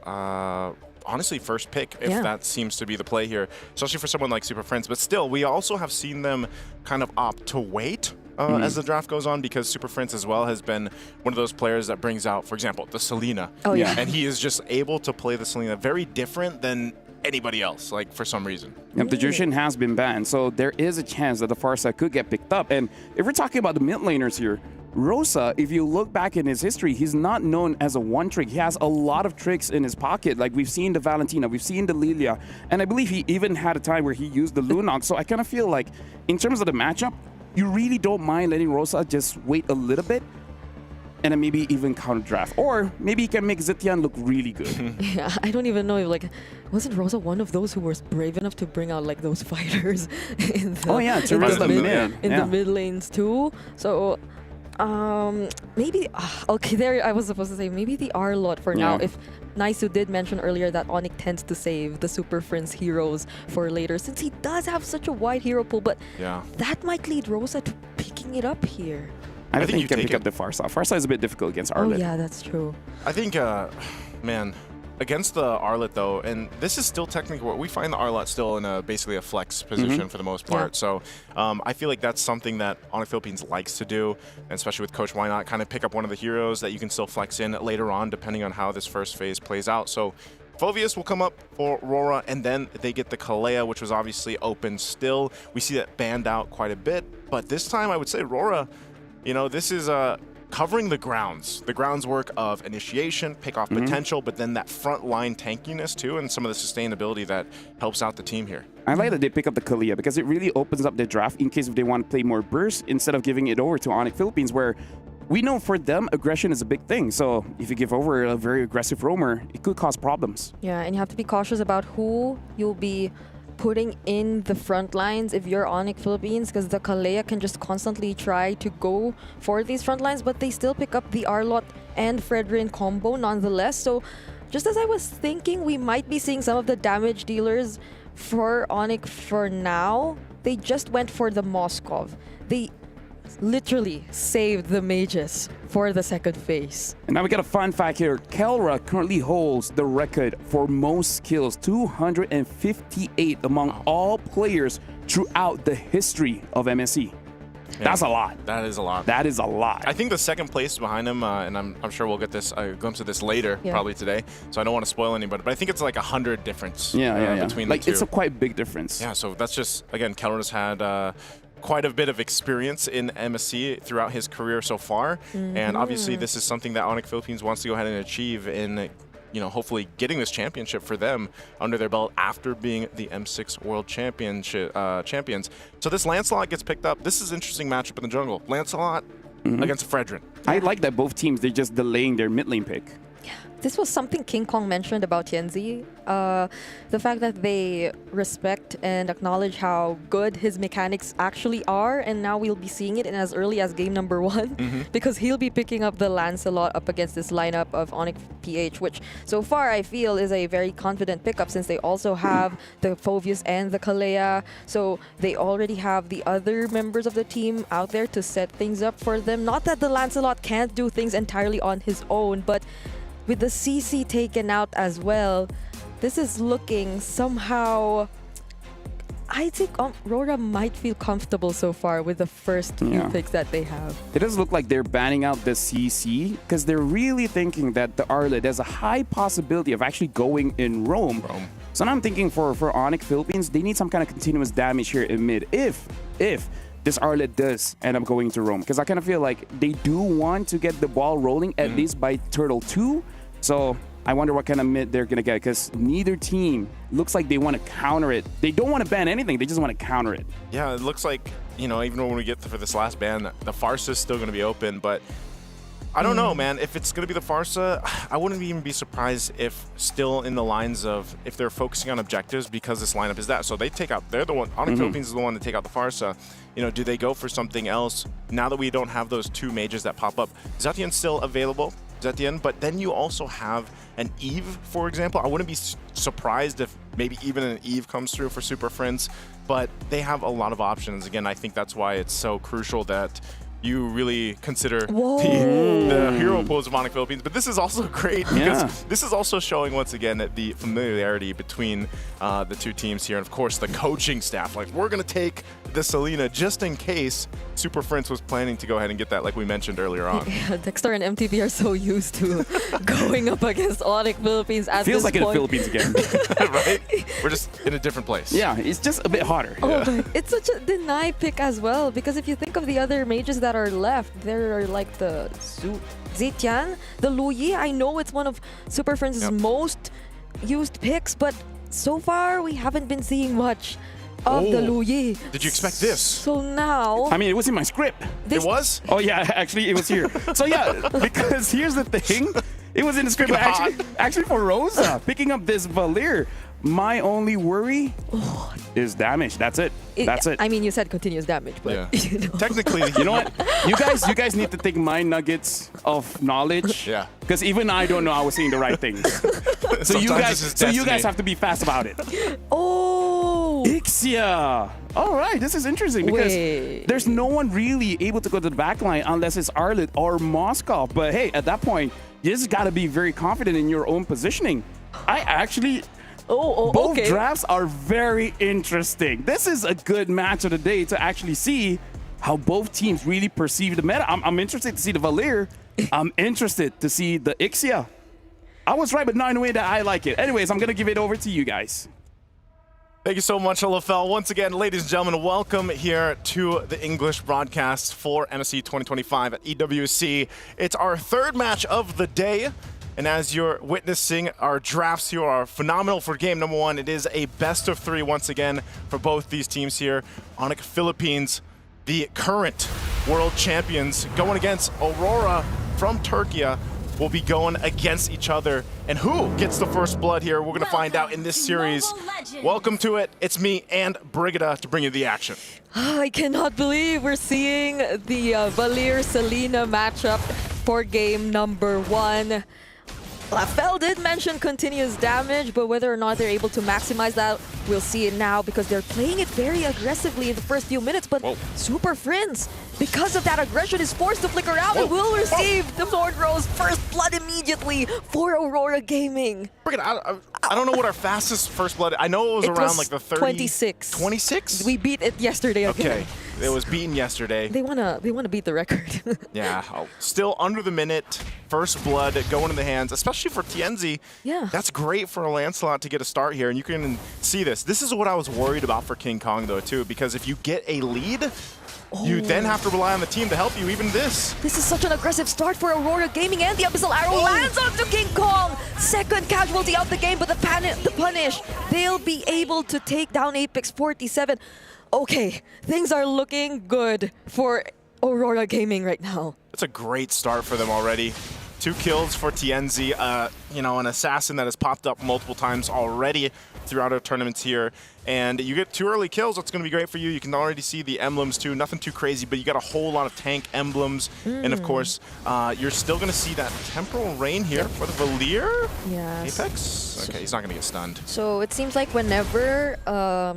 Speaker 22: honestly, first pick if that seems to be the play here, especially for someone like Super Friends. But still, we also have seen them kind of opt to wait as the draft goes on because Super Friends as well has been one of those players that brings out, for example, the Selena. And he is just able to play the Selena very different than anybody else, like for some reason.
Speaker 4: Yep, the Jushin has been banned, so there is a chance that the Pharsa could get picked up. And if we're talking about the mid laners here, Rosa, if you look back in his history, he's not known as a one-trick. He has a lot of tricks in his pocket. Like we've seen the Valentina, we've seen the Lilia, and I believe he even had a time where he used the Lunox. So I kind of feel like, in terms of the matchup, you really don't mind letting Rosa just wait a little bit and then maybe even counter draft. Or maybe he can make Zetian look really good.
Speaker 23: Yeah, I don't even know if, like, wasn't Rosa one of those who was brave enough to bring out like those fighters in the mid lanes too? So maybe okay, there I was supposed to say maybe the R-Lot for now. If Naisu did mention earlier that Onyx tends to save the Super Friends heroes for later, since he does have such a wide hero pool, but that might lead Rosa to picking it up here.
Speaker 4: I think you can pick up the Pharsa. Pharsa is a bit difficult against Arlet.
Speaker 23: Oh yeah, that's true.
Speaker 22: I think, man, against the Arlet though, and this is still technically what we find the Arlet still in basically a flex position for the most part. So I feel like that's something that Onyx Philippines likes to do, and especially with Coach, why not kind of pick up one of the heroes that you can still flex in later on, depending on how this first phase plays out. So Phoveus will come up for Aurora, and then they get the Kalea, which was obviously open still. We see that banned out quite a bit, but this time I would say Aurora, you know, this is covering the groundswork of initiation, pick-off potential, but then that front-line tankiness too, and some of the sustainability that helps out the team here.
Speaker 4: I like that they pick up the Kalea because it really opens up their draft in case if they want to play more burst instead of giving it over to Onyx Philippines, where we know for them, aggression is a big thing. So if you give over a very aggressive roamer, it could cause problems.
Speaker 23: Yeah, and you have to be cautious about who you'll be putting in the front lines if you're Onyx Philippines, because the Kalea can just constantly try to go for these front lines, but they still pick up the R-Lot and Fredrin combo nonetheless. So just as I was thinking, we might be seeing some of the damage dealers for Onyx for now. They just went for the Moskov. They literally saved the mages for the second phase.
Speaker 4: And now we got a fun fact here. Kelra currently holds the record for most kills, 258 among all players throughout the history of MSC. That's a lot.
Speaker 22: That is a lot.
Speaker 4: That is a lot.
Speaker 22: I think the second place behind him, and I'm sure we'll get this a glimpse of this later, probably today. So I don't want to spoil anybody, but I think it's like 100 difference between the two.
Speaker 4: It's a quite big difference.
Speaker 22: Yeah. So that's just, again, Kelra's had quite a bit of experience in MSC throughout his career so far, and obviously this is something that Onyx Philippines wants to go ahead and achieve in, you know, hopefully getting this championship for them under their belt after being the M6 World Championship champions. So this Lancelot gets picked up. This is an interesting matchup in the jungle. Lancelot against Fredrin.
Speaker 4: I like that both teams, they're just delaying their mid lane pick.
Speaker 23: This was something King Kong mentioned about Tianzi. The fact that they respect and acknowledge how good his mechanics actually are, and now we'll be seeing it in as early as game number 1, because he'll be picking up the Lancelot up against this lineup of Onyx PH, which so far I feel is a very confident pickup since they also have the Phoveus and the Kalea, so they already have the other members of the team out there to set things up for them. Not that the Lancelot can't do things entirely on his own, but with the CC taken out as well, this is looking somehow... I think Aurora might feel comfortable so far with the first few picks that they have.
Speaker 4: It does look like they're banning out the CC because they're really thinking that the Arlet has a high possibility of actually going in roam. So now I'm thinking for Onyx Philippines, they need some kind of continuous damage here in mid. If this Arlet does end up going to Rome, because I kind of feel like they do want to get the ball rolling at least by Turtle 2. So I wonder what kind of mid they're going to get, because neither team looks like they want to counter it. They don't want to ban anything. They just want to counter it.
Speaker 22: Yeah, it looks like, you know, even when we get for this last ban, the Farsa is still going to be open, but I don't know, man. If it's going to be the Farsa, I wouldn't even be surprised if still in the lines of if they're focusing on objectives, because this lineup is that. So they take out, they're the one, Onyx Philippines is the one to take out the Farsa. You know, do they go for something else now that we don't have those two mages that pop up? Zetian still available, Zetian, but then you also have an Eve, for example. I wouldn't be surprised if maybe even an Eve comes through for Super Friends, but they have a lot of options. Again, I think that's why it's so crucial that you really consider the hero pools of Onyx Philippines. But this is also great because this is also showing once again the familiarity between the two teams here. And of course, the coaching staff. Like, we're going to take the Selena just in case Super Friends was planning to go ahead and get that, like we mentioned earlier on.
Speaker 23: Yeah, Dexter and MTV are so used to going up against Onyx Philippines at
Speaker 4: Feels
Speaker 23: this
Speaker 4: like in the
Speaker 23: point.
Speaker 4: Philippines again.
Speaker 22: Right? We're just in a different place.
Speaker 4: Yeah, it's just a bit hotter.
Speaker 23: Oh, but it's such a deny pick as well, because if you think of the other mages that are left, there are like the Zetian, the Luyi. I know it's one of Super Friends' most used picks, but so far we haven't been seeing much of the Luyi.
Speaker 22: Did you expect this?
Speaker 23: So now...
Speaker 4: I mean, it was in my script.
Speaker 22: It was?
Speaker 4: Oh, yeah, actually, it was here. So, yeah, because here's the thing. It was in the script. But actually, for Rosa, picking up this Valir, my only worry is damage. That's it. That's it.
Speaker 23: I mean, you said continuous damage, but you know.
Speaker 22: Technically,
Speaker 4: you know what? You guys need to take my nuggets of knowledge.
Speaker 22: Yeah.
Speaker 4: Because even I don't know I was saying the right things. so you guys have to be fast about it.
Speaker 23: Oh,
Speaker 4: Ixia. All right, this is interesting because there's no one really able to go to the back line unless it's Arlet or Moskov. But hey, at that point, you just got to be very confident in your own positioning. I actually... Both drafts are very interesting. This is a good match of the day to actually see how both teams really perceive the meta. I'm interested to see the Valir. I'm interested to see the Ixia. I was right, but not in a way that I like it. Anyways, I'm going to give it over to you guys.
Speaker 22: Thank you so much, LFL. Once again, ladies and gentlemen, welcome here to the English broadcast for MSC 2025 at EWC. It's our third match of the day. And as you're witnessing, our drafts here are phenomenal for game number one. It is a best of three once again for both these teams here. Onyx Philippines, the current world champions, going against Aurora from Turkey, will be going against each other. And who gets the first blood here, we're going to find out in this series. Welcome to it. It's me and Brigida to bring you the action.
Speaker 23: I cannot believe we're seeing the Valir-Selena matchup for game number one. Lafell did mention continuous damage, but whether or not they're able to maximize that, we'll see it now because they're playing it very aggressively in the first few minutes. But Super Friends, because of that aggression, is forced to flicker out and will receive the Sword Rose first blood immediately for Aurora Gaming.
Speaker 22: I don't know what our fastest first blood. I know it was around like the 30.
Speaker 23: 26.
Speaker 22: 26?
Speaker 23: We beat it yesterday again.
Speaker 22: Okay. It was beaten yesterday.
Speaker 23: They wanna beat the record.
Speaker 22: Yeah. Still under the minute. First blood going in the hands, especially for Tienzi.
Speaker 23: Yeah.
Speaker 22: That's great for Lancelot to get a start here, and you can see this. This is what I was worried about for King Kong, though, too, because if you get a lead, you then have to rely on the team to help you, even this.
Speaker 23: This is such an aggressive start for Aurora Gaming, and the Abyssal Arrow lands onto King Kong. Second casualty of the game, but the punish. They'll be able to take down Apex 47. Okay, things are looking good for Aurora Gaming right now.
Speaker 22: It's a great start for them already. 2 kills for Tienzi, you know, an assassin that has popped up multiple times already throughout our tournaments here. And you get 2 early kills, that's going to be great for you. You can already see the emblems too, nothing too crazy, but you got a whole lot of tank emblems. And of course, you're still going to see that Temporal Rain here for the Valir.
Speaker 23: Yes.
Speaker 22: Apex? Okay, he's not going to get stunned.
Speaker 23: So it seems like whenever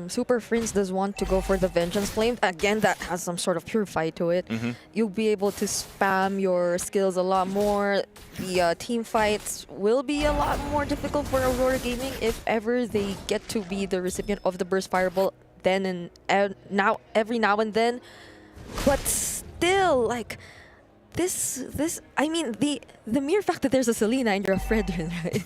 Speaker 23: Super Friends does want to go for the Vengeance Flame, again, that has some sort of purify to it, you'll be able to spam your skills a lot more. The team fights will be a lot more difficult for Aurora Gaming if ever they get to be the recipient of the Burst Fireball then and now, every now and then. But still, like, I mean, the mere fact that there's a Selena and you're a Fredrin, right?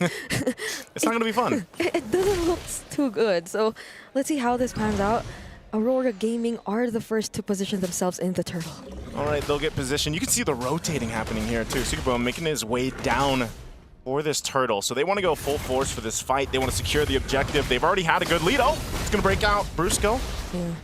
Speaker 22: It's not going to be fun.
Speaker 23: It doesn't look too good. So let's see how this pans out. Aurora Gaming are the first to position themselves in the turtle.
Speaker 22: All right, they'll get positioned. You can see the rotating happening here too. Sugabone making his way down for this turtle. So they want to go full force for this fight. They want to secure the objective. They've already had a good lead. Oh, it's going to break out. Brusco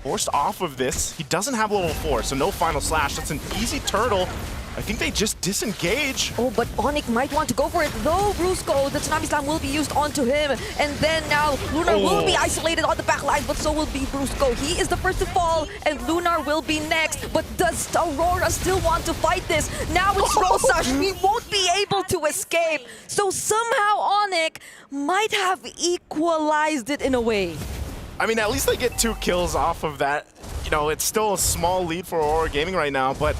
Speaker 22: forced off of this. He doesn't have level 4, so no final slash. That's an easy turtle. I think they just disengage.
Speaker 23: Oh, but Onyx might want to go for it though. Brusco, the Tsunami Slam will be used onto him. And then now Lunar will be isolated on the back line, but so will be Brusco. He is the first to fall, and Lunar will be next. But does Aurora still want to fight this? Now it's Rosa. She won't be able to escape. So somehow Onyx might have equalized it in a way.
Speaker 22: I mean, at least they get 2 kills off of that. You know, it's still a small lead for Aurora Gaming right now, but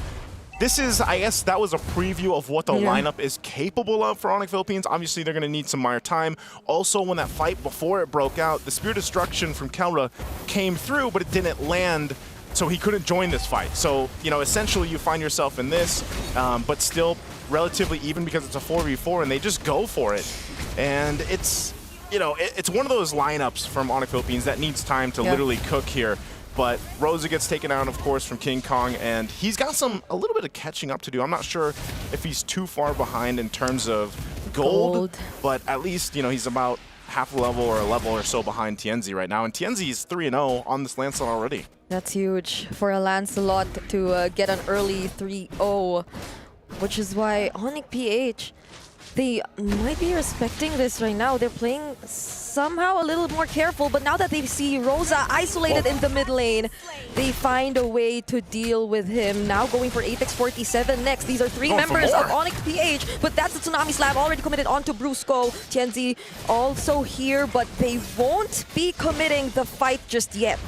Speaker 22: this is, I guess, that was a preview of what the lineup is capable of for Onyx Philippines. Obviously, they're going to need some more time. Also, when that fight before it broke out, the Spear of Destruction from Kelra came through, but it didn't land, so he couldn't join this fight. So, you know, essentially, you find yourself in this, but still relatively even because it's a 4v4, and they just go for it. And it's, you know, it's one of those lineups from Onyx Philippines that needs time to literally cook here. But Rosa gets taken out, of course, from King Kong, and he's got a little bit of catching up to do. I'm not sure if he's too far behind in terms of gold. But at least, you know, he's about half a level or a level or so behind TNZ right now. And TNZ is 3-0 on this Lancelot already.
Speaker 23: That's huge for a Lancelot to get an early 3-0, which is why Onyx PH, they might be respecting this right now. They're playing somehow a little more careful, but now that they see Rosa isolated in the mid lane, they find a way to deal with him. Now going for Apex 47 next. These are 3 members of Onyx PH, but that's the Tsunami Slam already committed onto Brusco. TNZ also here, but they won't be committing the fight just yet.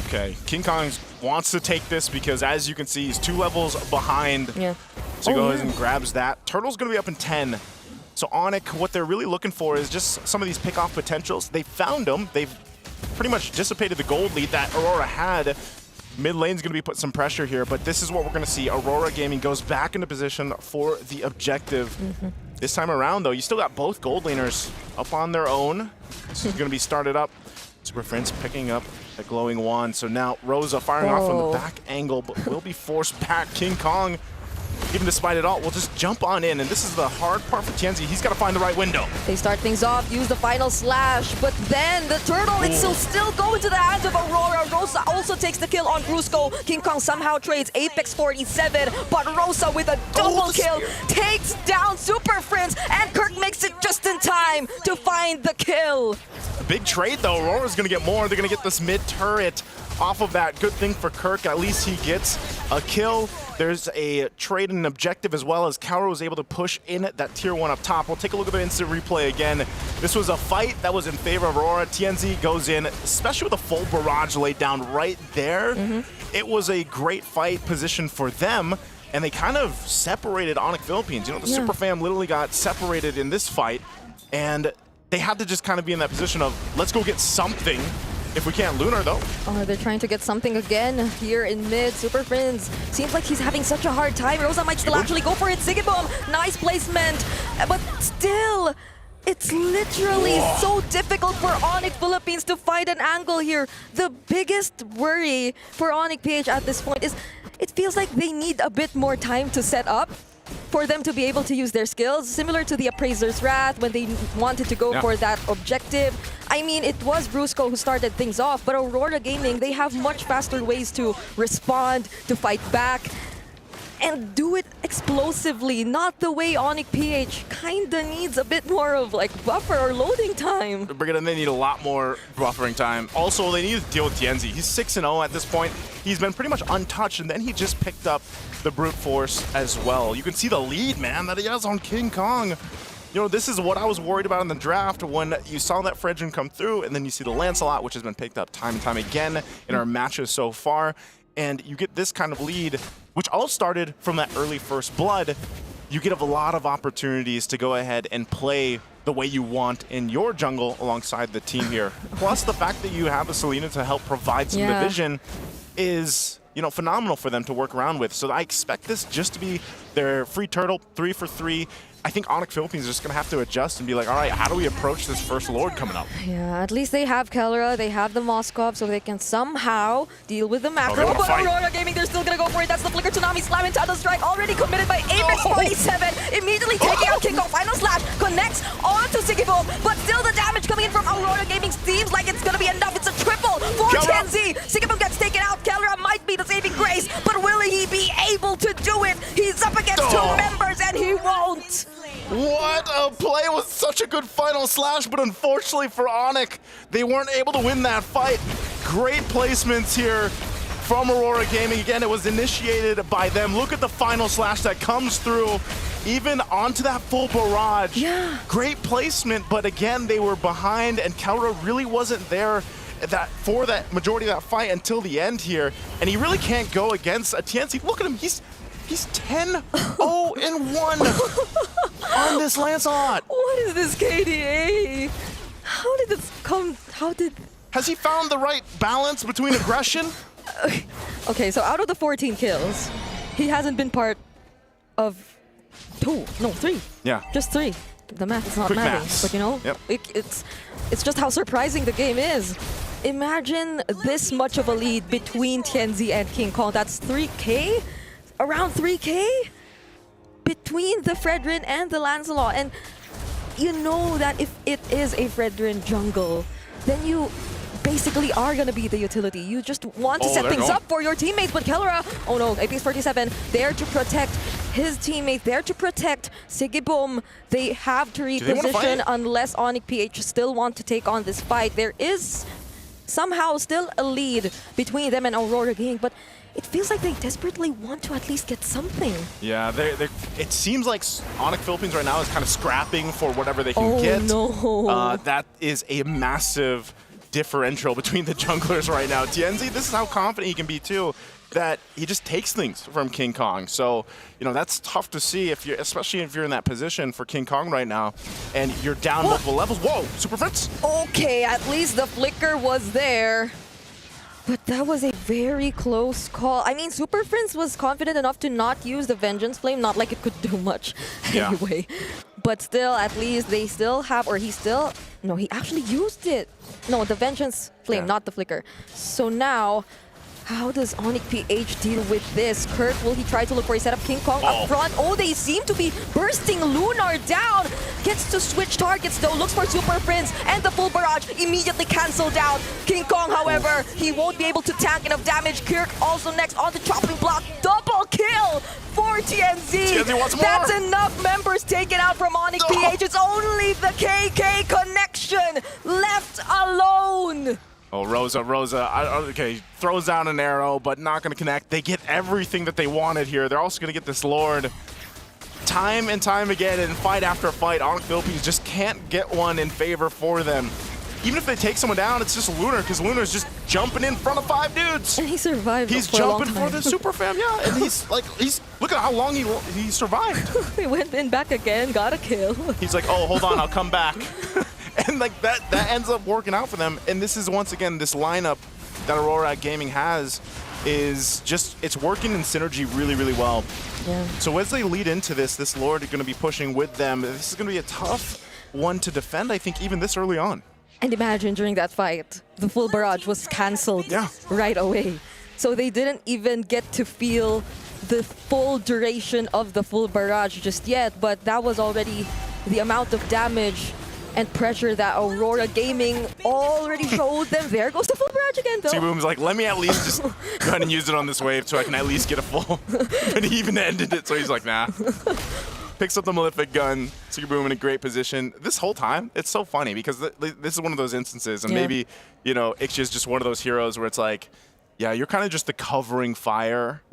Speaker 22: Okay, King Kong wants to take this because, as you can see, he's 2 levels behind. So he goes and grabs that. Turtle's going to be up in 10. So Onyx, what they're really looking for is just some of these pick-off potentials. They found them. They've pretty much dissipated the gold lead that Aurora had. Mid lane's going to be put some pressure here, but this is what we're going to see. Aurora Gaming goes back into position for the objective. This time around, though, you still got both gold laners up on their own. This is going to be started up. Super Friends picking up a glowing wand. So now Rosa firing off from the back angle, but will be forced back. King Kong, even despite it all, we'll just jump on in, and this is the hard part for Tianzi. He's got to find the right window.
Speaker 23: They start things off, use the final slash, but then the turtle, it's still going to the hands of Aurora. Rosa also takes the kill on Brusco. King Kong somehow trades Apex 47, but Rosa with a double kill takes down Super Friends, and Kirk makes it just in time to find the kill.
Speaker 22: A big trade, though. Aurora's going to get more. They're going to get this mid turret off of that. Good thing for Kirk. At least he gets a kill. There's a trade and an objective as well, as Kaoru was able to push in that tier 1 up top. We'll take a look at the instant replay again. This was a fight that was in favor of Aurora. TNZ goes in, especially with a full barrage laid down right there. It was a great fight position for them, and they kind of separated Onyx Philippines. You know, the Super Fam literally got separated in this fight, and they had to just kind of be in that position of, let's go get something. If we can't Lunar, though.
Speaker 23: Oh, they're trying to get something again here in mid. Super Friends seems like he's having such a hard time. Rosa might still actually go for it. Sigibom, nice placement. But still, it's literally so difficult for Onyx Philippines to find an angle here. The biggest worry for Onyx PH at this point is it feels like they need a bit more time to set up for them to be able to use their skills, similar to the Appraiser's Wrath when they wanted to go for that objective. I mean, it was Brusco who started things off, but Aurora Gaming, they have much faster ways to respond, to fight back, and do it explosively, not the way Onyx PH kinda needs a bit more of like buffer or loading time.
Speaker 22: Brigada, they need a lot more buffering time. Also, they need to deal with Tienzi. He's 6-0 at this point. He's been pretty much untouched, and then he just picked up the brute force as well. You can see the lead, man, that he has on King Kong. You know, this is what I was worried about in the draft when you saw that Fredrin come through, and then you see the Lancelot, which has been picked up time and time again in our matches so far. And you get this kind of lead, which all started from that early first blood. You get a lot of opportunities to go ahead and play the way you want in your jungle alongside the team here. Plus the fact that you have a Selena to help provide some division is, phenomenal for them to work around with. So I expect this just to be their free turtle, 3 for 3. I think Onyx Philippines is just going to have to adjust and be like, all right, how do we approach this first Lord coming up?
Speaker 23: Yeah, at least they have Kelra, they have the Moskov, so they can somehow deal with the macro.
Speaker 22: Oh,
Speaker 23: but Aurora Gaming, they're still gonna go for it. That's the Flicker Tsunami Slam into the strike, already committed by Apex 47. Immediately taking out King Kong. Final Slash connects onto Sigibom, but still the damage coming in from Aurora Gaming seems like it's gonna be enough. It's a triple for TNZ. Sigibom gets taken out. Kelra might be the saving grace, but will he be able to do it? He's up against two members and he won't.
Speaker 22: What a play with such a good Final Slash, but unfortunately for Onyx, they weren't able to win that fight. Great placements here from Aurora Gaming. Again, it was initiated by them. Look at the Final Slash that comes through, even onto that full barrage.
Speaker 23: Yeah.
Speaker 22: Great placement, but again, they were behind, and Kelra really wasn't there for that majority of that fight until the end here, and he really can't go against a TNC. Look at him, he's 10-0-1 on this Lancelot.
Speaker 23: What is this KDA? How did this come?
Speaker 22: Has he found the right balance between aggression?
Speaker 23: Okay, so out of the 14 kills, he hasn't been part of 3.
Speaker 22: Yeah.
Speaker 23: Just 3. The math is not
Speaker 22: Quick
Speaker 23: mathing,
Speaker 22: maths.
Speaker 23: but you know,
Speaker 22: Yep.
Speaker 23: it's just how surprising the game is. Imagine this much of a lead between Tianzi and King Kong. That's 3K? Around 3K? Between the Fredrin and the Lancelot. And you know that if it is a Fredrin jungle, then you basically are going to be the utility. You just want to set things up for your teammates. But Kelra, oh no, APX 47, there to protect his teammates, there to protect Sigibom. They have to reposition unless Onyx PH still want to take on this fight. There is somehow still a lead between them and Aurora Gaming, but it feels like they desperately want to at least get something.
Speaker 22: Yeah, it seems like Onyx Philippines right now is kind of scrapping for whatever they can get.
Speaker 23: No.
Speaker 22: That is a massive differential between the junglers right now. Tienzi, this is how confident he can be too, that he just takes things from King Kong. So, that's tough to see especially if you're in that position for King Kong right now and you're down multiple levels. Whoa, Super Fritz?
Speaker 23: Okay, at least the flicker was there. But that was a very close call. I mean, Super Prince was confident enough to not use the Vengeance Flame, not like it could do much anyway. But still, at least they still have, or he actually used it. No, the Vengeance Flame, not the Flicker. So now, how does Onyx PH deal with this? Kurt, will he try to look for a setup? King Kong up front. Oh, they seem to be bursting Lunar down. Gets to switch targets though, looks for Super Prince, and the full barrage immediately cancelled out. King Kong, however, he won't be able to tank enough damage. Kirk also next on the chopping block. Double kill for TNZ.
Speaker 22: TNZ wants more.
Speaker 23: That's enough members taken out from Onyx PH. It's only the KK connection left alone.
Speaker 22: Oh, Rosa, okay, throws down an arrow, but not going to connect. They get everything that they wanted here. They're also going to get this Lord. Time and time again, in fight after fight, Onyx Philippines just can't get one in favor for them. Even if they take someone down, it's just Lunar, because Lunar's just jumping in front of 5 dudes.
Speaker 23: And he survived.
Speaker 22: He's jumping for the Super Fam, yeah. And he's look at how long he survived.
Speaker 23: He went in back again, got a kill.
Speaker 22: He's like, oh, hold on, I'll come back. And like that ends up working out for them. And this is once again this lineup that Aurora Gaming has is just, it's working in synergy really, really well.
Speaker 23: Yeah.
Speaker 22: So as they lead into this Lord is going to be pushing with them. This is going to be a tough one to defend, I think, even this early on.
Speaker 23: And imagine during that fight, the full barrage was cancelled right away. So they didn't even get to feel the full duration of the full barrage just yet, but that was already the amount of damage and pressure that Aurora Gaming already showed them. There goes the full barrage again, though.
Speaker 22: T-Boom's like, let me at least just go ahead and use it on this wave so I can at least get a full. But he even ended it, so he's like, nah. Picks up the Malefic gun. T-Boom in a great position. This whole time, it's so funny because this is one of those instances, and maybe, Ixia is just one of those heroes where it's like, yeah, you're kind of just the covering fire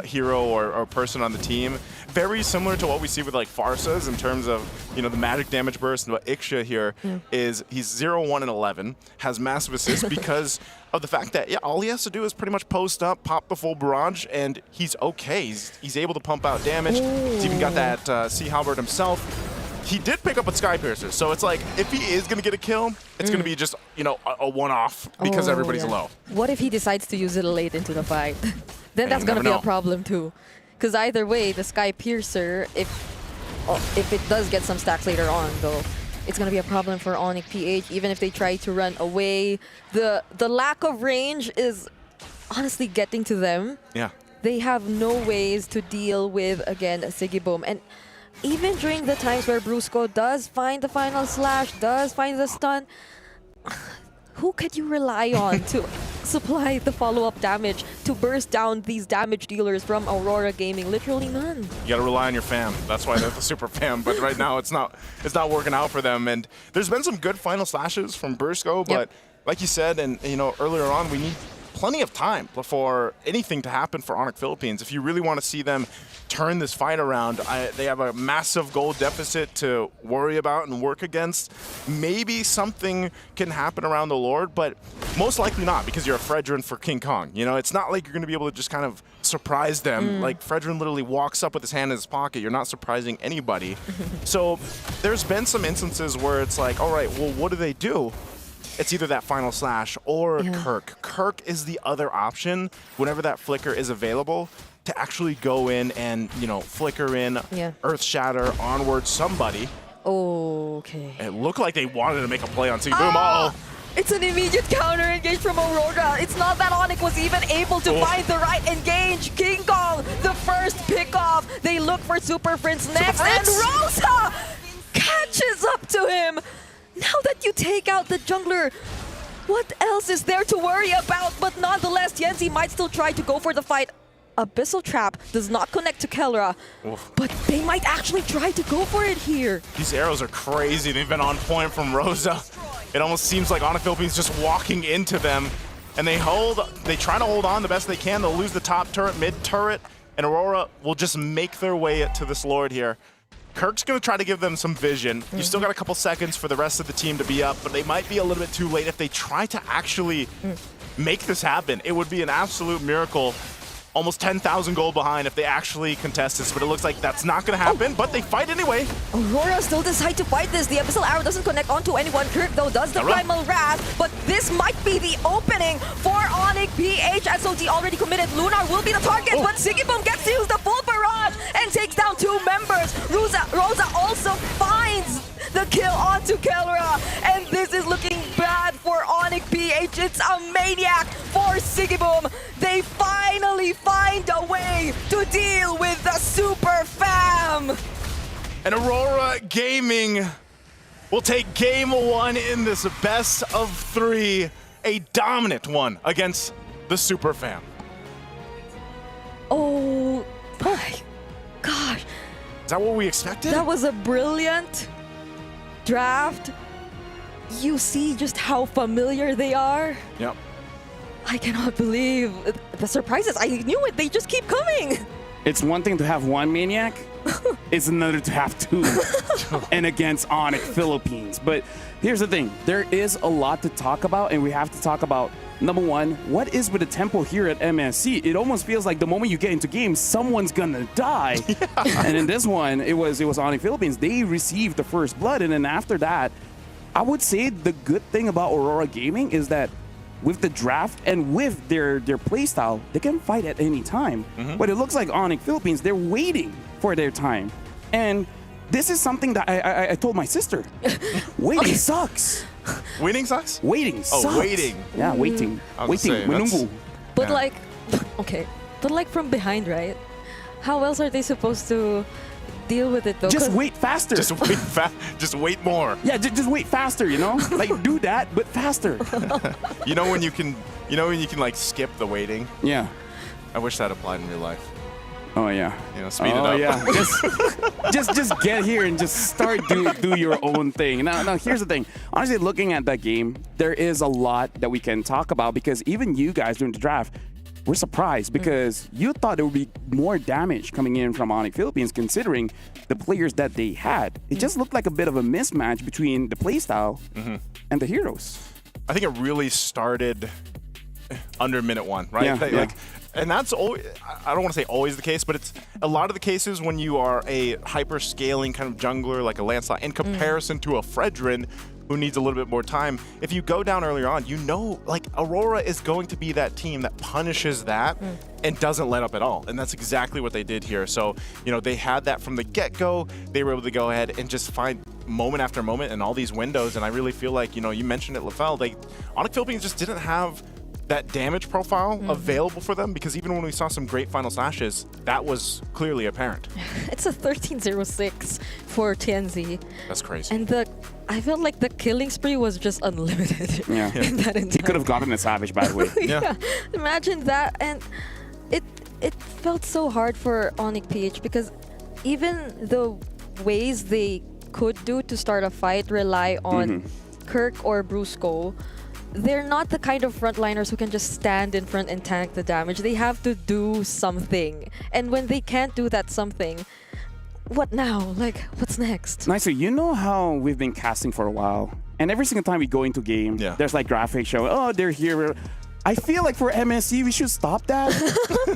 Speaker 22: hero or person on the team. Very similar to what we see with like Farsas in terms of, the magic damage burst. And what Ixia here is he's 0, 1, and 11, has massive assists because of the fact that, all he has to do is pretty much post up, pop the full barrage, and he's okay. He's able to pump out damage. He's even got that Sea Halberd himself. He did pick up with Sky Piercer, so it's like, if he is going to get a kill, it's going to be just, a one-off because everybody's low.
Speaker 23: What if he decides to use it late into the fight? then that's
Speaker 22: you
Speaker 23: gonna
Speaker 22: never
Speaker 23: be
Speaker 22: know.
Speaker 23: a problem too. Because either way, the Sky Piercer, if it does get some stacks later on, though, it's gonna be a problem for Onyx PH. Even if they try to run away, the lack of range is honestly getting to them.
Speaker 22: Yeah.
Speaker 23: They have no ways to deal with, again, Sigiboom. And even during the times where Brusco does find the final slash, does find the stun, who could you rely on to supply the follow-up damage, to burst down these damage dealers from Aurora Gaming? Literally none.
Speaker 22: You got to rely on your fam. That's why they're the super fam. But right now, it's not working out for them. And there's been some good final slashes from Bursco, but like you said, and earlier on, we need plenty of time before anything to happen for Onyx Philippines. If you really want to see them turn this fight around, they have a massive goal deficit to worry about and work against. Maybe something can happen around the Lord, but most likely not, because you're a Fredrin for King Kong. It's not like you're going to be able to just kind of surprise them. Like, Fredrin literally walks up with his hand in his pocket. You're not surprising anybody. So there's been some instances where it's like, all right, well, what do they do? It's either that final slash or Kirk. Kirk is the other option whenever that flicker is available to actually go in and, flicker in, Earth Shatter, onward somebody.
Speaker 23: Okay.
Speaker 22: It looked like they wanted to make a play on Sigiboom. Uh-oh.
Speaker 23: It's an immediate counter engage from Aurora. It's not that Onyx was even able to find the right engage. King Kong, the first pickoff. They look for Super Prince next, and Rosa catches up to him. Now that you take out the jungler, what else is there to worry about? But nonetheless, Tienzi might still try to go for the fight. Abyssal Trap does not connect to Kelra, but they might actually try to go for it here.
Speaker 22: These arrows are crazy. They've been on point from Rosa. It almost seems like Onyx Philippines just walking into them, and they try to hold on the best they can. They'll lose the top turret, mid turret, and Aurora will just make their way to this Lord here. Kirk's going to try to give them some vision. You still got a couple seconds for the rest of the team to be up, but they might be a little bit too late if they try to actually make this happen. It would be an absolute miracle. Almost 10,000 gold behind if they actually contest this, but it looks like that's not going to happen, but they fight anyway.
Speaker 23: Aurora still decide to fight this. The Abyssal Arrow doesn't connect onto anyone. Kirk, though, does the Primal Wrath, but this might be the opening for Onyx PH. SOT already committed. Lunar will be the target, but Sigiboom gets to use the full barrage and takes down 2 members. Rosa also finds the kill onto Kelra, and this is looking bad for Onyx PH. It's a maniac for Sigiboom. They finally find a way to deal with the Super Fam.
Speaker 22: And Aurora Gaming will take game 1 in this best of 3, a dominant one against the Super Fam.
Speaker 23: Oh my gosh.
Speaker 22: Is that what we expected?
Speaker 23: That was a brilliant draft. You see just how familiar they are.
Speaker 22: Yep.
Speaker 23: I cannot believe the surprises. I knew it. They just keep coming.
Speaker 4: It's one thing to have one maniac. It's another to have 2. And against Onyx Philippines. But here's the thing. There is a lot to talk about, and we have to talk about, number one, what is with the tempo here at MSC? It almost feels like the moment you get into game, someone's gonna die. And in this one, it was Onyx Philippines. They received the first blood, and then after that, I would say the good thing about Aurora Gaming is that with the draft and with their playstyle, they can fight at any time. But it looks like Onyx Philippines, they're waiting for their time. And this is something that I told my sister. Waiting sucks.
Speaker 22: Waiting sucks?
Speaker 4: Waiting sucks.
Speaker 22: Oh, waiting.
Speaker 4: Yeah, waiting.
Speaker 22: Waiting.
Speaker 4: Menunggu.
Speaker 23: But but like from behind, right? How else are they supposed to deal with it though?
Speaker 4: Just wait faster.
Speaker 22: Just wait just wait more.
Speaker 4: Yeah, just wait faster, Like do that, but faster.
Speaker 22: when you can like skip the waiting?
Speaker 4: Yeah.
Speaker 22: I wish that applied in real life.
Speaker 4: Oh yeah.
Speaker 22: Speed it up.
Speaker 4: Yeah. just get here and just start do your own thing. Now here's the thing. Honestly, looking at that game, there is a lot that we can talk about because even you guys during the draft, we're surprised because you thought there would be more damage coming in from Onyx Philippines considering the players that they had. It just looked like a bit of a mismatch between the playstyle and the heroes.
Speaker 22: I think it really started under minute 1, right?
Speaker 4: Yeah.
Speaker 22: And that's always, I don't want to say always the case, but it's a lot of the cases when you are a hyper-scaling kind of jungler like a Lancelot in comparison to a Fredrin, who needs a little bit more time. If you go down earlier on, you know, like Aurora is going to be that team that punishes that and doesn't let up at all. And that's exactly what they did here. So, you know, they had that from the get-go. They were able to go ahead and just find moment after moment in all these windows. And I really feel like, you know, you mentioned it, Lafell, Onyx Philippines just didn't have that damage profile available for them, because even when we saw some great final slashes, that was clearly apparent.
Speaker 23: It's a 13-0-6 for TNZ.
Speaker 22: That's crazy.
Speaker 23: And I felt like the killing spree was just unlimited.
Speaker 4: Yeah.
Speaker 23: In that
Speaker 4: He could have gotten a Savage, by the way.
Speaker 23: Yeah. Imagine that. And it felt so hard for Onyx PH, because even the ways they could do to start a fight rely on Kirk or Brusco, they're not the kind of frontliners who can just stand in front and tank the damage. They have to do something. And when they can't do that something, what now? Like, what's next?
Speaker 4: Nicer, you know how we've been casting for a while, and every single time we go into game, there's like graphics showing, oh, they're here. I feel like for MSC, we should stop that.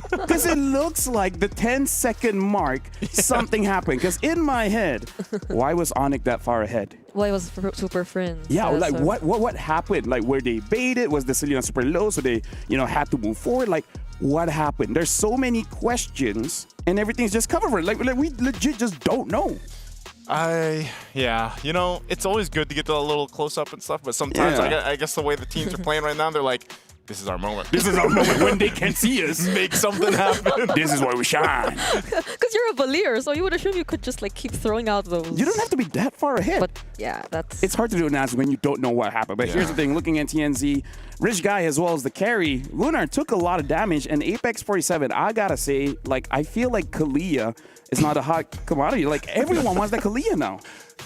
Speaker 4: Because it looks like the 10-second mark, something happened. Because in my head, why was Onyx that far ahead?
Speaker 23: Well, it was Super Friends.
Speaker 4: Yeah, like what happened? Like, were they baited? Was the Selena super low, so they, you know, had to move forward? Like, what happened? There's so many questions, and everything's just covered. Like we legit just don't know.
Speaker 22: Yeah, you know, it's always good to get to a little close up and stuff, but sometimes I guess the way the teams are playing right now, they're like, this is our moment.
Speaker 4: This is our moment when they can see us.
Speaker 22: Make something happen.
Speaker 4: This is where we shine.
Speaker 23: Because you're a Valier, so you would assume you could just like keep throwing out those.
Speaker 4: You don't have to be that far ahead.
Speaker 23: But yeah,
Speaker 4: it's hard to do analysis when you don't know what happened. But here's the thing, looking at TNZ, Rich Guy as well as the carry, Lunar took a lot of damage, and Apex 47, I gotta say, like, I feel like Kalia is not a hot commodity. Like, everyone wants that Kalia now.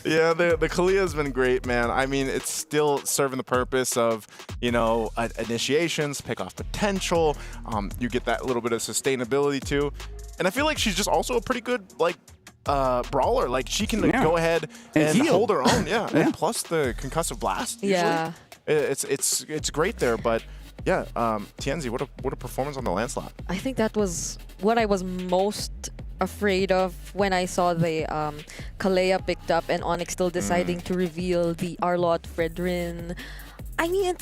Speaker 22: Yeah, the Kalia has been great, man. I mean, it's still serving the purpose of, you know, initiations, pick off potential. You get that little bit of sustainability too. And I feel like she's just also a pretty good, like, brawler. Like, she can go ahead and hold her own. And plus the concussive blast. Usually. It's great there, but yeah, TNZ, what a performance on the Lancelot.
Speaker 23: I think that was what I was most afraid of when I saw the Kalea picked up and Onyx still deciding to reveal the Arlott Fredrin. I mean,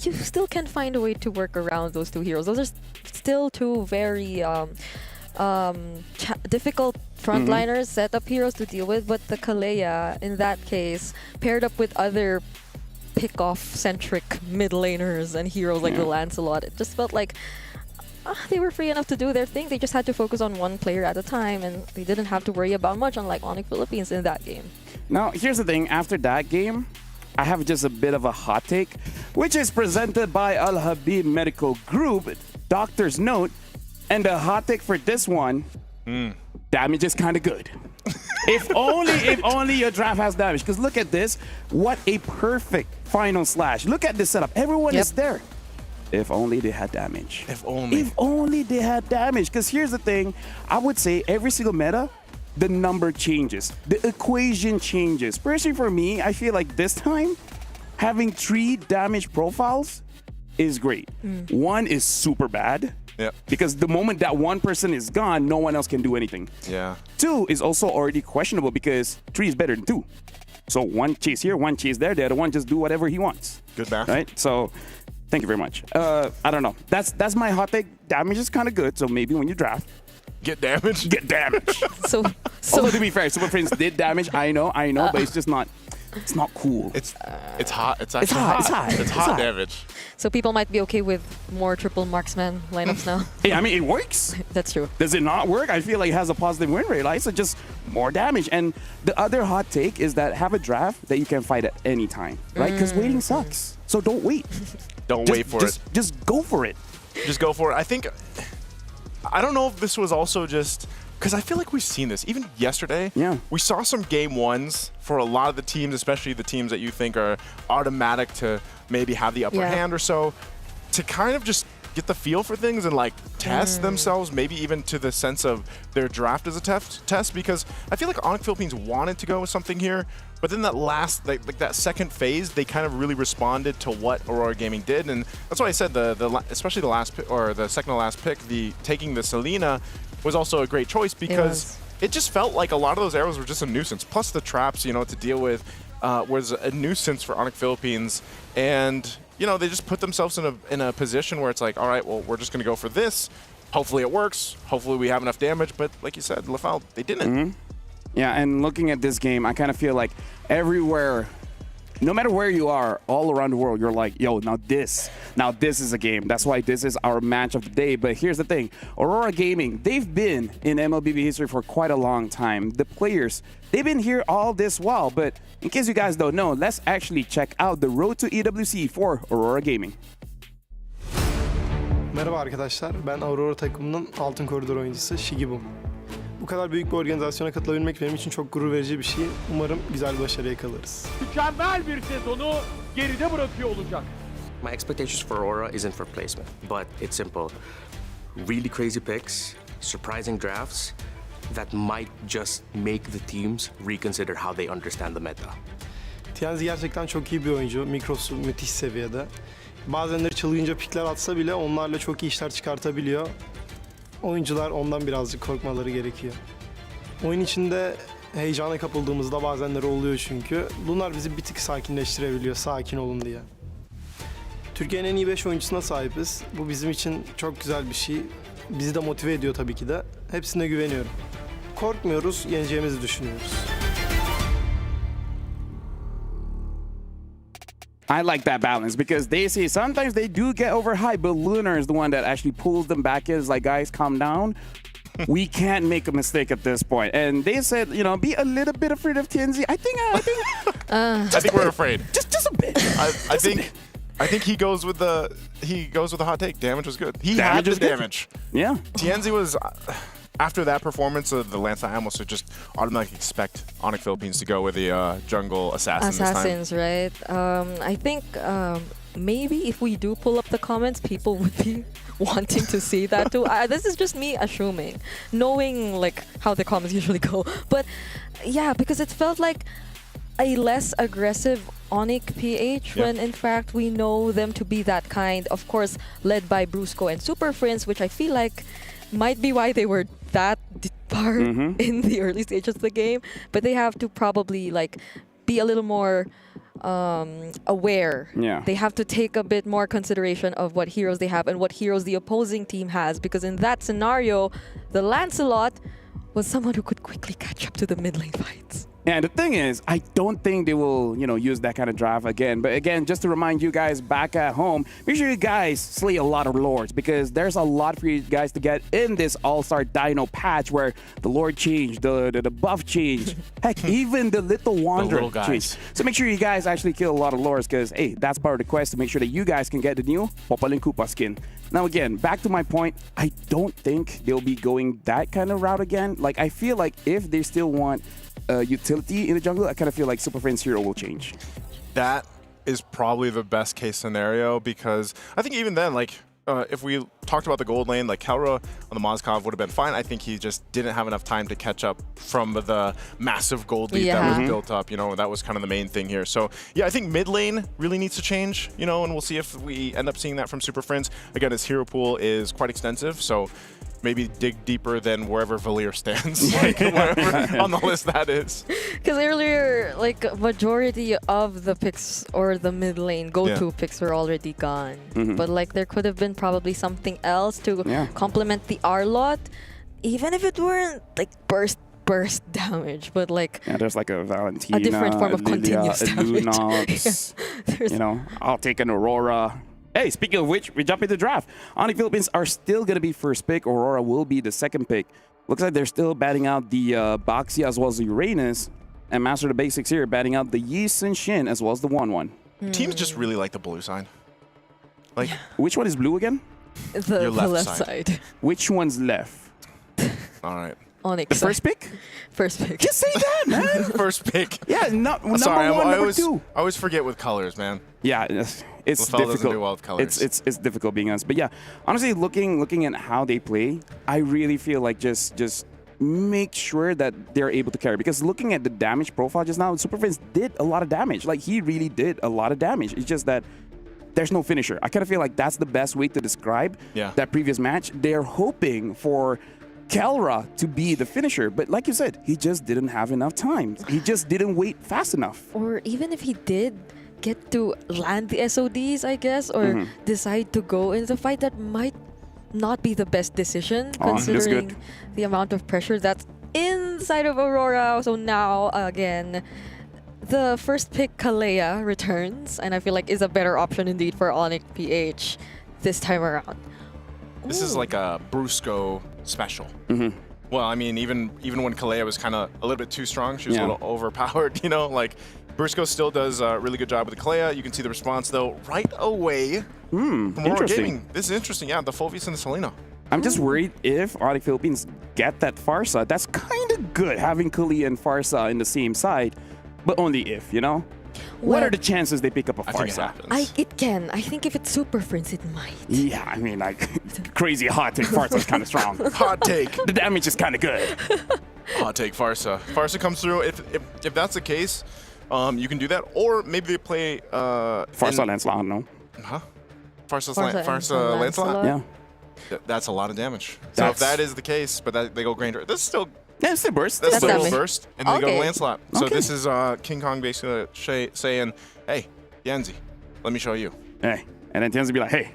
Speaker 23: you still can find a way to work around those two heroes. Those are still two very difficult frontliners, setup heroes to deal with, but the Kalea, in that case, paired up with other pick-off-centric mid laners and heroes like the Lancelot, it just felt like they were free enough to do their thing. They just had to focus on one player at a time, and they didn't have to worry about much, unlike Onyx Philippines in that game.
Speaker 4: Now, here's the thing. After that game, I have just a bit of a hot take, which is presented by Al Habib Medical Group, Doctor's Note, and the hot take for this one, damage is kind of good. if only your draft has damage. Because look at this. What a perfect final slash. Look at this setup. Everyone is there. If only they had damage.
Speaker 22: If only.
Speaker 4: If only they had damage. Because here's the thing. I would say every single meta, the number changes. The equation changes. Personally for me, I feel like this time, having 3 damage profiles is great. 1 is super bad.
Speaker 22: Yeah.
Speaker 4: Because the moment that one person is gone, no one else can do anything.
Speaker 22: Yeah.
Speaker 4: 2 is also already questionable because 3 is better than 2. So 1 chase here, 1 chase there, the other one just do whatever he wants.
Speaker 22: Good math.
Speaker 4: Right? So thank you very much. I don't know. That's my hot take. Damage is kind of good, so maybe when you draft,
Speaker 22: get damage.
Speaker 4: Get damage.
Speaker 23: so
Speaker 4: although to be fair, Super Friends did damage. I know, but it's just not. It's not cool.
Speaker 22: It's hot. It's actually
Speaker 4: hot.
Speaker 22: hot. It's hot damage.
Speaker 23: So people might be okay with more triple marksman lineups now.
Speaker 4: Hey, I mean, it works.
Speaker 23: That's true.
Speaker 4: Does it not work? I feel like it has a positive win rate, right? So just more damage. And the other hot take is that have a draft that you can fight at any time, right? Because waiting sucks. So don't wait.
Speaker 22: Don't wait for it.
Speaker 4: Just go for it.
Speaker 22: Just go for it. I don't know if this was also just because I feel like we've seen this even yesterday.
Speaker 4: Yeah,
Speaker 22: we saw some game ones for a lot of the teams, especially the teams that you think are automatic to maybe have the upper hand or so, to kind of just get the feel for things and like test themselves, maybe even to the sense of their draft as a test. Because I feel like Onyx Philippines wanted to go with something here, but then that last, like that second phase, they kind of really responded to what Aurora Gaming did, and that's why I said especially the last pick, or the second to last pick, taking the Selena was also a great choice because it just felt like a lot of those arrows were just a nuisance. Plus the traps, you know, to deal with. was a nuisance for Onyx Philippines, and they just put themselves in a position where it's like, all right, well, we're just going to go for this. Hopefully it works. Hopefully we have enough damage. But like you said, Lafal, they didn't.
Speaker 4: Yeah, and looking at this game, I kind of feel like everywhere, no matter where you are, all around the world, you're like, yo, now this is a game. That's why this is our match of the day. But here's the thing. Aurora Gaming, they've been in MLBB history for quite a long time. The players, they've been here all this while. But in case you guys don't know, let's actually check out the road to EWC for Aurora Gaming.
Speaker 9: Merhaba arkadaşlar, ben Aurora takımının altın koridor oyuncusu Shigibum. Bu kadar büyük bir organizasyona katılabilmek benim için çok gurur verici bir şey. Umarım güzel bir başarı yakalarız.
Speaker 10: Mükemmel bir sezonu geride bırakıyor olacak.
Speaker 14: My expectations for Aurora isn't for placement, but it's simple. Really crazy picks, surprising drafts that might just make the teams reconsider how they understand the meta.
Speaker 9: TNZ gerçekten çok iyi bir oyuncu. Mikrosu müthiş seviyede. Bazenleri çılgınca pikler atsa bile onlarla çok iyi işler çıkartabiliyor. Oyuncular ondan birazcık korkmaları gerekiyor. Oyun içinde heyecana kapıldığımızda bazenleri oluyor çünkü. Bunlar bizi bir tık sakinleştirebiliyor, sakin olun diye. Türkiye'nin en iyi 5 oyuncusuna sahibiz. Bu bizim için çok güzel bir şey. Bizi de motive ediyor tabii ki de. Hepsine güveniyorum. Korkmuyoruz, yeneceğimizi düşünüyoruz.
Speaker 4: I like that balance because they say sometimes they do get overhyped, but Lunar is the one that actually pulls them back. Is like, guys, calm down. We can't make a mistake at this point. And they said, be a little bit afraid of TNZ. I think
Speaker 22: we're afraid.
Speaker 4: Just a bit.
Speaker 22: I think he goes with the hot take. Damage was good. He had the damage.
Speaker 4: Yeah.
Speaker 22: TNZ was. After that performance of the Lance, I almost would just automatically expect Onyx Philippines to go with the jungle assassin
Speaker 23: Assassins,
Speaker 22: this
Speaker 23: time. Right? I think maybe if we do pull up the comments, people would be wanting to see that too. This is just me assuming, knowing like how the comments usually go. But yeah, because it felt like a less aggressive Onyx PH when in fact we know them to be that kind. Of course, led by Brusco and Super Friends, which I feel like might be why they were that far in the early stages of the game, but they have to probably like be a little more aware.
Speaker 4: Yeah.
Speaker 23: They have to take a bit more consideration of what heroes they have and what heroes the opposing team has, because in that scenario, the Lancelot was someone who could quickly catch up to the mid lane fights.
Speaker 4: And the thing is, I don't think they will, use that kind of draft again. But again, just to remind you guys back at home, make sure you guys slay a lot of lords, because there's a lot for you guys to get in this All-Star Dino patch where the lord changed, the buff changed, heck, even the little wanderer changed. So make sure you guys actually kill a lot of lords, because, hey, that's part of the quest to make sure that you guys can get the new Popaling Koopa skin. Now, again, back to my point, I don't think they'll be going that kind of route again. Like, I feel like if they still want utility in the jungle, I kind of feel like Super Friends hero will change.
Speaker 22: That is probably the best case scenario, because I think even then, like, if we talked about the gold lane, like Kelra on the Mozcov would have been fine. I think he just didn't have enough time to catch up from the massive gold lead that was built up. That was kind of the main thing here. So yeah, I think mid lane really needs to change, and we'll see if we end up seeing that from Super Friends. Again, his hero pool is quite extensive, so maybe dig deeper than wherever Valir stands, like wherever on the list that is.
Speaker 23: Because earlier, like, majority of the picks or the mid lane go-to picks were already gone. But like, there could have been probably something else to complement the R-Lot, even if it weren't like burst damage, but like
Speaker 4: there's like a Valentina,
Speaker 23: a different form of continuous damage.
Speaker 4: Lunox, I'll take an Aurora. Hey, speaking of which, we jump into the draft. Onyx Philippines are still going to be first pick. Aurora will be the second pick. Looks like they're still batting out the Baxia as well as the Uranus. And Master of the Basics here batting out the Yi Sun Shin as well as the 1-1.
Speaker 22: Teams just really like the blue side. Like,
Speaker 4: which one is blue again?
Speaker 23: The left side.
Speaker 4: Which one's left?
Speaker 22: All right.
Speaker 23: Onyx.
Speaker 4: The first pick?
Speaker 23: First pick.
Speaker 4: Just say that, man.
Speaker 22: First pick.
Speaker 4: Yeah, number one, number two.
Speaker 22: I always forget with colors, man.
Speaker 4: Yeah, it's difficult.
Speaker 22: Doesn't do well with colors.
Speaker 4: It's difficult being honest. But yeah, honestly, looking at how they play, I really feel like just make sure that they're able to carry. Because looking at the damage profile just now, Super Friends did a lot of damage. Like, he really did a lot of damage. It's just that there's no finisher. I kind of feel like that's the best way to describe that previous match. They're hoping for Kelra to be the finisher, but like you said, he just didn't have enough time. He just didn't wait fast enough.
Speaker 23: Or even if he did get to land the SODs, I guess, or decide to go into the fight, that might not be the best decision considering the amount of pressure that's inside of Aurora. So now, again, the first pick, Kalea, returns, and I feel like is a better option indeed for Onyx PH this time around.
Speaker 22: This is like a Brusco special. Well, I mean, even when Kalea was kind of a little bit too strong, she was a little overpowered, you know, like Brusco still does a really good job with the Kalea. You can see the response, though, right away from Aurora Gaming. This is interesting, yeah, the Fulvius and the Selena.
Speaker 4: I'm just worried if Onyx Philippines get that Farsa. That's kind of good, having Kalea and Farsa in the same side, but only if, you know? What are the chances they pick up a Farsa?
Speaker 23: It can. I think if it's Super Friends, it might.
Speaker 4: Yeah, I mean, like, crazy hot take. Farsa's kind of strong.
Speaker 22: Hot take.
Speaker 4: The damage is kind of good.
Speaker 22: Hot take, Farsa. Farsa comes through. If that's the case, you can do that. Or maybe they play...
Speaker 4: Farsa Lancelot, no?
Speaker 22: Huh? Farsa Lancelot?
Speaker 4: Yeah.
Speaker 22: That's a lot of damage. So if that is the case, but they go Granger, this is still...
Speaker 4: Yeah, it's a burst.
Speaker 22: That's a little burst, and then they go to Lancelot. So this is King Kong basically saying, hey, Yanzi, let me show you.
Speaker 4: Hey, and then Tianzi be like, hey,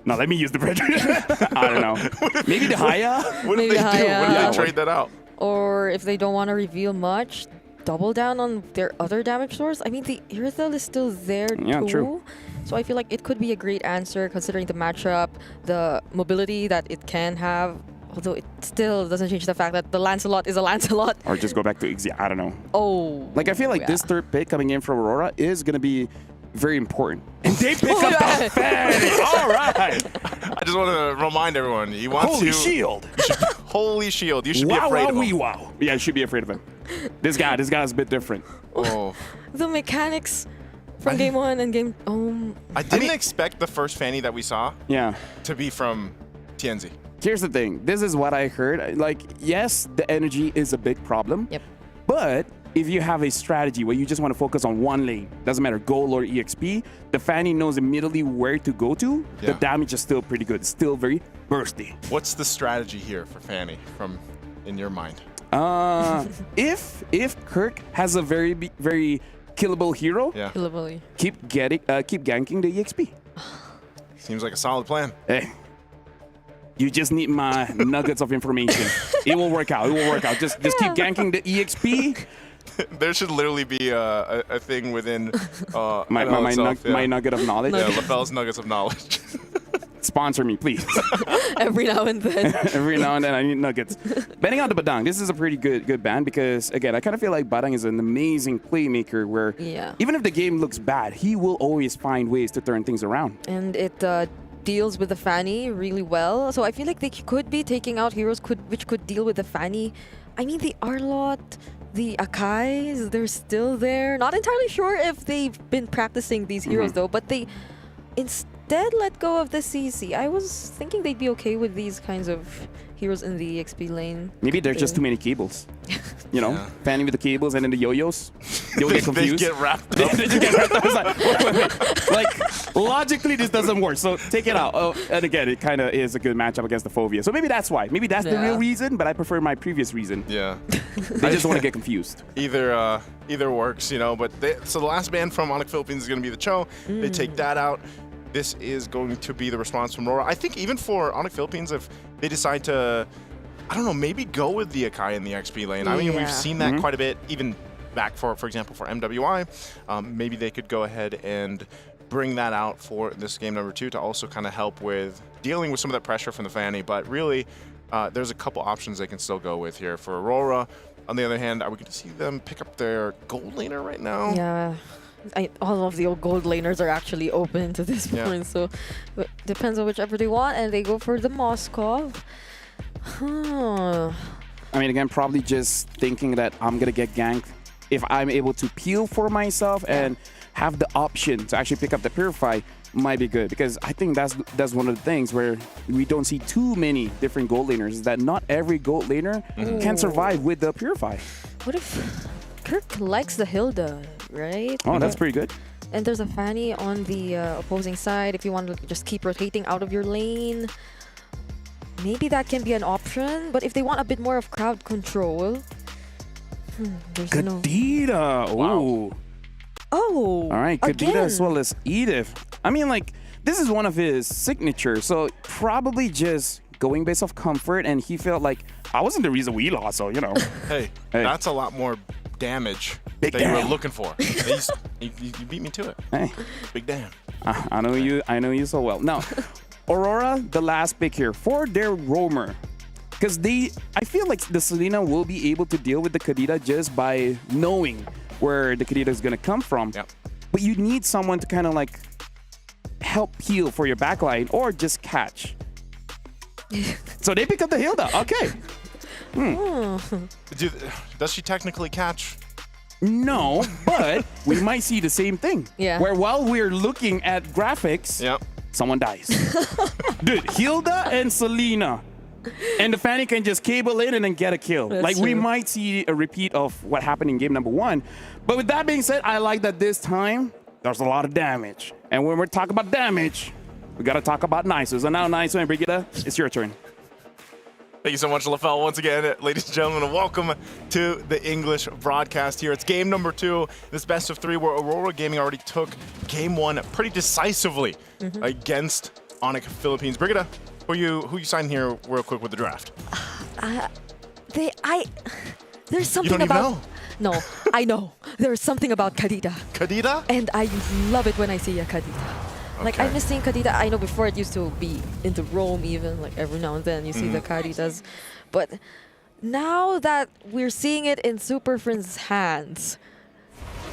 Speaker 4: now let me use the bridge. I don't know. Maybe the Haya?
Speaker 22: What did they do? What did they trade that out?
Speaker 23: Or if they don't want to reveal much, double down on their other damage source. I mean, the Irithel is still there too.
Speaker 4: True.
Speaker 23: So I feel like it could be a great answer considering the matchup, the mobility that it can have. Although it still doesn't change the fact that the Lancelot is a Lancelot.
Speaker 4: Or just go back to Ixia. I don't know.
Speaker 23: Oh.
Speaker 4: Like, I feel like this third pick coming in from Aurora is going to be very important. And they pick up the Fanny. All right.
Speaker 22: I just want to remind everyone, you want
Speaker 4: Holy Shield.
Speaker 22: Holy Shield. You should be afraid of him.
Speaker 4: Wow. Yeah, you should be afraid of him. This guy's a bit different.
Speaker 22: Oh.
Speaker 23: The mechanics from game one and game...
Speaker 22: I didn't expect the first Fanny that we saw to be from Tianzi.
Speaker 4: Here's the thing. This is what I heard. Like, yes, the energy is a big problem.
Speaker 23: Yep.
Speaker 4: But if you have a strategy where you just want to focus on one lane, doesn't matter, goal or EXP, the Fanny knows immediately where to go to. The damage is still pretty good. It's still very bursty.
Speaker 22: What's the strategy here for Fanny in your mind?
Speaker 4: If Kirk has a very killable hero, keep ganking the EXP.
Speaker 22: Seems like a solid plan.
Speaker 4: Hey. You just need my nuggets of information. It will work out. It will work out. Just keep ganking the EXP.
Speaker 22: There should literally be a thing within
Speaker 4: my nugget of knowledge.
Speaker 22: Yeah, LaFell's nuggets of knowledge.
Speaker 4: Sponsor me, please.
Speaker 23: Every now and then.
Speaker 4: Every now and then I need nuggets. Banning out the Badang. This is a pretty good ban because, again, I kind of feel like Badang is an amazing playmaker where even if the game looks bad, he will always find ways to turn things around.
Speaker 23: And it deals with the Fanny really well. So I feel like they could be taking out heroes which could deal with the Fanny. I mean, the Arlot, the Akais, they're still there. Not entirely sure if they've been practicing these heroes though, but they instead let go of the CC. I was thinking they'd be okay with these kinds of heroes in the XP lane.
Speaker 4: Maybe there's just too many cables. You know, Fanny with the cables and then the yo-yos. You'll get confused.
Speaker 22: They get wrapped up.
Speaker 4: They just get wrapped up. It's like, wait. Like, logically, this doesn't work. So take it out. Oh, and again, it kind of is a good matchup against the Fovea. So maybe that's why. Maybe that's the real reason, but I prefer my previous reason.
Speaker 22: Yeah.
Speaker 4: They just want to get confused.
Speaker 22: Either works, you know. But so the last ban from Onyx Philippines is going to be the Cho. They take that out. This is going to be the response from Aurora. I think even for Onyx Philippines, if they decide to, I don't know, maybe go with the Akai in the XP lane. I mean, we've seen that quite a bit, even back for example, for MWI. Maybe they could go ahead and bring that out for this game number 2 to also kind of help with dealing with some of that pressure from the Fanny. But really, there's a couple options they can still go with here for Aurora. On the other hand, are we going to see them pick up their gold laner right now?
Speaker 23: Yeah. All of the old gold laners are actually open to this point, so it depends on whichever they want, and they go for the Moskov.
Speaker 4: I mean, again, probably just thinking that I'm going to get ganked. If I'm able to peel for myself and have the option to actually pick up the Purify, might be good, because I think that's one of the things where we don't see too many different gold laners, is that not every gold laner can survive with the Purify.
Speaker 23: What if Kirk likes the Hilda, right?
Speaker 4: Oh, that's pretty good.
Speaker 23: And there's a Fanny on the opposing side if you want to just keep rotating out of your lane. maybe that can be an option. But if they want a bit more of crowd control, there's no.
Speaker 4: Kadita. Ooh.
Speaker 23: Oh.
Speaker 4: All right, Kadita
Speaker 23: again.
Speaker 4: as well as Edith. I mean, like, this is one of his signatures, so probably just going based off comfort, and he felt like, I wasn't the reason we lost, so, you know.
Speaker 22: Hey, that's a lot more damage
Speaker 4: Big
Speaker 22: that you
Speaker 4: damn.
Speaker 22: were looking for. you beat me to it.
Speaker 4: Hey.
Speaker 22: Big damn.
Speaker 4: I know you so well. Now, Aurora, the last pick here for their roamer. Because I feel like the Selena will be able to deal with the Kadita just by knowing where the Kadita is going to come from.
Speaker 22: Yep.
Speaker 4: But you need someone to kind of like help heal for your backline or just catch. So they pick up the Hilda. Okay.
Speaker 22: Does she technically catch?
Speaker 4: No, but we might see the same thing.
Speaker 23: Yeah.
Speaker 4: Where while we're looking at graphics, someone dies. Dude, Hilda and Selena. And the Fanny can just cable in and then get a kill.
Speaker 23: That's
Speaker 4: like, we
Speaker 23: true.
Speaker 4: might see a repeat of what happened in game number 1. But with that being said, I like that this time, there's a lot of damage. And when we're talking about damage, we got to talk about Niso. So now, Niso and Brigitte, it's your turn.
Speaker 22: Thank you so much, LaFell. Once again, ladies and gentlemen, and welcome to the English broadcast here. It's game number 2, this best of 3, where Aurora Gaming already took game 1 pretty decisively against Onyx Philippines. Brigitte, who you signed here real quick with the draft?
Speaker 23: There's something
Speaker 22: don't even
Speaker 23: about.
Speaker 22: know?
Speaker 23: No, I know. There's something about Kadita.
Speaker 22: Kadita?
Speaker 23: And I love it when I see a Kadita. Like, I miss seeing Kadita. I know before it used to be into Rome even, like every now and then you see the Kaditas. But now that we're seeing it in Super Friends' hands,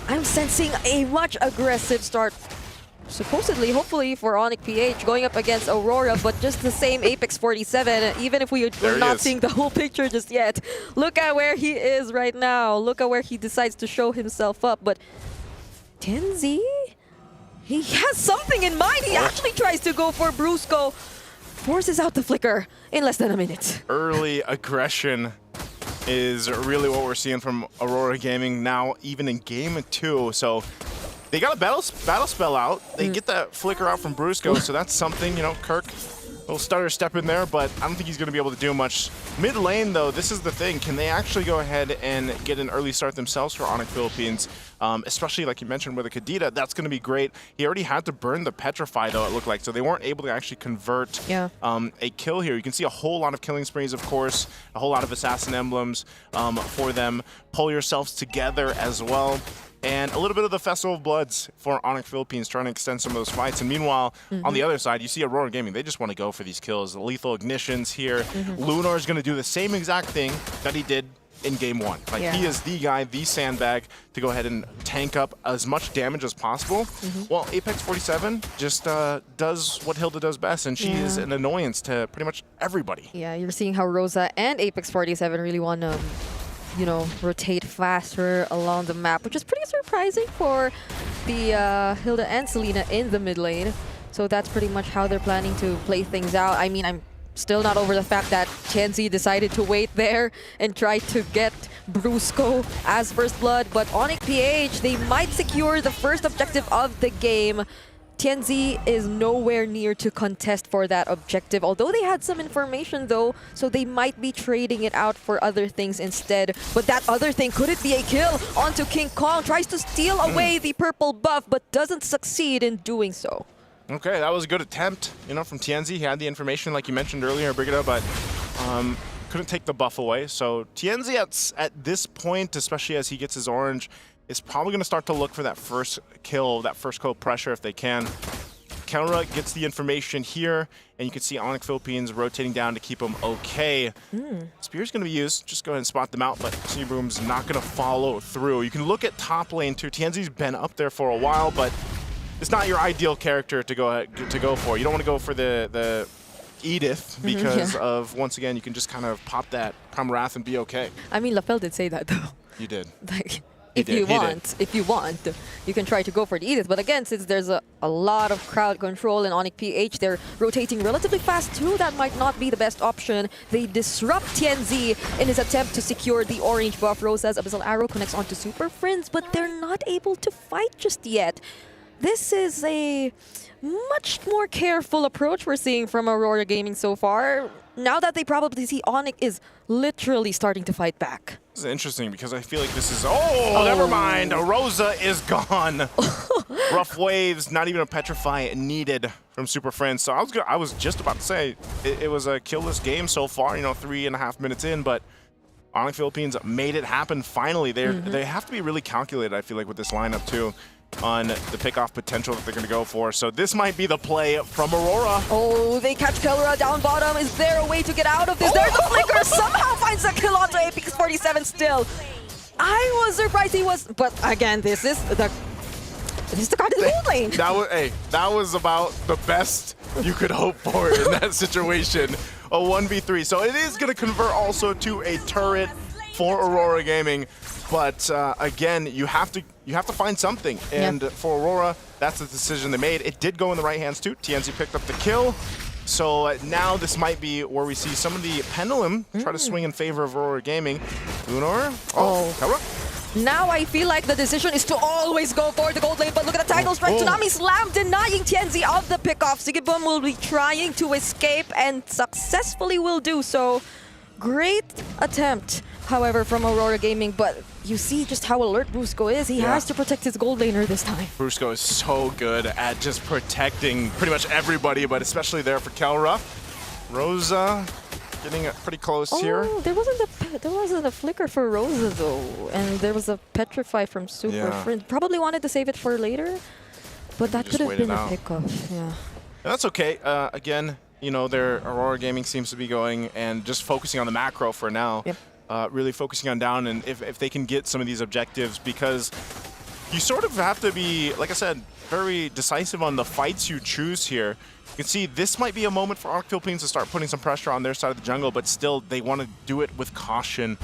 Speaker 23: I'm sensing a much aggressive start, supposedly, hopefully, for Onyx PH going up against Aurora, but just the same Apex 47, even if we're not seeing the whole picture just yet. Look at where he is right now. Look at where he decides to show himself up. But Tianzi, he has something in mind. He actually tries to go for Brusco. Forces out the flicker in less than a minute.
Speaker 22: Early aggression is really what we're seeing from Aurora Gaming now, even in game 2. So they got a battle spell out. They get that flicker out from Brusco, so that's something, you know, Kirk, a little stutter step in there, but I don't think he's going to be able to do much. Mid lane, though, this is the thing. Can they actually go ahead and get an early start themselves for Onyx Philippines? Especially, like you mentioned, with a Kadita, that's going to be great. He already had to burn the Petrify, though, it looked like, so they weren't able to actually convert a kill here. You can see a whole lot of killing sprees, of course, a whole lot of Assassin Emblems for them. Pull yourselves together as well. And a little bit of the Festival of Bloods for Onyx Philippines, trying to extend some of those fights. And meanwhile, on the other side, you see Aurora Gaming. They just want to go for these kills. The lethal ignitions here. Lunar is going to do the same exact thing that he did in game 1. Like, he is the guy, the sandbag, to go ahead and tank up as much damage as possible. Well, Apex 47 just does what Hilda does best, and she is an annoyance to pretty much everybody.
Speaker 23: Yeah, you're seeing how Rosa and Apex 47 really want to, you know, rotate faster along the map, which is pretty surprising for the Hilda and Selena in the mid lane. So that's pretty much how they're planning to play things out. I mean, I'm still not over the fact that Tianzi decided to wait there and try to get Brusco as first blood, but Onyx PH, they might secure the first objective of the game. Tianzi is nowhere near to contest for that objective, although they had some information though, so they might be trading it out for other things instead. But that other thing, could it be a kill onto King Kong? Tries to steal away the purple buff, but doesn't succeed in doing so.
Speaker 22: Okay, that was a good attempt, you know, from Tianzi. He had the information, like you mentioned earlier, Brigitte, but couldn't take the buff away. So Tianzi at this point, especially as he gets his orange, is probably going to start to look for that first kill, that first kill pressure if they can. Kelra gets the information here, and you can see Onyx Philippines rotating down to keep him okay. Spear's going to be used. Just go ahead and spot them out, but Boom's not going to follow through. You can look at top lane too. Tianzi's been up there for a while, but it's not your ideal character to go for. You don't want to go for the Edith because of, once again, you can just kind of pop that Prime Wrath and be okay.
Speaker 23: I mean, LaFell did say that though.
Speaker 22: You did.
Speaker 23: Like, if you want, you can try to go for the Edith. But again, since there's a lot of crowd control in Onyx PH, they're rotating relatively fast too. That might not be the best option. They disrupt Tianzi in his attempt to secure the orange buff. Rosa's Abyssal Arrow connects onto Super Friends, but they're not able to fight just yet. this is a much more careful approach we're seeing from Aurora Gaming so far. Now that they probably see Onyx is literally starting to fight back.
Speaker 22: This is interesting because I feel like this is... Oh, never mind. Rosa is gone. Rough waves, not even a petrify needed from Super Friends. So I was just about to say it was a killless game so far, 3.5 minutes in, but Onyx Philippines made it happen finally. They have to be really calculated, I feel like, with this lineup too, on the pickoff potential that they're going to go for. So this might be the play from Aurora.
Speaker 23: Oh, they catch Kelra down bottom. Is there a way to get out of this? There's the flicker. Somehow finds a kill onto Apex 47 still. I was surprised he was, but again, this is the card in the gold lane.
Speaker 22: That was about the best you could hope for in that situation. A 1v3. So it is going to convert also to a turret for Aurora Gaming. But again, you have to find something, and for Aurora, that's the decision they made. It did go in the right hands too. TNZ picked up the kill, so now this might be where we see some of the pendulum try to swing in favor of Aurora Gaming. Lunar, Kelra.
Speaker 23: Now I feel like the decision is to always go for the gold lane, but look at the title strike. Tsunami Slam denying TNZ of the pickoff. Sigibum will be trying to escape and successfully will do so. Great attempt, however, from Aurora Gaming, but you see just how alert Brusco is. He has to protect his gold laner this time.
Speaker 22: Brusco is so good at just protecting pretty much everybody, but especially there for Kelra. Rosa getting pretty close here.
Speaker 23: There wasn't a flicker for Rosa though, and there was a petrify from Super Friend. Probably wanted to save it for later, but that could have been a pickup. Yeah.
Speaker 22: That's okay. Again, their Aurora Gaming seems to be going and just focusing on the macro for now.
Speaker 23: Yep.
Speaker 22: Really focusing on down, and if they can get some of these objectives, because you sort of have to be, like I said, very decisive on the fights you choose here. You can see this might be a moment for Onyx Philippines to start putting some pressure on their side of the jungle, but still they want to do it with caution,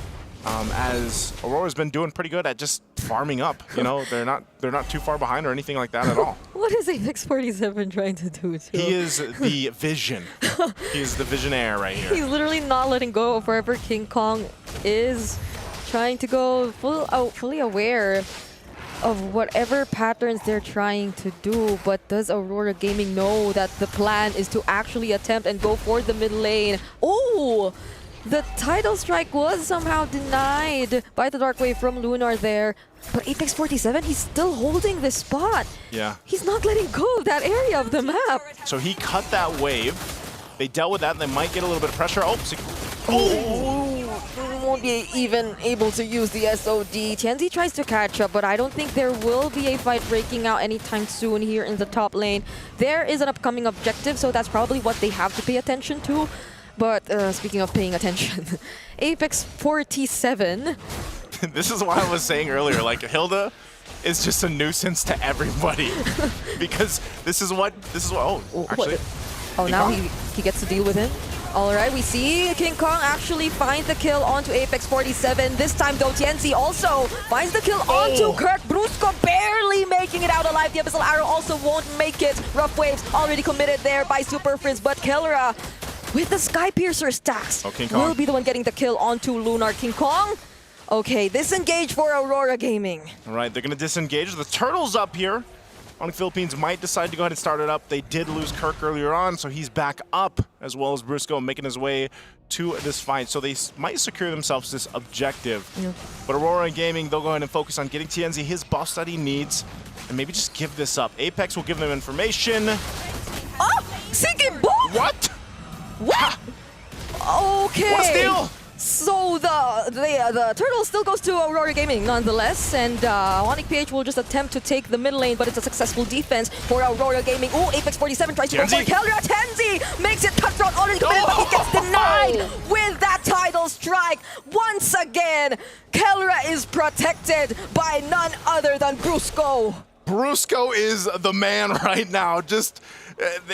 Speaker 22: as Aurora's been doing pretty good at just farming up. They're not too far behind or anything like that at all.
Speaker 23: What is Apex 47 trying to do too?
Speaker 22: He is the vision. He is the visionaire right here.
Speaker 23: He's literally not letting go of wherever King Kong is, trying to go fully aware of whatever patterns they're trying to do. But does Aurora Gaming know that the plan is to actually attempt and go for the mid lane? Oh! The title strike was somehow denied by the Dark Wave from Lunar there. But Apex 47, he's still holding this spot.
Speaker 22: Yeah.
Speaker 23: He's not letting go of that area of the map.
Speaker 22: So he cut that wave. They dealt with that, and they might get a little bit of pressure.
Speaker 23: Won't be even able to use the SOD. TNZ tries to catch up, but I don't think there will be a fight breaking out anytime soon here in the top lane. There is an upcoming objective, so that's probably what they have to pay attention to. But speaking of paying attention, Apex 47.
Speaker 22: This is why I was saying earlier, like, Hilda is just a nuisance to everybody. Because this is what, actually.
Speaker 23: Now he gets to deal with him. All right, we see King Kong actually find the kill onto Apex 47. This time, though, TNC also finds the kill onto Kirk. Brusco barely making it out alive. The Abyssal Arrow also won't make it. Rough Waves already committed there by Super Frizz, but Kelra with the Sky Piercer stacks will be the one getting the kill onto Lunar. King Kong. Okay, disengage for Aurora Gaming.
Speaker 22: All right, they're going to disengage. The Turtle's up here. Onyx Philippines might decide to go ahead and start it up. They did lose Kirk earlier on, so he's back up, as well as Brusco making his way to this fight. So they might secure themselves this objective.
Speaker 23: Yeah.
Speaker 22: But Aurora Gaming, they'll go ahead and focus on getting TNZ his buff that he needs, and maybe just give this up. Apex will give them information.
Speaker 23: Oh! Sinking boom!
Speaker 22: What?
Speaker 23: What? Okay.
Speaker 22: What a steal!
Speaker 23: So the turtle still goes to Aurora Gaming nonetheless, and Onyx PH will just attempt to take the mid lane, but it's a successful defense for Aurora Gaming. Ooh, Apex 47 tries to go for Kelra. Tenzi makes it cutthroat, already committed, but he gets denied with that title strike. Once again, Kelra is protected by none other than Brusco.
Speaker 22: Brusco is the man right now. Just,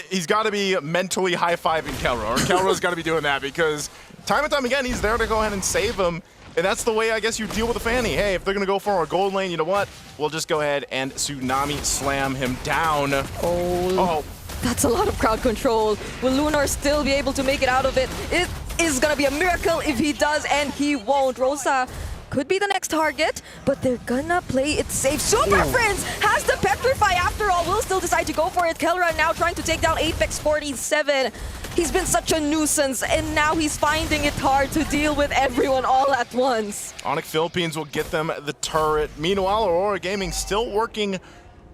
Speaker 22: he's got to be mentally high-fiving Kelra, or Kelra's got to be doing that, because time and time again, he's there to go ahead and save him. And that's the way, I guess, you deal with a Fanny. Hey, if they're going to go for a gold lane, you know what? We'll just go ahead and Tsunami Slam him down.
Speaker 23: Oh. That's a lot of crowd control. Will Lunar still be able to make it out of it? It is going to be a miracle if he does, and he won't. Rosa could be the next target, but they're gonna play it safe. Super Friends has the Petrify after all, will still decide to go for it. Kelra now trying to take down Apex 47. He's been such a nuisance, and now he's finding it hard to deal with everyone all at once.
Speaker 22: Onyx Philippines will get them the turret. Meanwhile, Aurora Gaming still working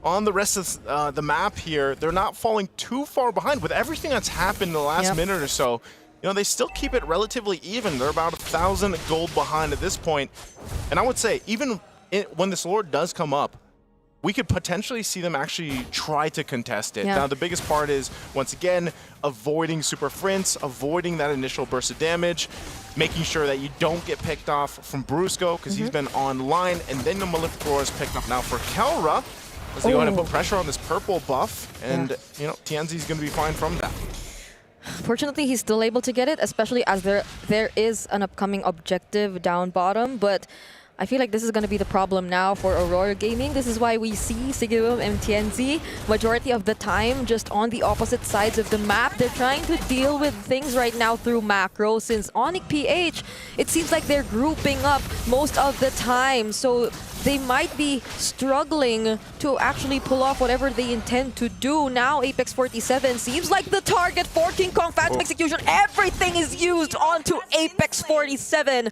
Speaker 22: on the rest of the map here. They're not falling too far behind with everything that's happened in the last minute or so. You know, they still keep it relatively even. They're about 1,000 gold behind at this point. And I would say, even when this Lord does come up, we could potentially see them actually try to contest it. Now, the biggest part is, once again, avoiding Super Frints, avoiding that initial burst of damage, making sure that you don't get picked off from Brusco, because he's been online, and then the Malefic Roar is picked up. Now for Kelra, as they go ahead and put pressure on this purple buff, and you know, Tianzi's going to be fine from that.
Speaker 23: Fortunately, he's still able to get it, especially as there is an upcoming objective down bottom, but I feel like this is going to be the problem now for Aurora Gaming. This is why we see Sigibum and Tianzi majority of the time just on the opposite sides of the map. They're trying to deal with things right now through macro, since Onyx PH, it seems like they're grouping up most of the time. So they might be struggling to actually pull off whatever they intend to do. Now Apex 47 seems like the target for King Kong Phantom Execution. Everything is used onto Apex 47.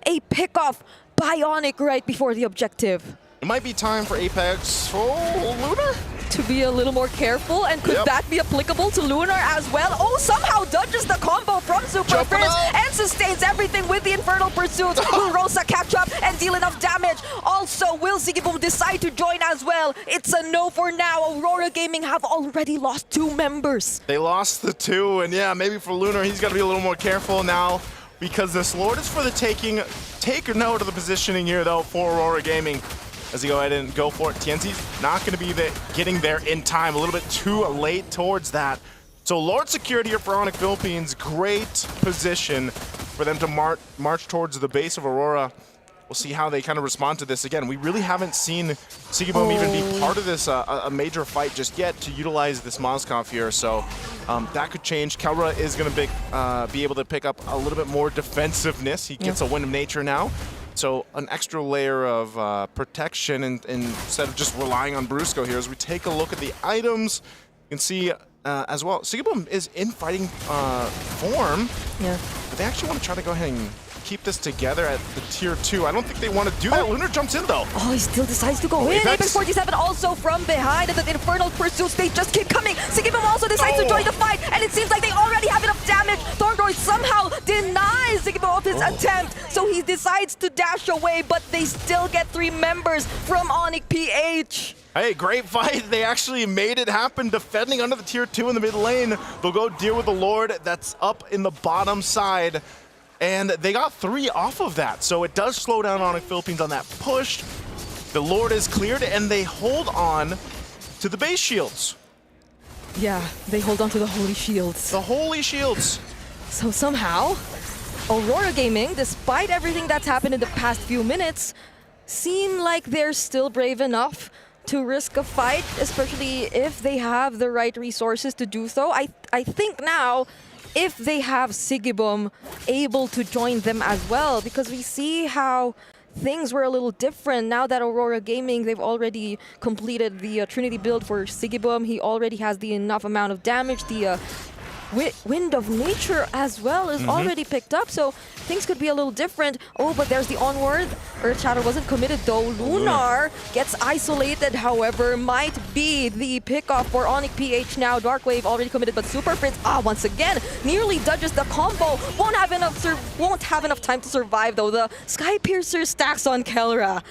Speaker 23: A pickoff Bionic right before the objective.
Speaker 22: It might be time for Apex Lunar
Speaker 23: to be a little more careful, and could that be applicable to Lunar as well? Oh, somehow dodges the combo from Super Friends and sustains everything with the Infernal Pursuit. Will Rosa catch up and deal enough damage? Also, will Sigibum decide to join as well? It's a no for now. Aurora Gaming have already lost 2 members.
Speaker 22: They lost the 2, and yeah, maybe for Lunar, he's got to be a little more careful now, because this Lord is for the taking. Take note of the positioning here, though, for Aurora Gaming as they go ahead and go for it. Tianzi's not going to be getting there in time. A little bit too late towards that. So Lord secured here for Onyx Philippines. Great position for them to march towards the base of Aurora. We'll see how they kind of respond to this. Again, we really haven't seen Sigibum even be part of this a major fight just yet to utilize this Moskov here. So that could change. Kelra is going to be able to pick up a little bit more defensive-ness. He gets a Wind of Nature now. So an extra layer of protection instead of just relying on Brusco here. As we take a look at the items, you can see as well, Sigibum is in fighting form. But they actually want to try to go ahead and keep this together at the tier 2. I don't think they want to do that. Lunar jumps in though.
Speaker 23: Oh, he still decides to go in. Apex 47 also from behind, and the Infernal Pursuits, they just keep coming. Sigibum also decides to join the fight, and it seems like they already have enough damage. Thorndroid somehow denies Sigibum of his attempt, so he decides to dash away, but they still get 3 members from Onyx PH.
Speaker 22: Hey, great fight. They actually made it happen, defending under the tier 2 in the mid lane. They'll go deal with the Lord that's up in the bottom side. And they got 3 off of that, so it does slow down Onyx Philippines on that push. The Lord is cleared, and they hold on to the base shields.
Speaker 23: Yeah, they hold on to the Holy Shields.
Speaker 22: The Holy Shields.
Speaker 23: So somehow, Aurora Gaming, despite everything that's happened in the past few minutes, seem like they're still brave enough to risk a fight, especially if they have the right resources to do so. I think now, if they have Sigibum able to join them as well, because we see how things were a little different now that Aurora Gaming, they've already completed the Trinity build for Sigibum. He already has the enough amount of damage. The Wind of Nature as well is already picked up, so things could be a little different. Oh, but there's the onward. Earth Shatter wasn't committed though. Lunar gets isolated, however, might be the pickoff for Onyx PH now. Darkwave already committed, but Super Prince, once again, nearly dodges the combo. Won't have enough time to survive though. The Sky Piercer stacks on Kelra.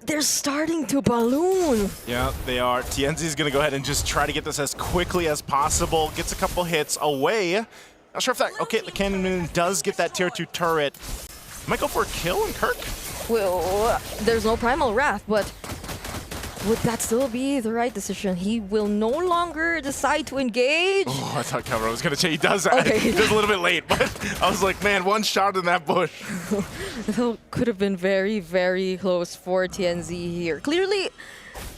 Speaker 23: They're starting to balloon.
Speaker 22: Yeah, they are. Tianzi's going to go ahead and just try to get this as quickly as possible. Gets a couple hits away. Not sure if that... Okay, the Cannonman does get that tier 2 turret. Might go for a kill in Kirk?
Speaker 23: Well, there's no Primal Wrath, but would that still be the right decision? He will no longer decide to engage.
Speaker 22: Oh, I thought Kelra was going to say he does that. Okay. Just a little bit late, but I was like, man, one shot in that bush.
Speaker 23: It could have been very, very close for TNZ here. Clearly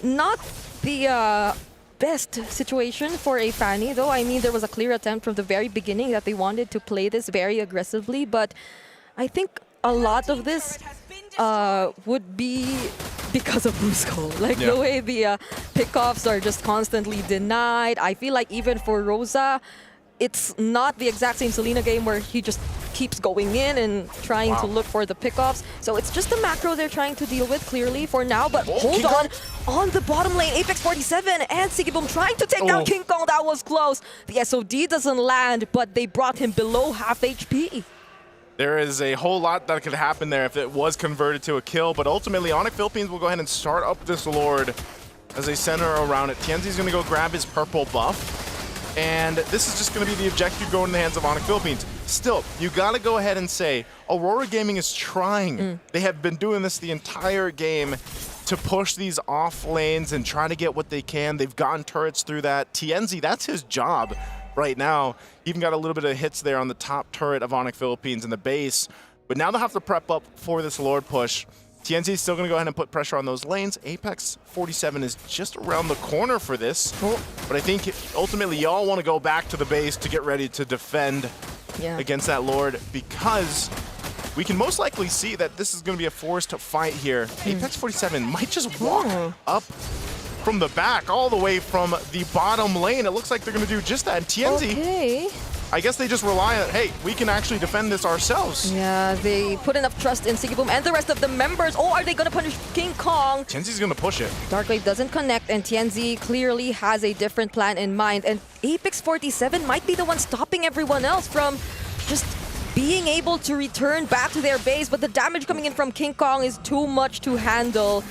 Speaker 23: not the best situation for a Fanny, though. I mean, there was a clear attempt from the very beginning that they wanted to play this very aggressively, but I think a lot of this would be because of Brusco. Like the way the pickoffs are just constantly denied. I feel like even for Rosa, it's not the exact same Selena game where he just keeps going in and trying to look for the pickoffs. So it's just the macro they're trying to deal with clearly for now. But hold on the bottom lane, Apex 47 and Sigiboom trying to take down King Kong. That was close. The SOD doesn't land, but they brought him below half HP.
Speaker 22: There is a whole lot that could happen there if it was converted to a kill, but ultimately Onyx Philippines will go ahead and start up this Lord as they center around it. Tienzi's going to go grab his purple buff. And this is just going to be the objective going in the hands of Onyx Philippines. Still, you got to go ahead and say, Aurora Gaming is trying. They have been doing this the entire game to push these off lanes and try to get what they can. They've gotten turrets through that. Tienzi, that's his job right now. Even got a little bit of hits there on the top turret of Onyx Philippines in the base. But now they'll have to prep up for this Lord push. Tienzi is still going to go ahead and put pressure on those lanes. Apex 47 is just around the corner for this. But I think ultimately y'all want to go back to the base to get ready to defend against that Lord, because we can most likely see that this is going to be a forced fight here. Apex 47 might just walk up from the back all the way from the bottom lane. It looks like they're going to do just that. And Tienzi, I guess they just rely on, hey, we can actually defend this ourselves.
Speaker 23: Yeah, they put enough trust in Sigiboom and the rest of the members. Oh, are they going to punish King Kong?
Speaker 22: Tienzi's going to push it.
Speaker 23: Darkwave doesn't connect, and Tienzi clearly has a different plan in mind. And Apex 47 might be the one stopping everyone else from just being able to return back to their base. But the damage coming in from King Kong is too much to handle.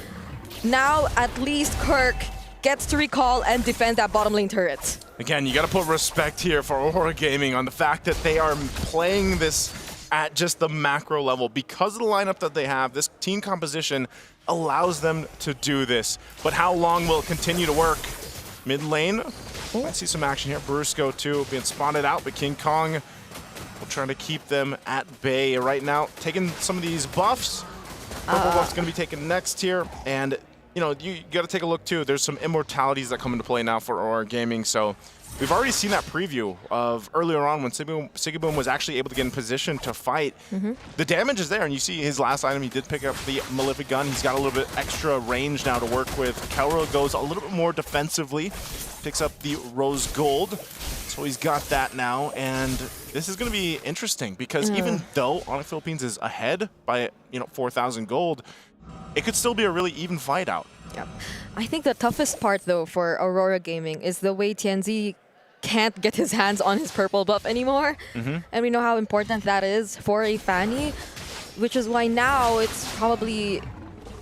Speaker 23: Now, at least Kirk gets to recall and defend that bottom lane turret.
Speaker 22: Again, you got to put respect here for Aurora Gaming on the fact that they are playing this at just the macro level. Because of the lineup that they have, this team composition allows them to do this. But how long will it continue to work? Mid lane, might see some action here. Brusco too being spotted out, but King Kong will try to keep them at bay right now. Taking some of these buffs. Purple buff's going to be taken next here, and you know, you got to take a look too. There's some immortalities that come into play now for Aurora Gaming. So we've already seen that preview of earlier on when Sigiboom was actually able to get in position to fight. The damage is there, and you see his last item, he did pick up the Malefic gun. He's got a little bit extra range now to work with. Kelro goes a little bit more defensively, picks up the Rose Gold. So he's got that now, and this is going to be interesting because even though Onyx Philippines is ahead by 4,000 gold, it could still be a really even fight out.
Speaker 23: Yeah. I think the toughest part, though, for Aurora Gaming is the way Tienzi can't get his hands on his purple buff anymore. And we know how important that is for a Fanny, which is why now it's probably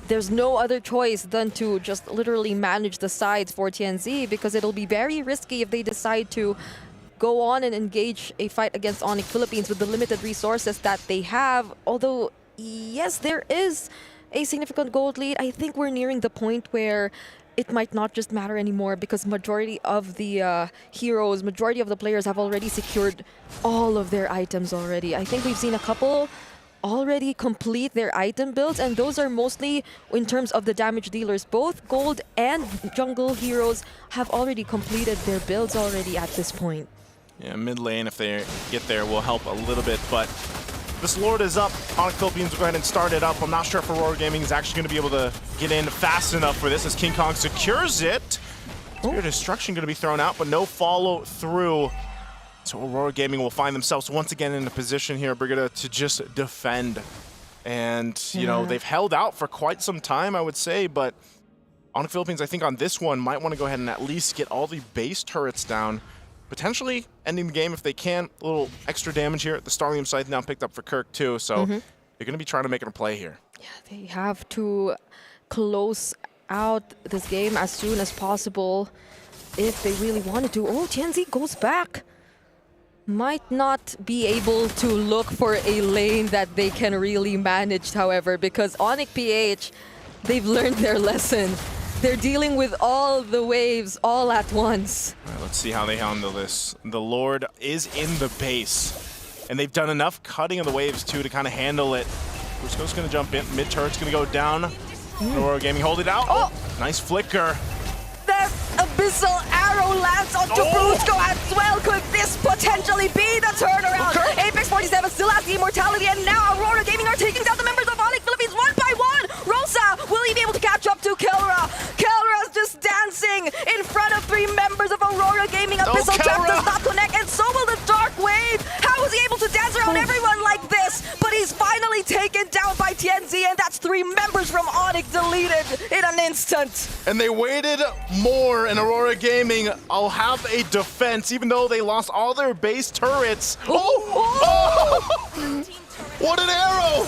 Speaker 23: there's no other choice than to just literally manage the sides for Tienzi, because it'll be very risky if they decide to go on and engage a fight against Onyx Philippines with the limited resources that they have. Although, yes, there is a significant gold lead. I think we're nearing the point where it might not just matter anymore, because majority of the heroes, majority of the players have already secured all of their items already. I think we've seen a couple already complete their item builds, and those are mostly in terms of the damage dealers. Both gold and jungle heroes have already completed their builds already at this point.
Speaker 22: Yeah, mid lane, if they get there, will help a little bit, but this Lord is up. Onyx Philippines will go ahead and start it up. I'm not sure if Aurora Gaming is actually going to be able to get in fast enough for this as King Kong secures it. Spirit Destruction going to be thrown out, but no follow through. So Aurora Gaming will find themselves once again in a position here, Brigida, to just defend. And, you know, they've held out for quite some time, I would say, but Onyx Philippines, I think on this one, might want to go ahead and at least get all the base turrets down. Potentially ending the game if they can. A little extra damage here. The Starlium Scythe now picked up for Kirk too, so they're going to be trying to make it a play here.
Speaker 23: Yeah, they have to close out this game as soon as possible if they really wanted to. Oh, Tienzi goes back. Might not be able to look for a lane that they can really manage, however, because Onyx PH, they've learned their lesson. They're dealing with all the waves all at once.
Speaker 22: All right, let's see how they handle this. The Lord is in the base, and they've done enough cutting of the waves too to kind of handle it. Brusco's going to jump in. Mid turret's going to go down. Aurora Gaming hold it out. Oh, nice flicker.
Speaker 23: That abyssal arrow lands onto Brusco as well. Could this potentially be the turnaround? Apex 47 still has the immortality, and now Aurora Gaming are taking down the members of Onyx Philippines one by members from Onyx deleted in an instant.
Speaker 22: And they waited more, and Aurora Gaming will have a defense, even though they lost all their base turrets. Oh! What an arrow!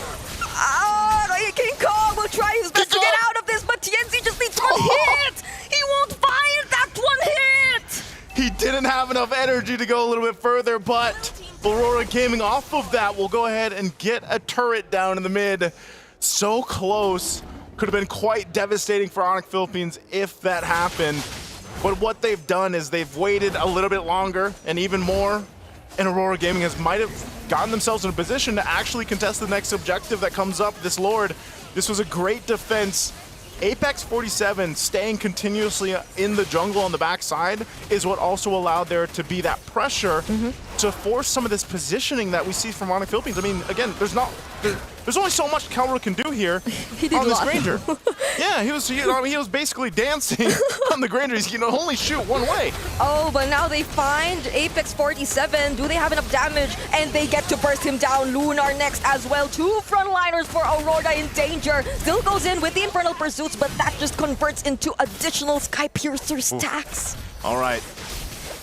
Speaker 23: King Kong will try his best to get out of this, but TNZ just needs one hit! He won't find that one hit!
Speaker 22: He didn't have enough energy to go a little bit further, but Aurora Gaming off of that will go ahead and get a turret down in the mid. So close. Could have been quite devastating for Onyx Philippines if that happened. But what they've done is they've waited a little bit longer and even more, and Aurora Gaming might have gotten themselves in a position to actually contest the next objective that comes up, this Lord. This was a great defense. Apex 47 staying continuously in the jungle on the backside is what also allowed there to be that pressure to force some of this positioning that we see from Onyx Philippines. I mean, again, there's only so much Kelra can do here on this Granger. Yeah, he was basically dancing on the Granger. He can only shoot one way.
Speaker 23: Oh, but now they find Apex 47. Do they have enough damage? And they get to burst him down. Lunar next as well. 2 frontliners for Aurora in danger. Still goes in with the Infernal Pursuits, but that just converts into additional Sky Piercer stacks.
Speaker 22: All right.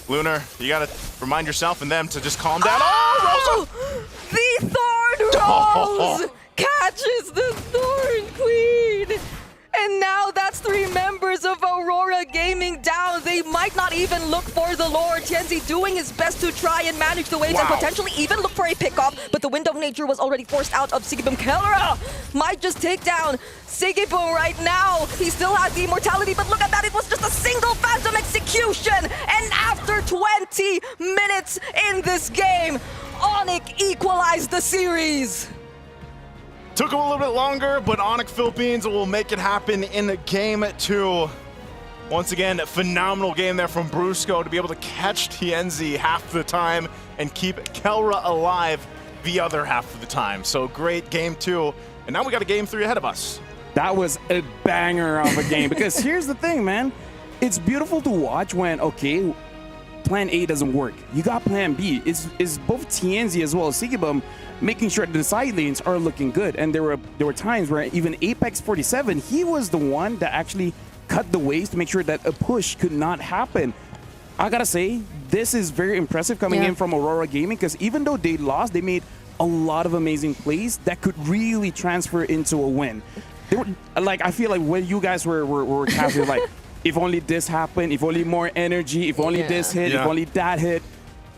Speaker 22: Lunar, you gotta remind yourself and them to just calm down.
Speaker 23: Oh, Rosa! The Thorn Rose catches the Thorn Queen! And now that's 3 members of Aurora Gaming down. They might not even look for the Lord. Tienzi doing his best to try and manage the waves and potentially even look for a pickup, but the Wind of Nature was already forced out of Sigibum. Kelra might just take down Sigibum right now. He still has the immortality, but look at that. It was just a single Phantom execution. And after 20 minutes in this game, Onyx equalized the series.
Speaker 22: Took him a little bit longer, but Onyx Philippines will make it happen in game 2. Once again, a phenomenal game there from Brusco to be able to catch Tienzi half the time and keep Kelra alive the other half of the time. So great game 2, and now we got a game 3 ahead of us.
Speaker 4: That was a banger of a game, because here's the thing, man. It's beautiful to watch when, okay, plan A doesn't work. You got plan B. It's both Tienzi as well as Sigibum making sure that the side lanes are looking good. And there were times where even Apex 47, he was the one that actually cut the waves to make sure that a push could not happen. I gotta say, this is very impressive coming in from Aurora Gaming, because even though they lost, they made a lot of amazing plays that could really transfer into a win. They were, like, I feel like when you guys were casting, like, if only this happened, if only more energy, if only this hit, if only that hit.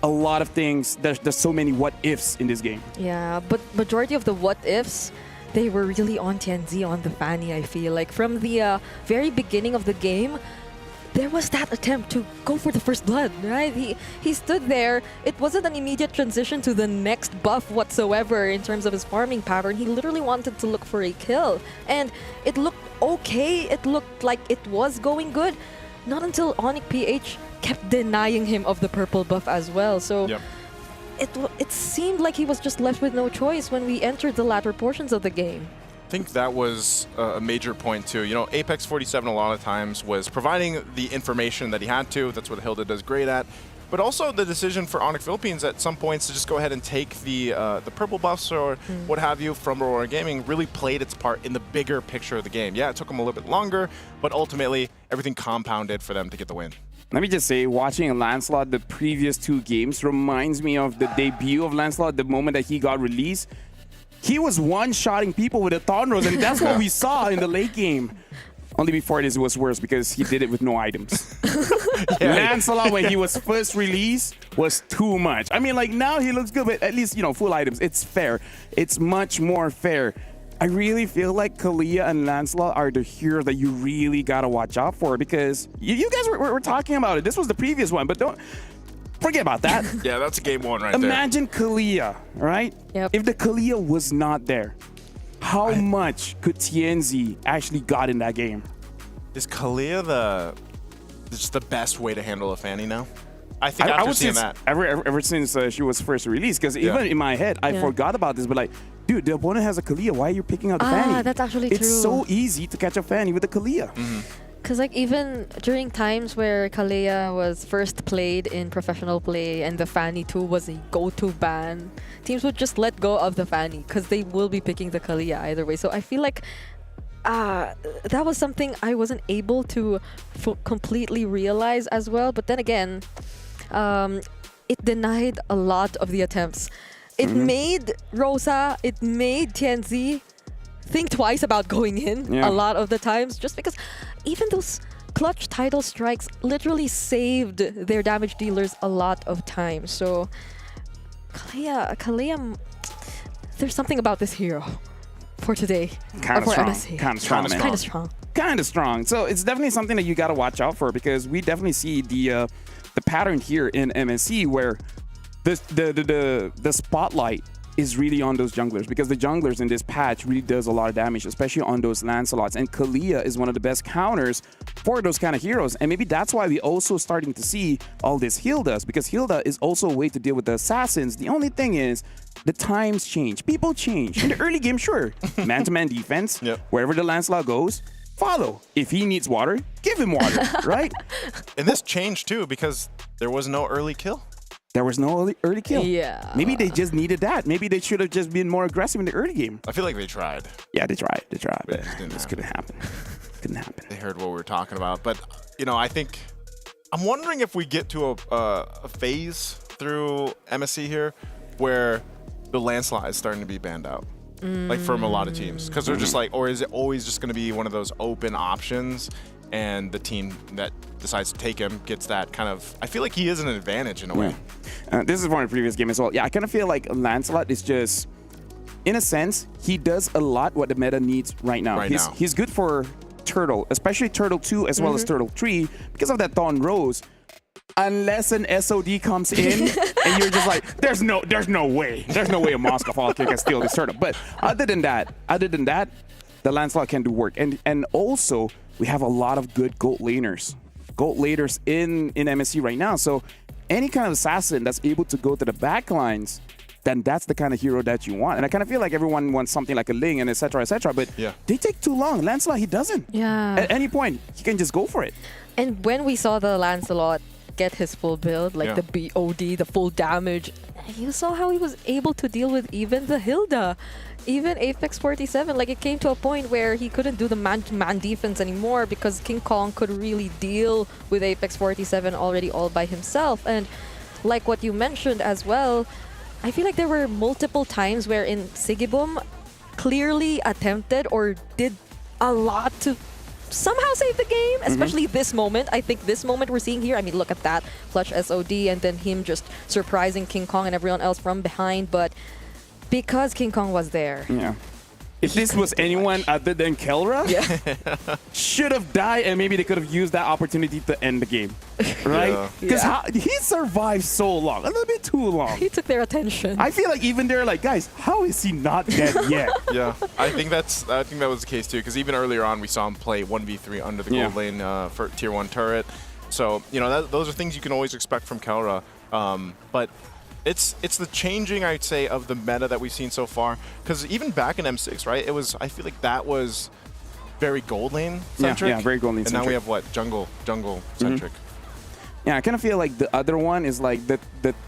Speaker 4: A lot of things. There's so many what ifs in this game.
Speaker 23: Yeah, but majority of the what ifs, they were really on Tienzi, on the Fanny, I feel. Like from the very beginning of the game, there was that attempt to go for the first blood, right? He stood there. It wasn't an immediate transition to the next buff whatsoever in terms of his farming pattern. He literally wanted to look for a kill. And it looked okay. It looked like it was going good. Not until Onyx PH kept denying him of the purple buff as well. So it seemed like he was just left with no choice when we entered the latter portions of the game.
Speaker 22: I think that was a major point too. You know, Apex 47 a lot of times was providing the information that he had to. That's what Hilda does great at. But also the decision for Onyx Philippines at some points to just go ahead and take the purple buffs or what have you from Aurora Gaming really played its part in the bigger picture of the game. Yeah, it took them a little bit longer, but ultimately everything compounded for them to get the win.
Speaker 4: Let me just say, watching Lancelot the previous 2 games reminds me of the debut of Lancelot, the moment that he got released. He was one-shotting people with a Thorn Rose, and that's what we saw in the late game. Only before this was worse because he did it with no items. Lancelot, when he was first released, was too much. I mean, like, now he looks good, but at least, you know, full items. It's fair. It's much more fair. I really feel like Kalia and Lancelot are the heroes that you really gotta watch out for, because you guys were talking about it. This was the previous one, but don't forget about that.
Speaker 22: Yeah, that's a game 1 right there.
Speaker 4: Imagine Kalia, right? If the Kalia was not there, how much could Tienzi actually got in that game?
Speaker 22: Is Kalia just the best way to handle a Fanny now? I think after seeing that.
Speaker 4: Ever since she was first released, because even in my head, I forgot about this, but like, dude, the opponent has a Kalia. Why are you picking out the Fanny?
Speaker 23: That's actually true.
Speaker 4: It's so easy to catch a Fanny with a Kalia.
Speaker 23: Because like even during times where Kalia was first played in professional play and the Fanny 2 was a go-to ban, teams would just let go of the Fanny because they will be picking the Kalia either way. So I feel like that was something I wasn't able to completely realize as well. But then again, it denied a lot of the attempts. It made Rosa, it made Tianzi think twice about going in a lot of the times, just because even those clutch title strikes literally saved their damage dealers a lot of times. So Kalea, there's something about this hero for today.
Speaker 4: Kind of strong.
Speaker 23: MSC.
Speaker 4: Kind of strong, man.
Speaker 23: Kind of strong.
Speaker 4: Kind of strong. So it's definitely something that you got to watch out for, because we definitely see the pattern here in MSC where the spotlight is really on those junglers, because the junglers in this patch really does a lot of damage, especially on those Lancelots. And Kalea is one of the best counters for those kind of heroes. And maybe that's why we also starting to see all this Hildas, because Hilda is also a way to deal with the assassins. The only thing is the times change. People change. In the early game, sure, man-to-man defense, wherever the Lancelot goes, follow. If he needs water, give him water, right?
Speaker 22: And this changed too, because there was no early kill.
Speaker 4: There was no early kill.
Speaker 23: Yeah.
Speaker 4: Maybe they just needed that. Maybe they should have just been more aggressive in the early game.
Speaker 22: I feel like they tried.
Speaker 4: Yeah, they tried. They tried.
Speaker 22: But
Speaker 4: But this couldn't happen. Couldn't happen.
Speaker 22: They heard what we were talking about. But, you know, I think, I'm wondering if we get to a phase through MSC here where the Lancelot is starting to be banned out. Like from a lot of teams. Because they're just like, or is it always just going to be one of those open options, and the team that decides to take him gets that kind of, I feel like he is an advantage in a way.
Speaker 4: This is from the previous game as well. Yeah, I kind of feel like Lancelot is just, in a sense, he does a lot what the meta needs right now. He's good for Turtle, especially Turtle 2 as well as Turtle 3, because of that Thorn Rose. Unless an SOD comes in and you're just like, there's no way a Moscow can steal this turtle. But other than that, the Lancelot can do work. And also, we have a lot of good gold laners in MSC right now. So any kind of assassin that's able to go to the back lines, then that's the kind of hero that you want. And I kind of feel like everyone wants something like a Ling and etc. But they take too long. Lancelot, he doesn't.
Speaker 23: Yeah.
Speaker 4: At any point, he can just go for it.
Speaker 23: And when we saw the Lancelot get his full build, like the BOD, the full damage, you saw how he was able to deal with even the Hilda, even Apex 47. Like, it came to a point where he couldn't do the man-to-man defense anymore because King Kong could really deal with Apex 47 already all by himself. And like what you mentioned as well, I feel like there were multiple times wherein Sigibum clearly attempted or did a lot to somehow save the game, especially this moment. I think this moment we're seeing here, I mean, look at that clutch SOD and then him just surprising King Kong and everyone else from behind. But because King Kong was there,
Speaker 4: if this was anyone other than Kelra, should have died, and maybe they could have used that opportunity to end the game, right? Because he survived so long, a little bit too long.
Speaker 23: He took their attention.
Speaker 4: I feel like even they're like, guys, how is he not dead yet?
Speaker 22: I think that was the case too, because even earlier on we saw him play 1v3 under the gold lane for tier 1 turret. So, you know, those are things you can always expect from Kelra. But it's the changing, I'd say, of the meta that we've seen so far. Because even back in M6, right? I feel like that was very gold lane centric.
Speaker 4: Yeah, very gold lane
Speaker 22: centric. And now we have what? Jungle centric.
Speaker 4: Yeah, I kind of feel like the other one is like the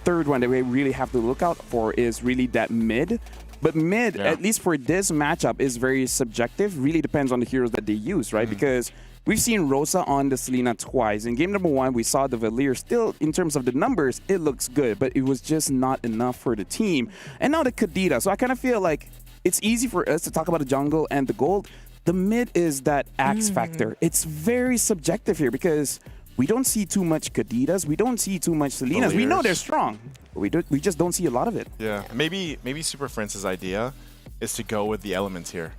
Speaker 4: third one that we really have to look out for is really that mid. But mid, at least for this matchup, is very subjective. Really depends on the heroes that they use, right? Because we've seen Rosa on the Selena twice. In game number 1, we saw the Valier. Still, in terms of the numbers, it looks good, but it was just not enough for the team. And now the Kadita. So I kind of feel like it's easy for us to talk about the jungle and the gold. The mid is that X factor. It's very subjective here because we don't see too much Kaditas. We don't see too much Selenas. We know they're strong, but we just don't see a lot of it.
Speaker 22: Yeah, maybe Super France's idea is to go with the elements here.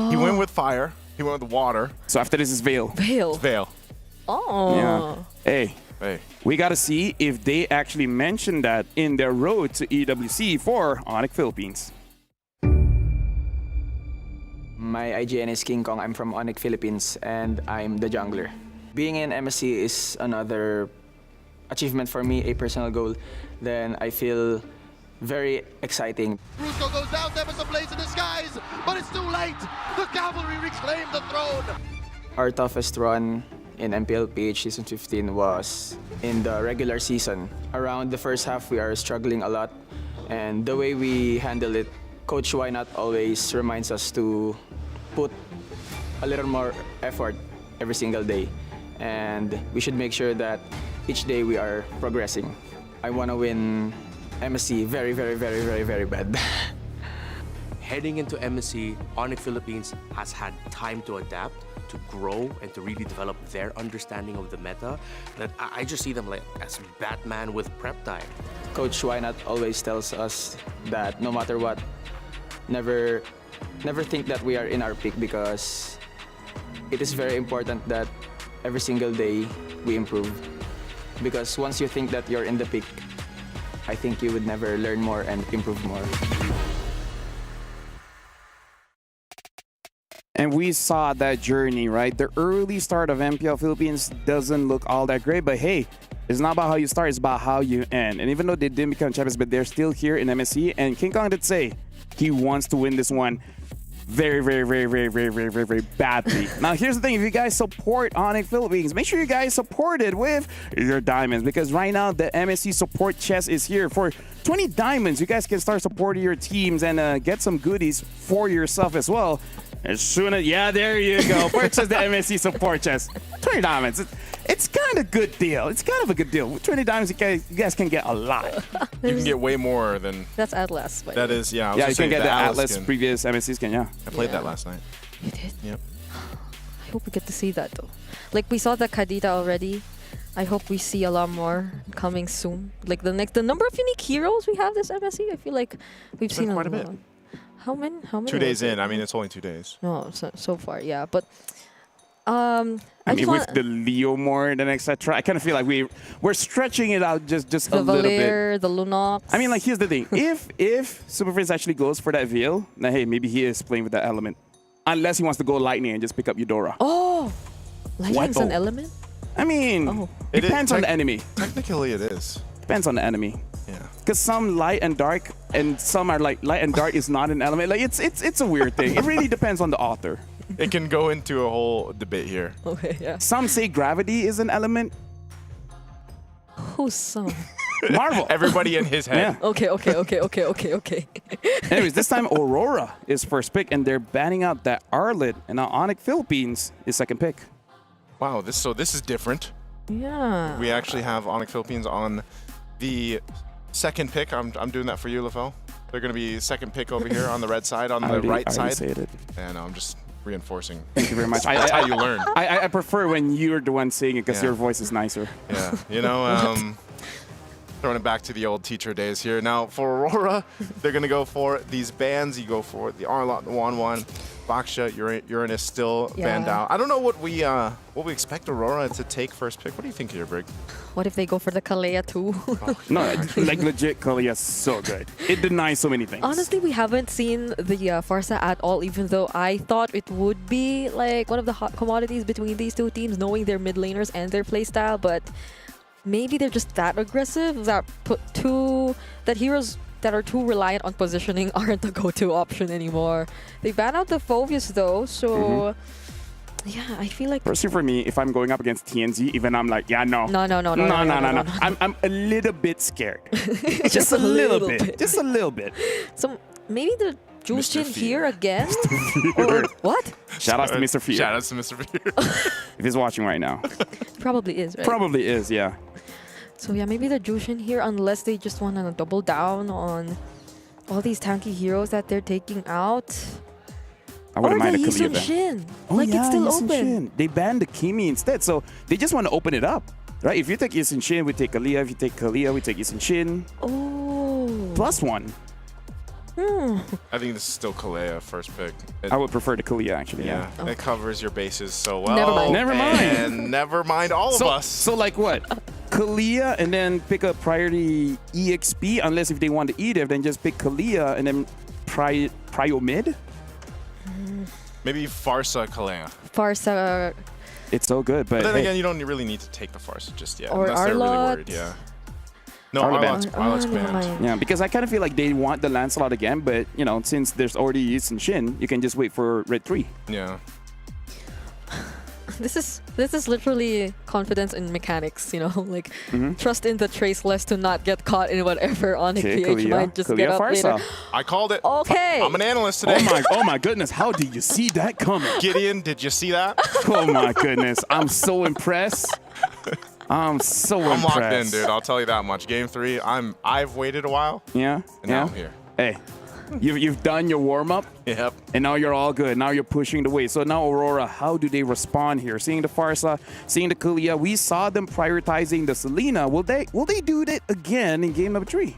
Speaker 22: He went with fire. He went with water.
Speaker 4: So after this is Veil.
Speaker 22: Veil.
Speaker 23: Oh.
Speaker 4: Yeah. Hey. We got to see if they actually mention that in their road to EWC for Onyx Philippines.
Speaker 11: My IGN is King Kong. I'm from Onyx Philippines, and I'm the jungler. Being in MSC is another achievement for me, a personal goal. Then I feel very exciting.
Speaker 10: Brusco goes down, there was a blaze in the skies, but it's too late. The cavalry reclaim the throne.
Speaker 11: Our toughest run in MPLPH Season 15 was in the regular season. Around the first half, we are struggling a lot. And the way we handle it, Coach Why Not always reminds us to put a little more effort every single day. And we should make sure that each day we are progressing. I want to win MSC very, very, very, very, very bad.
Speaker 5: Heading into MSC, Onyx Philippines has had time to adapt, to grow, and to really develop their understanding of the meta. That I just see them like as Batman with prep time.
Speaker 11: Coach Wynot always tells us that no matter what, never think that we are in our peak, because it is very important that every single day we improve. Because once you think that you're in the peak, I think you would never learn more and improve more.
Speaker 4: And we saw that journey, right? The early start of MPL Philippines doesn't look all that great, but hey, it's not about how you start, it's about how you end. And even though they didn't become champions, but they're still here in MSC, and King Kong did say he wants to win this one very, very, very, very, very, very, very, very badly. Now, here's the thing. If you guys support Onyx Philippines, make sure you guys support it with your diamonds, because right now the MSC support chest is here. For 20 diamonds, you guys can start supporting your teams and get some goodies for yourself as well. As soon as, yeah, there you go. Purchase the MSC support chest. 20 diamonds. It's kind of a good deal. It's kind of a good deal. With 20 diamonds, you guys can get a lot.
Speaker 22: You can get way more than...
Speaker 23: That's Atlas.
Speaker 22: That is, yeah.
Speaker 4: Yeah, you can get the Atlas previous MSC skin, yeah.
Speaker 22: I played that last night.
Speaker 23: You did?
Speaker 22: Yep.
Speaker 23: I hope we get to see that though. Like we saw the Kadita already. I hope we see a lot more coming soon. Like the number of unique heroes we have this MSC, I feel like we've seen
Speaker 22: quite a bit.
Speaker 23: How many?
Speaker 22: 2 days in. I mean, it's only 2 days.
Speaker 23: No, so far, yeah. But
Speaker 4: I mean, with the Leo Mord and etc., I kind of feel like we're stretching it out just a little bit.
Speaker 23: The Lunox.
Speaker 4: I mean, like, here's the thing. if Super Prince actually goes for that veil, then hey, maybe he is playing with that element. Unless he wants to go Lightning and just pick up Eudora.
Speaker 23: Oh! Lightning's an element?
Speaker 4: I mean, depends on the enemy.
Speaker 22: Technically, it is.
Speaker 4: Depends on the enemy.
Speaker 22: Yeah.
Speaker 4: Because some light and dark, and some are like light and dark is not an element. Like it's a weird thing. It really depends on the author.
Speaker 22: It can go into a whole debate here.
Speaker 23: Okay, yeah.
Speaker 4: Some say gravity is an element.
Speaker 23: Who's some?
Speaker 4: Marvel.
Speaker 22: Everybody in his head.
Speaker 23: Yeah. Okay.
Speaker 4: Anyways, this time Aurora is first pick, and they're banning out that Arlet, and now Onyx Philippines is second pick.
Speaker 22: Wow, this is different.
Speaker 23: Yeah.
Speaker 22: We actually have Onyx Philippines on the second pick. I'm doing that for you, LaFell. They're going to be second pick over here on the red side, on the right side. And I'm just reinforcing.
Speaker 4: Thank you very much.
Speaker 22: That's how you learn.
Speaker 4: I prefer when you're the one saying it because your voice is nicer.
Speaker 22: Yeah, you know, throwing it back to the old teacher days here. Now, for Aurora, they're going to go for these bans. You go for the Arlot, the Wan, Baksha, Uranus still banned out. I don't know what we expect Aurora to take first pick. What do you think here, Brig?
Speaker 23: What if they go for the Kalea too?
Speaker 4: No, like legit, Kalia's so good. It denies so many things.
Speaker 23: Honestly, we haven't seen the Farsa at all, even though I thought it would be like one of the hot commodities between these two teams, knowing their mid laners and their playstyle, but maybe they're just that aggressive that heroes that are too reliant on positioning aren't the go-to option anymore. They ban out the Phobius though, so yeah, I feel like...
Speaker 4: Personally for me, if I'm going up against TNZ, even I'm like, yeah, no.
Speaker 23: No.
Speaker 4: I'm a little bit scared. Just a little bit. Just a little bit.
Speaker 23: So maybe the Jushin here again? Or what?
Speaker 4: Shout out to Mr. Fear.
Speaker 22: Shout out to Mr. Fear.
Speaker 4: If he's watching right now.
Speaker 23: Probably is, right?
Speaker 4: Probably is, yeah.
Speaker 23: So yeah, maybe the Jushin here, unless they just want to double down on all these tanky heroes that they're taking out.
Speaker 4: I wouldn't mind a
Speaker 23: Yi
Speaker 4: Kalia
Speaker 23: Sun-shin.
Speaker 4: Oh,
Speaker 23: Like,
Speaker 4: yeah,
Speaker 23: it's still
Speaker 4: Yi Sun-shin.
Speaker 23: open.
Speaker 4: They banned the Kimi instead, so they just want to open it up. Right? If you take Yi Sun-shin, we take Kalia. If you take Kalia, we take Yi Sun-shin.
Speaker 23: Oh.
Speaker 4: +1.
Speaker 22: I think this is still Kalea first pick.
Speaker 4: I would prefer the Kalia, actually, yeah.
Speaker 22: It covers your bases so well.
Speaker 4: Never mind.
Speaker 22: And never mind all of us.
Speaker 4: So like what? Kalia and then pick a priority EXP, unless if they want to EDF, then just pick Kalia and then prio mid?
Speaker 22: Maybe Farsa Kalea.
Speaker 23: Farsa.
Speaker 4: It's so good, but
Speaker 22: then again, you don't really need to take the Farsa just yet.
Speaker 23: Or
Speaker 22: unless they're really
Speaker 23: Arlot.
Speaker 22: worried, yeah. No, Arlot's banned.
Speaker 4: Yeah, because I kind of feel like they want the Lancelot again, but you know, since there's already Yi Sun-shin, you can just wait for Red 3.
Speaker 22: Yeah.
Speaker 23: this is literally confidence in mechanics, you know, like trust in the traceless to not get caught in whatever Onyx PH might just get up later.
Speaker 22: I called it.
Speaker 23: Okay.
Speaker 22: I'm an analyst today.
Speaker 4: Oh my goodness, how did you see that coming?
Speaker 22: Gideon, did you see that?
Speaker 4: Oh my goodness, I'm so impressed. I'm
Speaker 22: locked in, dude. I'll tell you that much. Game 3, I've waited a while.
Speaker 4: Yeah.
Speaker 22: And now I'm here.
Speaker 4: Hey, you've done your warm up.
Speaker 22: Yep.
Speaker 4: And now you're all good. Now you're pushing the weight. So now Aurora, how do they respond here? Seeing the Farsa, seeing the Kalia, we saw them prioritizing the Selena. Will they do that again in game number 3?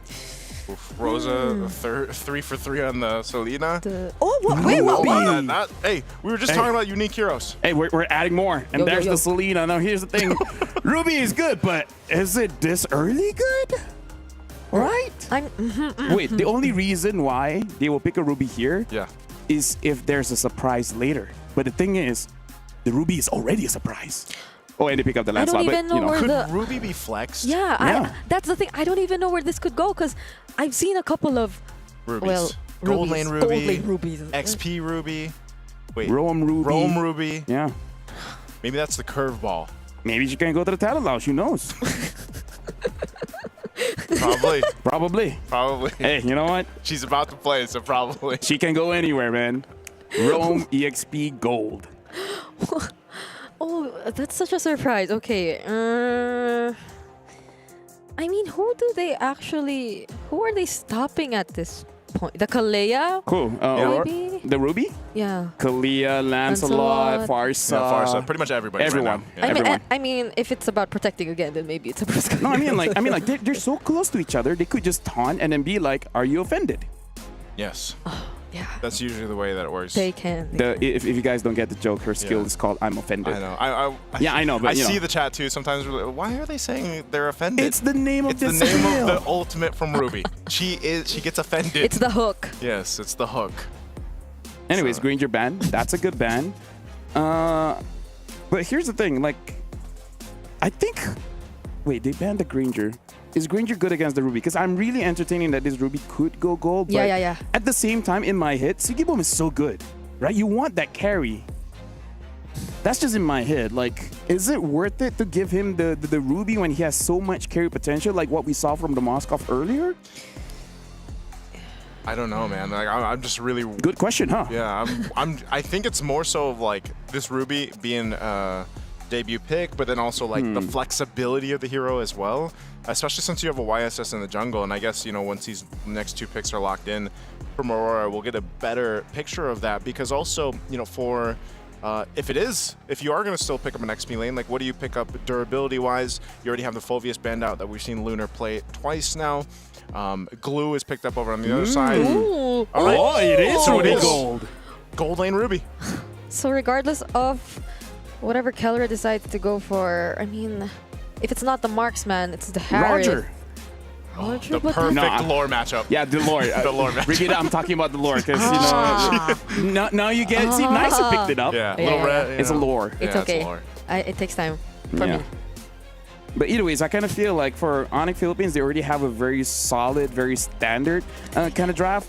Speaker 22: Rosa, 3 for 3 on the Selena.
Speaker 23: Wait.
Speaker 22: Hey, we were just talking about unique heroes.
Speaker 4: Hey, we're adding more. And there's the Selena. Now here's the thing. Ruby is good, but is it this early good? Right? Wait, the only reason why they will pick a Ruby here is if there's a surprise later. But the thing is, the Ruby is already a surprise. Oh, and they pick up the landslide.
Speaker 23: I don't even know where
Speaker 22: could Ruby be flexed?
Speaker 23: Yeah. That's the thing. I don't even know where this could go because I've seen a couple of
Speaker 22: Rubies. Gold Lane
Speaker 23: Rubies.
Speaker 22: XP Ruby. Wait.
Speaker 4: Rome
Speaker 22: Ruby.
Speaker 4: Yeah.
Speaker 22: Maybe that's the curveball.
Speaker 4: Maybe she can go to the talent lounge. Who knows?
Speaker 22: Probably.
Speaker 4: Hey, you know what?
Speaker 22: She's about to play, so probably.
Speaker 4: She can go anywhere, man. Rome EXP Gold.
Speaker 23: Oh, that's such a surprise. Okay. I mean, who are they stopping at this point? The Kalea?
Speaker 4: Cool.
Speaker 23: Maybe?
Speaker 4: The Ruby?
Speaker 23: Yeah.
Speaker 4: Kalia, Lancelot, Farsa.
Speaker 22: Yeah, Farsa. Pretty much everybody.
Speaker 4: Everyone.
Speaker 22: Right now.
Speaker 23: Yeah, I mean, if it's about protecting again, then maybe it's a Brusca.
Speaker 4: No, I mean, like they're so close to each other. They could just taunt and then be like, "Are you offended?"
Speaker 22: Yes.
Speaker 23: Yeah.
Speaker 22: That's usually the way that it works.
Speaker 23: They can.
Speaker 4: If you guys don't get the joke, her skill is called "I'm offended."
Speaker 22: I know.
Speaker 4: I know, but
Speaker 22: I see the chat too. Sometimes we're like, why are they saying they're offended?
Speaker 4: It's the name of the
Speaker 22: skill. It's the name of the ultimate from Ruby. She gets offended.
Speaker 23: It's the hook.
Speaker 22: Yes, it's the hook.
Speaker 4: Anyways, Granger ban. That's a good ban. But here's the thing. Like, I think. Wait, they banned the Granger. Is Granger good against the Ruby? Because I'm really entertaining that this Ruby could go gold. But
Speaker 23: Yeah.
Speaker 4: At the same time, in my head, Sigibom is so good, right? You want that carry. That's just in my head. Like, is it worth it to give him the Ruby when he has so much carry potential, like what we saw from the Moskov earlier?
Speaker 22: I don't know, man. Like, I'm just really
Speaker 4: good question, huh?
Speaker 22: Yeah, I think it's more so of like this Ruby being debut pick, but then also like the flexibility of the hero as well, especially since you have a YSS in the jungle. And I guess, you know, once these next 2 picks are locked in from Aurora, we'll get a better picture of that. Because also, you know, for if you are going to still pick up an XP lane, like what do you pick up durability wise? You already have the Phoveus band out that we've seen Lunar play twice now. Glue is picked up over on the other side.
Speaker 23: Ooh.
Speaker 22: All right.
Speaker 4: Oh, it is
Speaker 22: So it is
Speaker 4: gold.
Speaker 22: Gold lane Ruby.
Speaker 23: So regardless of whatever Kellra decides to go for, I mean, if it's not the marksman, it's the Harriet.
Speaker 4: Roger.
Speaker 22: The perfect lore matchup.
Speaker 4: Yeah, the lore.
Speaker 22: The lore matchup.
Speaker 4: Brigida, I'm talking about the lore because, you know, now you get, see, Nice picked it up.
Speaker 22: Yeah, little red.
Speaker 4: It's a lore.
Speaker 23: It's okay. It takes time for me.
Speaker 4: But either ways, I kind of feel like for Onyx Philippines, they already have a very solid, very standard kind of draft.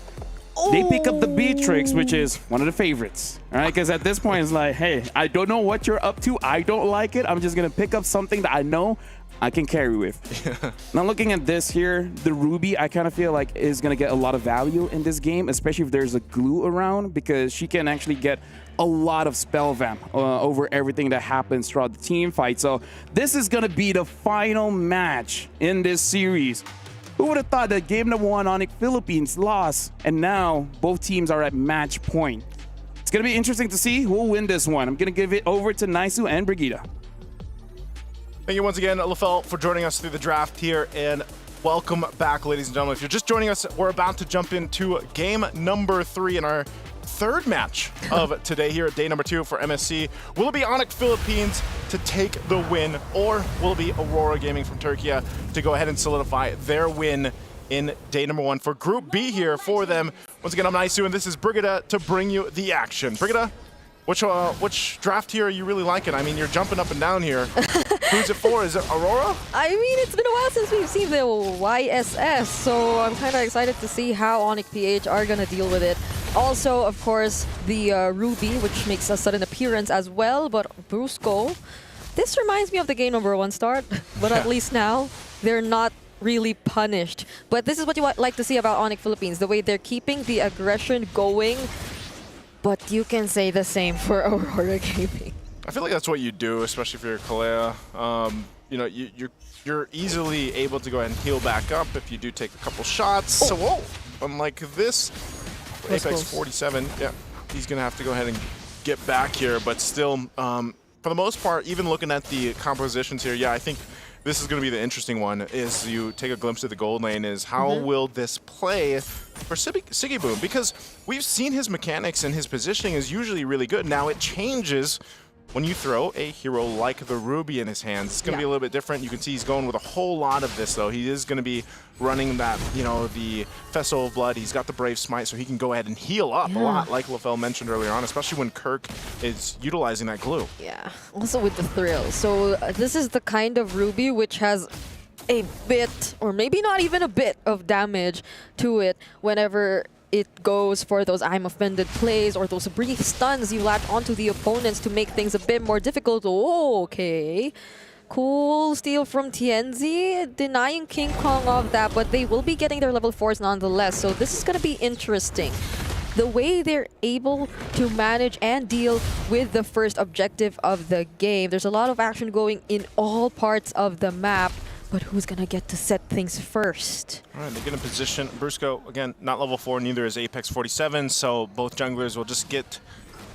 Speaker 4: They pick up the Beatrix, which is one of the favorites, all right? Because at this point, it's like, hey, I don't know what you're up to. I don't like it. I'm just going to pick up something that I know I can carry with. Now, looking at this here, the Ruby, I kind of feel like is going to get a lot of value in this game, especially if there's a glue around, because she can actually get a lot of spell vamp over everything that happens throughout the team fight. So this is going to be the final match in this series. Who would have thought that game number 1, Onyx Philippines lost, and now both teams are at match point. It's going to be interesting to see who will win this one. I'm going to give it over to Naisu and Brigida.
Speaker 22: Thank you once again, LaFell, for joining us through the draft here, and welcome back, ladies and gentlemen. If you're just joining us, we're about to jump into game number 3 in our 3rd match of today here at day number 2 for MSC. Will it be Onyx Philippines to take the win, or will it be Aurora Gaming from Turkey to go ahead and solidify their win in day number 1 for Group B here for them? Once again, I'm Naisu, and this is Brigida to bring you the action. Brigida, which draft here are you really liking? I mean, you're jumping up and down here. Who's it for? Is it Aurora?
Speaker 23: I mean, it's been a while since we've seen the YSS, so I'm kind of excited to see how Onyx PH are going to deal with it. Also, of course, the Ruby, which makes a sudden appearance as well. But Brusco, this reminds me of the game #1 start. But at least now, they're not really punished. But this is what you like to see about Onyx Philippines, the way they're keeping the aggression going. But you can say the same for Aurora Gaming.
Speaker 22: I feel like that's what you do, especially if you're Kalea. You know, you're easily able to go ahead and heal back up if you do take a couple shots. So, whoa, unlike this, Apex 47, yeah, he's going to have to go ahead and get back here. But still, for the most part, even looking at the compositions here, yeah, I think this is going to be the interesting one, is you take a glimpse of the gold lane, is how will this play for Sigiboom? Because we've seen his mechanics and his positioning is usually really good. Now it changes when you throw a hero like the Ruby in his hands. It's going to be a little bit different. You can see he's going with a whole lot of this, though. He is going to be running that, you know, the Festival of Blood. He's got the Brave Smite, so he can go ahead and heal up a lot, like LaFell mentioned earlier on, especially when Kirk is utilizing that glue.
Speaker 23: Yeah, also with the thrill. So this is the kind of Ruby which has a bit, or maybe not even a bit, of damage to it whenever it goes for those I'm offended plays or those brief stuns you latch onto the opponents to make things a bit more difficult. Oh, okay. Cool steal from TNZ, denying King Kong of that, but they will be getting their level 4s nonetheless, so this is going to be interesting. The way they're able to manage and deal with the first objective of the game. There's a lot of action going in all parts of the map, but who's going to get to set things first?
Speaker 22: All right, they get in position. Brusco, again, not level 4, neither is Apex 47, so both junglers will just get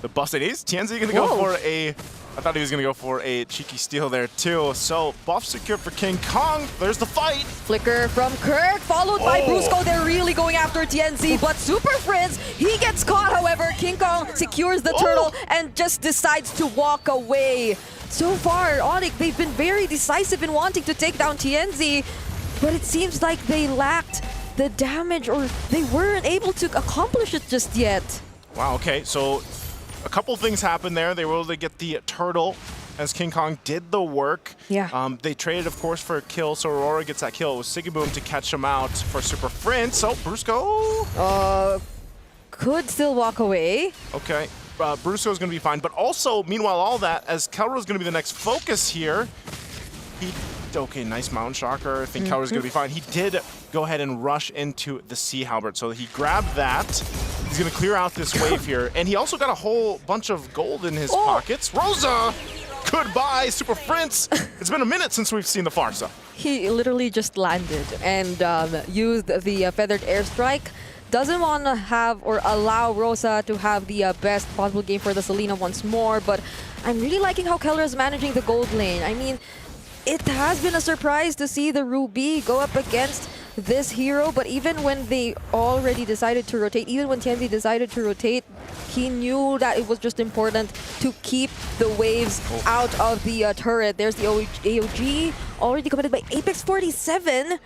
Speaker 22: the busted ace. TNZ going to go for a... I thought he was going to go for a cheeky steal there, too. So, buff secured for King Kong. There's the fight.
Speaker 23: Flicker from Kirk, followed by Brusco. They're really going after TNZ, but Super Prince, he gets caught, however. King Kong secures the turtle and just decides to walk away. So far, Onyx, they've been very decisive in wanting to take down TNZ, but it seems like they lacked the damage, or they weren't able to accomplish it just yet.
Speaker 22: Wow, okay, so a couple things happened there. They were able to get the turtle as King Kong did the work.
Speaker 23: Yeah.
Speaker 22: They traded, of course, for a kill, so Aurora gets that kill. It was Sigiboom to catch him out for Super Prince. So, Brusco...
Speaker 23: could still walk away.
Speaker 22: Okay. Brusco's going to be fine. But also, meanwhile, all that, as Kelra's going to be the next focus here, okay, nice Mountain Shocker. I think Kelra's going to be fine. He did go ahead and rush into the Sea Halberd. So he grabbed that. He's going to clear out this wave here. And he also got a whole bunch of gold in his pockets. Rosa! Goodbye, Super Prince! It's been a minute since we've seen the Farsa.
Speaker 23: He literally just landed and used the feathered airstrike. Doesn't want to have or allow Rosa to have the best possible game for the Selena once more, but I'm really liking how Keller is managing the gold lane. I mean, it has been a surprise to see the Ruby go up against this hero, but even when they already decided to rotate, even when TNZ decided to rotate, he knew that it was just important to keep the waves out of the turret. There's the AOG, already committed by Apex 47.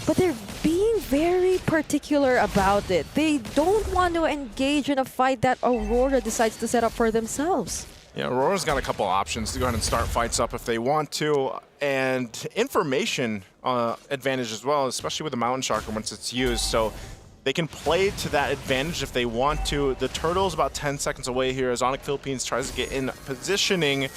Speaker 23: But they're being very particular about it. They don't want to engage in a fight that Aurora decides to set up for themselves.
Speaker 22: Yeah, Aurora's got a couple options to go ahead and start fights up if they want to. And information advantage as well, especially with the Mountain Shocker once it's used. So they can play to that advantage if they want to. The turtle's about 10 seconds away here as Onyx Philippines tries to get in positioning.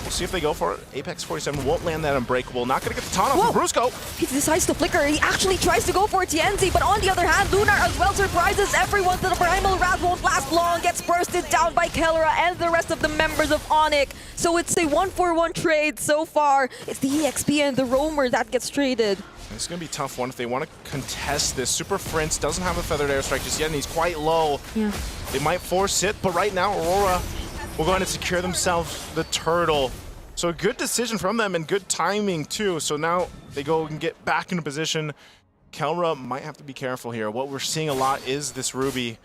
Speaker 22: We'll see if they go for it. Apex 47 won't land that Unbreakable. Not going to get the taunt off from Brusco.
Speaker 23: He decides to flicker. He actually tries to go for TNZ, but on the other hand, Lunar as well surprises everyone. The Primal Wrath won't last long. Gets bursted down by Kellera and the rest of the members of Onyx. So it's a 1-for-1 trade so far. It's the EXP and the Roamer that gets traded.
Speaker 22: It's going to be a tough one if they want to contest this. Super Prince doesn't have a Feathered Airstrike just yet, and he's quite low.
Speaker 23: Yeah.
Speaker 22: They might force it, but right now, Aurora will go ahead and secure themselves the turtle. So a good decision from them and good timing too. So now they go and get back into position. Kellera might have to be careful here. What we're seeing a lot is this Ruby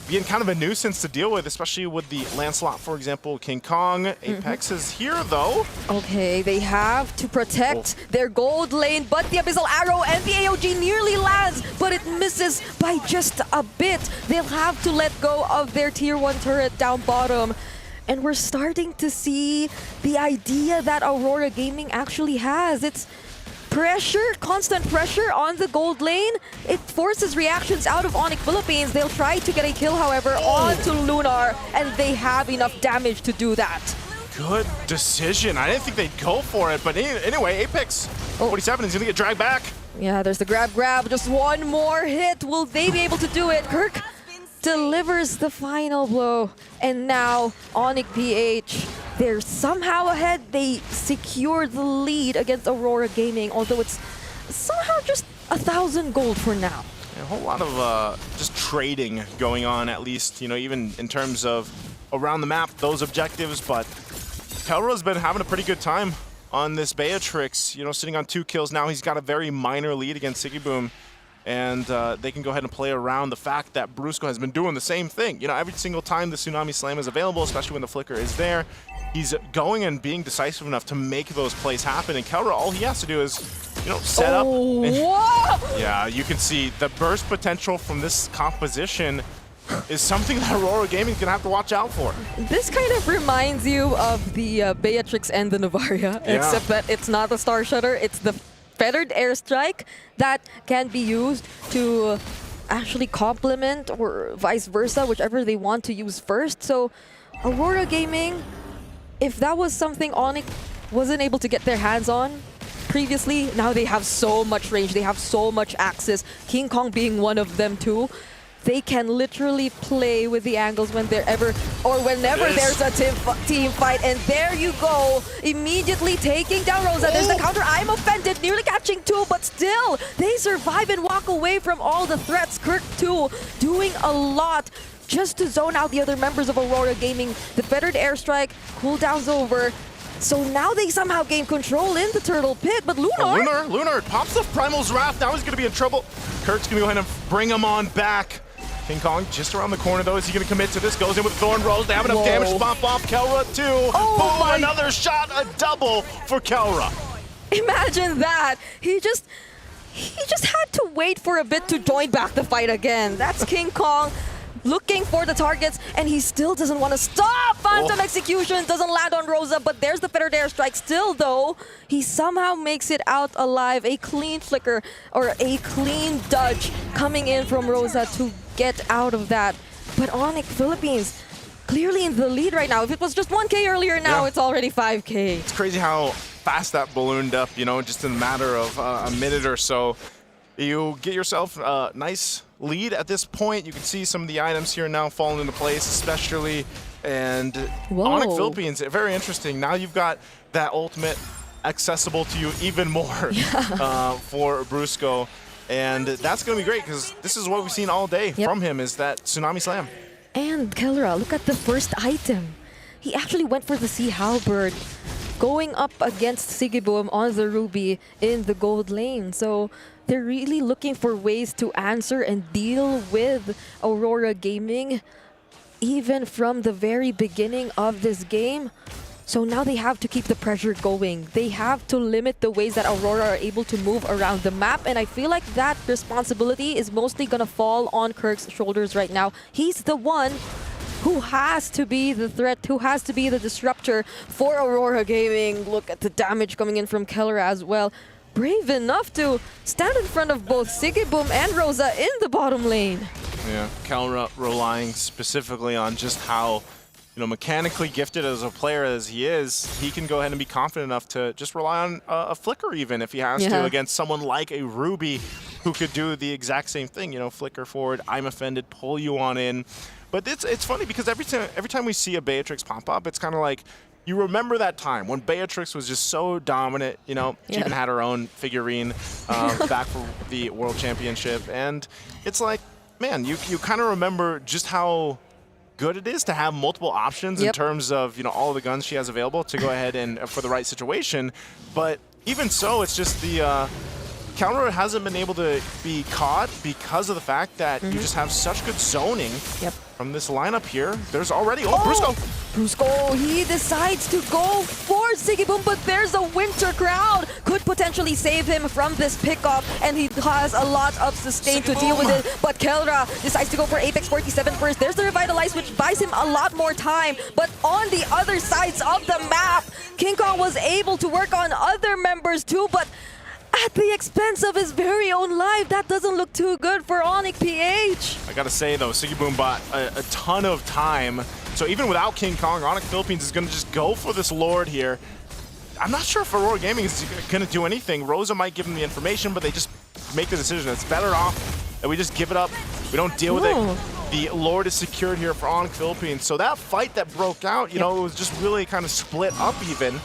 Speaker 22: being kind of a nuisance to deal with, especially with the Lancelot, for example, King Kong. Apex is here though.
Speaker 23: Okay, they have to protect their gold lane, but the Abyssal Arrow and the AOG nearly lands, but it misses by just a bit. They'll have to let go of their tier 1 turret down bottom. And we're starting to see the idea that Aurora Gaming actually has. It's pressure, constant pressure on the gold lane. It forces reactions out of Onyx Philippines. They'll try to get a kill, however, onto Lunar, and they have enough damage to do that.
Speaker 22: Good decision. I didn't think they'd go for it, but anyway, Apex 47 is going to get dragged back.
Speaker 23: Yeah, there's the grab. Just one more hit. Will they be able to do it? Kirk delivers the final blow. And now, Onyx PH, they're somehow ahead. They secure the lead against Aurora Gaming, although it's somehow just 1,000 gold for now.
Speaker 22: A whole lot of just trading going on, at least, you know, even in terms of around the map, those objectives, but Kelra's been having a pretty good time on this Beatrix, you know, sitting on 2 kills now. He's got a very minor lead against Sigiboom, and they can go ahead and play around the fact that Brusco has been doing the same thing. You know, every single time the Tsunami Slam is available, especially when the Flicker is there, he's going and being decisive enough to make those plays happen. And Kelra, all he has to do is, you know, set up. And, yeah, you can see the burst potential from this composition is something that Aurora Gaming's gonna have to watch out for.
Speaker 23: This kind of reminds you of the Beatrix and the Navaria, except that it's not a Star Shutter, it's the feathered airstrike that can be used to actually complement or vice versa, whichever they want to use first. So Aurora Gaming, if that was something Onyx wasn't able to get their hands on previously, now they have so much range, they have so much access, King Kong being one of them too. They can literally play with the angles whenever there's a team fight. And there you go, immediately taking down Rosa. There's the counter, I'm offended, nearly catching 2, but still, they survive and walk away from all the threats. Kirk too, doing a lot just to zone out the other members of Aurora Gaming. The feathered airstrike, cooldown's over. So now they somehow gain control in the turtle pit, but Lunar...
Speaker 22: Lunar pops the Primal's Wrath, now he's gonna be in trouble. Kirk's gonna go ahead and bring him on back. King Kong just around the corner though. Is he gonna commit to this? Goes in with Thorn Rose. They have enough damage to pop off Kelra too. Boom, another shot, a double for Kelra.
Speaker 23: Imagine that. He just had to wait for a bit to join back the fight again. That's King Kong looking for the targets, and he still doesn't want to stop. Phantom Execution doesn't land on Rosa, but there's the feathered airstrike still though. He somehow makes it out alive. A clean flicker or a clean dodge coming in from Rosa to get out of that. But Onyx Philippines clearly in the lead right now. If it was just 1K earlier, now it's already 5K.
Speaker 22: It's crazy how fast that ballooned up, you know, just in a matter of a minute or so. You get yourself a nice lead at this point. You can see some of the items here now falling into place, especially, and Onyx Philippines, very interesting. Now you've got that ultimate accessible to you even more for Brusco. And that's going to be great because this is what we've seen all day from him, is that Tsunami Slam.
Speaker 23: And Kelra, look at the first item. He actually went for the Sea Halberd, going up against Sigiboom on the Ruby in the gold lane. So they're really looking for ways to answer and deal with Aurora Gaming, even from the very beginning of this game. So now they have to keep the pressure going. They have to limit the ways that Aurora are able to move around the map. And I feel like that responsibility is mostly going to fall on Kirk's shoulders right now. He's the one who has to be the threat, who has to be the disruptor for Aurora Gaming. Look at the damage coming in from Kelra as well. Brave enough to stand in front of both Sigiboom and Rosa in the bottom lane.
Speaker 22: Yeah, Kelra relying specifically on just how, you know, mechanically gifted as a player as he is, he can go ahead and be confident enough to just rely on a flicker even if he has to against someone like a Ruby who could do the exact same thing, you know, flicker forward, I'm offended, pull you on in. But it's funny because every time we see a Beatrix pop up, it's kind of like, you remember that time when Beatrix was just so dominant, you know, she even had her own figurine back for the World Championship. And it's like, man, you kind of remember just how good it is to have multiple options in terms of, you know, all the guns she has available to go ahead and for the right situation. But even so, it's just the counter hasn't been able to be caught because of the fact that you just have such good zoning from this lineup here. There's already, Brusco!
Speaker 23: Brusco, he decides to go for Sigiboom, but there's a Winter Crown. Could potentially save him from this pickoff, and he has a lot of sustain to deal with it. But Kelra decides to go for Apex 47 first. There's the Revitalize, which buys him a lot more time. But on the other sides of the map, King Kong was able to work on other members too, but at the expense of his very own life. That doesn't look too good for Onyx PH.
Speaker 22: I gotta say though, Sigiboom bought a ton of time. So even without King Kong, Onyx Philippines is gonna just go for this Lord here. I'm not sure if Aurora Gaming is gonna do anything. Rosa might give them the information, but they just make the decision. It's better off that we just give it up. We don't deal with it. The Lord is secured here for Onyx Philippines. So that fight that broke out, you know, it was just really kind of split up even.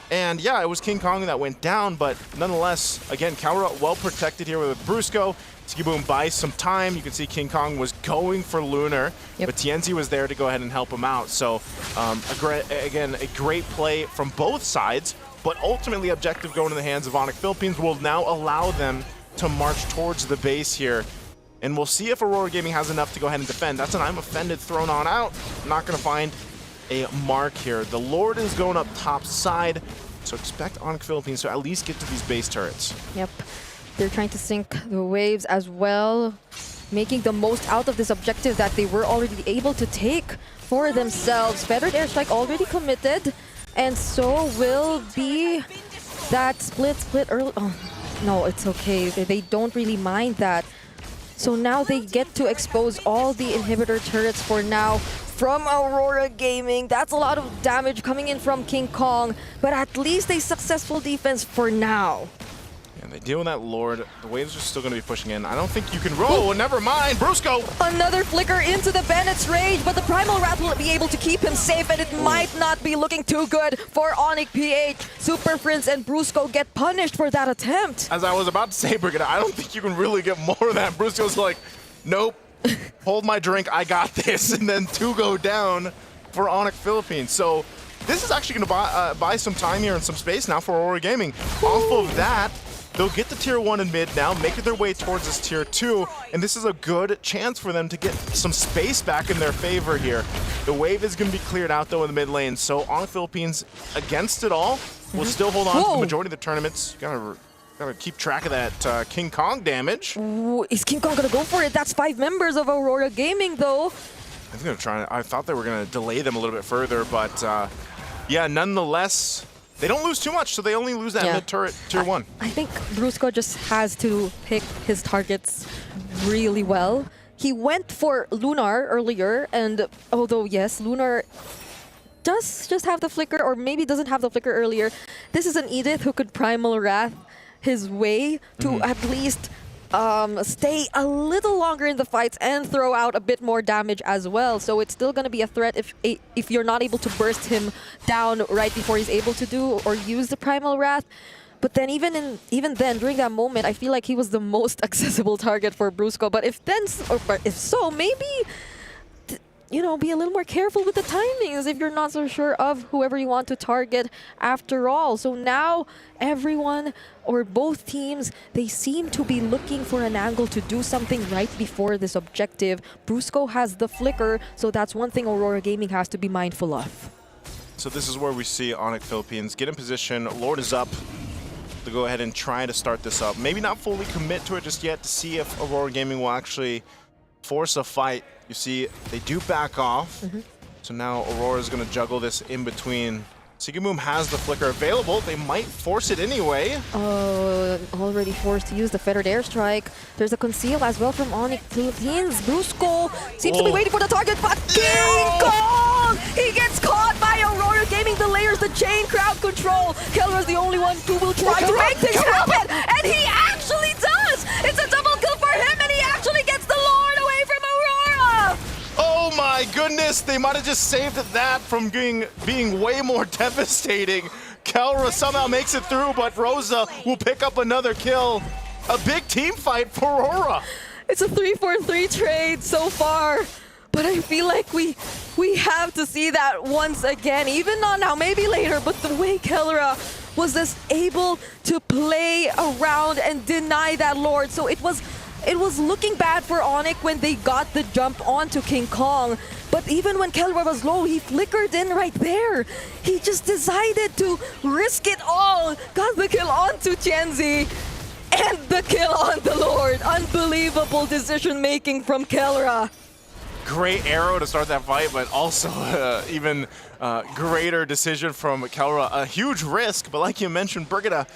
Speaker 22: And yeah, it was King Kong that went down, but nonetheless, again, Kaura well protected here with Brusco. Sigiboom buys some time. You can see King Kong was going for Lunar, but Tienzi was there to go ahead and help him out. So again, a great play from both sides, but ultimately objective going in the hands of Onyx Philippines will now allow them to march towards the base here. And we'll see if Aurora Gaming has enough to go ahead and defend. That's an I'm offended thrown on out. Not gonna find a mark here. The Lord is going up top side, so expect Onyx Philippines to at least get to these base turrets.
Speaker 23: Yep. They're trying to sink the waves as well, making the most out of this objective that they were already able to take for themselves. Feathered Airstrike already committed, and so will be that split early. Oh, no, it's okay. They don't really mind that. So now they get to expose all the inhibitor turrets for now from Aurora Gaming. That's a lot of damage coming in from King Kong, but at least a successful defense for now.
Speaker 22: And they deal with that Lord. The waves are still going to be pushing in. I don't think you can roll. Never mind. Brusco.
Speaker 23: Another flicker into the Bennett's Rage, but the Primal Wrath will be able to keep him safe, and it might not be looking too good for Onyx PH. Super Prince and Brusco get punished for that attempt.
Speaker 22: As I was about to say, Brigida, I don't think you can really get more of that. Brusco's like, nope. Hold my drink. I got this. And then 2 go down for Onyx Philippines. So this is actually going to buy some time here and some space now for Aurora Gaming. Off of that, they'll get the tier 1 in mid now, make their way towards this tier 2, and this is a good chance for them to get some space back in their favor here. The wave is going to be cleared out though in the mid lane, so Onyx Philippines against it all will still hold on to the majority of the tournaments. Gotta keep track of that King Kong damage.
Speaker 23: Ooh, is King Kong gonna go for it? That's 5 members of Aurora Gaming though.
Speaker 22: I think I thought they were gonna delay them a little bit further, but yeah, nonetheless, they don't lose too much, so they only lose that mid turret tier 1.
Speaker 23: I think Brusco just has to pick his targets really well. He went for Lunar earlier, and although yes, Lunar does just have the flicker, or maybe doesn't have the flicker earlier, this is an Edith who could Primal Wrath his way to at least stay a little longer in the fights and throw out a bit more damage as well. So it's still going to be a threat if you're not able to burst him down right before he's able to do or use the Primal Wrath. But then even then, during that moment, I feel like he was the most accessible target for Brusco. But if so, maybe, you know, be a little more careful with the timings if you're not so sure of whoever you want to target after all. So now everyone, or both teams, they seem to be looking for an angle to do something right before this objective. Brusco has the flicker, so that's one thing Aurora Gaming has to be mindful of.
Speaker 22: So this is where we see Onyx Philippines get in position. Lord is up to go ahead and try to start this up. Maybe not fully commit to it just yet to see if Aurora Gaming will actually force a fight. You see, they do back off. So now Aurora's going to juggle this in between. Sigiboom has the flicker available. They might force it anyway.
Speaker 23: Already forced to use the Feathered Airstrike. There's a conceal as well from Onyx Philippines. Brusco seems to be waiting for the target, but King Kong! He gets caught by Aurora Gaming. The layers, the chain, crowd control. Keller's the only one who will try to make things happen, and he actually does! It's a double kill for him, and he actually gets the Lord away from Aurora!
Speaker 22: Oh my goodness, they might have just saved that from being way more devastating. Kaura somehow makes it through, but Rosa will pick up another kill. A big team fight for Aurora.
Speaker 23: It's a 3-4-3 trade so far, but I feel like we have to see that once again, even not now, maybe later, but the way Kaura was just able to play around and deny that Lord. So it was looking bad for Onyx when they got the jump onto King Kong. But even when Kaura was low, he flickered in right there. He just decided to risk it all. Got the kill onto Tienzi and the kill on the Lord. Unbelievable decision making from Kaura.
Speaker 22: Great arrow to start that fight, but also even greater decision from Kaura. A huge risk, but like you mentioned, Brigida,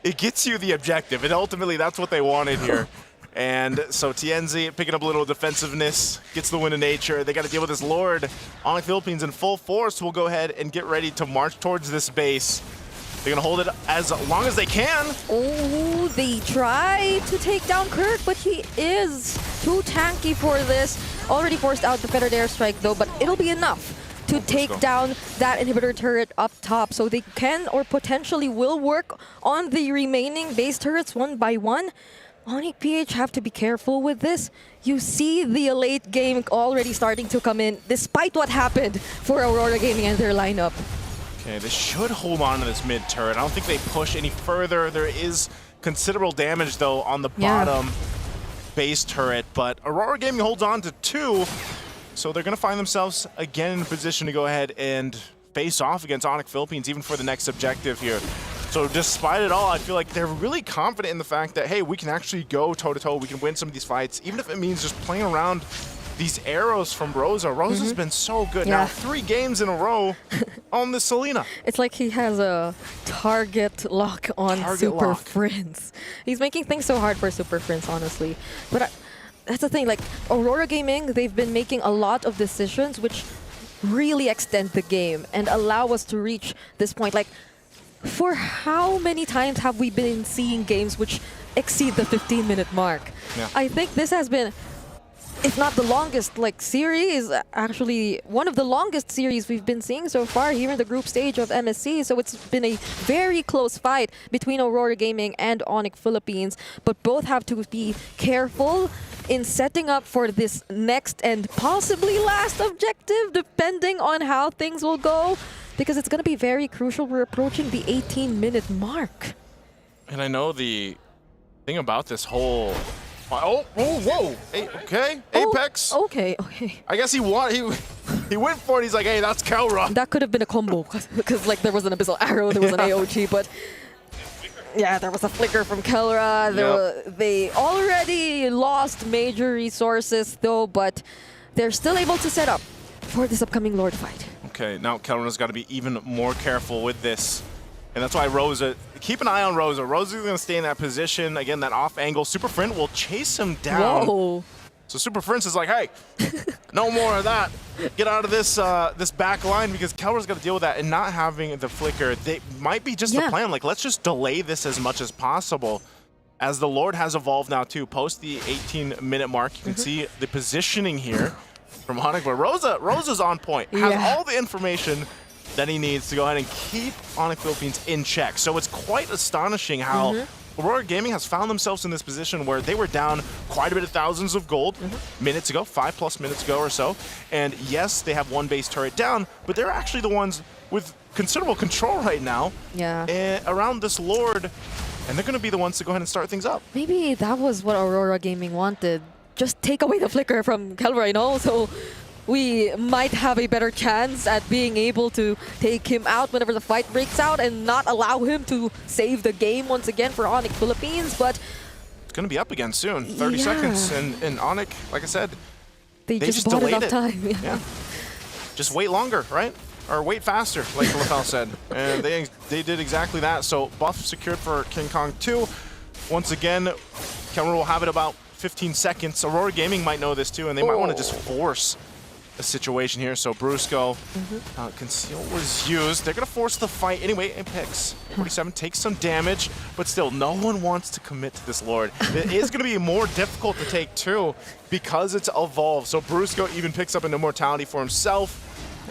Speaker 22: it gets you the objective, and ultimately that's what they wanted here. And so TNZ picking up a little defensiveness, gets the win of nature. They got to deal with this Lord. Onyx Philippines in full force will go ahead and get ready to march towards this base. They're going to hold it as long as they can.
Speaker 23: Oh, they try to take down Kirk, but he is too tanky for this. Already forced out the feathered airstrike though, but it'll be enough to take down that inhibitor turret up top. So they can or potentially will work on the remaining base turrets one by one. Onyx PH have to be careful with this. You see the late game already starting to come in, despite what happened for Aurora Gaming and their lineup.
Speaker 22: Okay, they should hold on to this mid turret. I don't think they push any further. There is considerable damage, though, on the bottom base turret, but Aurora Gaming holds on to 2, so they're going to find themselves again in a position to go ahead and face off against Onyx Philippines, even for the next objective here. So despite it all, I feel like they're really confident in the fact that, hey, we can actually go toe-to-toe, we can win some of these fights, even if it means just playing around these arrows from Rosa. Rosa's been so good. Now 3 games in a row on the Selena.
Speaker 23: It's like he has a target lock on Super Prince. He's making things so hard for Super Prince, honestly. But that's the thing, like Aurora Gaming, they've been making a lot of decisions which really extend the game and allow us to reach this point. Like, for how many times have we been seeing games which exceed the 15-minute mark?
Speaker 22: Yeah.
Speaker 23: I think this has been, if not the longest series, actually one of the longest series we've been seeing so far here in the group stage of MSC. So it's been a very close fight between Aurora Gaming and Onyx Philippines, but both have to be careful in setting up for this next and possibly last objective, depending on how things will go, because it's going to be very crucial. We're approaching the 18-minute mark.
Speaker 22: And I know the thing about this whole... whoa! Hey, okay, Apex.
Speaker 23: Okay.
Speaker 22: I guess he went for it. He's like, hey, that's Kelra.
Speaker 23: That could have been a combo because like there was an Abyssal Arrow, there was an AOG, but yeah, there was a flicker from Kelra. They already lost major resources though, but they're still able to set up for this upcoming Lord fight.
Speaker 22: Okay, now Kelra's got to be even more careful with this. And that's why Rosa, keep an eye on Rosa. Rosa's going to stay in that position. Again, that off angle. Super Friend will chase him down.
Speaker 23: Whoa.
Speaker 22: So Super Prince is like, hey, no more of that. Get out of this this back line, because Kelra's got to deal with that, and not having the flicker. They might be just the plan. Like, let's just delay this as much as possible. As the Lord has evolved now too, post the 18-minute mark, you can see the positioning here from Onyx. But Rosa's on point. Has all the information that he needs to go ahead and keep Onyx Philippines in check. So it's quite astonishing how Aurora Gaming has found themselves in this position where they were down quite a bit of thousands of gold minutes ago, 5+ minutes ago or so. And yes, they have one base turret down, but they're actually the ones with considerable control right now around this Lord. And they're going to be the ones to go ahead and start things up.
Speaker 23: Maybe that was what Aurora Gaming wanted. Just take away the flicker from Kelra, you know? So we might have a better chance at being able to take him out whenever the fight breaks out and not allow him to save the game once again for Onyx Philippines. But
Speaker 22: it's going to be up again soon. 30 seconds. And Onyx, like I said,
Speaker 23: they just bought
Speaker 22: delayed
Speaker 23: enough time.
Speaker 22: Yeah. Just wait longer, right? Or wait faster, like LaFell said. And they did exactly that. So buff secured for King Kong 2. Once again, Kelra will have it about 15 seconds. Aurora Gaming might know this too, and they might want to just force a situation here. So Brusco, Conceal was used. They're going to force the fight anyway. Apex 47 takes some damage, but still, no one wants to commit to this Lord. It is going to be more difficult to take too because it's evolved. So Brusco even picks up an immortality for himself.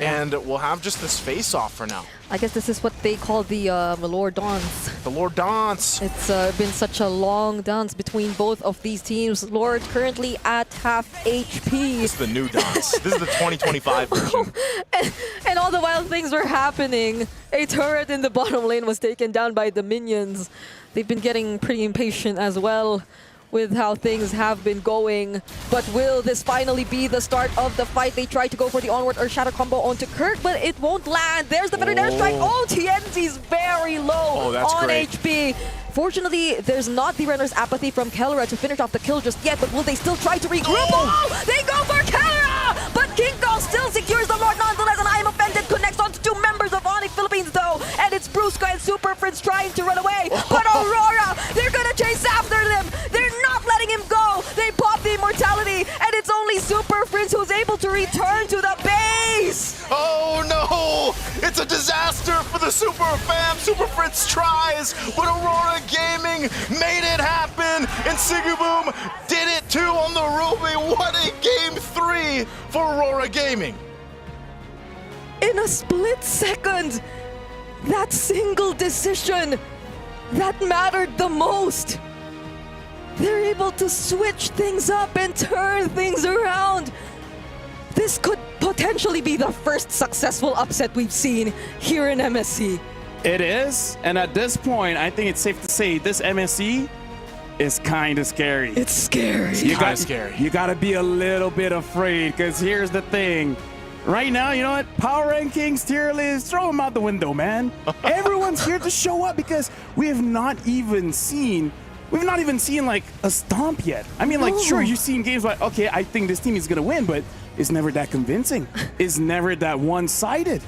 Speaker 22: And we'll have just this face-off for now.
Speaker 23: I guess this is what they call the Lord Dance.
Speaker 22: The Lord Dance.
Speaker 23: It's been such a long dance between both of these teams. Lord currently at half HP.
Speaker 22: This is the new dance. This is the 2025 version.
Speaker 23: And all the while things were happening, a turret in the bottom lane was taken down by the minions. They've been getting pretty impatient as well with how things have been going. But will this finally be the start of the fight? They try to go for the onward or shatter combo onto Kirk, but it won't land. There's the better airstrike. Oh, TNZ's very low on HP. Fortunately, there's not the runner's apathy from Kelra to finish off the kill just yet, but will they still try to regroup? Oh, they go for Kelra! But King Kong still secures the Lord nonetheless, and I am offended connects on to 2 members of Onyx Philippines though, and it's Brusco and Super Prince trying to run away, but Aurora, they're gonna chase after them. They're not letting him go. They pop the immortality, and it's only Super Prince who's able to return to the base.
Speaker 22: Oh no! It's a disaster for the Super Fam. Super Fritz tries, but Aurora Gaming made it happen, and Sigiboom did it too on the Ruby. What a game 3 for Aurora Gaming.
Speaker 23: In a split second, that single decision that mattered the most. They're able to switch things up and turn things around. This could potentially be the first successful upset we've seen here in MSC.
Speaker 4: It is, and at this point, I think it's safe to say this MSC is kind of scary.
Speaker 23: It's scary.
Speaker 4: You gotta be a little bit afraid, because here's the thing. Right now, you know what? Power rankings, tier list, throw them out the window, man. Everyone's here to show up because we have not even seen like a stomp yet. I mean, like, sure, you've seen games like, okay, I think this team is gonna win, but it's never that convincing. It's never that one-sided.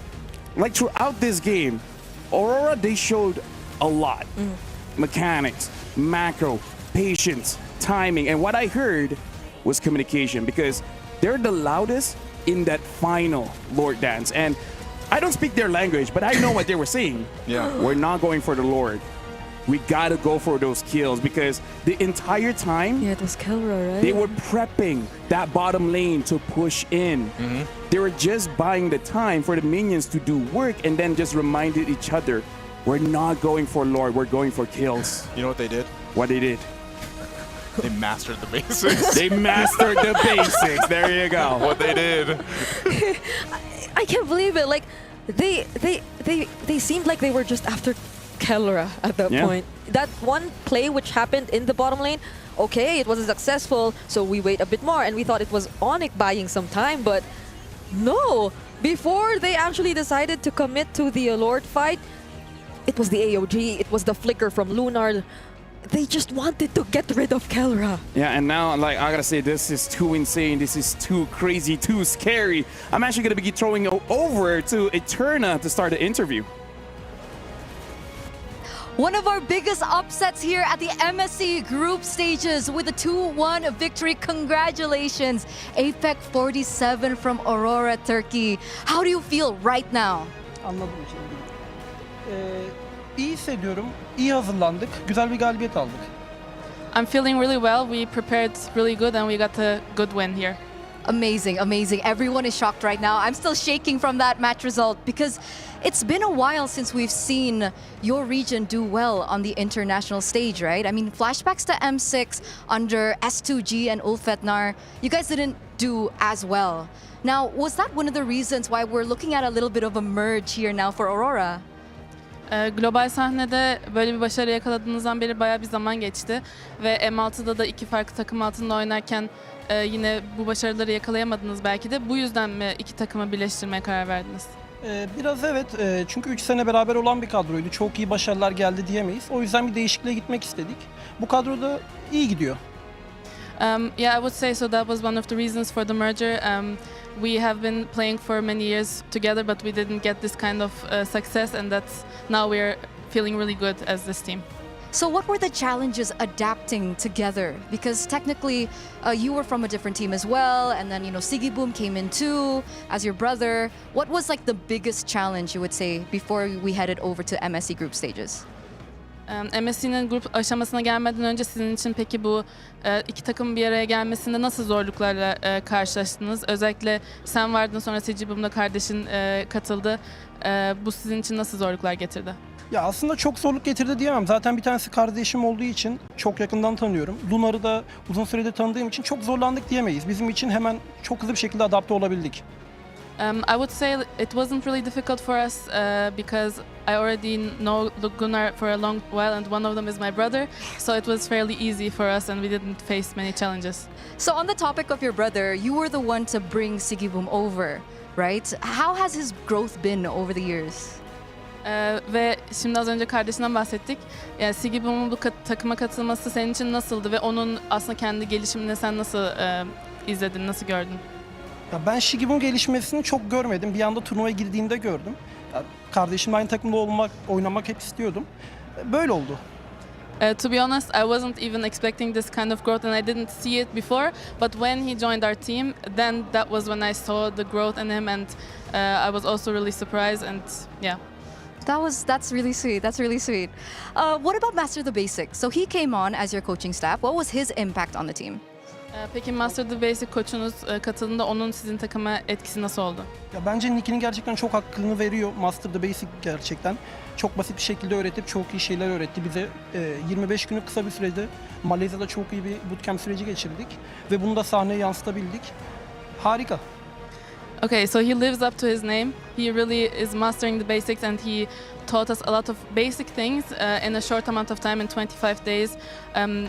Speaker 4: Like throughout this game, Aurora, they showed a lot. Mechanics, macro, patience, timing, and what I heard was communication, because they're the loudest in that final Lord dance. And I don't speak their language, but I know what they were saying.
Speaker 22: Yeah.
Speaker 4: We're not going for the Lord. We gotta go for those kills, because the entire time,
Speaker 23: it was Kelra, right?
Speaker 4: they were prepping that bottom lane to push in. They were just buying the time for the minions to do work, and then just reminded each other, we're not going for Lord, we're going for kills.
Speaker 22: You know what they did?
Speaker 4: What they did?
Speaker 22: They mastered the basics.
Speaker 4: They mastered the basics. There you go.
Speaker 22: What they did.
Speaker 23: I can't believe it. Like, they seemed like they were just after Kelra at that point. That one play which happened in the bottom lane, okay, it wasn't successful, so we wait a bit more, and we thought it was Onyx buying some time, but no. Before they actually decided to commit to the Lord fight, it was the AOG, it was the flicker from Lunar. They just wanted to get rid of Kelra.
Speaker 4: Yeah, and now, like, I gotta say, this is too insane. This is too crazy, too scary. I'm actually gonna be throwing over to Eterna to start the interview.
Speaker 17: One of our biggest upsets here at the MSC group stages with a 2-1 victory. Congratulations, APEC 47 from Aurora, Turkey. How do you feel right now?
Speaker 8: Anladım şimdi. İyi hissediyorum. İyi hazırlandık. Güzel bir galibiyet aldık.
Speaker 12: I'm feeling really well. We prepared really good and we got a good win here.
Speaker 17: Amazing, amazing. Everyone is shocked right now. I'm still shaking from that match result because it's been a while since we've seen your region do well on the international stage, right? I mean, flashbacks to M6 under S2G and Ulfetnar, you guys didn't do as well. Now, was that one of the reasons why we're looking at a little bit of a merge here now for Aurora?
Speaker 12: Global sahnede böyle bir başarı yakaladığınızdan beri bayağı bir zaman geçti ve M6'da da iki farklı takım altında oynarken yine bu başarıları yakalayamadınız belki de. Bu yüzden mi iki takımı birleştirmeye karar verdiniz?
Speaker 8: Biraz evet. Çünkü 3 sene beraber olan bir kadroydu. Çok iyi başarılar geldi diyemeyiz. O yüzden bir değişikliğe gitmek istedik. Bu kadro da iyi gidiyor.
Speaker 12: Yeah, I would say so. That was one of the reasons for the merger. We have been playing for many years together, but we didn't get this kind of success, and that's now we're feeling really good as this team.
Speaker 17: So what were the challenges adapting together? Because technically you were from a different team as well, and then, you know, Sigiboom came in too as your brother. What was like the biggest challenge, you would say, before we headed over to MSC group stages?
Speaker 12: MSC'nin grup aşamasına gelmeden önce sizin için peki bu iki takım bir araya gelmesinde nasıl zorluklarla karşılaştınız? Özellikle sen vardın, sonra Sigiboom'da kardeşin katıldı. Bu sizin için nasıl zorluklar getirdi?
Speaker 8: Ya aslında çok zorluk getirdi diyemem. Zaten bir tanesi kardeşim olduğu için çok yakından tanıyorum. Lunar'ı da uzun süredir tanıdığım için çok zorlandık diyemeyiz. Bizim için hemen çok hızlı bir şekilde adapte olabildik.
Speaker 12: I would say it wasn't really difficult for us because I already know Gunnar for a long while, and one of them is my brother, so it was fairly easy for us and we didn't face many challenges.
Speaker 17: So on the topic of your brother, you were the one to bring Sigiboom over, right? How has his growth been over the years?
Speaker 12: Ve şimdi az önce kardeşinden bahsettik. Yani Sigiboom'un bu takıma katılması senin için nasıldı ve onun aslında kendi gelişimini sen nasıl izledin, nasıl gördün?
Speaker 8: Ya ben Sigiboom gelişmesini çok görmedim. Bir anda turnuvaya girdiğinde gördüm. Kardeşimle aynı takımda oynamak hep istiyordum. Böyle oldu.
Speaker 12: To be honest, I wasn't even expecting this kind of growth, and I didn't see it before. But when he joined our team, then that was when I saw the growth in him, and I was also really surprised. And yeah.
Speaker 17: That's really sweet. That's really sweet. What about Master the Basics? So he came on as your coaching staff. What was his impact on the team?
Speaker 12: Peki Master the Basic koçunuz katıldığında onun sizin takıma etkisi nasıl oldu?
Speaker 8: Ya bence Nicky'nin gerçekten çok hakkını veriyor. Master the Basic gerçekten. Çok basit bir şekilde öğretip çok iyi şeyler öğretti bize. 25 günlük kısa bir sürede Malezya'da çok iyi bir bootcamp süreci geçirdik. Ve bunu da sahneye yansıtabildik. Harika.
Speaker 12: Okay, so he lives up to his name. He really is mastering the basics, and he taught us a lot of basic things in a short amount of time, in 25 days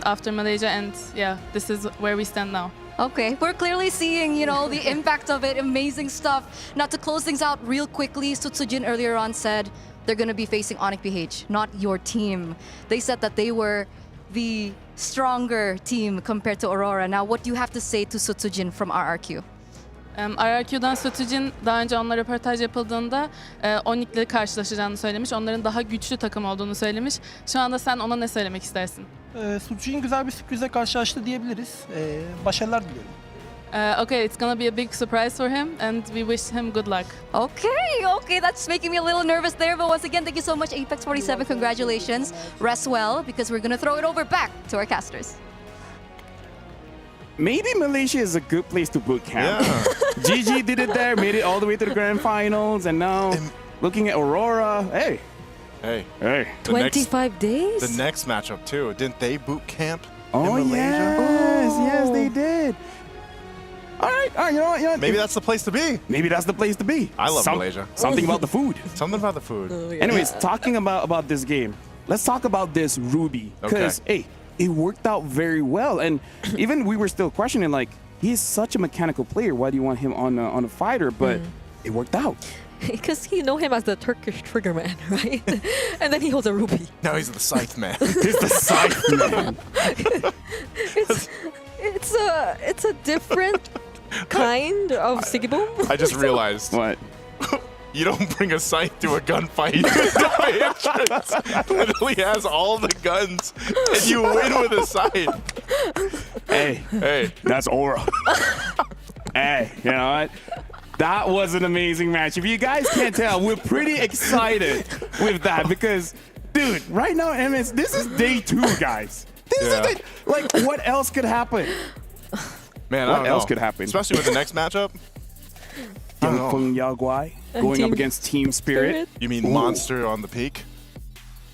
Speaker 12: after Malaysia. And yeah, this is where we stand now.
Speaker 17: Okay, we're clearly seeing, the impact of it. Amazing stuff. Now, to close things out real quickly, Sutsujin earlier on said they're going to be facing Onyx PH, not your team. They said that they were the stronger team compared to Aurora. Now, what do you have to say to Sutsujin from RRQ?
Speaker 12: RRQ'dan Sutsujin daha önce onunla röportaj yapıldığında Onyx'le karşılaşacağını söylemiş. Onların daha güçlü takım olduğunu söylemiş. Şu anda sen ona ne söylemek istersin?
Speaker 8: Sutsujin güzel bir sürprize karşılaştı diyebiliriz. Başarılar diliyorum.
Speaker 12: Okay, it's gonna be a big surprise for him, and we wish him good luck.
Speaker 17: Okay, that's making me a little nervous there. But once again, thank you so much, Apex 47. Congratulations. Rest well, because we're gonna throw it over back to our casters.
Speaker 4: Maybe Malaysia is a good place to boot camp. Yeah. GG did it there, made it all the way to the grand finals, and now looking at Aurora. Hey.
Speaker 23: 25 days?
Speaker 22: The next matchup too. Didn't they boot camp in
Speaker 4: Oh
Speaker 22: Malaysia?
Speaker 4: yes, they did. All right, you know what?
Speaker 22: Maybe that's the place to be.
Speaker 4: Maybe that's the place to be.
Speaker 22: I love Malaysia.
Speaker 4: Something about the food.
Speaker 22: Something about the food.
Speaker 4: Anyways, talking about this game, let's talk about this Ruby. Because, hey, it worked out very well. And even we were still questioning, like, he's such a mechanical player. Why do you want him on a fighter? But it worked out.
Speaker 23: Because you know him as the Turkish trigger man, right? And then he holds a ruby.
Speaker 22: Now he's the scythe man.
Speaker 4: He's the scythe man.
Speaker 23: It's a different kind of Sigibum.
Speaker 22: I just realized.
Speaker 4: What?
Speaker 22: You don't bring a scythe to a gunfight. Literally has all the guns, and you win with a scythe.
Speaker 4: Hey, that's Aura. Hey, you know what? That was an amazing match. If you guys can't tell, we're pretty excited with that because, dude, right now, MS, this is day 2, guys. This is day, like, what else could happen?
Speaker 22: Man,
Speaker 4: what else could happen?
Speaker 22: Especially with the next matchup.
Speaker 4: Yangfeng Yaguai going up against Team Spirit.
Speaker 22: You mean Monster on the peak?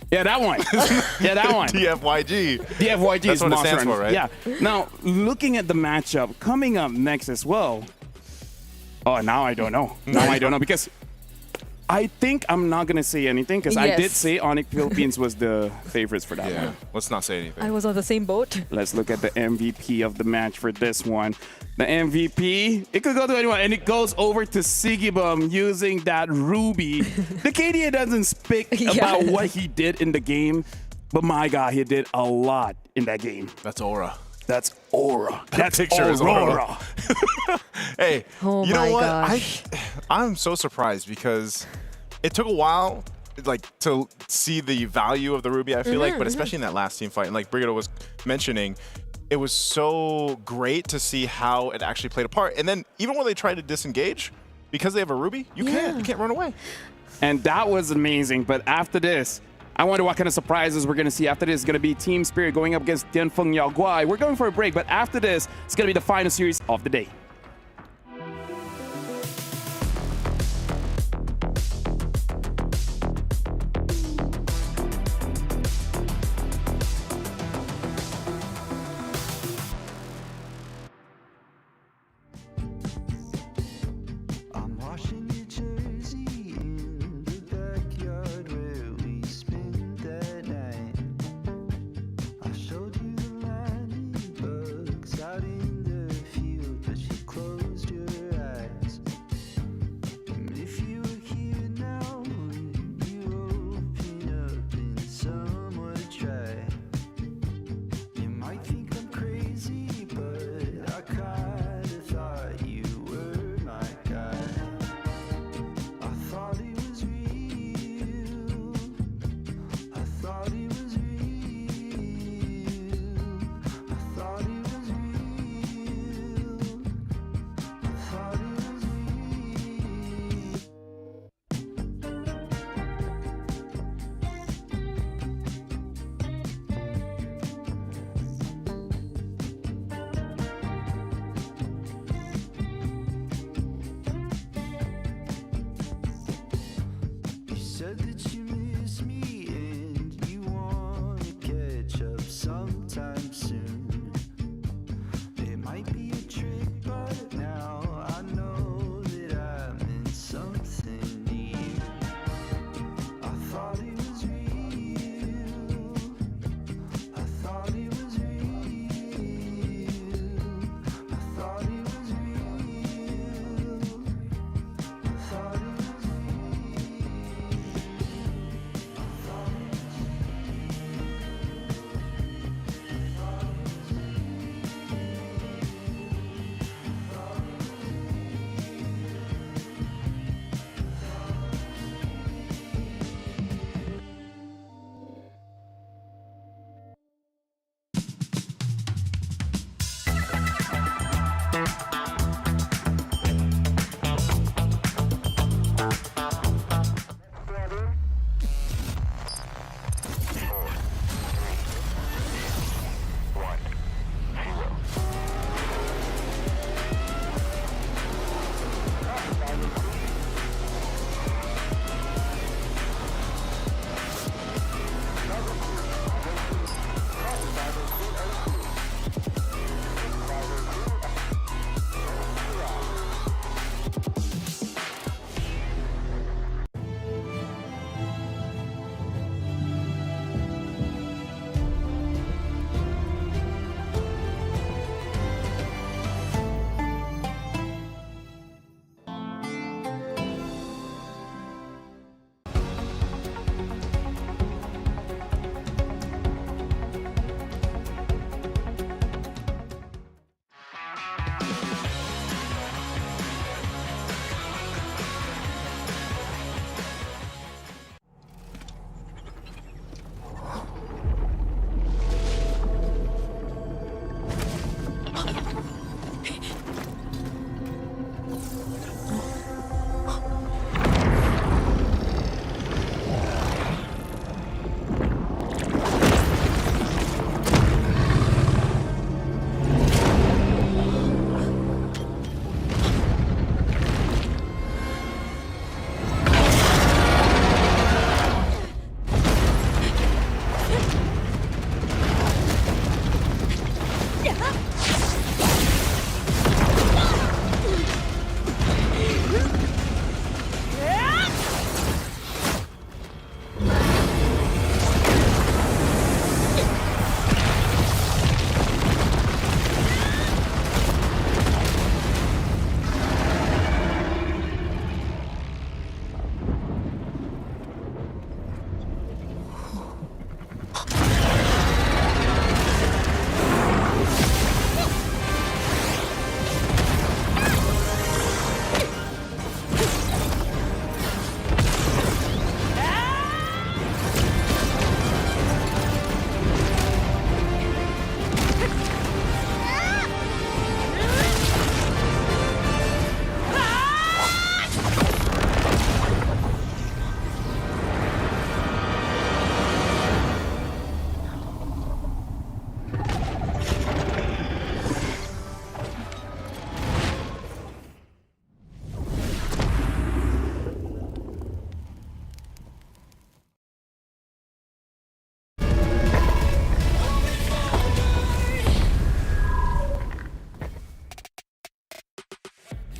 Speaker 4: Yeah, that one. Yeah, that one.
Speaker 22: DFYG.
Speaker 4: DFYG
Speaker 22: That's
Speaker 4: is
Speaker 22: what it
Speaker 4: Monster.
Speaker 22: stands for, right?
Speaker 4: Yeah. Now, looking at the matchup coming up next as well. Oh, now I don't know. Now I don't know because I think I'm not going to say anything because I did say Onyx Philippines was the favorites for that one.
Speaker 22: Let's not say anything.
Speaker 23: I was on the same boat.
Speaker 4: Let's look at the MVP of the match for this one. The MVP, it could go to anyone, and it goes over to Sigibum using that Ruby. The KDA doesn't speak about what he did in the game, but my God, he did a lot in that game.
Speaker 22: That's Aura.
Speaker 4: That's Aura. That's
Speaker 22: picture is
Speaker 4: Aurora.
Speaker 22: Hey,
Speaker 23: oh
Speaker 22: you know what?
Speaker 23: Gosh.
Speaker 22: I'm so surprised because it took a while, like, to see the value of the Ruby, I feel like, but especially in that last team fight, and like Brigitte was mentioning, it was so great to see how it actually played a part. And then even when they tried to disengage, because they have a Ruby, you can't run away.
Speaker 4: And that was amazing. But after this, I wonder what kind of surprises we're going to see. After this, it's going to be Team Spirit going up against Tianfeng Yaoguai. We're going for a break, but after this, it's going to be the final series of the day.
Speaker 1: Out in the field, but she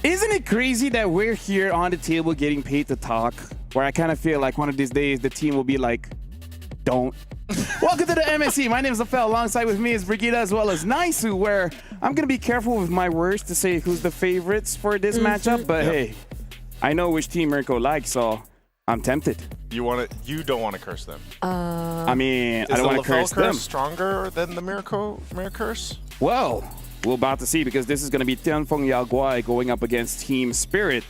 Speaker 4: Isn't it crazy that we're here on the table getting paid to talk? Where I kind of feel like one of these days the team will be like, don't. Welcome to the MSC. My name is Afel. Alongside with me is Brigida as well as Naisu, where I'm going to be careful with my words to say who's the favorites for this matchup. But hey, I know which team Mirko likes, so I'm tempted.
Speaker 22: You don't want to curse them.
Speaker 4: I mean, I don't want to curse them.
Speaker 22: Stronger than the Mirko curse?
Speaker 4: Well, we're about to see because this is going to be Tianfeng Yaguai going up against Team Spirit.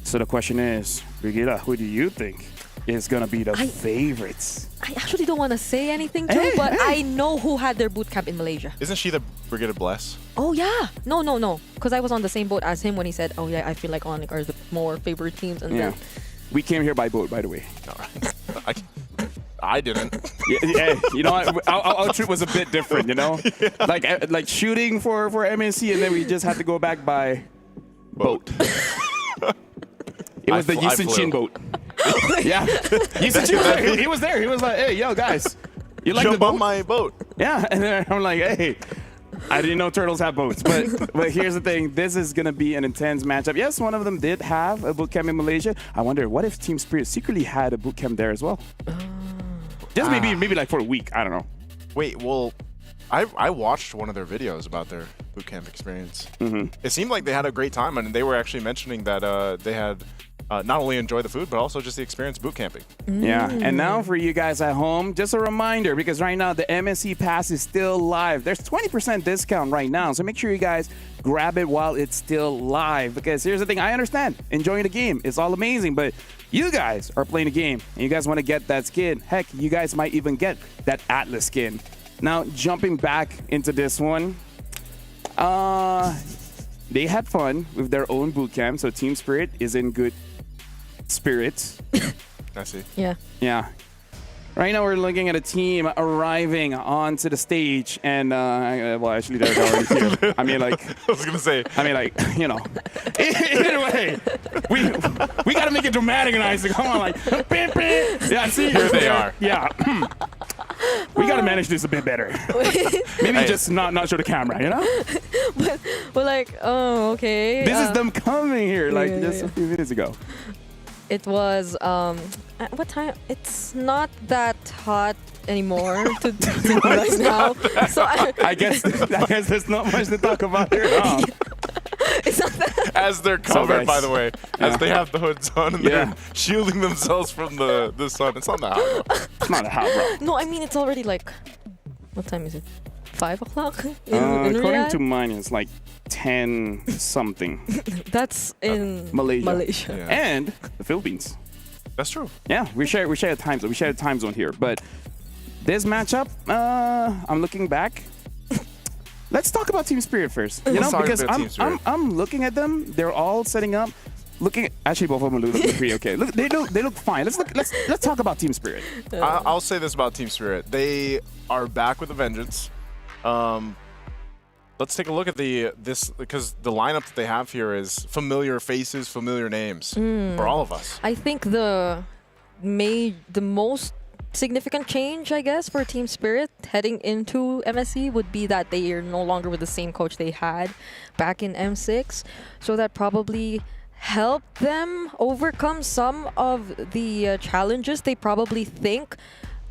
Speaker 4: So the question is, Brigida, who do you think is going to be the favorites?
Speaker 23: I actually don't want to say anything, Joe, but I know who had their boot camp in Malaysia.
Speaker 22: Isn't she the Brigida Bless?
Speaker 23: Oh, yeah. No. Because I was on the same boat as him when he said, oh, yeah, I feel like Onyx are the more favorite teams. And then
Speaker 4: we came here by boat, by the way.
Speaker 22: I didn't.
Speaker 4: Yeah, you know, our trip was a bit different, you know? Like shooting for MSC, and then we just had to go back by boat. It was the Yisun Chin boat. Yeah. Yisun Chin, he was there. He was like, hey, yo, guys, you like the boat?
Speaker 22: Jump on my boat.
Speaker 4: Yeah, and then I'm like, hey, I didn't know turtles have boats. But here's the thing. This is going to be an intense matchup. Yes, one of them did have a boot camp in Malaysia. I wonder, what if Team Spirit secretly had a boot camp there as well? Just maybe like for a week. I don't know.
Speaker 22: Wait, well, I watched one of their videos about their boot camp experience. It seemed like they had a great time, and they were actually mentioning that they had not only enjoyed the food, but also just the experience boot camping.
Speaker 4: Yeah, and now for you guys at home, just a reminder, because right now the MSC Pass is still live. There's 20% discount right now, so make sure you guys grab it while it's still live. Because here's the thing, I understand, enjoying the game is all amazing, but you guys are playing a game, and you guys want to get that skin. Heck, you guys might even get that Atlas skin. Now, jumping back into this one, they had fun with their own boot camp, so Team Spirit is in good spirits.
Speaker 22: I see.
Speaker 23: Yeah.
Speaker 4: Yeah. Right now we're looking at a team arriving onto the stage, and well, actually they're already here. I mean, like
Speaker 22: I was gonna say.
Speaker 4: I mean, like Either way, we gotta make it dramatic and nice. Come on, like yeah. See,
Speaker 22: here they are.
Speaker 4: Yeah. We gotta manage this a bit better. Maybe just not show the camera, you know?
Speaker 23: But we're like, oh, okay.
Speaker 4: This is them coming here, like just
Speaker 23: yeah.
Speaker 4: a few minutes ago.
Speaker 23: It was at what time? It's not that hot anymore to do right now. So
Speaker 4: I guess there's not much to talk about here. Huh?
Speaker 23: It's not that.
Speaker 22: As they're covered, by the way, as they have the hoods on and
Speaker 4: Yeah.
Speaker 22: they're shielding themselves from the sun. It's not that hot, bro.
Speaker 4: It's not hot, bro.
Speaker 23: No, I mean it's already like, what time is it? 5 o'clock in
Speaker 4: According
Speaker 23: Riyadh?
Speaker 4: to mine, it's like 10 something.
Speaker 23: That's in
Speaker 4: Malaysia.
Speaker 22: Yeah.
Speaker 4: And the Philippines.
Speaker 22: That's true.
Speaker 4: Yeah, we share a time zone. We share a time zone here. But this matchup, I'm looking back. Let's talk about Team Spirit first. You know, because I'm looking at them. They're all setting up. Actually, both of them look pretty okay. Look, they look fine. Let's talk about Team Spirit.
Speaker 22: I'll say this about Team Spirit: they are back with a vengeance. Let's take a look at this because the lineup that they have here is familiar faces, familiar names for all of us.
Speaker 23: I think the most significant change, I guess, for Team Spirit heading into MSC would be that they are no longer with the same coach they had back in M6. So that probably helped them overcome some of the challenges they probably think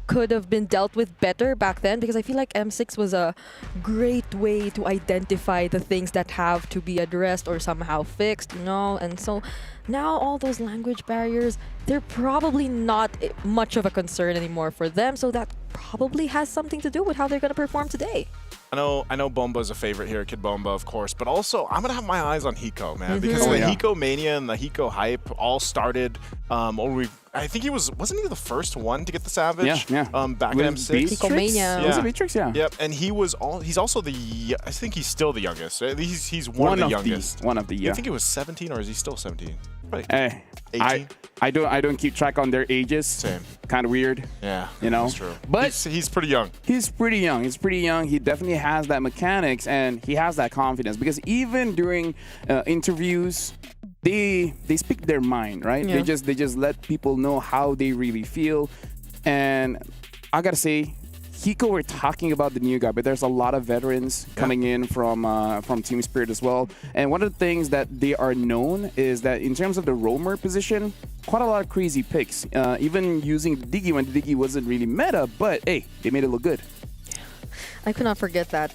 Speaker 23: could have been dealt with better back then, because I feel like M6 was a great way to identify the things that have to be addressed or somehow fixed, you know. And so now all those language barriers, they're probably not much of a concern anymore for them, so that probably has something to do with how they're going to perform today.
Speaker 22: I know Bomba's a favorite here, Kid Bomba, of course, but also I'm gonna have my eyes on Hiko, man, because the Hiko mania and the Hiko hype all started. I think wasn't he the first one to get the Savage?
Speaker 4: Yeah.
Speaker 22: Back in M6.
Speaker 23: Hiko mania.
Speaker 4: Was it Beatrix? Yeah.
Speaker 22: Yep, and he's also I think he's still the youngest. He's one of the youngest.
Speaker 4: One of the
Speaker 22: I think he was 17, or is he still 17? Right.
Speaker 4: Hey,
Speaker 22: 18.
Speaker 4: I don't keep track on their ages.
Speaker 22: Same.
Speaker 4: Kind of weird.
Speaker 22: Yeah.
Speaker 4: You know.
Speaker 22: That's true.
Speaker 4: But
Speaker 22: he's pretty young.
Speaker 4: He's pretty young. He definitely has that mechanics and he has that confidence, because even during interviews, they speak their mind, right?
Speaker 23: Yeah.
Speaker 4: They just let people know how they really feel. And I gotta say, Hiko, we're talking about the new guy, but there's a lot of veterans coming in from Team Spirit as well. And one of the things that they are known is that in terms of the roamer position, quite a lot of crazy picks. Even using the Diggy when the Diggy wasn't really meta, but hey, they made it look good.
Speaker 23: I could not forget that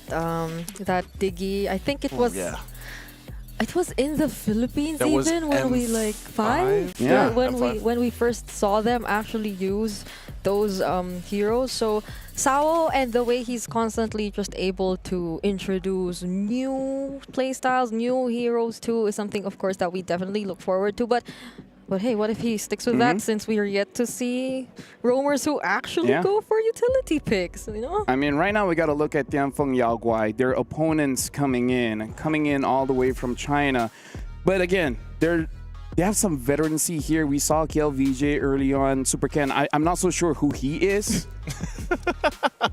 Speaker 23: Diggy. I think it was.
Speaker 22: Yeah.
Speaker 23: It was in the Philippines
Speaker 22: That was
Speaker 23: even when we like five.
Speaker 4: Yeah.
Speaker 23: When we first saw them actually use those heroes. So Sao, and the way he's constantly just able to introduce new playstyles, new heroes too, is something, of course, that we definitely look forward to. But hey, what if he sticks with that, since we are yet to see roamers who actually go for utility picks, you know?
Speaker 4: I mean, right now we got to look at Tianfeng Yaoguai, their opponents coming in all the way from China. But again, they have some veterancy here. We saw KLVJ early on, Super Ken. I'm not so sure who he is.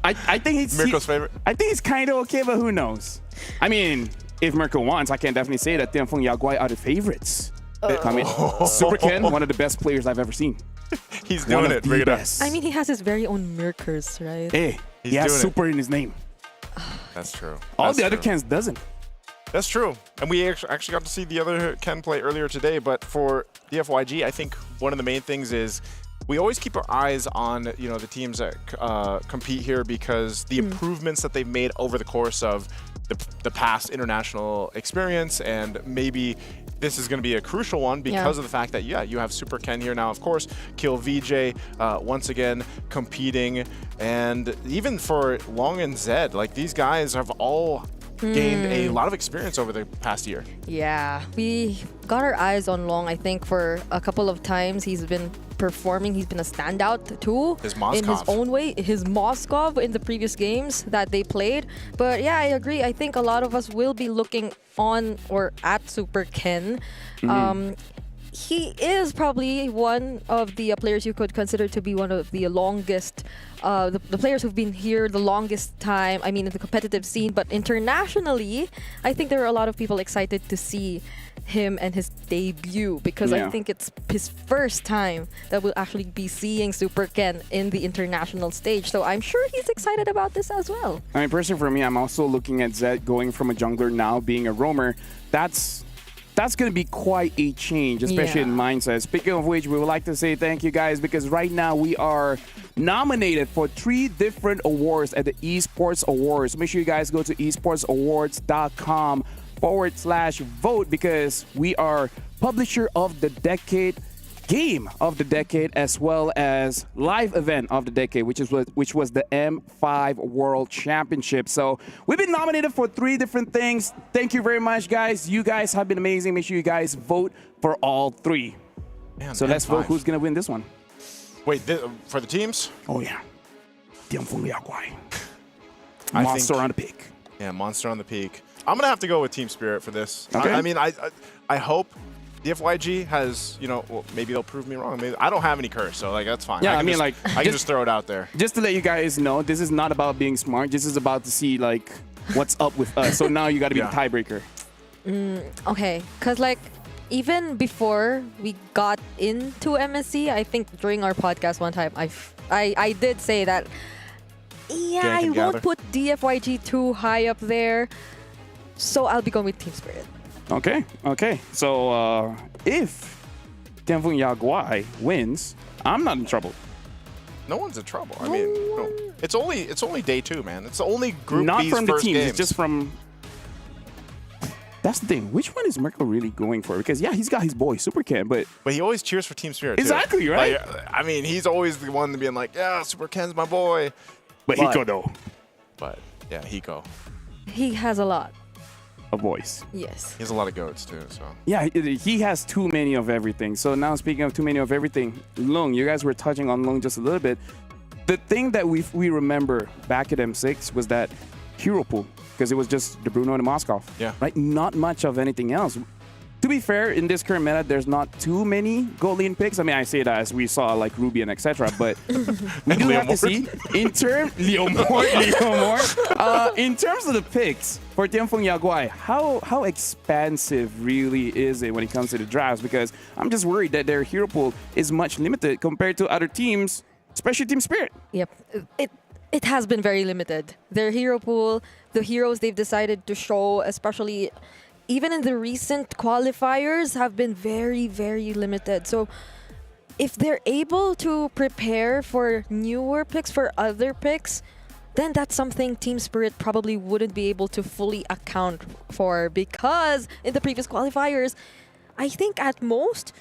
Speaker 4: I think he's
Speaker 22: Mirko's favorite.
Speaker 4: I think he's kind of okay, but who knows? I mean, if Mirko wants, I can definitely say that Tianfeng Yaoguai are the favorites. I mean, Super Ken, one of the best players I've ever seen.
Speaker 22: He's doing it. Bring it up.
Speaker 23: I mean, he has his very own Mirkers, right?
Speaker 4: Hey, he has Super in his name.
Speaker 22: That's true.
Speaker 4: All the other Kens doesn't.
Speaker 22: That's true. And we actually got to see the other Ken play earlier today. But for the FYG, I think one of the main things is we always keep our eyes on the teams that compete here, because the improvements that they've made over the course of the past international experience, and maybe this is going to be a crucial one because of the fact that, you have Super Ken here now, of course, Kill VJ once again competing, and even for Long and Zed, like these guys have all gained a lot of experience over the past year.
Speaker 23: Yeah, we got our eyes on Long, I think, for a couple of times. He's been performing. He's been a standout too
Speaker 22: His
Speaker 23: in his
Speaker 22: Moskov.
Speaker 23: own way. His Moskov in the previous games that they played. But yeah, I agree. I think a lot of us will be looking on or at Super Ken. He is probably one of the players you could consider to be one of the longest, the players who've been here the longest time, I mean, in the competitive scene. But internationally, I think there are a lot of people excited to see him and his debut because I think it's his first time that we'll actually be seeing Super Ken in the international stage. So I'm sure he's excited about this as well.
Speaker 4: I mean, personally for me, I'm also looking at Zed going from a jungler now being a roamer. That's going to be quite a change, especially in mindset. Speaking of which, we would like to say thank you guys because right now we are nominated for 3 different awards at the Esports Awards. Make sure you guys go to esportsawards.com/vote because we are Publisher of the Decade, Game of the Decade, as well as Live Event of the Decade, which was the M5 World Championship. So we've been nominated for 3 different things. Thank you very much, guys. You guys have been amazing. Make sure you guys vote for all 3.
Speaker 22: Man,
Speaker 4: so let's vote who's going to win this one.
Speaker 22: Wait, for the teams?
Speaker 4: Oh, yeah.
Speaker 22: I
Speaker 4: Monster
Speaker 22: think-
Speaker 4: on the peak.
Speaker 22: Yeah, Monster on the peak. I'm going to have to go with Team Spirit for this.
Speaker 4: Okay.
Speaker 22: I mean, I hope the FYG has, well, maybe they'll prove me wrong. Maybe I don't have any curse, so like that's fine.
Speaker 4: Yeah,
Speaker 22: I
Speaker 4: mean,
Speaker 22: just,
Speaker 4: like,
Speaker 22: I can just throw it out there.
Speaker 4: Just to let you guys know, this is not about being smart. This is about to see, like, what's up with us. So now you got to be the tiebreaker.
Speaker 23: Okay, because like even before we got into MSC, I think during our podcast one time, I did say that, yeah, I won't put DFYG too high up there. So I'll be going with Team Spirit.
Speaker 4: Okay. So if Tianfeng Yaguai wins, I'm not in trouble.
Speaker 22: No one's in trouble. I mean, it's only day 2, man. It's the only Group
Speaker 4: Not
Speaker 22: B's
Speaker 4: from the
Speaker 22: first
Speaker 4: teams.
Speaker 22: games.
Speaker 4: It's just from. That's the thing. Which one is Merkel really going for? Because yeah, he's got his boy Super Ken, but
Speaker 22: he always cheers for Team Spirit. Too.
Speaker 4: Exactly, right?
Speaker 22: Like, I mean, he's always the one being like, "Yeah, Super Ken's my boy."
Speaker 4: But Hiko though.
Speaker 22: But yeah, Hiko.
Speaker 23: He has a lot.
Speaker 4: A voice.
Speaker 23: Yes.
Speaker 22: He has a lot of goats too. So
Speaker 4: Yeah, he has too many of everything. So now speaking of too many of everything, Lung, you guys were touching on Lung just a little bit. The thing that we remember back at M6 was that hero pool, because it was just the Bruno and the Moskov.
Speaker 22: Yeah.
Speaker 4: Right? Not much of anything else. To be fair, in this current meta, there's not too many gold lane picks. I mean, I say that as we saw like Ruby and etc. But we do have to see in terms in terms of the picks for Tianfeng Yaguai, how expansive really is it when it comes to the drafts? Because I'm just worried that their hero pool is much limited compared to other teams, especially Team Spirit.
Speaker 23: Yep. It has been very limited. Their hero pool, the heroes they've decided to show, especially even in the recent qualifiers, have been very, very limited. So if they're able to prepare for newer picks, for other picks, then that's something Team Spirit probably wouldn't be able to fully account for, because in the previous qualifiers, I think at most,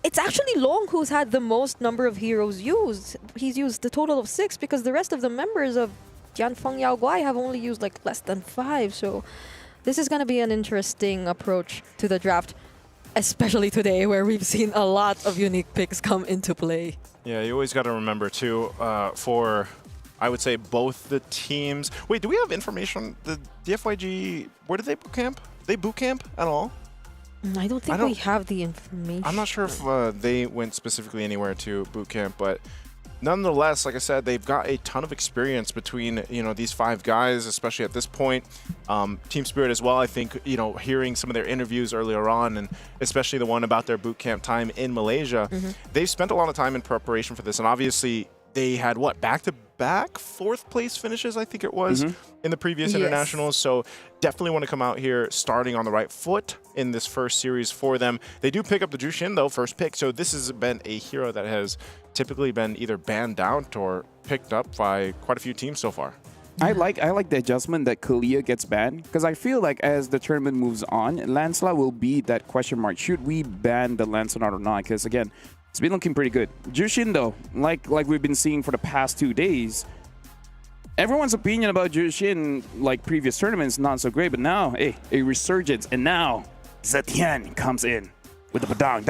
Speaker 23: it's actually Long who's had the most number of heroes used. He's used the total of 6 because the rest of the members of Tianfeng Yaguai have only used like less than 5. So this is going to be an interesting approach to the draft, especially today where we've seen a lot of unique picks come into play.
Speaker 22: yeah, you always got to remember too for. I would say both the teams. Wait, do we have information? The DFYG, where did they boot camp? They boot camp at all?
Speaker 23: I don't think we have the information.
Speaker 22: I'm not sure if they went specifically anywhere to boot camp, but nonetheless, like I said, they've got a ton of experience between these 5 guys, especially at this point. Team Spirit as well. I think hearing some of their interviews earlier on, and especially the one about their boot camp time in Malaysia, they've spent a lot of time in preparation for this, and obviously they had back-to-back 4th place finishes, I think it was, in the previous internationals. So definitely want to come out here starting on the right foot in this first series for them. They do pick up the Jushin though, first pick. So this has been a hero that has typically been either banned out or picked up by quite a few teams so far.
Speaker 4: I like the adjustment that Kalia gets banned, because I feel like as the tournament moves on, Lancelot will be that question mark. Should we ban the Lancelot or not? Because again, it's been looking pretty good. Jushin though, like we've been seeing for the past 2 days, everyone's opinion about Jushin, like previous tournaments, not so great. But now, hey, a resurgence, and now Zetian comes in with the Padang.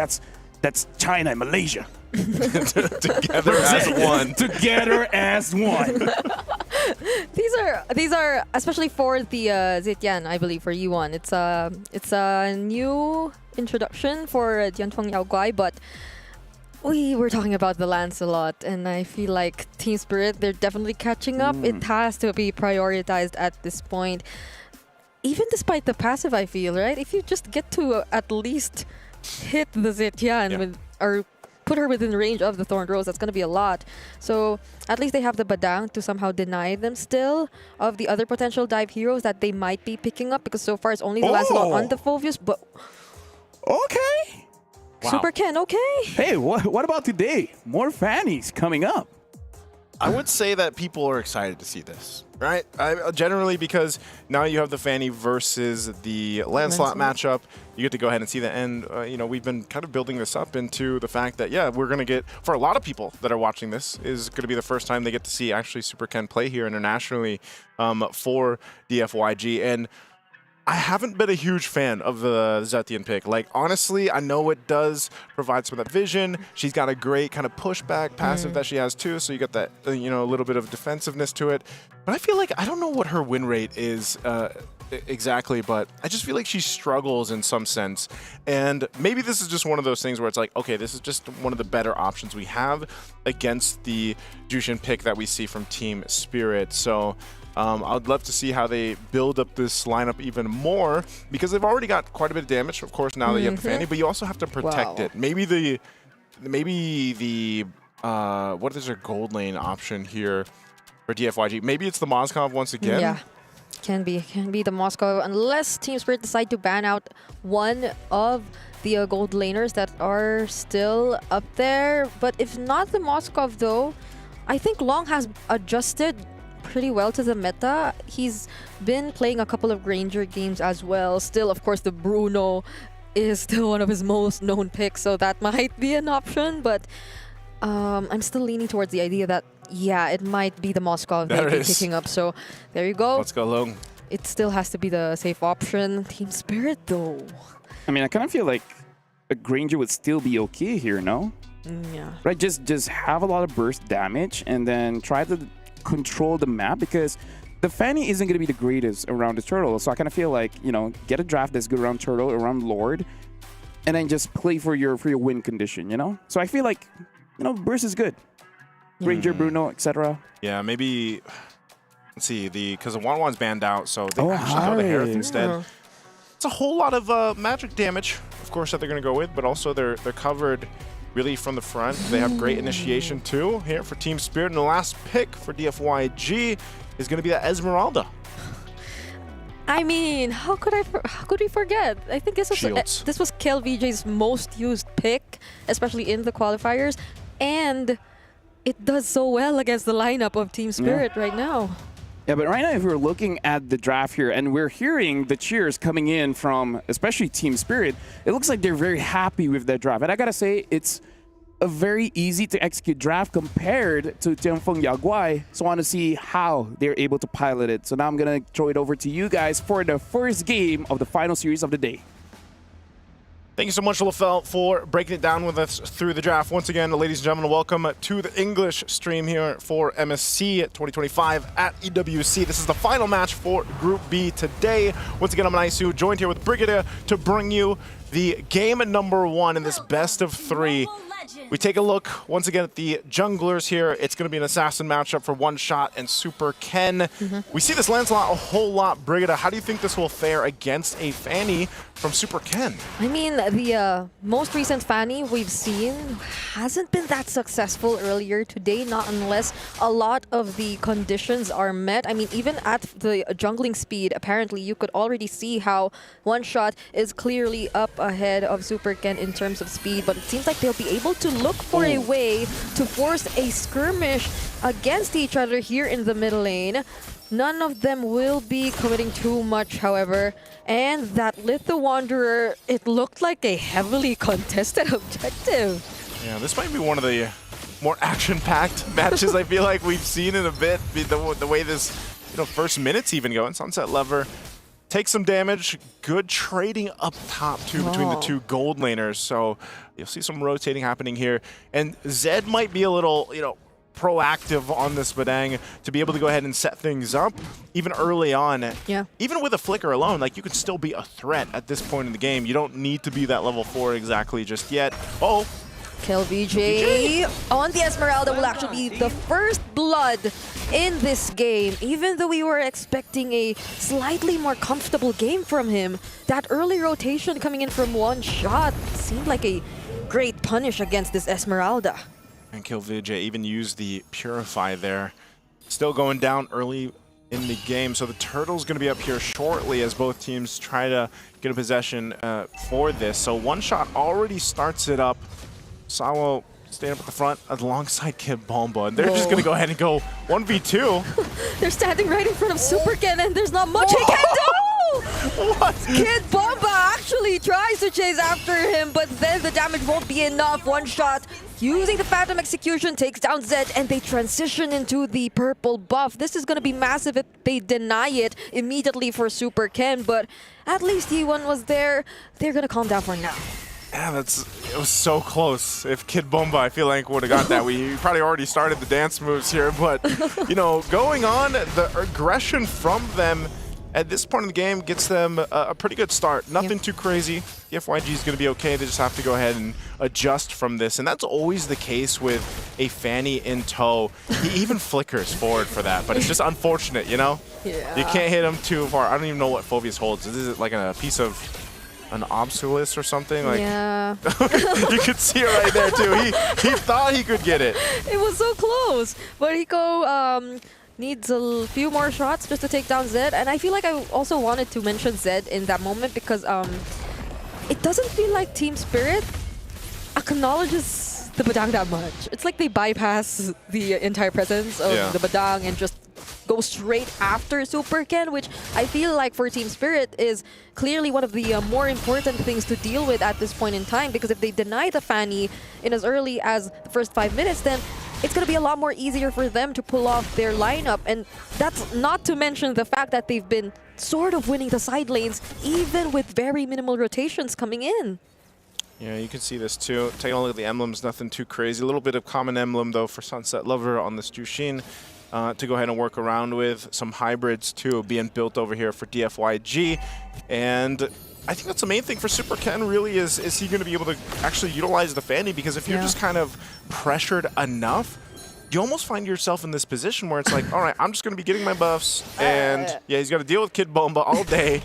Speaker 4: That's China and Malaysia.
Speaker 22: Together as one.
Speaker 4: Together as one.
Speaker 23: These are especially for the Zetian, I believe, for Yuan. It's a new introduction for Dianfeng Yaoguai, but we were talking about the Lancelot, and I feel like Team Spirit, they're definitely catching up. It has to be prioritized at this point. Even despite the passive, I feel, right? If you just get to at least hit the Zetian with, or put her within range of the Thorned Rose, that's going to be a lot. So at least they have the Badang to somehow deny them still of the other potential dive heroes that they might be picking up, because so far it's only the Lancelot on the Fulvius, but...
Speaker 4: Okay.
Speaker 23: Wow. Super Ken, okay.
Speaker 4: Hey, what about today? More Fannies coming up.
Speaker 22: I would say that people are excited to see this, right? Generally, because now you have the Fanny versus the Lancelot matchup. You get to go ahead and see that. And, you know, we've been kind of building this up into the fact that, yeah, we're going to get, for a lot of people that are watching this, is going to be the first time they get to see actually Super Ken play here internationally for DFYG. And I haven't been a huge fan of the Zetian pick. Like, honestly, I know it does provide some of that vision. She's got a great kind of pushback passive that she has too, so you get that, you know, a little bit of defensiveness to it. But I feel like, I don't know what her win rate is exactly, but I just feel like she struggles in some sense. And maybe this is just one of those things where it's like, okay, this is just one of the better options we have against the Jushin pick that we see from Team Spirit. So I would love to see how they build up this lineup even more, because they've already got quite a bit of damage, of course, now that you have the Fanny, but you also have to protect it. Maybe the what is their gold lane option here for DFYG? Maybe it's the Moskov once again.
Speaker 23: Yeah, can be the Moskov, unless Team Spirit decide to ban out one of the gold laners that are still up there. But if not the Moskov, though, I think Long has adjusted pretty well to the meta. He's been playing a couple of Granger games as well. Still, of course, the Bruno is still one of his most known picks, so that might be an option. But I'm still leaning towards the idea that, yeah, it might be the Moskov maybe picking up. So there you go.
Speaker 22: Let's go, Long.
Speaker 23: It still has to be the safe option. Team Spirit, though.
Speaker 4: I mean, I kind of feel like a Granger would still be okay here, no?
Speaker 23: Yeah.
Speaker 4: Right, just have a lot of burst damage and then try to control the map, because the Fanny isn't going to be the greatest around the turtle. So I kind of feel like, you know, get a draft that's good around turtle, around Lord, and then just play for your win condition, you know? So I feel like, you know, burst is good. Ranger, Bruno, etc.
Speaker 22: Yeah, maybe, let's see, because the Wanwan's banned out, so they actually go to Harith instead. It's a whole lot of magic damage, of course, that they're going to go with, but also they're covered really from the front. They have great initiation too here for Team Spirit. And the last pick for DFYG is going to be that Esmeralda.
Speaker 23: I mean, how could we forget? I think this was KLVJ's most used pick, especially in the qualifiers, and it does so well against the lineup of Team Spirit right now.
Speaker 4: Yeah, but right now, if we're looking at the draft here and we're hearing the cheers coming in from especially Team Spirit, it looks like they're very happy with that draft. And I gotta say, it's a very easy to execute draft compared to Dianfeng Yaoguai. So I want to see how they're able to pilot it. So now I'm gonna throw it over to you guys for the first game of the final series of the day.
Speaker 22: Thank you so much, LaFell, for breaking it down with us through the draft. Once again, ladies and gentlemen, welcome to the English stream here for MSC 2025 at EWC. This is the final match for Group B today. Once again, I'm Naisu, joined here with Brigadier to bring you the game number 1 in this best of 3. We take a look once again at the junglers here. It's going to be an assassin matchup for One Shot and Super Ken. We see this Lancelot a whole lot. Brigada, how do you think this will fare against a Fanny from Super Ken?
Speaker 23: I mean, the most recent Fanny we've seen hasn't been that successful earlier today, not unless a lot of the conditions are met. I mean, even at the jungling speed, apparently you could already see how One Shot is clearly up ahead of Super Ken in terms of speed, but it seems like they'll be able to look for a way to force a skirmish against each other here in the middle lane. None of them will be committing too much, however. And that Litho Wanderer, it looked like a heavily contested objective.
Speaker 22: Yeah, this might be one of the more action-packed matches I feel like we've seen in a bit. The way this first minutes even go. And Sunset Lover Take some damage. Good trading up top, too, between the two gold laners. So you'll see some rotating happening here. And Zed might be a little, proactive on this Badang to be able to go ahead and set things up even early on.
Speaker 17: Yeah.
Speaker 22: Even with a flicker alone, like, you can still be a threat at this point in the game. You don't need to be that level 4 exactly just yet. Oh.
Speaker 17: Kill VJ on the Esmeralda will actually be the first blood in this game. Even though we were expecting a slightly more comfortable game from him, that early rotation coming in from one shot seemed like a great punish against this Esmeralda.
Speaker 22: And Kill Vijay even used the Purify there. Still going down early in the game. So the Turtle's going to be up here shortly as both teams try to get a possession for this. So one shot already starts it up. Sawo staying up at the front alongside Kid Bomba. And they're just going to go ahead and go 1v2.
Speaker 17: They're standing right in front of Super Ken and there's not much he can do!
Speaker 22: What?
Speaker 17: Kid Bomba actually tries to chase after him, but then the damage won't be enough. One shot using the Phantom Execution takes down Zed and they transition into the purple buff. This is going to be massive if they deny it immediately for Super Ken, but at least E1 was there. They're going to calm down for now.
Speaker 22: Yeah, it was so close. If Kid Bomba, I feel like, would have got that. We probably already started the dance moves here, but, going on, the aggression from them at this point in the game gets them a pretty good start. Nothing too crazy. The FYG is going to be okay. They just have to go ahead and adjust from this. And that's always the case with a Fanny in tow. He even flickers forward for that, but it's just unfortunate, Yeah. You can't hit him too far. I don't even know what Phoveus holds. Is it like a piece of an obsolete or something? Like,
Speaker 17: yeah.
Speaker 22: You could see it right there, too. He thought he could get it.
Speaker 17: It was so close. But Hiko needs a few more shots just to take down Zed. And I feel like I also wanted to mention Zed in that moment because it doesn't feel like Team Spirit acknowledges the Badang that much. It's like they bypass the entire presence of the Badang and just go straight after Super Ken, which I feel like for Team Spirit is clearly one of the more important things to deal with at this point in time, because if they deny the Fanny in as early as the first 5 minutes, then it's going to be a lot more easier for them to pull off their lineup. And that's not to mention the fact that they've been sort of winning the side lanes, even with very minimal rotations coming in.
Speaker 22: Yeah, you can see this too. Taking a look at the emblems, nothing too crazy. A little bit of common emblem though for Sunset Lover on this Jushin to go ahead and work around with. Some hybrids too being built over here for DFYG. And I think that's the main thing for Super Ken really is he going to be able to actually utilize the Fanny? Because if you're just kind of pressured enough, you almost find yourself in this position where it's like, all right, I'm just going to be getting my buffs, and yeah, he's got to deal with Kid Bomba all day.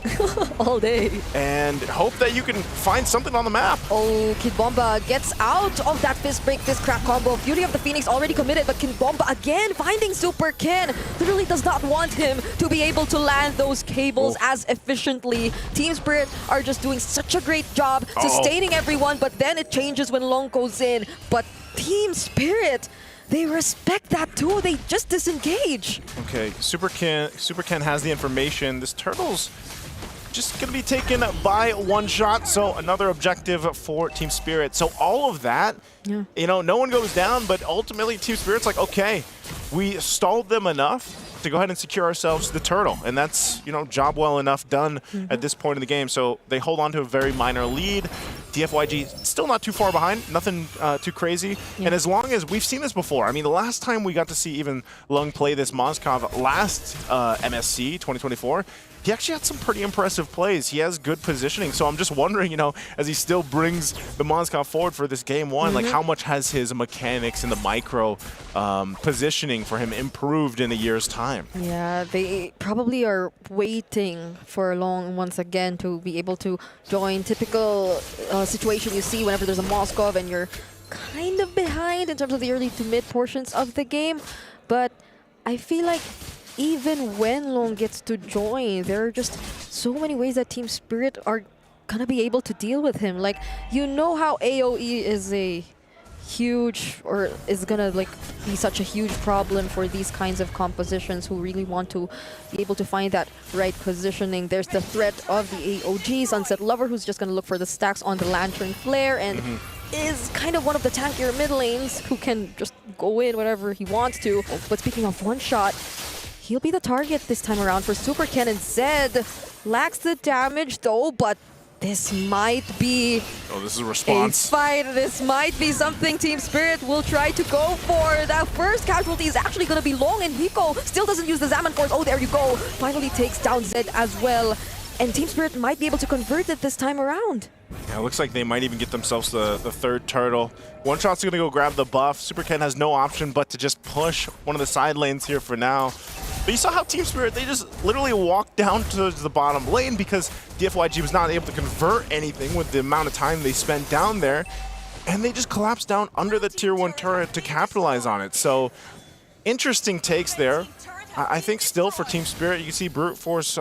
Speaker 17: All day.
Speaker 22: And hope that you can find something on the map.
Speaker 17: Oh, Kid Bomba gets out of that fist break, fist crack combo. Beauty of the Phoenix already committed, but Kid Bomba again finding Super Ken. Literally does not want him to be able to land those cables as efficiently. Team Spirit are just doing such a great job sustaining everyone, but then it changes when Long goes in. But Team Spirit, they respect that too. They just disengage.
Speaker 22: Okay, Super Ken has the information. This Turtle's just going to be taken by one shot. So another objective for Team Spirit. So all of that, you know, no one goes down, but ultimately Team Spirit's like, okay, we stalled them enough to go ahead and secure ourselves the Turtle. And that's, you know, job well enough done at this point in the game. So they hold on to a very minor lead. DFYG still not too far behind, nothing too crazy. And as long as we've seen this before, I mean, the last time we got to see even Lung play this Moskov last MSC 2024, he actually had some pretty impressive plays. He has good positioning. So I'm just wondering, you know, as he still brings the Moskov forward for this game one, like how much has his mechanics and the micro positioning for him improved in a year's time?
Speaker 17: Yeah, they probably are waiting for Long once again to be able to join. Typical situation you see whenever there's a Moskov and you're kind of behind in terms of the early to mid portions of the game. But I feel like even when Long gets to join, there are just so many ways that Team Spirit are gonna be able to deal with him. Like, you know how AoE is a huge, or is gonna like be such a huge problem for these kinds of compositions who really want to be able to find that right positioning. There's the threat of the AOG, Sunset Lover, who's just gonna look for the stacks on the Lantern Flare and is kind of one of the tankier mid lanes who can just go in whenever he wants to. But speaking of one shot, he'll be the target this time around for Super Ken, and Zed
Speaker 23: lacks the damage though, but this might be
Speaker 22: Oh, this is a
Speaker 23: a
Speaker 22: response.
Speaker 23: fight. This might be something Team Spirit will try to go for. That first casualty is actually going to be long, and Hiko still doesn't use the Zaman Force. Oh, there you go. Finally takes down Zed as well. And Team Spirit might be able to convert it this time around.
Speaker 22: Yeah, it looks like they might even get themselves the third turtle. One shot's gonna go grab the buff. Super Ken has no option but to just push one of the side lanes here for now. But you saw how Team Spirit, they just literally walked down to the bottom lane because DFYG was not able to convert anything with the amount of time they spent down there. And they just collapsed down under the tier 1 turret to capitalize on it. So interesting takes there. I think still for Team Spirit, you can see Brute Force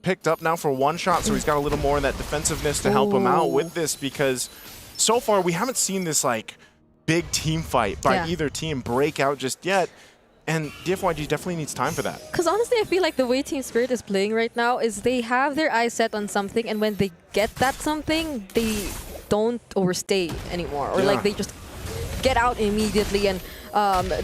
Speaker 22: picked up now for one shot, so he's got a little more of that defensiveness to help him out with this, because so far we haven't seen this like big team fight by either team break out just yet, and DFYG definitely needs time for that.
Speaker 23: Because honestly, I feel like the way Team Spirit is playing right now is they have their eyes set on something, and when they get that something, they don't overstay anymore, or like they just get out immediately and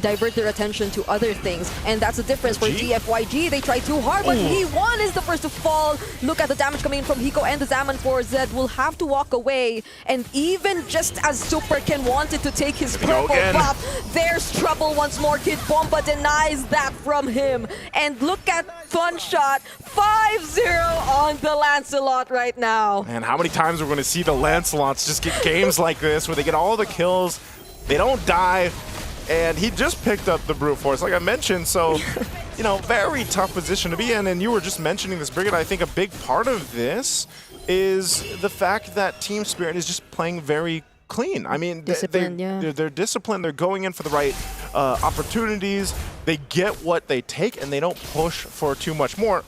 Speaker 23: divert their attention to other things. And that's the difference for DFYG. They try too hard, but E1 is the first to fall. Look at the damage coming in from Hiko and the Zaman Force. Zed will have to walk away. And even just as Super Ken wanted to take his purple buff, there's trouble once more. Kid Bomba denies that from him. And look at Fun Shot, 5-0 on the Lancelot right now.
Speaker 22: And how many times we're going to see the Lancelots just get games like this where they get all the kills, they don't die, and he just picked up the Brute Force, like I mentioned, so, you know, very tough position to be in. And you were just mentioning this, Brigid. I think a big part of this is the fact that Team Spirit is just playing very clean. I mean, they're disciplined. They're going in for the right opportunities. They get what they take, and they don't push for too much more,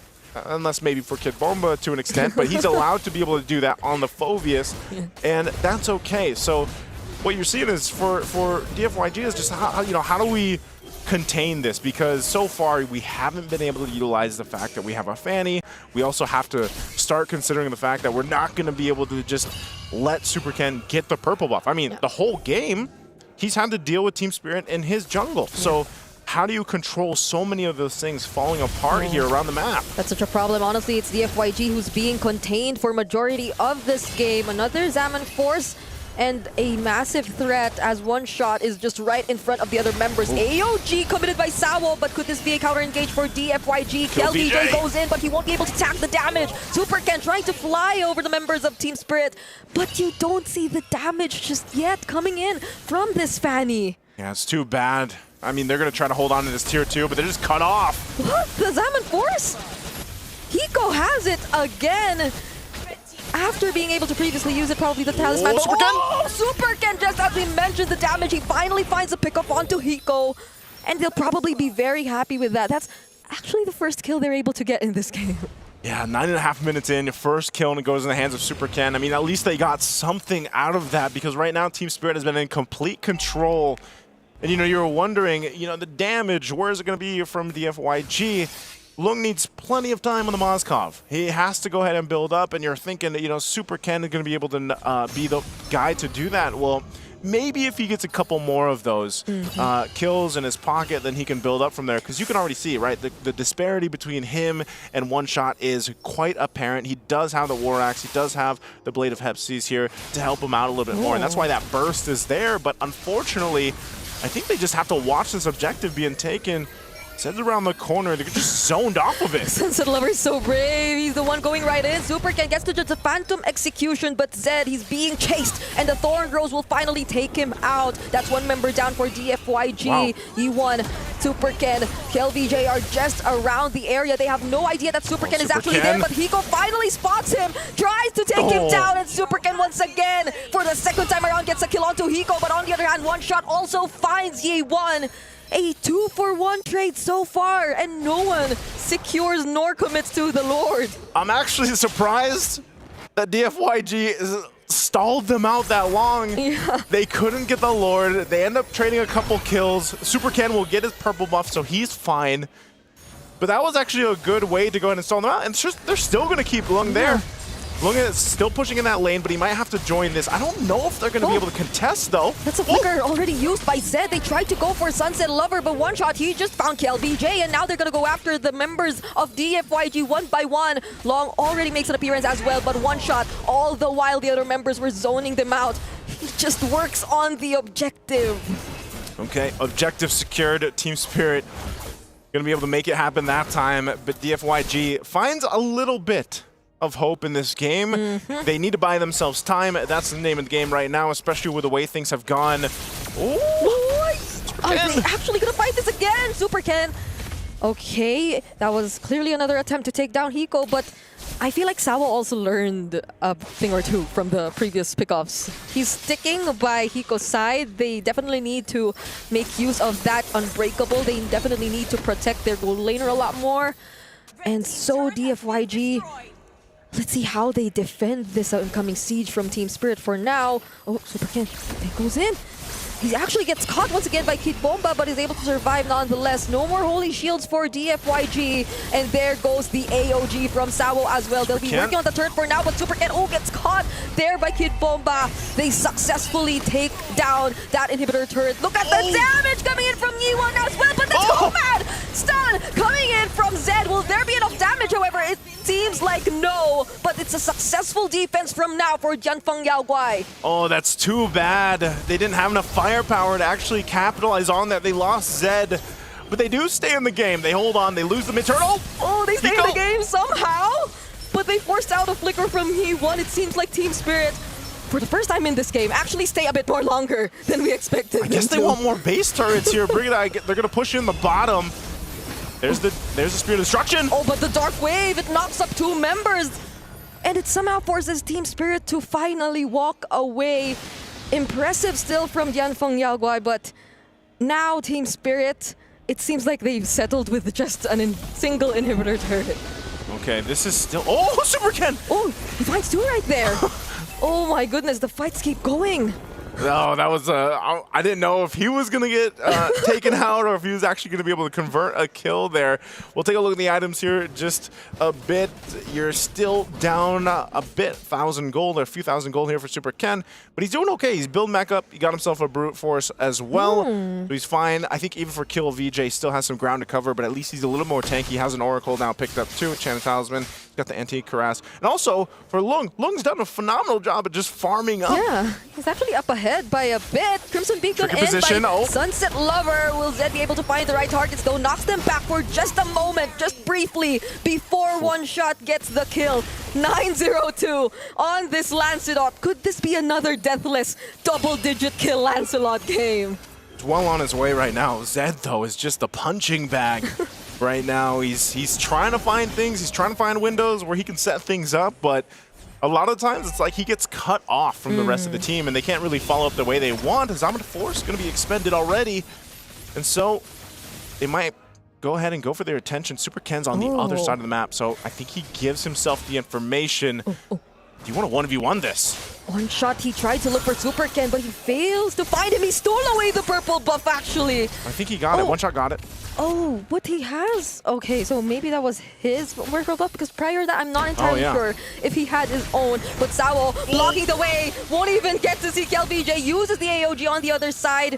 Speaker 22: unless maybe for Kid Bomba to an extent, but he's allowed to be able to do that on the Phoveus, and that's okay. So what you're seeing is for DFYG is just how do we contain this, because so far we haven't been able to utilize the fact that we have a Fanny. We also have to start considering the fact that we're not going to be able to just let Super Ken get the purple buff. I mean, the whole game he's had to deal with Team Spirit in his jungle. So how do you control so many of those things falling apart here around the map?
Speaker 23: That's such a problem. Honestly, it's DFYG who's being contained for majority of this game. Another Zaman Force and a massive threat as one shot is just right in front of the other members. AOG committed by Sawo, but could this be a counter engage for DFYG? KLVJ goes in, but he won't be able to tank the damage. Super Ken trying to fly over the members of Team Spirit, but you don't see the damage just yet coming in from this Fanny.
Speaker 22: Yeah, it's too bad. I mean, they're going to try to hold on to this tier 2, but they're just cut off.
Speaker 23: What? The Zaman Force? Hiko has it again. After being able to previously use it, probably the talisman. Super Ken, just as we mentioned the damage, he finally finds a pickup onto Hiko. And they'll probably be very happy with that. That's actually the first kill they're able to get in this game.
Speaker 22: Yeah, 9.5 minutes in, your first kill, and it goes in the hands of Super Ken. I mean, at least they got something out of that, because right now Team Spirit has been in complete control. And, you know, you're wondering, you know, the damage, where is it going to be from DFYG? Lung needs plenty of time on the Moskov. He has to go ahead and build up, and you're thinking that, you know, Super Ken is going to be able to be the guy to do that. Well, maybe if he gets a couple more of those kills in his pocket, then he can build up from there, because you can already see, right, the disparity between him and One Shot is quite apparent. He does have the War Axe, he does have the Blade of Hepsis here to help him out a little bit more, and that's why that burst is there. But unfortunately, I think they just have to watch this objective being taken. Zed's around the corner, they're just zoned off of it.
Speaker 23: Sunset Lover is so brave, he's the one going right in. Super Ken gets to just a phantom execution, but Zed, he's being chased, and the Thorn Rose will finally take him out. That's one member down for DFYG. Wow. E1, Super Ken, KLVJ are just around the area. They have no idea that Super Ken is actually there, but Hiko finally spots him, tries to take him down, and Super Ken once again, for the second time around, gets a kill onto Hiko, but on the other hand, One Shot also finds Ye1. A 2-for-1 trade so far, and no one secures nor commits to the Lord.
Speaker 22: I'm actually surprised that DFYG stalled them out that long. Yeah. They couldn't get the Lord. They end up trading a couple kills. Super Ken will get his purple buff, so he's fine. But that was actually a good way to go ahead and stall them out. And they're still going to keep Lung there. Lung is still pushing in that lane, but he might have to join this. I don't know if they're going to be able to contest, though.
Speaker 23: That's a flicker already used by Zed. They tried to go for Sunset Lover, but one shot, he just found KLBJ, and now they're going to go after the members of DFYG one by one. Long already makes an appearance as well, but one shot, all the while the other members were zoning them out. He just works on the objective.
Speaker 22: Okay, objective secured. Team Spirit going to be able to make it happen that time, but DFYG finds a little bit of hope in this game. They need to buy themselves time. That's the name of the game right now, especially with the way things have gone.
Speaker 23: Are they actually gonna fight this again? Super Ken. Okay, that was clearly another attempt to take down Hiko, but I feel like Sawa also learned a thing or two from the previous pickoffs. He's sticking by Hiko's side. They definitely need to make use of that unbreakable. They definitely need to protect their gold laner a lot more. And so DFYG, let's see how they defend this incoming siege from Team Spirit for now. Oh, Super Ken, it goes in. He actually gets caught once again by Kid Bomba, but is able to survive nonetheless. No more Holy Shields for DFYG. And there goes the AOG from Sawo as well. They'll be working on the turret for now, but Super Ken, gets caught there by Kid Bomba. They successfully take down that inhibitor turret. Look at the damage coming in from Yi1 as well, but the Nomad stun coming in from Zed. Will there be enough damage, however? It seems like no, but it's a successful defense from now for Jianfeng Yaoguai.
Speaker 22: Oh, that's too bad. They didn't have enough firepower to actually capitalize on that. They lost Zed, but they do stay in the game. They hold on. They lose the mid-turtle.
Speaker 23: Oh, they stay in the game somehow, but they forced out a flicker from Yi1. It seems like Team Spirit, for the first time in this game, actually stay a bit more longer than we expected.
Speaker 22: I guess they want more base turrets here. Brigade, they're going to push in the bottom. There's the Spirit of Destruction.
Speaker 23: Oh, but the Dark Wave, it knocks up 2 members. And it somehow forces Team Spirit to finally walk away. Impressive still from Jianfeng Yaoguai, but now Team Spirit, it seems like they've settled with just a single inhibitor turret.
Speaker 22: Okay, this is still... Oh, Super Ken!
Speaker 23: Oh, he finds 2 right there. Oh my goodness, the fights keep going.
Speaker 22: No, that was I didn't know if he was going to get taken out or if he was actually going to be able to convert a kill there. We'll take a look at the items here just a bit. You're still down a bit, 1,000 gold, or a few thousand gold here for Super Ken, but he's doing okay. He's building back up. He got himself a brute force as well, so he's fine. I think even for kill, VJ still has some ground to cover, but at least he's a little more tanky. He has an Oracle now picked up too, Enchanted Talisman. He's got the antique Cuirass. And also, for Lung, Lung's done a phenomenal job at just farming up.
Speaker 23: Yeah, he's actually up ahead by a bit. Crimson Beacon in
Speaker 22: position.
Speaker 23: by Sunset Lover. Will Zed be able to find the right targets though? Knocks them back for just a moment, just briefly, before one shot gets the kill. 9-0-2 on this Lancelot. Could this be another deathless double-digit kill Lancelot game?
Speaker 22: It's well on his way right now. Zed, though, is just a punching bag. Right now, he's trying to find things. He's trying to find windows where he can set things up, but a lot of times it's like he gets cut off from the rest of the team, and they can't really follow up the way they want. His Omnic Force is going to be expended already, and so they might go ahead and go for their attention. Super Ken's on the other side of the map, so I think he gives himself the information. Do you want to 1v1 this?
Speaker 23: One shot, he tried to look for Super Ken, but he fails to find him. He stole away the purple buff, actually.
Speaker 22: I think he got it. One shot got it.
Speaker 23: Oh, but he has... Okay, so maybe that was his purple buff, because prior to that, I'm not entirely sure if he had his own. But Sawo blocking the way, won't even get to see KLBJ, uses the AOG on the other side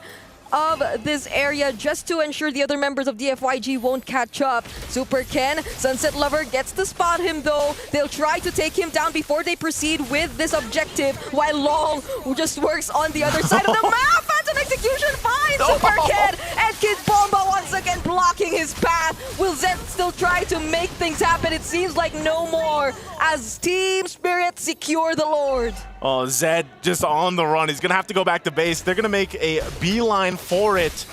Speaker 23: of this area just to ensure the other members of DFYG won't catch up. Super Ken, Sunset Lover gets to spot him though. They'll try to take him down before they proceed with this objective, while Long just works on the other side of the map. Phantom Execution finds Super Ken, and Kid Bomba once again blocking his path. Will Zed still try to make things happen? It seems like no more, as Team Spirit secure the Lord.
Speaker 22: Oh, Zed just on the run. He's going to have to go back to base. They're going to make a beeline for it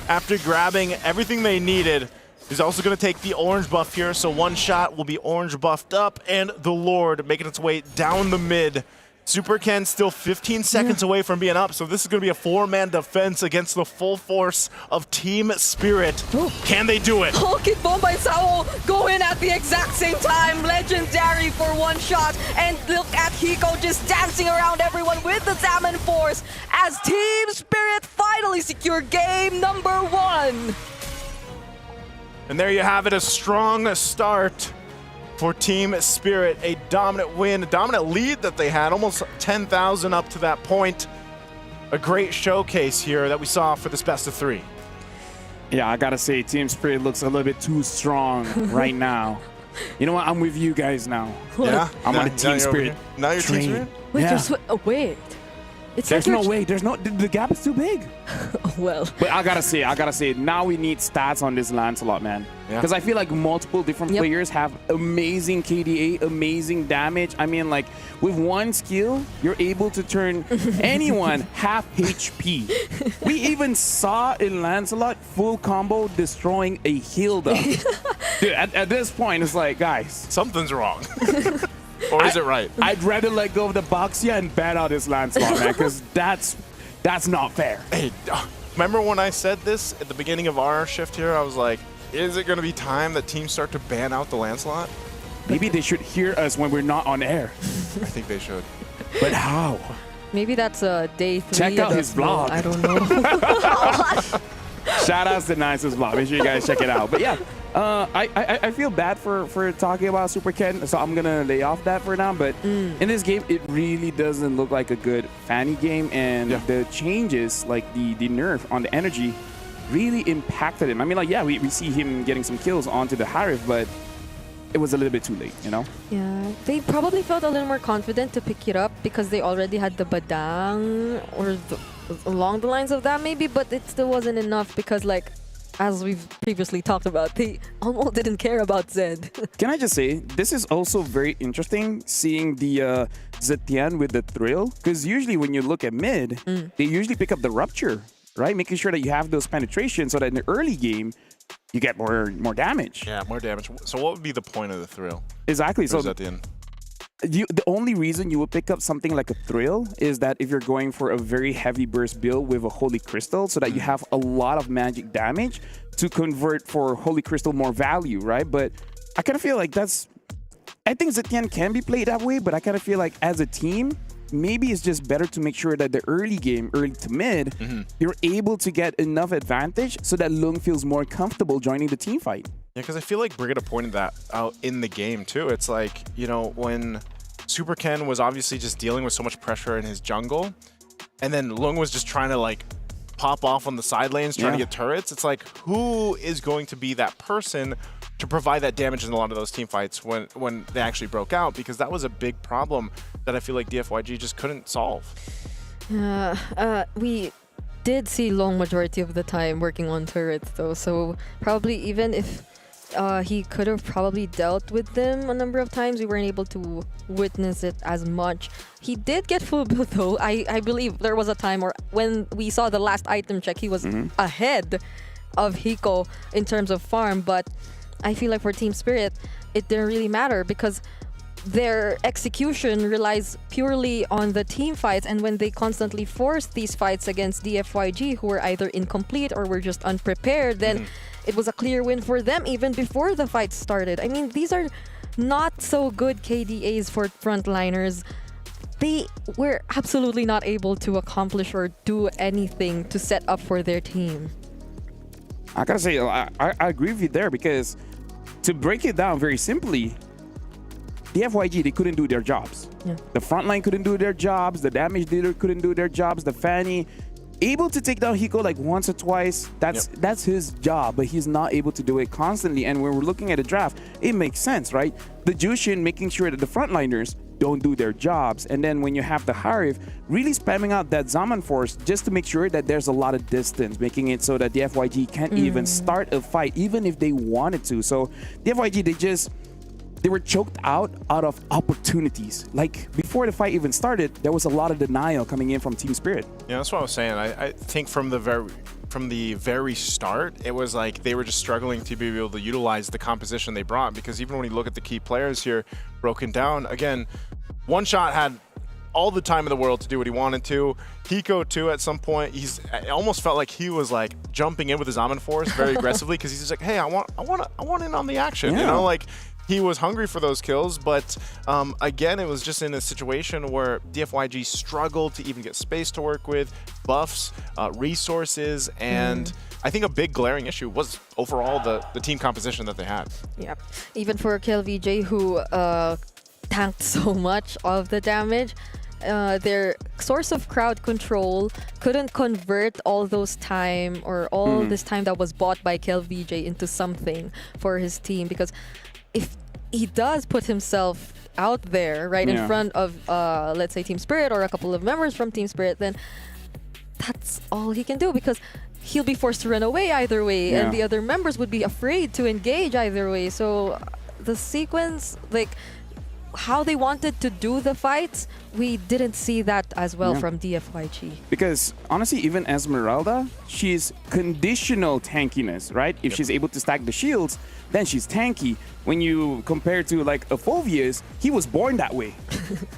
Speaker 22: after grabbing everything they needed. He's also going to take the orange buff here, so one shot will be orange buffed up, and the Lord making its way down the mid. Super Ken still 15 seconds away from being up, so this is going to be a 4-man defense against the full force of Team Spirit. Can they do it?
Speaker 23: Oh, Kid Bomba and Sawo go in at the exact same time. Legendary for one shot. And look at Hiko just dancing around everyone with the Salmon Force as Team Spirit finally secure game number 1.
Speaker 22: And there you have it, a strong start for Team Spirit. A dominant win, a dominant lead that they had, almost 10,000 up to that point. A great showcase here that we saw for this best of 3.
Speaker 4: Yeah, I gotta say, Team Spirit looks a little bit too strong right now. You know what? I'm with you guys now.
Speaker 22: Yeah?
Speaker 4: I'm on the Team Spirit.
Speaker 22: Now you're Team Spirit?
Speaker 23: Wait,
Speaker 4: Yeah.
Speaker 23: wait. It's
Speaker 4: There's
Speaker 23: like
Speaker 4: no
Speaker 23: you're-
Speaker 4: way. There's no. The gap is too big.
Speaker 23: Well.
Speaker 4: But I gotta say, now we need stats on this Lancelot, man.
Speaker 22: Yeah.
Speaker 4: Because I feel like multiple different players have amazing KDA, amazing damage. I mean, like, with one skill, you're able to turn anyone half HP. We even saw in Lancelot full combo destroying a Hilda. Dude, at this point, it's like, guys.
Speaker 22: Something's wrong. Or is it right?
Speaker 4: I'd rather let go of the Boxia and bat out this Lancelot, man, because that's not fair.
Speaker 22: Hey, remember when I said this at the beginning of our shift here? I was like, is it going to be time that teams start to ban out the Lancelot?
Speaker 4: Maybe they should hear us when we're not on air.
Speaker 22: I think they should.
Speaker 4: But how?
Speaker 23: Maybe that's day 3.
Speaker 4: Check out
Speaker 23: of
Speaker 4: his
Speaker 23: the-
Speaker 4: vlog.
Speaker 23: I don't know.
Speaker 4: Shout outs to Nice's vlog. Make sure you guys check it out. But yeah, I feel bad for talking about Super Ken, so I'm gonna lay off that for now. But in this game, it really doesn't look like a good Fanny game, and the changes, like the nerf on the energy, really impacted him. I mean, like, yeah, we see him getting some kills onto the Harif, but it was a little bit too late, you know?
Speaker 23: Yeah, they probably felt a little more confident to pick it up because they already had the Badang or along the lines of that maybe, but it still wasn't enough because, like, as we've previously talked about, they almost didn't care about Zed.
Speaker 4: Can I just say, this is also very interesting seeing the Zetian with the Thrill, because usually when you look at mid, they usually pick up the Rupture, right? Making sure that you have those penetrations so that in the early game, you get more damage.
Speaker 22: Yeah, more damage. So what would be the point of the Thrill?
Speaker 4: Exactly.
Speaker 22: So
Speaker 4: So
Speaker 22: at the end.
Speaker 4: the only reason you would pick up something like a Thrill is that if you're going for a very heavy burst build with a Holy Crystal so that you have a lot of magic damage to convert for Holy Crystal more value, right? But I kind of feel like I think Zetian can be played that way, but I kind of feel like as a team, maybe it's just better to make sure that the early game, early to mid, you're able to get enough advantage so that Lung feels more comfortable joining the team fight.
Speaker 22: Yeah, because I feel like Brigida pointed that out in the game too. It's like, you know, when Super Ken was obviously just dealing with so much pressure in his jungle, and then Lung was just trying to like pop off on the side lanes, trying to get turrets. It's like, who is going to be that person to provide that damage in a lot of those team fights when they actually broke out? Because that was a big problem that I feel like DFYG just couldn't solve.
Speaker 23: We did see long majority of the time working on turrets though, so probably even if he could have probably dealt with them a number of times, we weren't able to witness it as much. He did get full build though. I believe there was a time where when we saw the last item check, he was ahead of Hiko in terms of farm, but I feel like for Team Spirit, it didn't really matter because their execution relies purely on the team fights, and when they constantly forced these fights against DFYG, who were either incomplete or were just unprepared, then it was a clear win for them even before the fight started. I mean, these are not so good KDAs for frontliners. They were absolutely not able to accomplish or do anything to set up for their team.
Speaker 4: I gotta say, I agree with you there, because to break it down very simply, the FYG, they couldn't do their jobs.
Speaker 23: Yeah.
Speaker 4: The frontline couldn't do their jobs. The damage dealer couldn't do their jobs. The Fanny, able to take down Hiko like once or twice. That's his job, but he's not able to do it constantly. And when we're looking at a draft, it makes sense, right? The Jushin making sure that the frontliners don't do their jobs. And then when you have the Harif really spamming out that Zaman Force just to make sure that there's a lot of distance, making it so that the FYG can't even start a fight, even if they wanted to. So the FYG, they were choked out of opportunities. Like before the fight even started, there was a lot of denial coming in from Team Spirit.
Speaker 22: Yeah, that's what I was saying. I think from the very start, it was like they were just struggling to be able to utilize the composition they brought, because even when you look at the key players here broken down, again, One Shot had all the time in the world to do what he wanted to. Hiko too, at some point, it almost felt like he was like jumping in with his Zaman Force very aggressively, because he's just like, hey, I want in on the action, you know, like he was hungry for those kills, but again, it was just in a situation where DFYG struggled to even get space to work with, buffs, resources, and I think a big glaring issue was overall the team composition that they had.
Speaker 23: Yeah, even for KLVJ, who tanked so much of the damage, their source of crowd control couldn't convert all those time or all this time that was bought by KLVJ into something for his team, because if he does put himself out there right in front of let's say Team Spirit or a couple of members from Team Spirit, then that's all he can do, because he'll be forced to run away either way, and the other members would be afraid to engage either way. So the sequence, like how they wanted to do the fights, we didn't see that as well from DFYG.
Speaker 4: Because honestly, even Esmeralda, she's conditional tankiness, right? If she's able to stack the shields, then she's tanky. When you compare to like a Phoveus, he was born that way.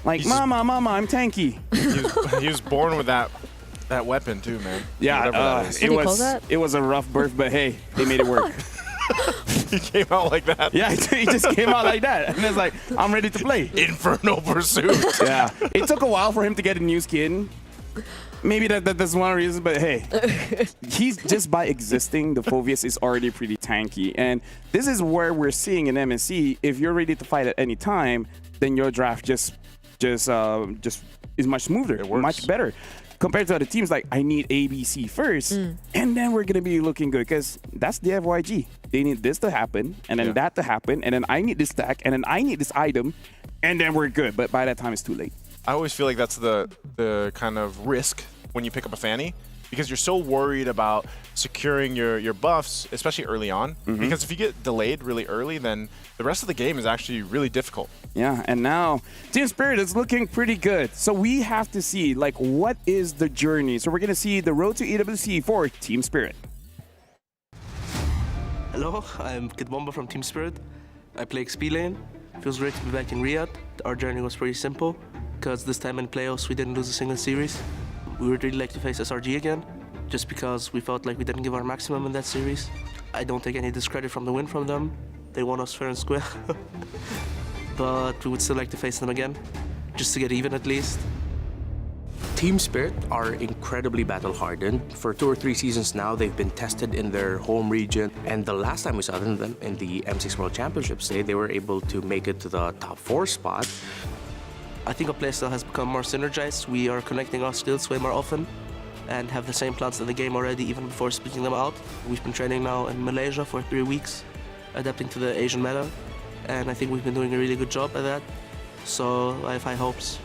Speaker 4: Like, mama, I'm tanky.
Speaker 22: He was born with that weapon too, man.
Speaker 4: Yeah, it was a rough birth, but hey, they made it work.
Speaker 22: He came out like that.
Speaker 4: Yeah, he just came out like that. And it's like, I'm ready to play.
Speaker 22: Inferno Pursuit.
Speaker 4: Yeah. It took a while for him to get a new skin. Maybe that's one reason, but hey, he's just by existing, the Phoveus is already pretty tanky. And this is where we're seeing in MSC, if you're ready to fight at any time, then your draft just is much smoother, much better. Compared to other teams, like, I need ABC first, and then we're going to be looking good, because that's the FYG. They need this to happen, and then that to happen, and then I need this stack, and then I need this item, and then we're good. But by that time, it's too late.
Speaker 22: I always feel like that's the kind of risk when you pick up a Fanny, because you're so worried about securing your buffs, especially early on. Because if you get delayed really early, then the rest of the game is actually really difficult.
Speaker 4: Yeah, and now Team Spirit is looking pretty good. So we have to see, like, what is the journey? So we're going to see the road to EWC for Team Spirit.
Speaker 1: Hello, I'm Kid Bomba from Team Spirit. I play XP lane. Feels great to be back in Riyadh. Our journey was pretty simple, because this time in playoffs we didn't lose a single series. We would really like to face SRG again, just because we felt like we didn't give our maximum in that series. I don't take any discredit from the win from them. They won us fair and square. But we would still like to face them again, just to get even at least.
Speaker 5: Team Spirit are incredibly battle-hardened. For 2 or 3 seasons now, they've been tested in their home region. And the last time we saw them in the M6 World Championships, they were able to make it to the top 4 spot.
Speaker 1: I think our playstyle has become more synergized. We are connecting our skills way more often and have the same plans in the game already, even before speaking them out. We've been training now in Malaysia for 3 weeks, adapting to the Asian meta, and I think we've been doing a really good job at that. So I have high hopes.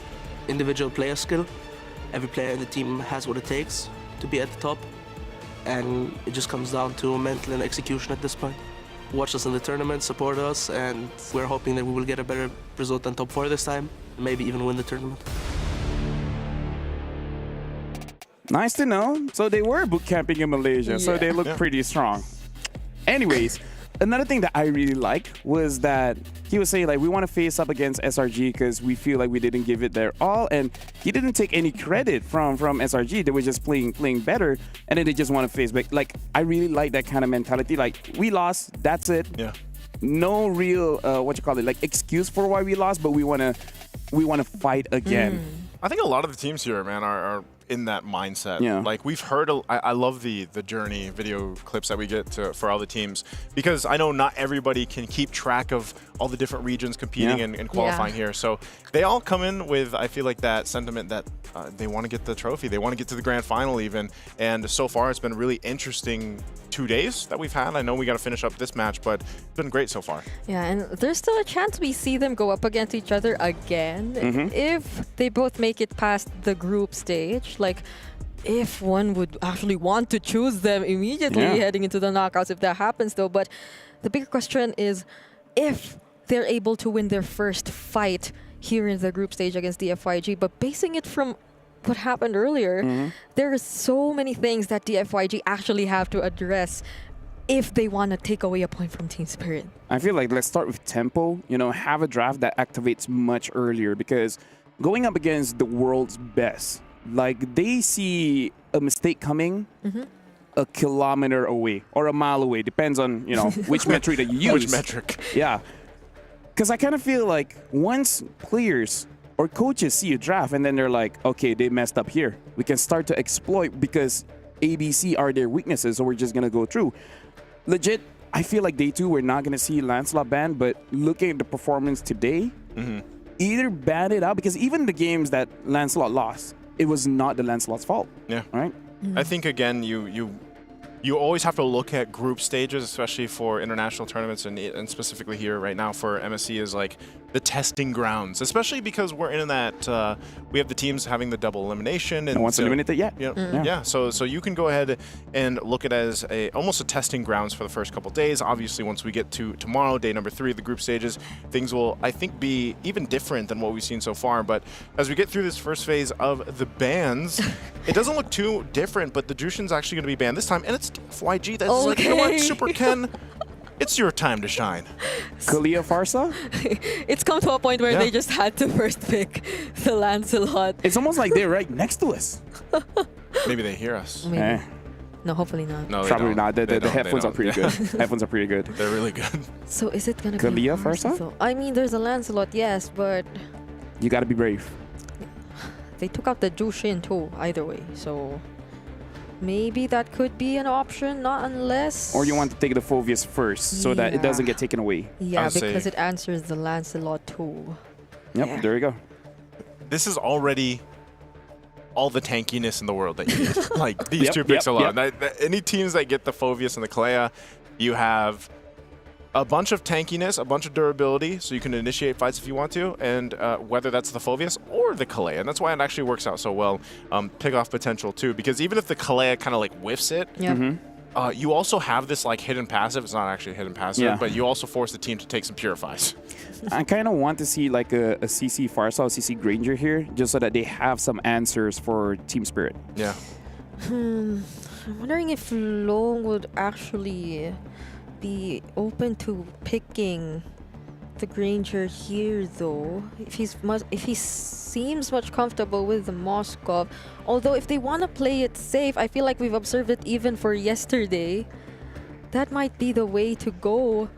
Speaker 1: Individual player skill. Every player in the team has what it takes to be at the top, and it just comes down to mental and execution at this point. Watch us in the tournament, support us, and we're hoping that we will get a better result than top 4 this time, maybe even win the tournament.
Speaker 4: Nice to know. So they were boot camping in Malaysia, so they look pretty strong. Anyways, another thing that I really liked was that he was saying, like, we want to face up against SRG because we feel like we didn't give it their all, and he didn't take any credit from SRG. They were just playing better, and then they just want to face back. Like, I really like that kind of mentality. Like, we lost, that's it.
Speaker 22: Yeah.
Speaker 4: No real like excuse for why we lost, but we want to fight again.
Speaker 22: I think a lot of the teams here, man, are in that mindset.
Speaker 4: Yeah.
Speaker 22: Like, we've heard, I love the journey video clips that we get for all the teams, because I know not everybody can keep track of all the different regions competing and qualifying here. So they all come in with, I feel like, that sentiment that they want to get the trophy. They want to get to the grand final even. And so far, it's been a really interesting 2 days that we've had. I know we got to finish up this match, but it's been great so far.
Speaker 23: Yeah, and there's still a chance we see them go up against each other again if they both make it past the group stage. Like, if one would actually want to choose them immediately heading into the knockouts, if that happens though. But the bigger question is if they're able to win their first fight here in the group stage against DFYG. But basing it from what happened earlier, there are so many things that DFYG actually have to address if they want to take away a point from Team Spirit.
Speaker 4: I feel like let's start with tempo. You know, have a draft that activates much earlier, because going up against the world's best, like, they see a mistake coming a kilometer away or a mile away, depends on, you know, which metric that you use.
Speaker 22: Which metric?
Speaker 4: Yeah. Because I kind of feel like once players or coaches see a draft and then they're like, okay, they messed up here. We can start to exploit because ABC are their weaknesses, so we're just going to go through. Legit, I feel like day 2, we're not going to see Lancelot banned, but looking at the performance today, either ban it out, because even the games that Lancelot lost, it was not the Lancelot's fault.
Speaker 22: Yeah.
Speaker 4: Right?
Speaker 22: I think, again, you always have to look at group stages, especially for international tournaments, and specifically here right now for MSC is like the testing grounds, especially because we're in that we have the teams having the double elimination, and
Speaker 4: no one's eliminated yet.
Speaker 22: Yeah. So you can go ahead and look at it as almost a testing grounds for the first couple days. Obviously, once we get to tomorrow, day number 3 of the group stages, things will, I think, be even different than what we've seen so far. But as we get through this first phase of the bans, it doesn't look too different, but the Jushin's actually going to be banned this time, and it's FYG. That's like, you know what, Super Ken, it's your time to shine.
Speaker 4: Kalia Farsa?
Speaker 23: It's come to a point where they just had to first pick the Lancelot.
Speaker 4: It's almost like they're right next to us.
Speaker 22: Maybe they hear us.
Speaker 23: Maybe. No, hopefully not.
Speaker 22: No,
Speaker 4: probably not. The headphones are pretty good. Headphones are pretty good.
Speaker 22: They're really good.
Speaker 23: So is it gonna be
Speaker 4: Kalia Farsa?
Speaker 23: I mean, there's a Lancelot, yes, but
Speaker 4: you gotta be brave.
Speaker 23: they took out the Jushin too, either way. So maybe that could be an option, not unless...
Speaker 4: Or you want to take the Phoveus first so that it doesn't get taken away.
Speaker 23: Yeah, because it answers the Lancelot too.
Speaker 4: Yep, there you go.
Speaker 22: This is already all the tankiness in the world that you need. Like, these two picks alone. Any teams that get the Phoveus and the Kalea, you have a bunch of tankiness, a bunch of durability, so you can initiate fights if you want to, and whether that's the Phoveus or the Kalea. And that's why it actually works out so well. Pick-off potential, too, because even if the Kalea kind of, like, whiffs it, you also have this, like, hidden passive. It's not actually a hidden passive, but you also force the team to take some purifies.
Speaker 4: I kind of want to see, like, a CC Farsa or CC Granger here, just so that they have some answers for Team Spirit.
Speaker 22: Yeah.
Speaker 23: I'm wondering if Long would actually be open to picking the Granger here, though. If he seems much comfortable with the Moskov. Although if they want to play it safe, I feel like we've observed it even for yesterday. That might be the way to go,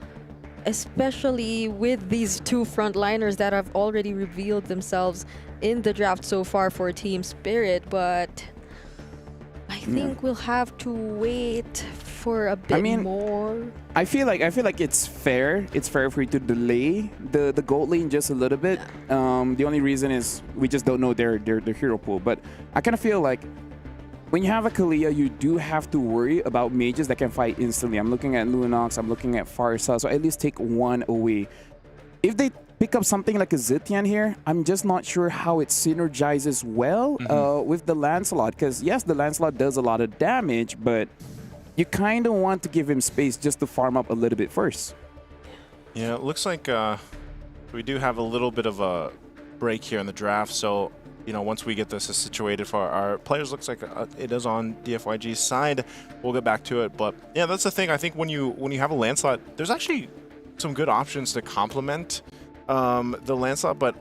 Speaker 23: especially with these two frontliners that have already revealed themselves in the draft so far for Team Spirit. But I think we'll have to wait for a bit more.
Speaker 4: I feel like it's fair. It's fair for you to delay the gold lane just a little bit. The only reason is we just don't know their hero pool. But I kind of feel like when you have a Kalia, you do have to worry about mages that can fight instantly. I'm looking at Lunox, I'm looking at Farsa, so at least take one away. If they pick up something like a Zitian here, I'm just not sure how it synergizes well with the Lancelot. Because yes, the Lancelot does a lot of damage, but you kind of want to give him space just to farm up a little bit first.
Speaker 22: Yeah, it looks like we do have a little bit of a break here in the draft. So, you know, once we get this situated for our players, looks like it is on DFYG's side. We'll get back to it. But yeah, that's the thing. I think when you have a Lancelot, there's actually some good options to complement the Lancelot. But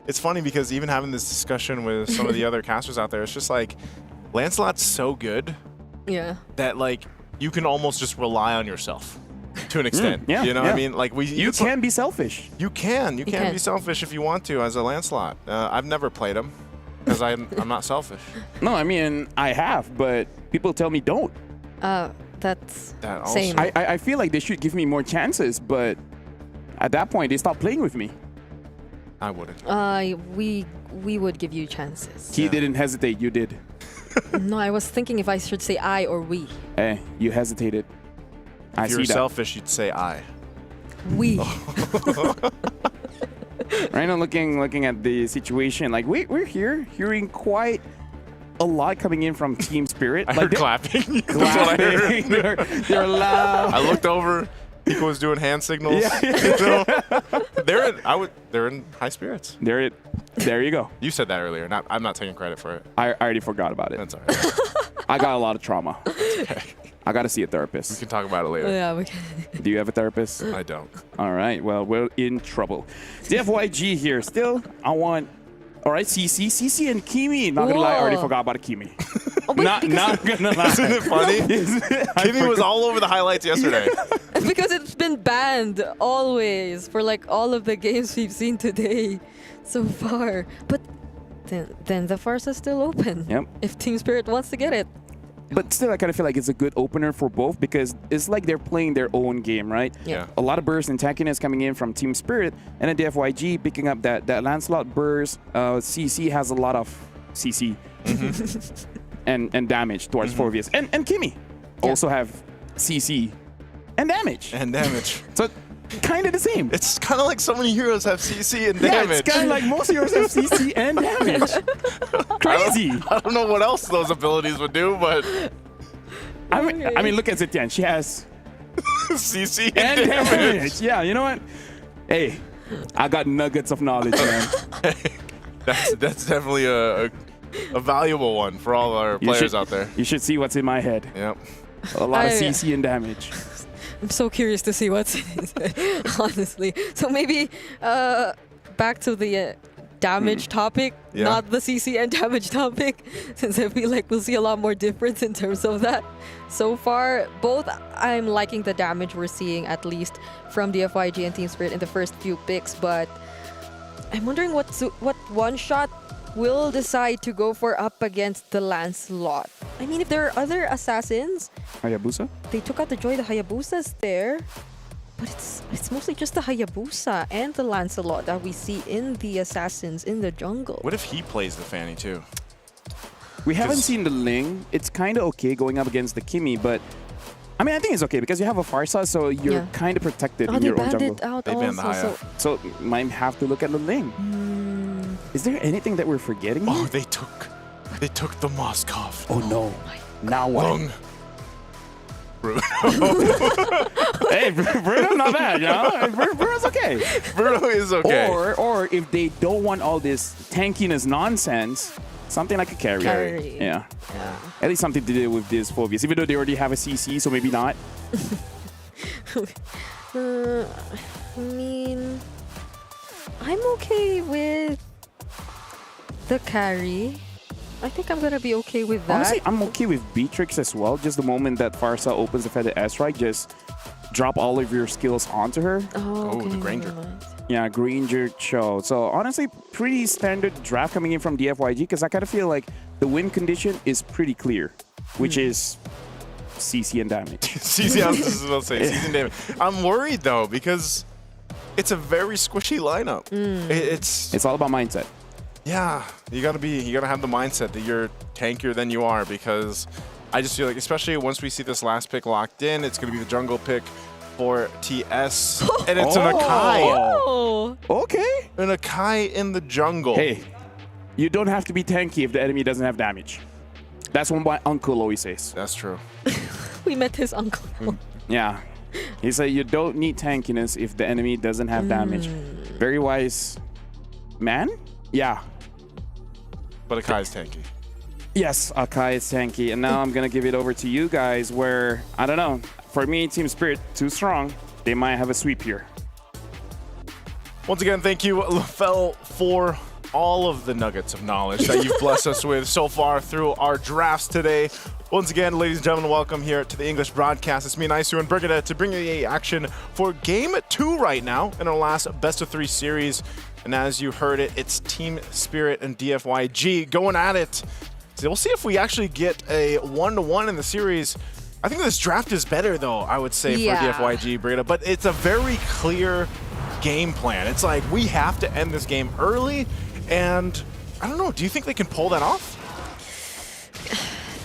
Speaker 22: it's funny because even having this discussion with some of the other casters out there, it's just like Lancelot's so good that like you can almost just rely on yourself to an extent. You know what I mean? Like
Speaker 4: you can be selfish.
Speaker 22: You can be selfish if you want to as a Lancelot. I've never played him because I'm not selfish.
Speaker 4: No, I mean I have, but people tell me don't.
Speaker 23: That's
Speaker 22: same.
Speaker 4: I feel like they should give me more chances, but at that point they stop playing with me.
Speaker 22: I wouldn't.
Speaker 23: We would give you chances.
Speaker 4: He didn't hesitate. You did.
Speaker 23: No, I was thinking if I should say I or we.
Speaker 4: Hey, you hesitated.
Speaker 22: If you were selfish, you'd say I.
Speaker 23: We.
Speaker 4: Right now, looking at the situation, like we're hearing quite a lot coming in from Team Spirit.
Speaker 22: I heard clapping.
Speaker 4: Clapping. They're loud.
Speaker 22: I looked over. Pico was doing hand signals. So they're in high spirits.
Speaker 4: There you go.
Speaker 22: You said that earlier. I'm not taking credit for it.
Speaker 4: I already forgot about it.
Speaker 22: That's all right.
Speaker 4: I got a lot of trauma.
Speaker 22: Okay.
Speaker 4: I got to see a therapist.
Speaker 22: We can talk about it later.
Speaker 23: Yeah, we can.
Speaker 4: Do you have a therapist?
Speaker 22: I don't.
Speaker 4: All right. Well, we're in trouble. DFYG here. Still, I want... All right, CC and Kimi. Not going to lie, I already forgot about Kimi. Not gonna lie.
Speaker 22: Isn't it funny? Kimmy was all over the highlights yesterday.
Speaker 23: Because it's been banned always for like all of the games we've seen today so far. But then the Farsa's still open.
Speaker 4: Yep.
Speaker 23: If Team Spirit wants to get it.
Speaker 4: But still, I kind of feel like it's a good opener for both because it's like they're playing their own game, right?
Speaker 22: Yeah.
Speaker 4: A lot of burst and tankiness coming in from Team Spirit, and then the FYG picking up that Lancelot burst. CC has a lot of CC and damage towards Forvius. And Kimmy also have CC and damage. So kind of the same.
Speaker 22: It's kind of like so many heroes have CC and
Speaker 4: Yeah,
Speaker 22: damage.
Speaker 4: it's kind of like most heroes have CC and damage. Crazy.
Speaker 22: I don't know what else those abilities would do, but
Speaker 4: I mean, look at Zetian. She has
Speaker 22: CC
Speaker 4: and damage. Yeah, you know what? Hey, I got nuggets of knowledge, man.
Speaker 22: that's definitely a valuable one for all our players out there.
Speaker 4: You should see what's in my head.
Speaker 22: Yep.
Speaker 4: A lot of CC and damage.
Speaker 23: I'm so curious to see what's in it, honestly. So maybe back to the damage topic, not the CC and damage topic, since I feel like we'll see a lot more difference in terms of that. So far, both I'm liking the damage we're seeing, at least from the FYG and Team Spirit in the first few picks, but I'm wondering what one shot will decide to go for up against the Lancelot. I mean, if there are other assassins,
Speaker 4: Hayabusa?
Speaker 23: They took out the Joy, the Hayabusa's there, but it's mostly just the Hayabusa and the Lancelot that we see in the assassins in the jungle.
Speaker 22: What if he plays the Fanny too?
Speaker 4: We haven't seen the Ling. It's kind of okay going up against the Kimmy, but I mean, I think it's okay because you have a Farsa, so you're kind of protected in your own jungle.
Speaker 22: They banned the Haya.
Speaker 4: So might have to look at the Ling. Is there anything that we're forgetting?
Speaker 22: Oh, they took the Moskov.
Speaker 4: Oh no! Now what?
Speaker 22: Lung.
Speaker 4: Hey, Bruno's not bad, you know? Bruno's okay.
Speaker 22: Bruno is okay.
Speaker 4: Or if they don't want all this tankiness nonsense, something like a carry. Yeah. At least something to do with this Phobius, even though they already have a CC, so maybe not.
Speaker 23: I mean, I'm okay with the carry. I think I'm gonna be okay with that.
Speaker 4: Honestly, I'm okay with Beatrix as well. Just the moment that Farsa opens the Feather S-Strike, just drop all of your skills onto her.
Speaker 23: Oh, okay,
Speaker 22: the Granger.
Speaker 4: Yeah, Granger Cho. So honestly, pretty standard draft coming in from the FYG because I kind of feel like the win condition is pretty clear, which is CC and damage.
Speaker 22: CC, I was just about to say, CC and damage. I'm worried though because it's a very squishy lineup. It's
Speaker 4: all about mindset.
Speaker 22: Yeah, you gotta have the mindset that you're tankier than you are because I just feel like, especially once we see this last pick locked in, it's gonna be the jungle pick for TS, and it's an Akai.
Speaker 23: Oh,
Speaker 4: okay.
Speaker 22: An Akai in the jungle.
Speaker 4: Hey, you don't have to be tanky if the enemy doesn't have damage. That's what my uncle always says.
Speaker 22: That's true.
Speaker 23: we met his uncle.
Speaker 4: Yeah. He said you don't need tankiness if the enemy doesn't have damage. Very wise man? Yeah.
Speaker 22: But Akai is tanky.
Speaker 4: Yes, Akai is tanky. And now I'm going to give it over to you guys where, I don't know, for me, Team Spirit, too strong. They might have a sweep here.
Speaker 22: Once again, thank you, LaFell, for all of the nuggets of knowledge that you've blessed us with so far through our drafts today. Once again, ladies and gentlemen, welcome here to the English broadcast. It's me, Naisu, and Brigada to bring you the action for Game 2 right now in our last best-of-3 series. And as you heard it, it's Team Spirit and DFYG going at it. So we'll see if we actually get a 1-1 in the series. I think this draft is better, though, I would say, for DFYG, Brigada. But it's a very clear game plan. It's like, we have to end this game early. And I don't know, do you think they can pull that off?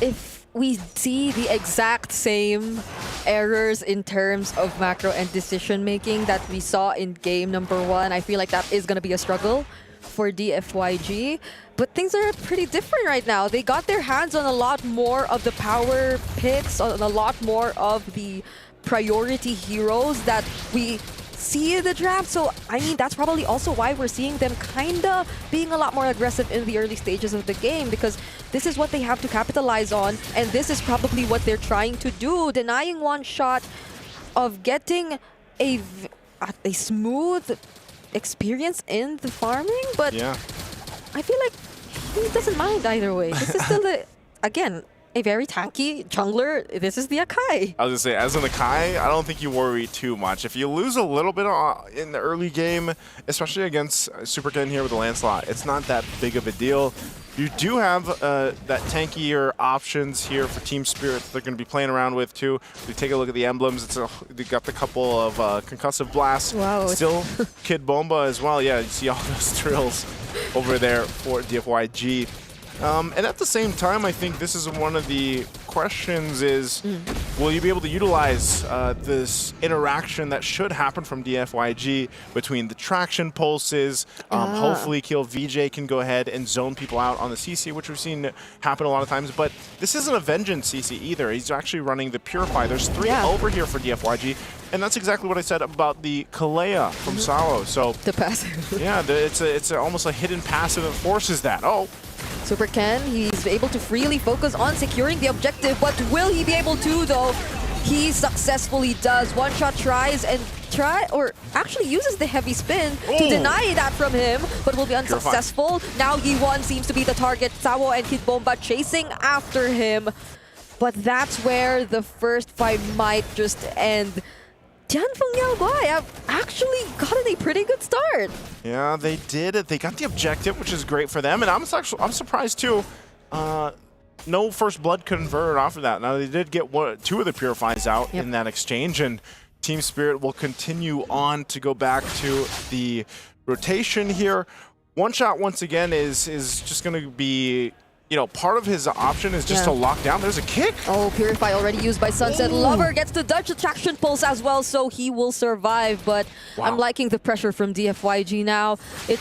Speaker 23: If we see the exact same errors in terms of macro and decision making that we saw in game number 1, I feel like that is going to be a struggle for DFYG. But things are pretty different right now. They got their hands on a lot more of the power picks, on a lot more of the priority heroes that we see in the draft. So, I mean, that's probably also why we're seeing them kind of being a lot more aggressive in the early stages of the game, because this is what they have to capitalize on, and this is probably what they're trying to do, denying one shot of getting a smooth experience in the farming. But I feel like he doesn't mind either way. This is still again, a very tanky jungler. This is the Akai.
Speaker 22: I was gonna say, as an Akai, I don't think you worry too much. If you lose a little bit in the early game, especially against Super Ken here with the Lancelot, it's not that big of a deal. You do have that tankier options here for Team Spirit that they're going to be playing around with too. We take a look at the emblems. They got the couple of concussive blasts.
Speaker 23: Wow.
Speaker 22: Still Kid Bomba as well. Yeah, you see all those drills over there for DFYG. And at the same time, I think this is one of the questions is, will you be able to utilize this interaction that should happen from DFYG between the traction pulses? Hopefully Kill VJ can go ahead and zone people out on the CC, which we've seen happen a lot of times. But this isn't a Vengeance CC either. He's actually running the Purify. There's 3 over here for DFYG. And that's exactly what I said about the Kalea from Sao. So
Speaker 23: the passive.
Speaker 22: Yeah, it's almost a hidden passive that forces that. Oh.
Speaker 23: Super Ken, he's able to freely focus on securing the objective, but will he be able to though? He successfully does. One shot tries and actually uses the heavy spin to deny that from him, but will be unsuccessful. Now Yi1 seems to be the target. Sao and Kid Bomba chasing after him, but that's where the first fight might just end. Tianfeng Yaoguai have actually gotten a pretty good start.
Speaker 22: Yeah, they did it. They got the objective, which is great for them. And I'm surprised too. No first blood converted off of that. Now they did get 2 of the Purifies out in that exchange, and Team Spirit will continue on to go back to the rotation here. One shot once again is just going to be, part of his option is just to lock down. There's a kick.
Speaker 23: Oh, Purify already used by Sunset. Lover gets to dodge the traction pulse as well, so he will survive. But I'm liking the pressure from DFYG now. It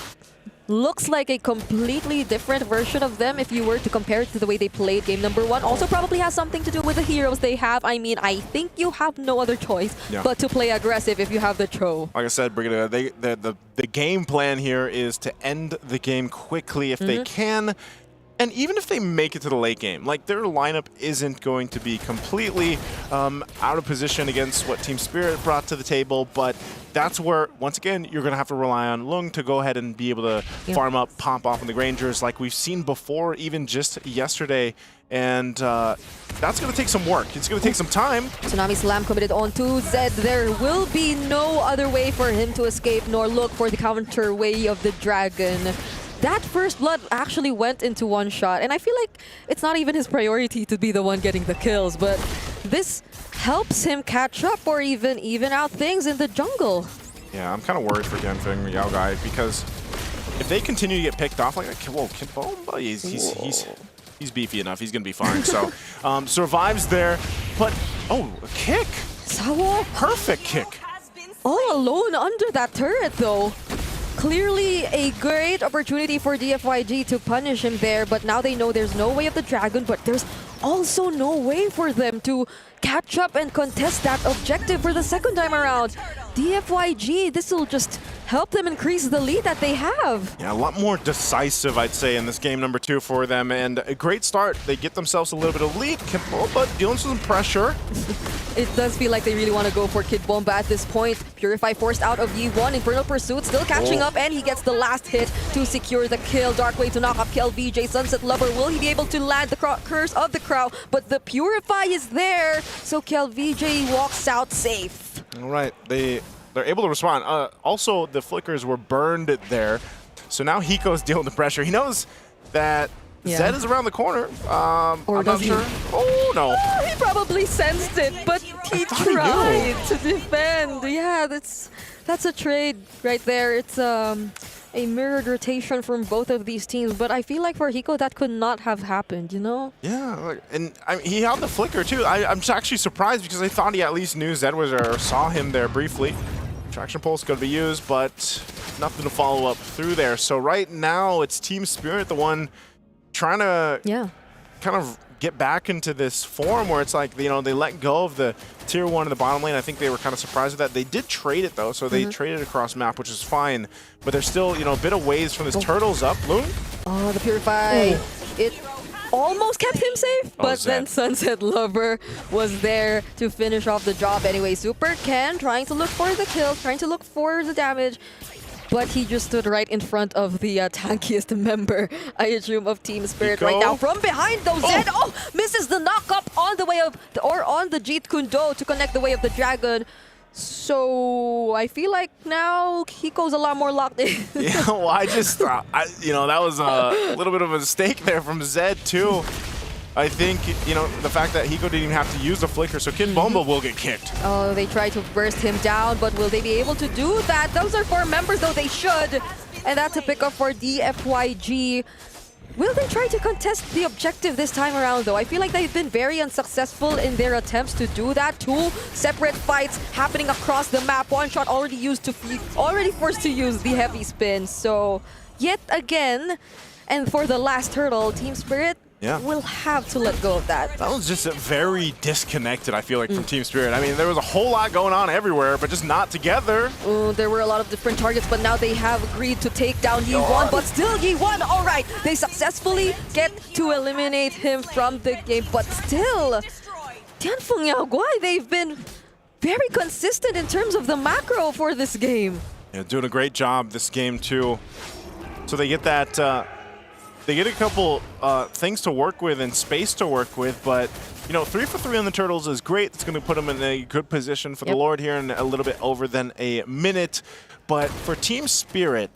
Speaker 23: looks like a completely different version of them if you were to compare it to the way they played game number 1. Also probably has something to do with the heroes they have. I mean, I think you have no other choice but to play aggressive if you have the Cho.
Speaker 22: Like I said, Brigada, the game plan here is to end the game quickly if they can. And even if they make it to the late game, like their lineup isn't going to be completely out of position against what Team Spirit brought to the table, but that's where, once again, you're going to have to rely on Lung to go ahead and be able to farm up, pop off on the Grangers like we've seen before, even just yesterday. And that's going to take some work. It's going to take some time.
Speaker 23: Tsunami Slam committed onto Zed. There will be no other way for him to escape nor look for the counter way of the dragon. That first blood actually went into one shot, and I feel like it's not even his priority to be the one getting the kills, but this helps him catch up or even out things in the jungle.
Speaker 22: Yeah, I'm kind of worried for Tianfeng Yaoguai because if they continue to get picked off like that, whoa, Kid Bomba, he's beefy enough. He's going to be fine. So survives there, but a kick.
Speaker 23: Sao,
Speaker 22: perfect kick.
Speaker 23: All alone under that turret though. Clearly a great opportunity for DFYG to punish him there, but now they know there's no way of the dragon, but there's also no way for them to catch up and contest that objective for the second time around. DFYG, this will just help them increase the lead that they have.
Speaker 22: Yeah, a lot more decisive, I'd say, in this game number 2 for them, and a great start. They get themselves a little bit of lead, but dealing with some pressure.
Speaker 23: It does feel like they really want to go for Kid Bomba at this point. Purify forced out of Yi1. Infernal Pursuit still catching up, and he gets the last hit to secure the kill. Dark Way to knock up KLVJ. Sunset Lover, will he be able to land the Curse of the Crow? But the Purify is there, so KLVJ walks out safe.
Speaker 22: All right, they're able to respond. Also, the flickers were burned there, so now Hiko's dealing with the pressure. He knows that Zed is around the corner. I'm not sure. Oh, no.
Speaker 23: Oh, he probably sensed it, but he tried to defend. Yeah, that's a trade right there. It's a mirrored rotation from both of these teams, but I feel like for Hiko that could not have happened,
Speaker 22: Yeah, and he held the flicker too. I'm actually surprised because I thought he at least knew Zed was there or saw him there briefly. Traction pulse going to be used, but nothing to follow up through there. So right now it's Team Spirit, the one trying to kind of get back into this form where it's like, they let go of the tier 1 in the bottom lane. I think they were kind of surprised with that. They did trade it though, so they traded across map, which is fine. But they're still, a bit of ways from this turtles up. Loon?
Speaker 23: Oh, the Purify. It almost kept him safe, but then Sunset Lover was there to finish off the job anyway. Super Ken trying to look for the kills, trying to look for the damage. but he just stood right in front of the tankiest member, I assume, of Team Spirit right now. From behind though, Zed, misses the knock-up on the way of, on the Jeet Kune Do to connect the way of the Dragon. So I feel like now Hiko's a lot more locked in.
Speaker 22: Yeah, well, I just thought, you know, that was a little bit of a mistake there from Zed too. I think, you know, the fact that Hiko didn't even have to use the flicker, so Kid Bomba will get kicked.
Speaker 23: Oh, they try to burst him down, but will they be able to do that? Those are 4 members, though they should. And that's a pickup for DFYG. Will they try to contest the objective this time around, though? I feel like they've been very unsuccessful in their attempts to do that. 2 separate fights happening across the map. One shot already used to, already forced to use the heavy spin. So, yet again, and for the last hurdle, Team Spirit will have to let go of that.
Speaker 22: That was just very disconnected, I feel like, from Team Spirit. I mean, there was a whole lot going on everywhere, but just not together.
Speaker 23: There were a lot of different targets, but now they have agreed to take down Yi1, but still Yi1, all right. They successfully get to eliminate him from the game, but still, Tianfeng Yaoguai, they've been very consistent in terms of the macro for this game.
Speaker 22: Yeah, doing a great job this game, too. So they get that... They get a couple things to work with and space to work with, but, you know, 3 for 3 on the Turtles is great. It's going to put them in a good position for the Lord here in a little bit over than a minute. But for Team Spirit,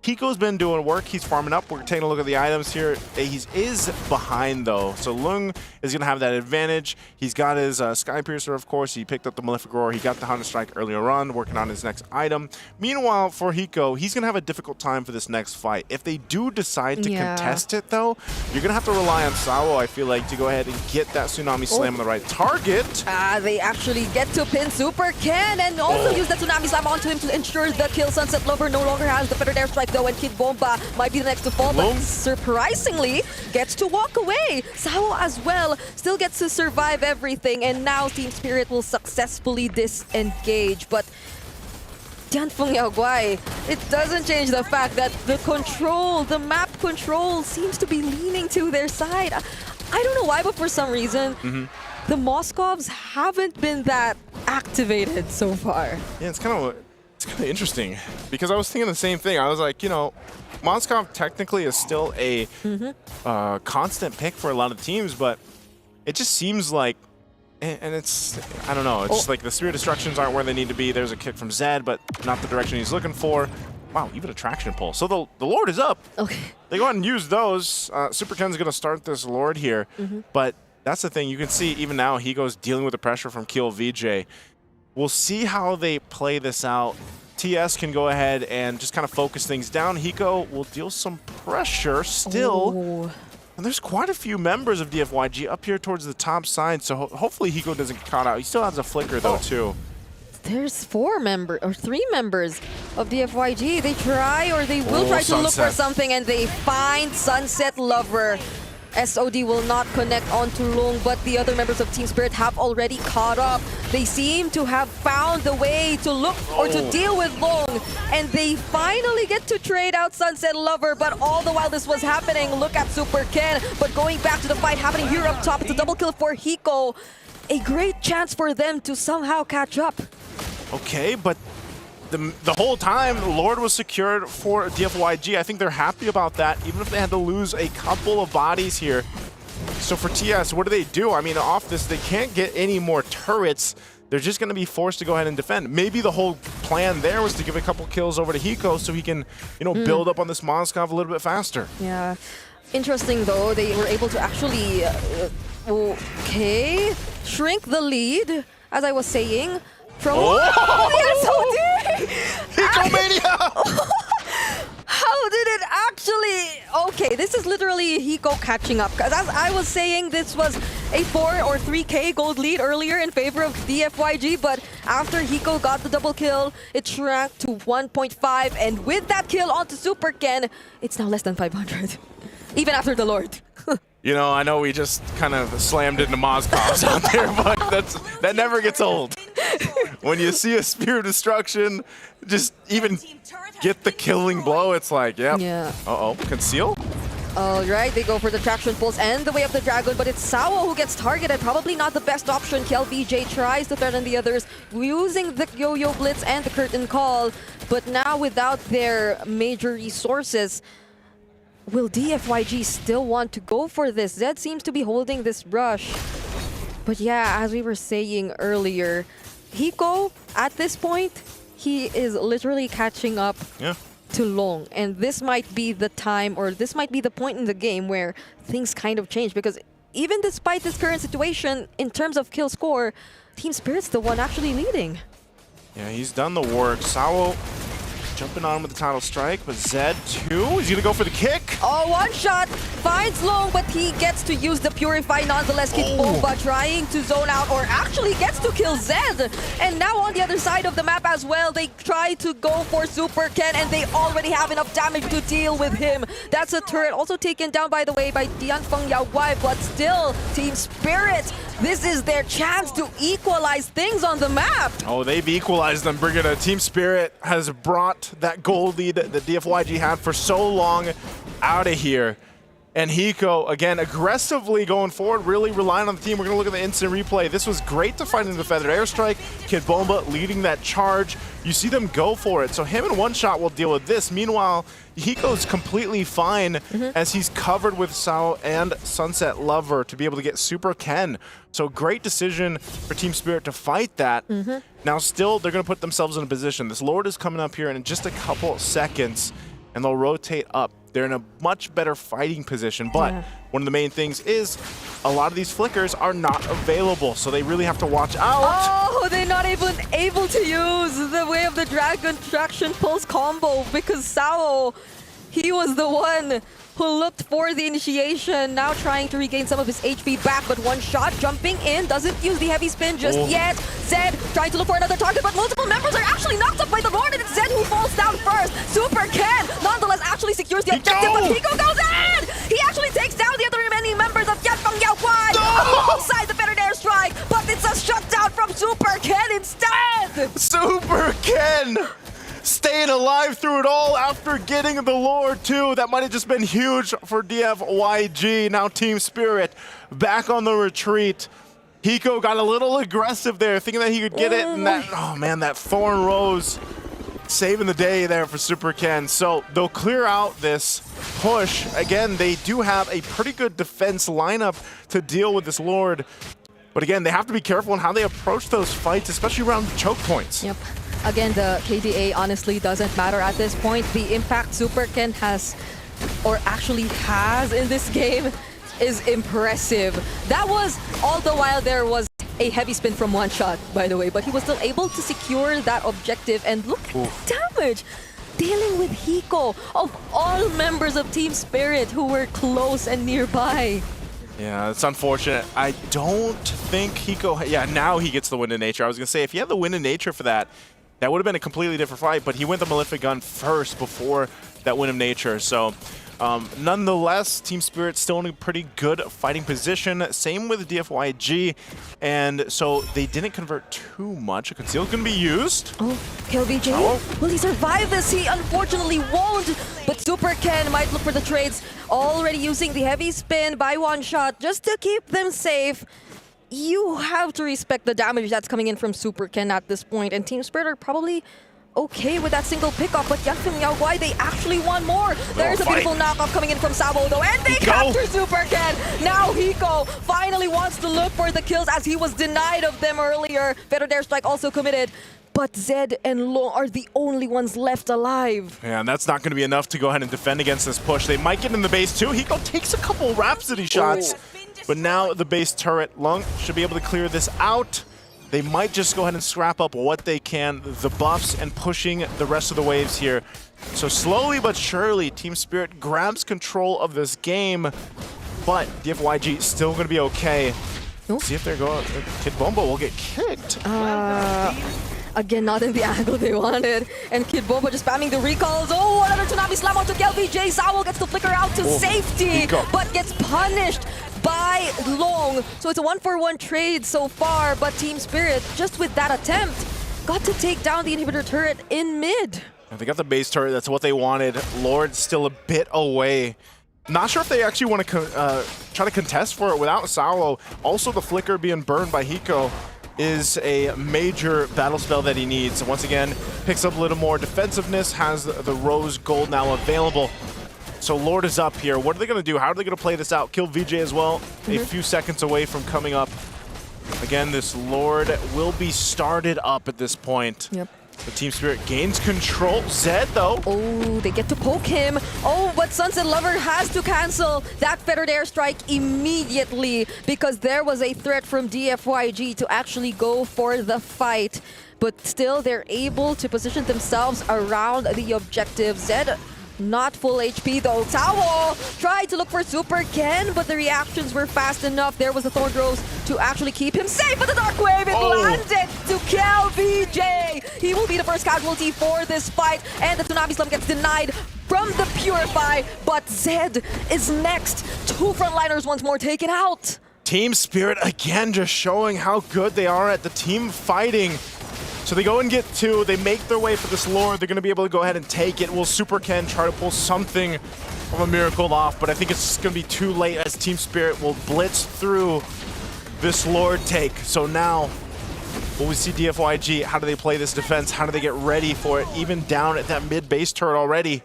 Speaker 22: Hiko's been doing work. He's farming up. We're taking a look at the items here. He is behind, though. So Lung is going to have that advantage. He's got his Sky Piercer, of course. He picked up the Malefic Roar. He got the Hunter Strike earlier on, working on his next item. Meanwhile, for Hiko, he's going to have a difficult time for this next fight. If they do decide to contest it, though, you're going to have to rely on Sawo, I feel like, to go ahead and get that Tsunami Slam on the right target.
Speaker 23: They actually get to pin Super Ken and also use the Tsunami Slam onto him to ensure the kill. Sunset Lover no longer has the Feathered Airstrike, though, and Kid Bomba might be the next to fall, but surprisingly gets to walk away. Sawo as well still gets to survive everything, and now Team Spirit will successfully disengage. But Tianfeng Yaoguai, it doesn't change the fact that the control, the map control seems to be leaning to their side. I don't know why, but for some reason, the Moscovs haven't been that activated so far.
Speaker 22: Yeah, it's kind of interesting because I was thinking the same thing. I was like, you know, Moskov technically is still a constant pick for a lot of teams, but it just seems like, and it's, I don't know, it's just like the Spirit Destructions aren't where they need to be. There's a kick from Zed, but not the direction he's looking for. Wow, even a traction pull. So the Lord is up.
Speaker 23: Okay.
Speaker 22: They go ahead and use those. Super Ken's going to start this Lord here, but that's the thing. You can see even now he goes dealing with the pressure from Kiel VJ. We'll see how they play this out. TS can go ahead and just kind of focus things down. Hiko will deal some pressure still. And there's quite a few members of DFYG up here towards the top side, so hopefully Hiko doesn't get caught out. He still has a flicker, though, too.
Speaker 23: There's 3 members of DFYG. They try, or they will try to look for something, and they find Sunset Lover. SOD will not connect onto Lung, but the other members of Team Spirit have already caught up. They seem to have found the way to look or to deal with Lung, and they finally get to trade out Sunset Lover, but all the while this was happening, look at Super Ken. But going back to the fight happening here up top, it's a double kill for Hiko. A great chance for them to somehow catch up.
Speaker 22: Okay, but the whole time, Lord was secured for DFYG. I think they're happy about that, even if they had to lose a couple of bodies here. So for TS, what do? I mean, off this, they can't get any more turrets. They're just going to be forced to go ahead and defend. Maybe the whole plan there was to give a couple kills over to Hiko so he can, you know, build up on this Moskov a little bit faster.
Speaker 23: Yeah. Interesting, though. They were able to actually, shrink the lead, as I was saying. From
Speaker 22: Hiko-mania!
Speaker 23: How did it actually... Okay, this is literally Hiko catching up. Because as I was saying, this was a 4 or 3k gold lead earlier in favor of DFYG. But after Hiko got the double kill, it shrank to 1.5. And with that kill onto Super Ken, it's now less than 500. Even after the Lord.
Speaker 22: You know, I know we just kind of slammed into Moscovs out there, but that never gets old. When you see a Spirit Destruction just even get the killing blow, it's like, yep.
Speaker 23: Yeah.
Speaker 22: Uh-oh, conceal?
Speaker 23: All right, they go for the traction pulse and the way of the dragon, but it's Sao who gets targeted. Probably not the best option. KLBJ tries to threaten the others using the yo-yo blitz and the curtain call, but now without their major resources, will DFYG still want to go for this? Zed seems to be holding this rush. But yeah, as we were saying earlier, Hiko, at this point, he is literally catching up to Long. And this might be the time, or this might be the point in the game where things kind of change. Because even despite this current situation, in terms of kill score, Team Spirit's the one actually leading.
Speaker 22: Yeah, he's done the work. Sao jumping on him with the title strike, but Zed too. He's gonna go for the kick.
Speaker 23: Oh, one shot finds Long, but he gets to use the Purify nonetheless. Kid Bomba trying to zone out, or actually gets to kill Zed. And now on the other side of the map as well, they try to go for Super Ken, and they already have enough damage to deal with him. That's a turret also taken down, by the way, by Dianfeng Yaoguai, but still, Team Spirit, this is their chance to equalize things on the map.
Speaker 22: Oh, they've equalized them, Brigida. Team Spirit has brought that goal lead that DFYG had for so long out of here. And Hiko, again, aggressively going forward, really relying on the team. We're going to look at the instant replay. This was great to find in the Feathered Airstrike. Kid Bomba leading that charge. You see them go for it. So him in one shot will deal with this. Meanwhile, Hiko's completely fine as he's covered with Sao and Sunset Lover to be able to get Super Ken. So great decision for Team Spirit to fight that. Now still, they're going to put themselves in a position. This Lord is coming up here in just a couple seconds, and they'll rotate up. They're in a much better fighting position, but one of the main things is a lot of these flickers are not available, so they really have to watch out.
Speaker 23: Oh, they're not even able to use the Way of the Dragon Traction Pulse combo because Sao, he was the one who looked for the initiation, now trying to regain some of his HP back, but one shot jumping in, doesn't use the heavy spin just yet. Zed trying to look for another target, but multiple members are actually knocked up by the Lord, and it's Zed who falls down first. Super Ken, nonetheless, actually secures the objective, but Hiko goes in! He actually takes down the other remaining members of Dianfeng Yaoguai alongside the Feathered Airstrike, but it's a shutdown from Super Ken instead!
Speaker 22: Super Ken! Staying alive through it all after getting the Lord too. That might have just been huge for DFYG. Now Team Spirit back on the retreat. Hiko got a little aggressive there, thinking that he could get it, and that, oh man, that Thorn Rose saving the day there for Super Ken. So they'll clear out this push. Again, they do have a pretty good defense lineup to deal with this Lord. But again, they have to be careful in how they approach those fights, especially around choke points.
Speaker 23: Yep. Again, the KDA honestly doesn't matter at this point. The impact Super Ken has, or actually has in this game, is impressive. That was all the while there was a heavy spin from one shot, by the way, but he was still able to secure that objective, and look at the damage! Dealing with Hiko, of all members of Team Spirit who were close and nearby.
Speaker 22: Yeah, it's unfortunate. I don't think Hiko... Yeah, now he gets the Wind of Nature. I was going to say, if he had the Wind of Nature for that, that would have been a completely different fight, but he went the Malefic Gun first before that Wind of Nature. So, nonetheless, Team Spirit still in a pretty good fighting position. Same with DFYG, and so they didn't convert too much. A conceal can be used.
Speaker 23: Oh, KLBJ, will he survive this? He unfortunately won't, but Super Ken might look for the trades, already using the heavy spin by one shot just to keep them safe. You have to respect the damage that's coming in from Super Ken at this point, and Team Spirit are probably okay with that single pickoff, but Dianfeng Yaoguai, they actually want more. There's a beautiful knockoff coming in from Sabo, though, and they capture Super Ken. Now Hiko finally wants to look for the kills as he was denied of them earlier. Feathered Airstrike also committed, but Zed and Long are the only ones left alive.
Speaker 22: Yeah, and that's not going to be enough to go ahead and defend against this push. They might get in the base too. Hiko takes a couple Rhapsody shots. But now the base turret, Lung should be able to clear this out. They might just go ahead and scrap up what they can, the buffs, and pushing the rest of the waves here. So slowly but surely, Team Spirit grabs control of this game, but DFYG still going to be okay. See if they're going. Kid Bomba will get kicked.
Speaker 23: Again, not in the angle they wanted. And Kid Bomba just spamming the recalls. Oh, another Tsunami Slam onto KLBJ. Sao gets to flicker out to safety, but gets punished by Long. So it's a 1-for-1 trade so far, but Team Spirit, just with that attempt, got to take down the inhibitor turret in mid.
Speaker 22: They got the base turret, that's what they wanted. Lord's still a bit away. Not sure if they actually want to try to contest for it without Saulo. Also, the flicker being burned by Hiko is a major battle spell that he needs. Once again, picks up a little more defensiveness, has the Rose Gold now available. So Lord is up here. What are they going to do? How are they going to play this out? Kill VJ as well, a few seconds away from coming up. Again, this Lord will be started up at this point.
Speaker 23: Yep.
Speaker 22: The Team Spirit gains control. Zed, though.
Speaker 23: Oh, they get to poke him. Oh, but Sunset Lover has to cancel that feathered airstrike immediately because there was a threat from DFYG to actually go for the fight. But still, they're able to position themselves around the objective. Zed, not full HP though. Tao tried to look for Super Ken, but the reactions were fast enough. There was the Thorn Rose to actually keep him safe, but the Dark Wave, it landed to kill VJ. He will be the first casualty for this fight, and the Tsunami Slum gets denied from the Purify, but Zed is next. 2 frontliners once more taken out.
Speaker 22: Team Spirit again just showing how good they are at the team fighting. So they go and get 2, they make their way for this Lord, they're going to be able to go ahead and take it. Will Super Ken try to pull something of a miracle off, but I think it's going to be too late as Team Spirit will blitz through this Lord take. So now, will we see DFYG? How do they play this defense? How do they get ready for it? Even down at that mid-base turret already.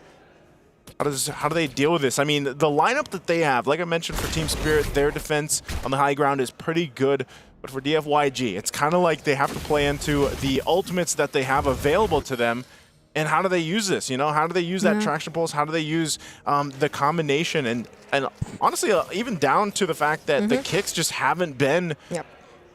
Speaker 22: How do they deal with this? I mean, the lineup that they have, like I mentioned for Team Spirit, their defense on the high ground is pretty good. But for DFYG, it's kind of like they have to play into the ultimates that they have available to them. And how do they use this? You know, how do they use that traction pulse? How do they use the combination? And honestly, even down to the fact that the kicks just haven't been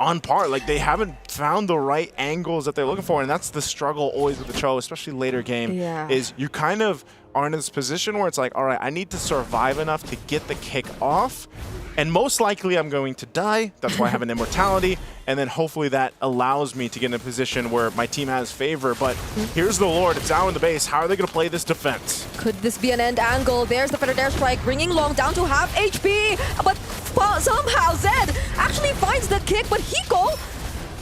Speaker 22: on par. Like, they haven't found the right angles that they're looking for. And that's the struggle always with the Cho, especially later game, is you kind of are in this position where it's like, all right, I need to survive enough to get the kick off. And most likely I'm going to die. That's why I have an immortality. And then hopefully that allows me to get in a position where my team has favor. But here's the Lord. It's out in the base. How are they going to play this defense?
Speaker 23: Could this be an end angle? There's the feathered airstrike, bringing Long down to half HP. But somehow Zed actually finds the kick, but Hiko,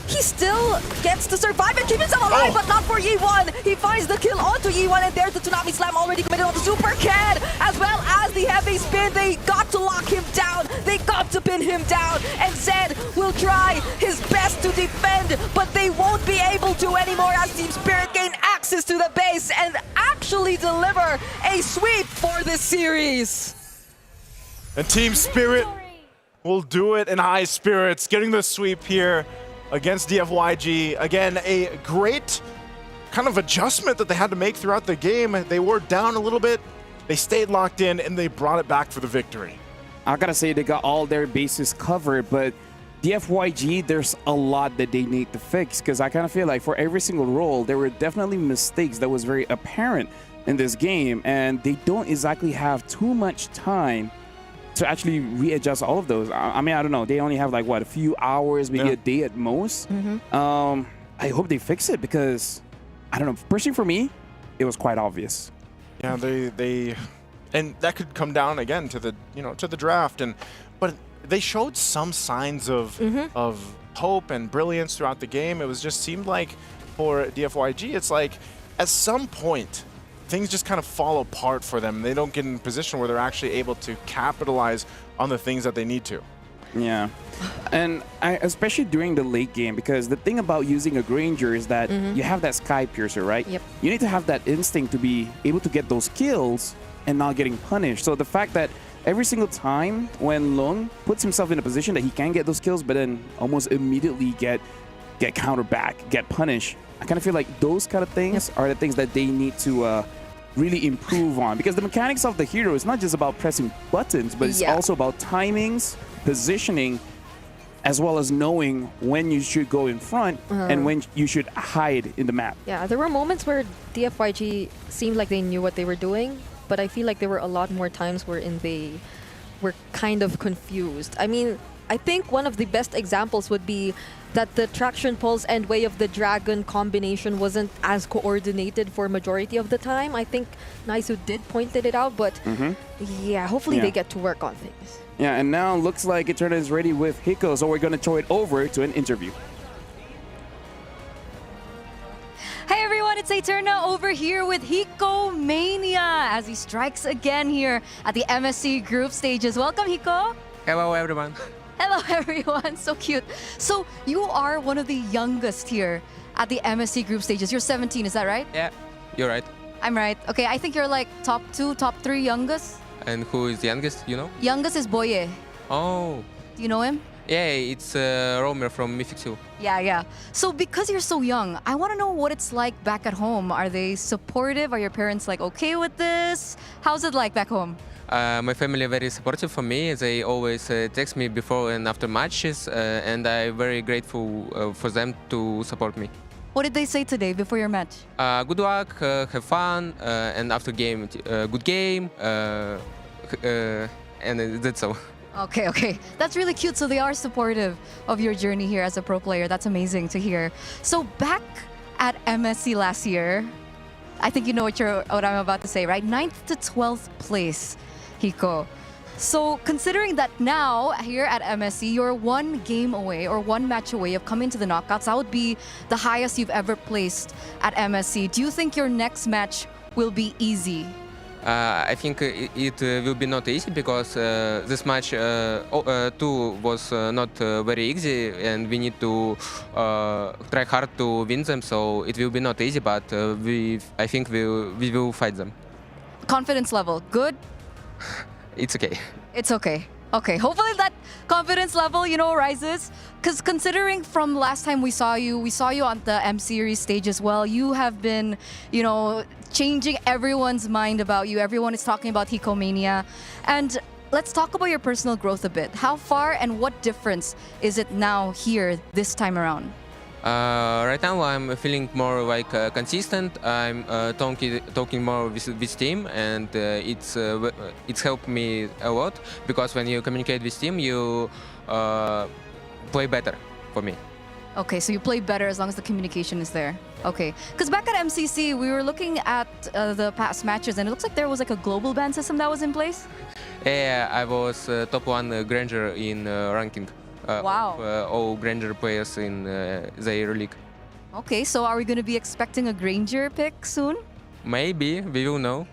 Speaker 23: he still gets to survive and keep himself alive, but not for Yi1. He finds the kill onto Yi1, and there's the Tsunami Slam already committed on the Super Ken, as well as the heavy spin. They got to lock him down. They got to pin him down, and Zed will try his best to defend, but they won't be able to anymore as Team Spirit gain access to the base and actually deliver a sweep for this series.
Speaker 22: And Team Spirit will do it in high spirits, getting the sweep here against DFYG. Again, a great kind of adjustment that they had to make throughout the game. They were down a little bit, they stayed locked in, and they brought it back for the victory.
Speaker 4: I gotta say, they got all their bases covered, but DFYG, there's a lot that they need to fix, because I kind of feel like for every single role, there were definitely mistakes that was very apparent in this game, and they don't exactly have too much time to actually readjust all of those. I mean, I don't know. They only have like, what, a few hours, maybe a day at most. I hope they fix it because, I don't know, personally for me, it was quite obvious.
Speaker 22: Yeah, and that could come down again to the, to the draft. But they showed some signs of hope and brilliance throughout the game. It was just seemed like for DFYG, it's like at some point, things just kind of fall apart for them. They don't get in a position where they're actually able to capitalize on the things that they need to.
Speaker 4: Yeah, and especially during the late game, because the thing about using a Granger is that you have that Sky Piercer, right?
Speaker 23: Yep.
Speaker 4: You need to have that instinct to be able to get those kills and not getting punished. So the fact that every single time when Lung puts himself in a position that he can get those kills, but then almost immediately get counter back, get punished, I kind of feel like those kind of things are the things that they need to really improve on, because the mechanics of the hero is not just about pressing buttons, but it's also about timings, positioning, as well as knowing when you should go in front and when you should hide in the map.
Speaker 23: Yeah, there were moments where DFYG seemed like they knew what they were doing, but I feel like there were a lot more times wherein they were kind of confused. I mean, I think one of the best examples would be that the Traction Pulse and Way of the Dragon combination wasn't as coordinated for majority of the time. I think Naisu did pointed it out, but yeah, hopefully they get to work on things.
Speaker 4: Yeah, and now looks like Eterna is ready with Hiko, so we're going to throw it over to an interview.
Speaker 13: Hi everyone, it's
Speaker 17: say Turna over here with Hiko Mania as he strikes again here at the MSC group stages. Welcome, Hiko.
Speaker 13: Hello, everyone.
Speaker 17: Hello, everyone. So cute. So you are one of the youngest here at the MSC group stages. You're 17, is that right?
Speaker 13: Yeah, you're right.
Speaker 17: I'm right. Okay, I think you're like top 2, top 3 youngest.
Speaker 13: And who is the youngest, you know?
Speaker 17: Youngest is Boye.
Speaker 13: Oh.
Speaker 17: Do you know him?
Speaker 13: Yeah, it's Romer from Mythic 2.
Speaker 17: Yeah. So because you're so young, I want to know what it's like back at home. Are they supportive? Are your parents like okay with this? How's it like back home?
Speaker 13: My family are very supportive for me. They always text me before and after matches, and I'm very grateful for them to support me.
Speaker 17: What did they say today before your match?
Speaker 13: Good luck, have fun, and after game, good game, and that's all.
Speaker 17: Okay. That's really cute. So they are supportive of your journey here as a pro player. That's amazing to hear. So back at MSC last year, I think you know what I'm about to say, right? 9th to 12th place, Hiko. So considering that now here at MSC, you're 1 game away or 1 match away of coming to the knockouts, that would be the highest you've ever placed at MSC. Do you think your next match will be easy?
Speaker 13: I think it will be not easy because this match 2 was not very easy, and we need to try hard to win them. So it will be not easy, but I think we will fight them.
Speaker 17: Confidence level, good?
Speaker 13: It's okay.
Speaker 17: It's okay. Okay, hopefully that confidence level, rises. Because considering from last time we saw you on the M Series stage as well. You have been, changing everyone's mind about you. Everyone is talking about Hiko Mania. And let's talk about your personal growth a bit. How far and what difference is it now here this time around?
Speaker 13: Right now I'm feeling more like consistent. I'm talking more with team, and it's helped me a lot because when you communicate with team, you play better for me.
Speaker 17: Okay, so you play better as long as the communication is there. Okay, because back at MCC, we were looking at the past matches, and it looks like there was like a global ban system that was in place.
Speaker 13: Yeah, I was top 1 Granger in ranking.
Speaker 17: Wow.
Speaker 13: Of all Granger players in their league.
Speaker 17: Okay, so are we going to be expecting a Granger pick soon?
Speaker 13: Maybe, we will know.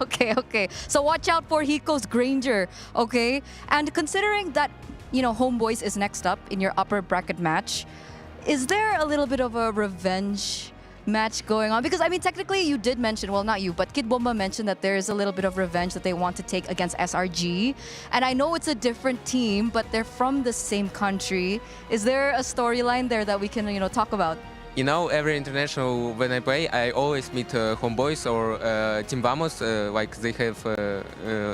Speaker 17: Okay. So watch out for Hiko's Granger, okay? And considering that, Homeboys is next up in your upper bracket match, is there a little bit of a revenge match going on? Because, technically you did mention, well, not you, but Kid Bomba mentioned that there is a little bit of revenge that they want to take against SRG. And I know it's a different team, but they're from the same country. Is there a storyline there that we can, talk about?
Speaker 13: Every international when I play, I always meet Homeboys or Team Vamos, like they have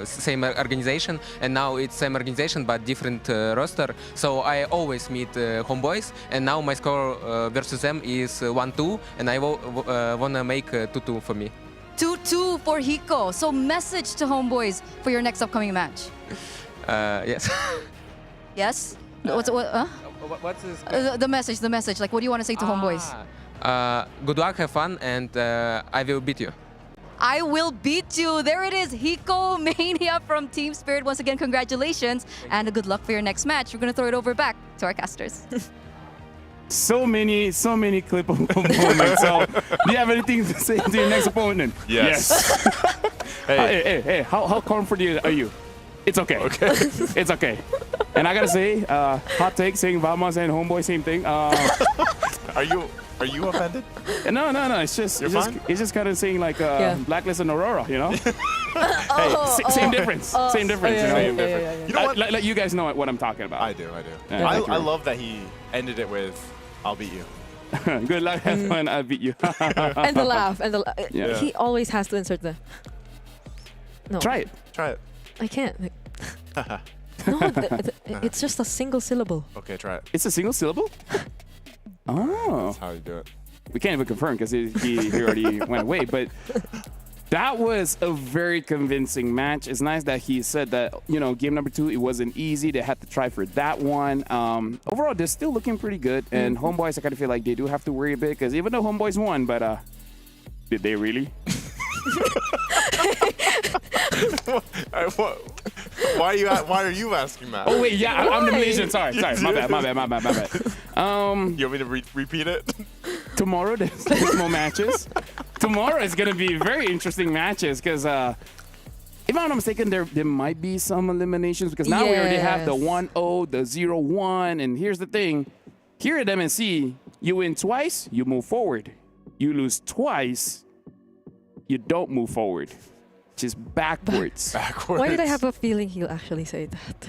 Speaker 13: same organization, and now it's same organization but different roster. So I always meet Homeboys, and now my score versus them is 1-2, and I wanna make 2-2 for me.
Speaker 17: 2-2 for Hiko. So message to Homeboys for your next upcoming match.
Speaker 13: Yes.
Speaker 17: Yes?
Speaker 13: What's this?
Speaker 17: The message. Like, what do you want to say to Homeboys?
Speaker 13: Good luck, have fun, and I will beat you.
Speaker 17: I will beat you. There it is, Hiko Mania from Team Spirit. Once again, congratulations, and good luck for your next match. We're going to throw it over back to our casters.
Speaker 4: So many clip of moments. So, do you have anything to say to your next opponent?
Speaker 22: Yes.
Speaker 4: Hey, how confident are you? It's okay. It's okay. And I gotta say, hot take saying Vamos and Homeboy, same thing.
Speaker 22: Are you offended?
Speaker 4: No. It's just kind of saying like Blacklist and Aurora, Same difference. Same difference.
Speaker 22: Yeah. You know what?
Speaker 4: Let you guys know what I'm talking about.
Speaker 22: I do.
Speaker 4: Yeah,
Speaker 22: I love that he ended it with, "I'll beat you."
Speaker 4: Good luck, have fun. I'll beat you.
Speaker 23: And the laugh.
Speaker 22: Yeah.
Speaker 23: He always has to insert the. No.
Speaker 4: Try it.
Speaker 23: I can't. No, it's just a single syllable.
Speaker 22: Okay, try it.
Speaker 4: It's a single syllable? Oh.
Speaker 22: That's how you do it.
Speaker 4: We can't even confirm because he already went away. But that was a very convincing match. It's nice that he said that, game number 2, it wasn't easy. They had to try for that one. Overall, they're still looking pretty good. And Homeboys, I kind of feel like they do have to worry a bit because even though Homeboys won, but did they really?
Speaker 22: Why are you asking that?
Speaker 4: Oh wait, yeah, I'm the Malaysian. Sorry, my bad.
Speaker 22: You want me to repeat it?
Speaker 4: Tomorrow there's more matches. tomorrow is going to be very interesting matches because if I'm not mistaken, there might be some eliminations because now we already have the 1-0, the 0-1, and here's the thing. Here at MSC, you win twice, you move forward. You lose twice, you don't move forward. Just backwards.
Speaker 22: Backwards.
Speaker 23: Why did I have a feeling he'll actually say that?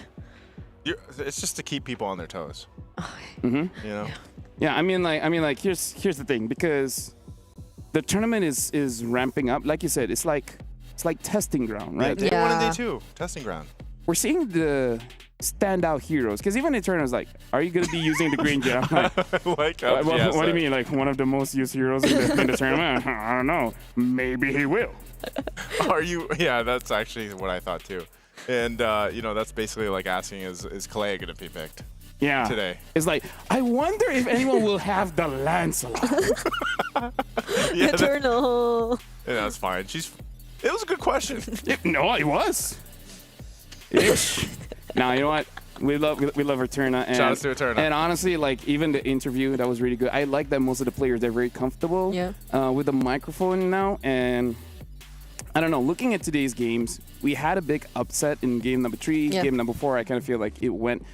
Speaker 22: It's just to keep people on their toes.
Speaker 4: Mm-hmm.
Speaker 22: You know?
Speaker 4: Yeah, I mean, like, here's the thing, because the tournament is ramping up. Like you said, it's like testing ground, right?
Speaker 22: Yeah, day 1 and day 2, testing ground.
Speaker 4: We're seeing the standout heroes, because even in tournament, I was like, are you going to be using the green gem? Like, what do you mean? Like, one of the most used heroes in the tournament? I don't know. Maybe he will.
Speaker 22: Are you? Yeah, that's actually what I thought too. And, you know, that's basically like asking, is Kalea going to be picked?
Speaker 4: Yeah.
Speaker 22: Today.
Speaker 4: It's like, I wonder if anyone will have the Lancelot.
Speaker 23: Eternal.
Speaker 22: Yeah, that's fine. It was a good question.
Speaker 4: No, it was. Ish. Now, you know what? We love Eterna. And,
Speaker 22: Shout out to Eterna.
Speaker 4: And honestly, like, even the interview, that was really good. I like that most of the players, they're very comfortable with the microphone now. And I don't know, looking at today's games, we had a big upset in game number 3. Game number 4, I kind of feel like it went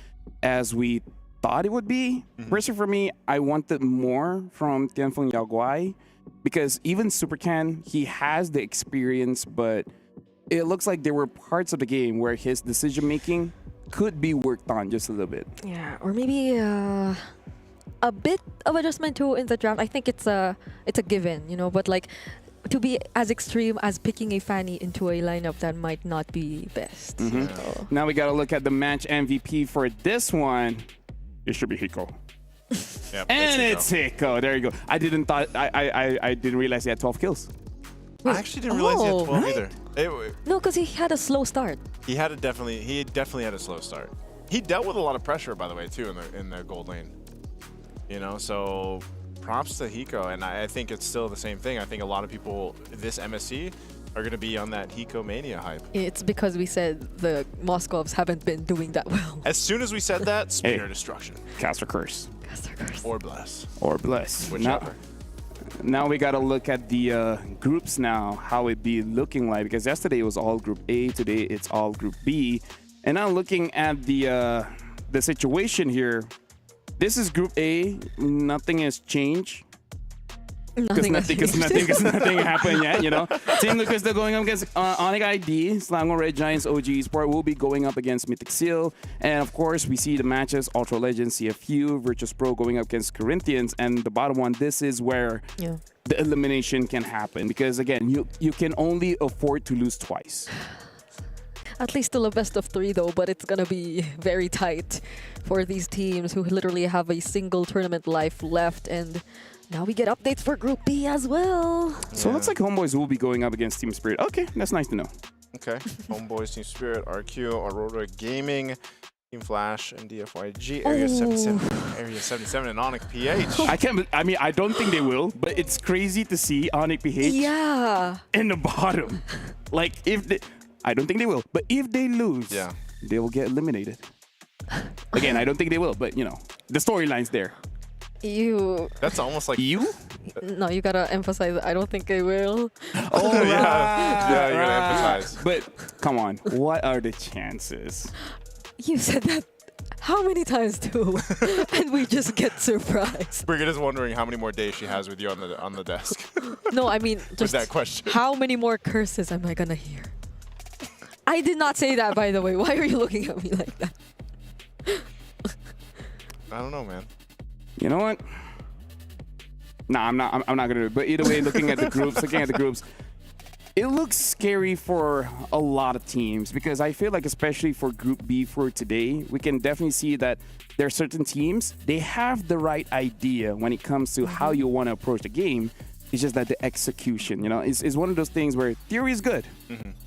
Speaker 4: as we thought it would be. Personally, for me, I wanted more from Tianfeng Yaoguai because even Supercan, he has the experience, but it looks like there were parts of the game where his decision-making could be worked on just a little bit.
Speaker 23: Yeah, or maybe a bit of adjustment too in the draft. I think it's a given, you know, but like to be as extreme as picking a Fanny into a lineup that might not be best. So.
Speaker 4: Now we got to look at the match MVP for this one. It should be Hiko.
Speaker 22: Yep,
Speaker 4: and it's Hiko. There you go. I didn't realize he had 12 kills.
Speaker 22: I actually didn't realize he had 12 either.
Speaker 23: No, because he had a slow start.
Speaker 22: He definitely had a slow start. He dealt with a lot of pressure, by the way, too, in the gold lane. You know, so props to Hiko, and I think it's still the same thing. I think a lot of people this MSC are going to be on that Hiko mania hype.
Speaker 23: It's because we said the Moscovs haven't been doing that well.
Speaker 22: As soon as we said that, Spear Destruction.
Speaker 4: Cast or Curse.
Speaker 22: Or Bless.
Speaker 4: Or Bless.
Speaker 22: Whichever.
Speaker 4: Now we got to look at the groups now, how it be looking like, because yesterday it was all Group A, today it's all Group B. And now looking at the situation here, this is Group A, nothing has changed. Nothing happened yet, you know. Team Lucas, they're going up against Onyx ID, Slango Red Giants, OG Sport will be going up against Mythic Seal. And of course, we see the matches, Ultra Legends, CFU, Virtus Pro going up against Corinthians. And the bottom one, this is where the elimination can happen. Because again, you can only afford to lose twice.
Speaker 23: At least still a best of 3 though, but it's gonna be very tight for these teams who literally have a single tournament life left. And now we get updates for Group B as well.
Speaker 4: So it looks like Homeboys will be going up against Team Spirit. Okay, that's nice to know.
Speaker 22: Okay. Homeboys, Team Spirit, RQ, Aurora Gaming, Team Flash, and DFYG, Area 77, and Onyx PH.
Speaker 4: I don't think they will, but it's crazy to see Onyx PH in the bottom. Like, I don't think they will, but if they lose, they will get eliminated. Again, I don't think they will, but you know, the storyline's there.
Speaker 22: That's almost like
Speaker 4: you.
Speaker 23: No, you gotta emphasize. I don't think they will.
Speaker 22: Oh yeah, you gotta emphasize.
Speaker 4: But come on, what are the chances?
Speaker 23: You said that how many times too, and we just get surprised.
Speaker 22: Brigitte is wondering how many more days she has with you on the desk.
Speaker 23: No, I mean just
Speaker 22: with that question.
Speaker 23: How many more curses am I gonna hear? I did not say that, by the way. Why are you looking at me like that?
Speaker 22: I don't know, man.
Speaker 4: You know what? Nah, I'm not gonna do it. But either way, looking at the groups, it looks scary for a lot of teams because I feel like, especially for Group B for today, we can definitely see that there are certain teams, they have the right idea when it comes to how you want to approach the game. It's just that the execution, you know, is one of those things where theory is good,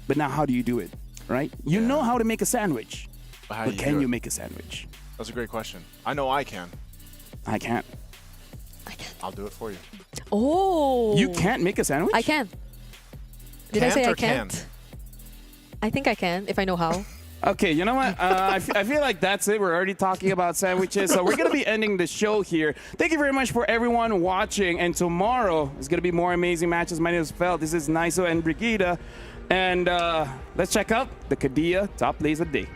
Speaker 4: but now how do you do it, right? You know how to make a sandwich, but can you make a sandwich?
Speaker 22: That's a great question. I know I can.
Speaker 4: I can't.
Speaker 22: I'll do it for you.
Speaker 23: Oh.
Speaker 4: You can't make a sandwich?
Speaker 23: I can. Did I say I can't? I think I can, if I know how.
Speaker 4: Okay, you know what? I feel like that's it. We're already talking about sandwiches, so we're going to be ending the show here. Thank you very much for everyone watching, and tomorrow is going to be more amazing matches. My name is Fel. This is Niso and Brigida, and let's check out the Kadia Top Plays of the Day.